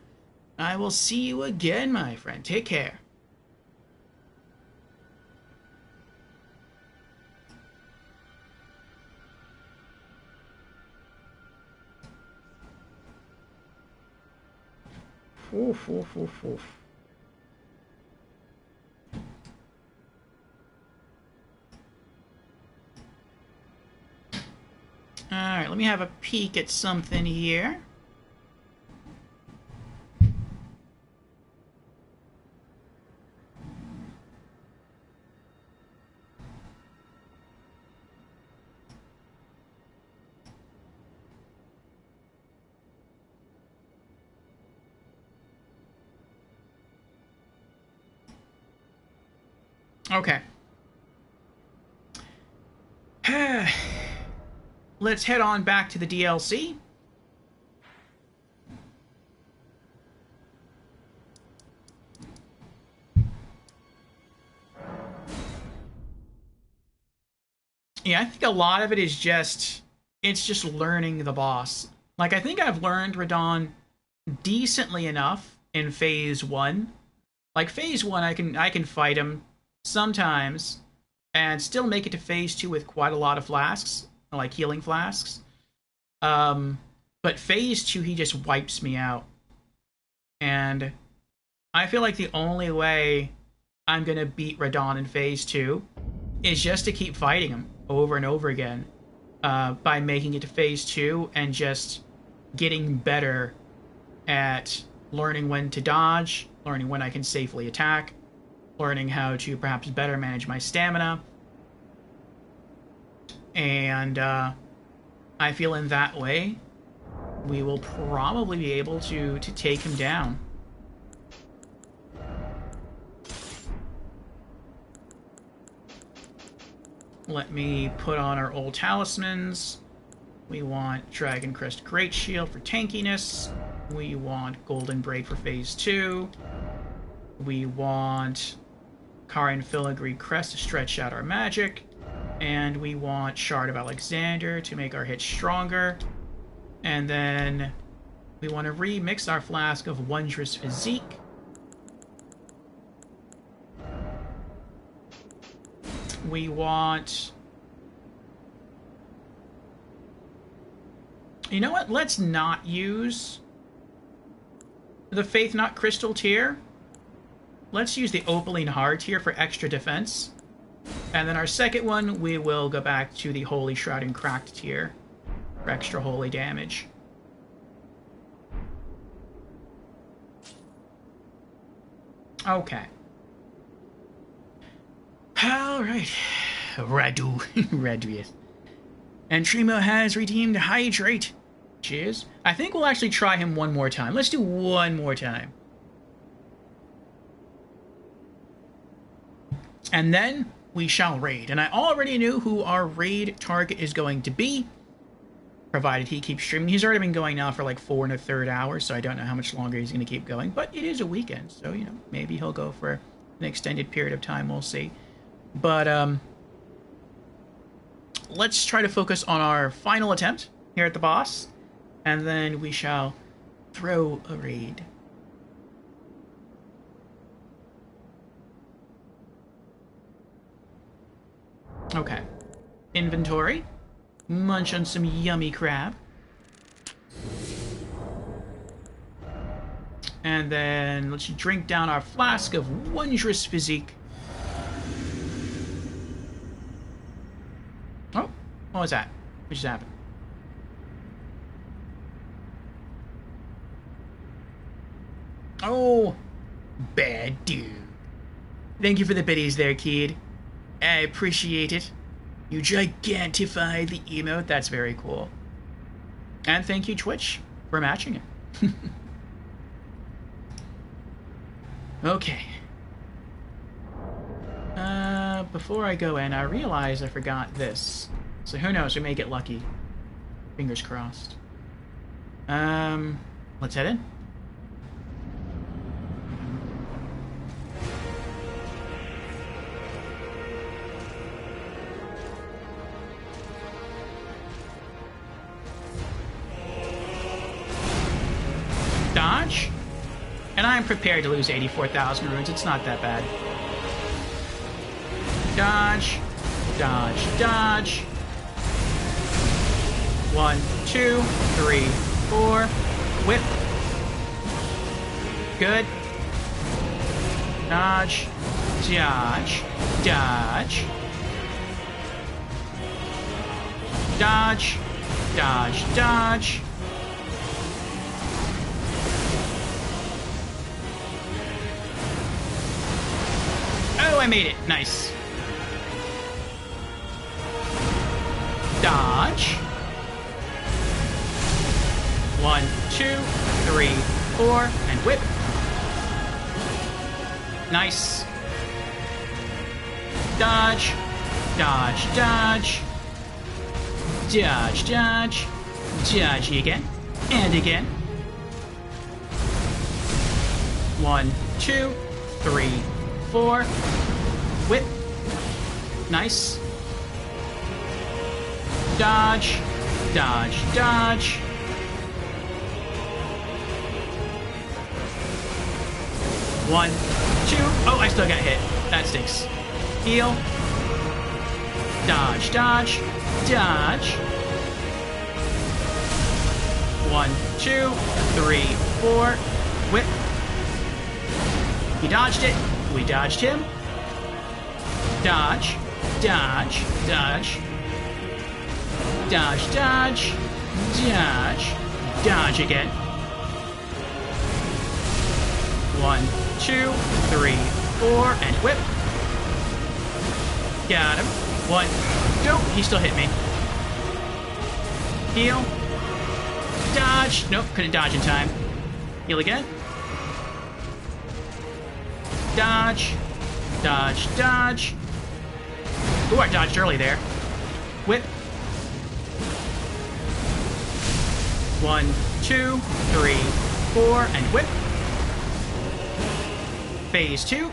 I will see you again, my friend. Take care. Oof, oof, oof, oof. Alright, let me have a peek at something here. Okay. Let's head on back to the DLC. Yeah, I think a lot of it is just... it's just learning the boss. Like, I think I've learned Radon decently enough in Phase 1. Like, Phase 1, I can fight him sometimes and still make it to Phase 2 with quite a lot of flasks. Like healing flasks. But Phase 2, he just wipes me out. And I feel like the only way I'm gonna beat Radon in Phase 2 is just to keep fighting him over and over again. By making it to Phase 2 and just getting better at learning when to dodge, learning when I can safely attack, learning how to perhaps better manage my stamina. And I feel in that way, we will probably be able to take him down. Let me put on our old talismans. We want Dragon Crest Great Shield for tankiness. We want Golden Braid for Phase 2. We want Karin Filigree Crest to stretch out our magic. And we want Shard of Alexander to make our hits stronger. And then we want to remix our flask of Wondrous Physique. We want... you know what? Let's not use the Faith Not Crystal tier. Let's use the Opaline Heart tier for extra defense. And then our second one, we will go back to the Holy Shroud and Cracked tier for extra holy damage. Okay. Alright. Radu. Radu, yes. And Trimo has redeemed Hydrate. Cheers. I think we'll actually try him one more time. Let's do one more time. And then we shall raid. And I already knew who our raid target is going to be, provided he keeps streaming. He's already been going now for like 4 1/3 hours, so I don't know how much longer he's going to keep going. But it is a weekend, so, you know, maybe he'll go for an extended period of time. We'll see. But let's try to focus on our final attempt here at the boss, and then we shall throw a raid. Okay. Inventory. Munch on some yummy crab. And then let's drink down our flask of wondrous physique. Oh, what was that? What just happened? Oh, bad dude. Thank you for the biddies there, kid. I appreciate it. You gigantified the emote. That's very cool. And thank you, Twitch, for matching it. Okay. Before I go in, I realize I forgot this. So who knows, we may get lucky. Fingers crossed. Let's head in. Dodge. And I'm prepared to lose 84,000 runes. It's not that bad. Dodge. Dodge. Dodge. 1, 2, 3, 4. Whip. Good. Dodge. Dodge. Dodge. Dodge. Dodge. Dodge. Oh, I made it. Nice. Dodge. 1, 2, 3, 4, and whip. Nice. Dodge. Dodge. Dodge. Dodge. Dodge. Dodge again. And again. 1, 2, 3, 4. Whip. Nice. Dodge. Dodge. Dodge. One, two. Oh, I still got hit. That stinks. Heal. Dodge. Dodge. Dodge. 1, 2, 3, 4. Whip. He dodged it. We dodged him. Dodge. Dodge. Dodge. Dodge. Dodge. Dodge. Dodge again. 1, 2, 3, 4, and whip. Got him. 1. Nope, he still hit me. Heal. Dodge. Nope, couldn't dodge in time. Heal again. Dodge. Dodge. Dodge. Ooh, I dodged early there. Whip. 1, 2, 3, 4, and whip. Phase 2.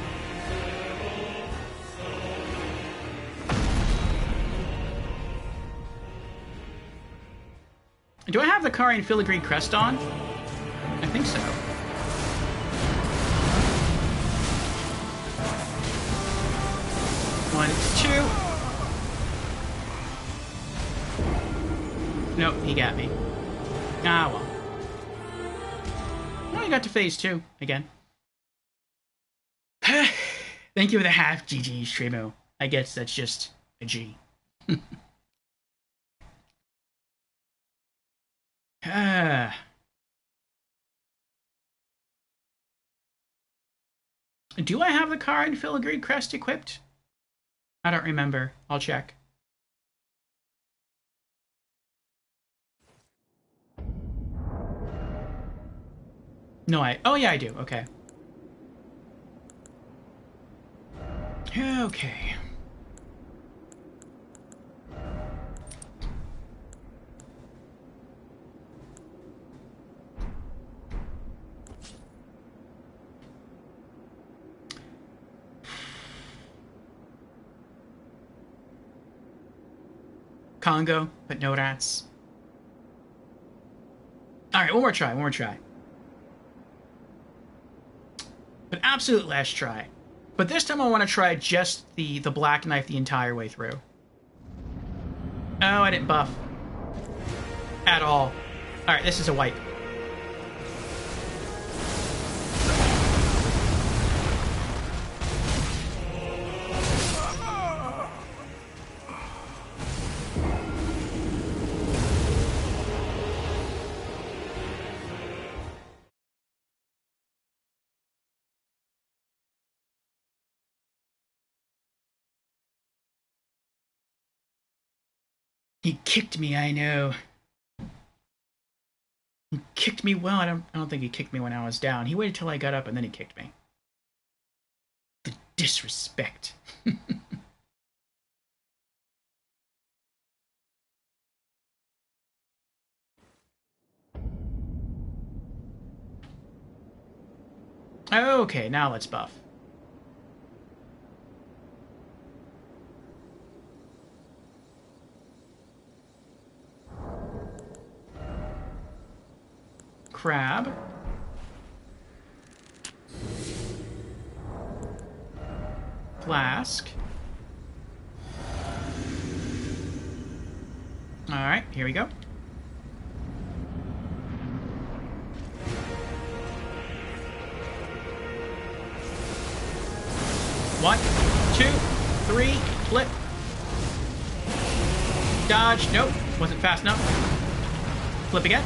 Do I have the Karian Filigree crest on? I think so. 1, 2. Nope, he got me. Ah, well. Well, you got to phase 2 again. Thank you for the half GG, Streamo. I guess that's just a G. Do I have the Karian Filigree crest equipped? I don't remember. I'll check. No, oh yeah, I do. Okay. Okay. Congo, but no rats. Alright, one more try, one more try. But absolute last try. But this time I want to try just the black knife the entire way through. Oh, I didn't buff. At all. Alright, this is a wipe. He kicked me, I know. He kicked me well. I don't think he kicked me when I was down. He waited till I got up and then he kicked me. The disrespect. Okay, now let's buff. Crab. Flask. Alright, here we go. One, two, three, flip. Dodge, nope, wasn't fast enough. Flip again.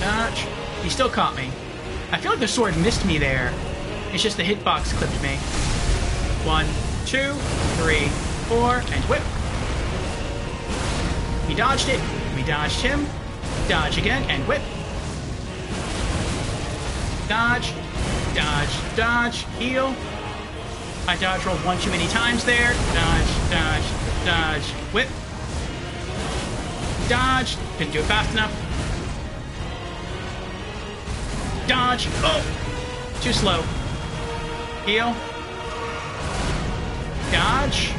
Dodge. He still caught me. I feel like the sword missed me there. It's just the hitbox clipped me. 1, 2, 3, 4, and whip. He dodged it. We dodged him. Dodge again, and whip. Dodge. Dodge. Dodge. Heal. I dodge rolled one too many times there. Dodge. Dodge. Dodge. Whip. Dodge. Didn't do it fast enough. Dodge. Oh! Too slow. Heal. Dodge.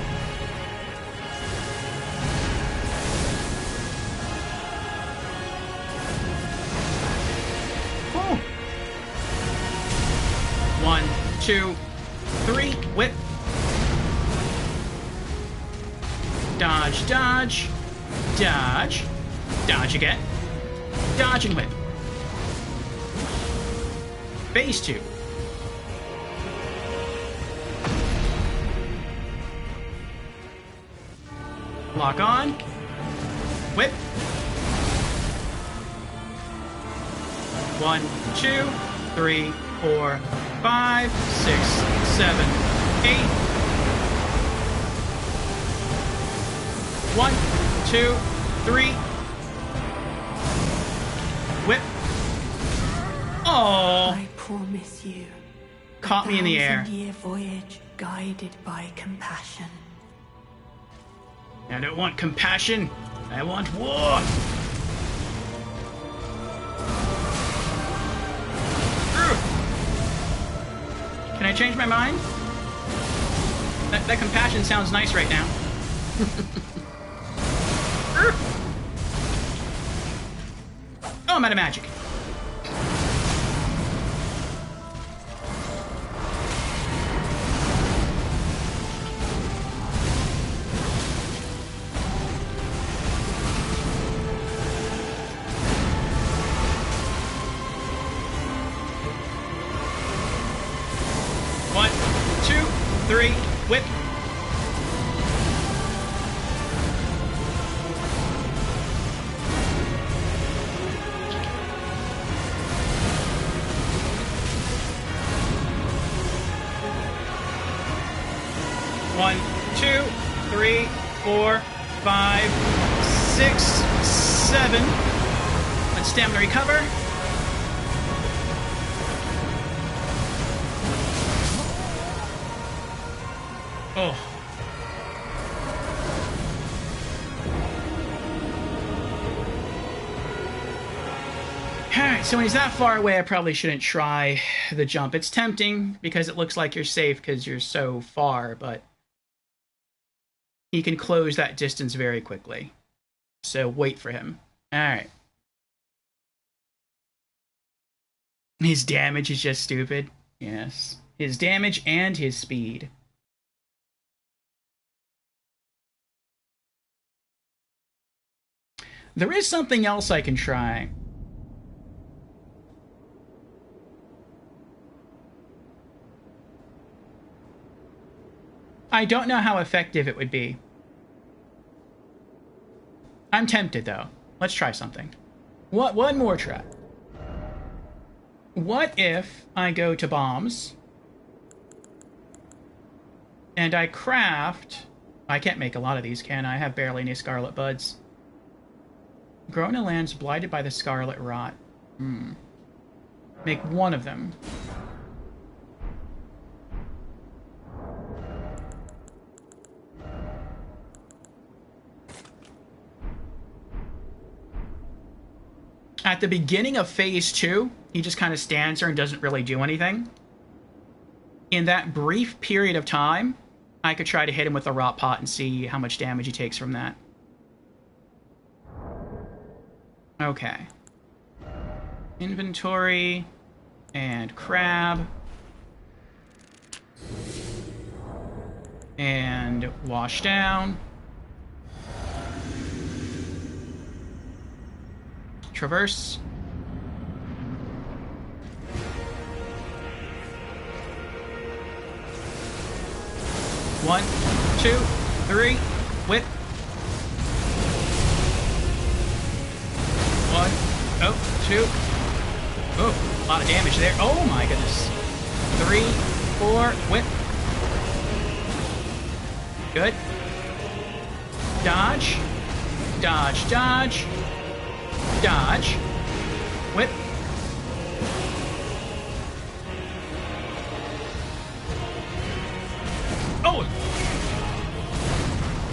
Oh. 1, 2, 3. Whip. Dodge, dodge. Dodge. Dodge again. Dodge and whip. Phase 2. Lock on. Whip. 1, 2, 3, 4, 5, 6, 7, 8. 1, 2, 3. Whip. Oh. I promise you. Caught me in the air. 1,000-year voyage guided by compassion. I don't want compassion. I want war. Can I change my mind? That compassion sounds nice right now. Oh, I'm out of magic. Three, whip. One, two, three, four, 5, 6, 7. Let's stamina recover. Oh. Alright, so when he's that far away, I probably shouldn't try the jump. It's tempting because it looks like you're safe because you're so far, but he can close that distance very quickly. So wait for him. Alright. His damage is just stupid. Yes. His damage and his speed. There is something else I can try. I don't know how effective it would be. I'm tempted, though. Let's try something. One more try. What if I go to bombs and I craft... I can't make a lot of these, can I? I have barely any scarlet buds. Grown in lands blighted by the scarlet rot. Make one of them. At the beginning of Phase 2, he just kind of stands there and doesn't really do anything. In that brief period of time, I could try to hit him with the Rot Pot and see how much damage he takes from that. Okay. Inventory. And crab. And wash down. Traverse. One, two, three, whip. One, oh, two. Oh, a lot of damage there. Oh my goodness. 3, 4, whip. Good. Dodge. Dodge, dodge. Dodge. Whip. Oh!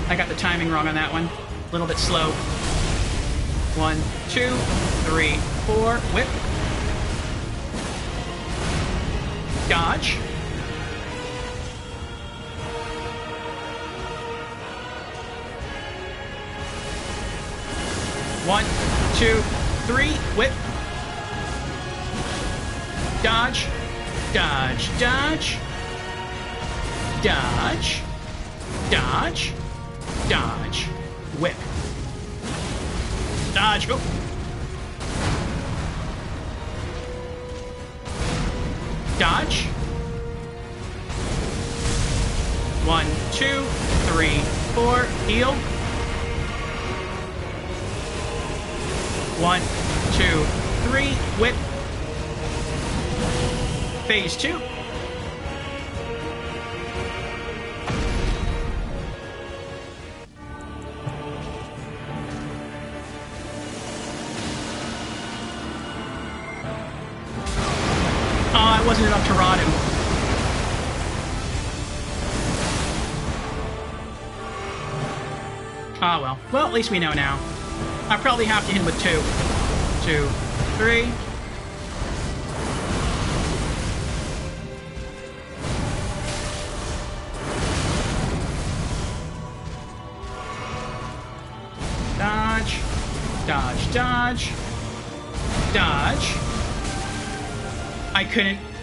I got the timing wrong on that one. A little bit slow. 1, 2, 3, 4. Whip. Dodge. One, 2, 3, whip. Dodge. Dodge. Dodge. Dodge. Dodge. Dodge. Whip. Dodge. Oh. Dodge. 1, 2, 3, 4. Heal. 1, 2, 3. Whip. Phase 2. Oh, it wasn't enough to rot him. Ah, well. Well, at least we know now. I probably have to hit him with 2. 2, 3. Dodge. Dodge, dodge. Dodge.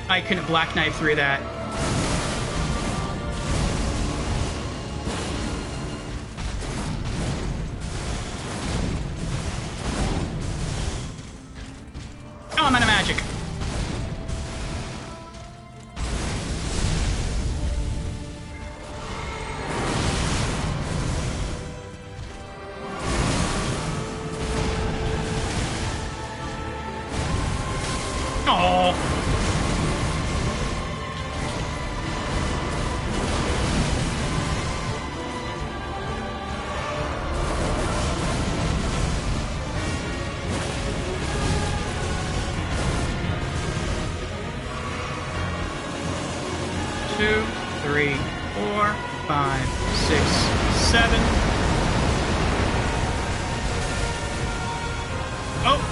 I couldn't black knife through that. Oh, I'm out of magic. Oh.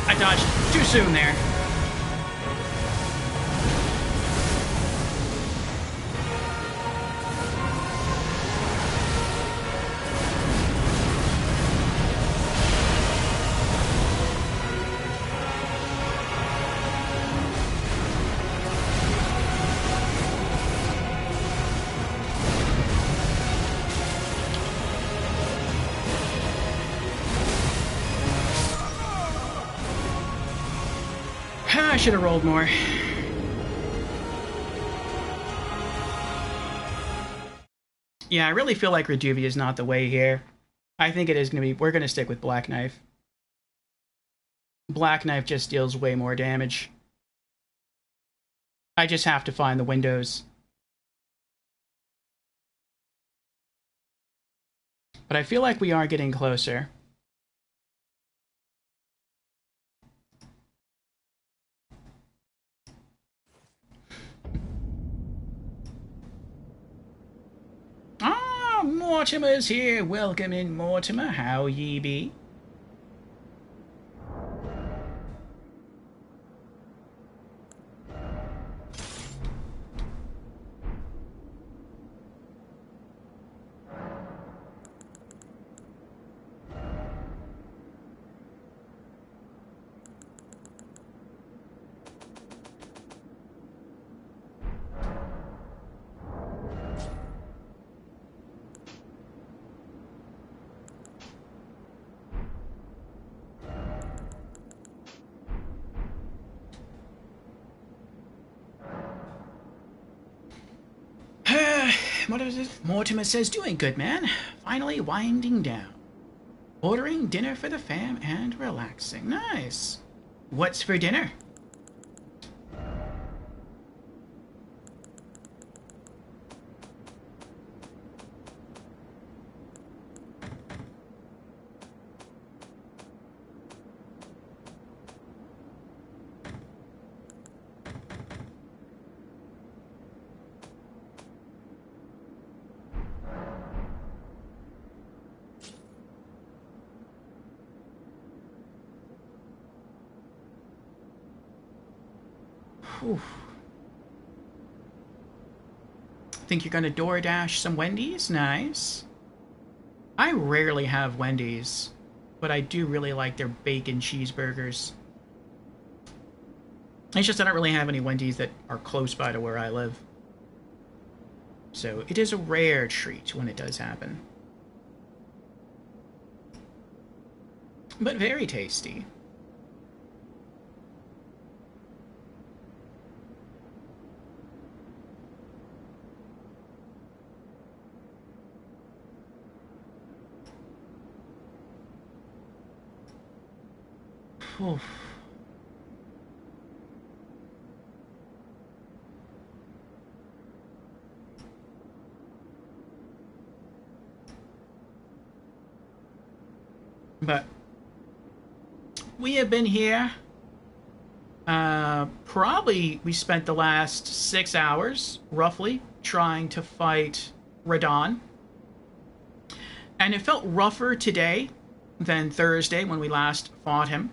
I dodged too soon there. I should have rolled more. Yeah, I really feel like Reduvia is not the way here. I think it is going to be... We're going to stick with Black Knife. Black Knife just deals way more damage. I just have to find the windows. But I feel like we are getting closer. Ah, Mortimer's here. Welcome in, Mortimer. How ye be? What is it? Mortimer says, doing good, man. Finally winding down. Ordering dinner for the fam and relaxing. Nice. What's for dinner? Whew. Think you're gonna DoorDash some Wendy's? Nice. I rarely have Wendy's, but I do really like their bacon cheeseburgers. It's just I don't really have any Wendy's that are close by to where I live. So it is a rare treat when it does happen. But very tasty. Oof. But we have been here. Probably we spent the last 6 hours, roughly, trying to fight Radon. And it felt rougher today than Thursday when we last fought him.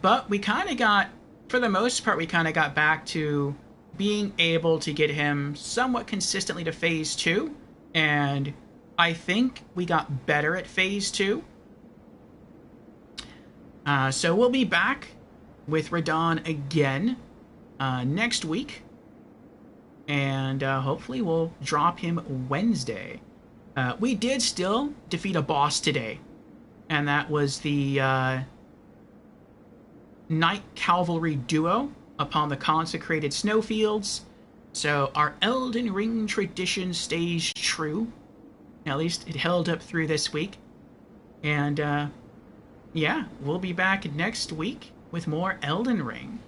But we kind of got, for the most part, we kind of got back to being able to get him somewhat consistently to phase 2. And I think we got better at phase 2. So we'll be back with Radon again next week. And hopefully we'll drop him Wednesday. We did still defeat a boss today. And that was the Knight Cavalry duo upon the consecrated snowfields. So our Elden Ring tradition stays true. At least it held up through this week. And yeah, we'll be back next week with more Elden Ring.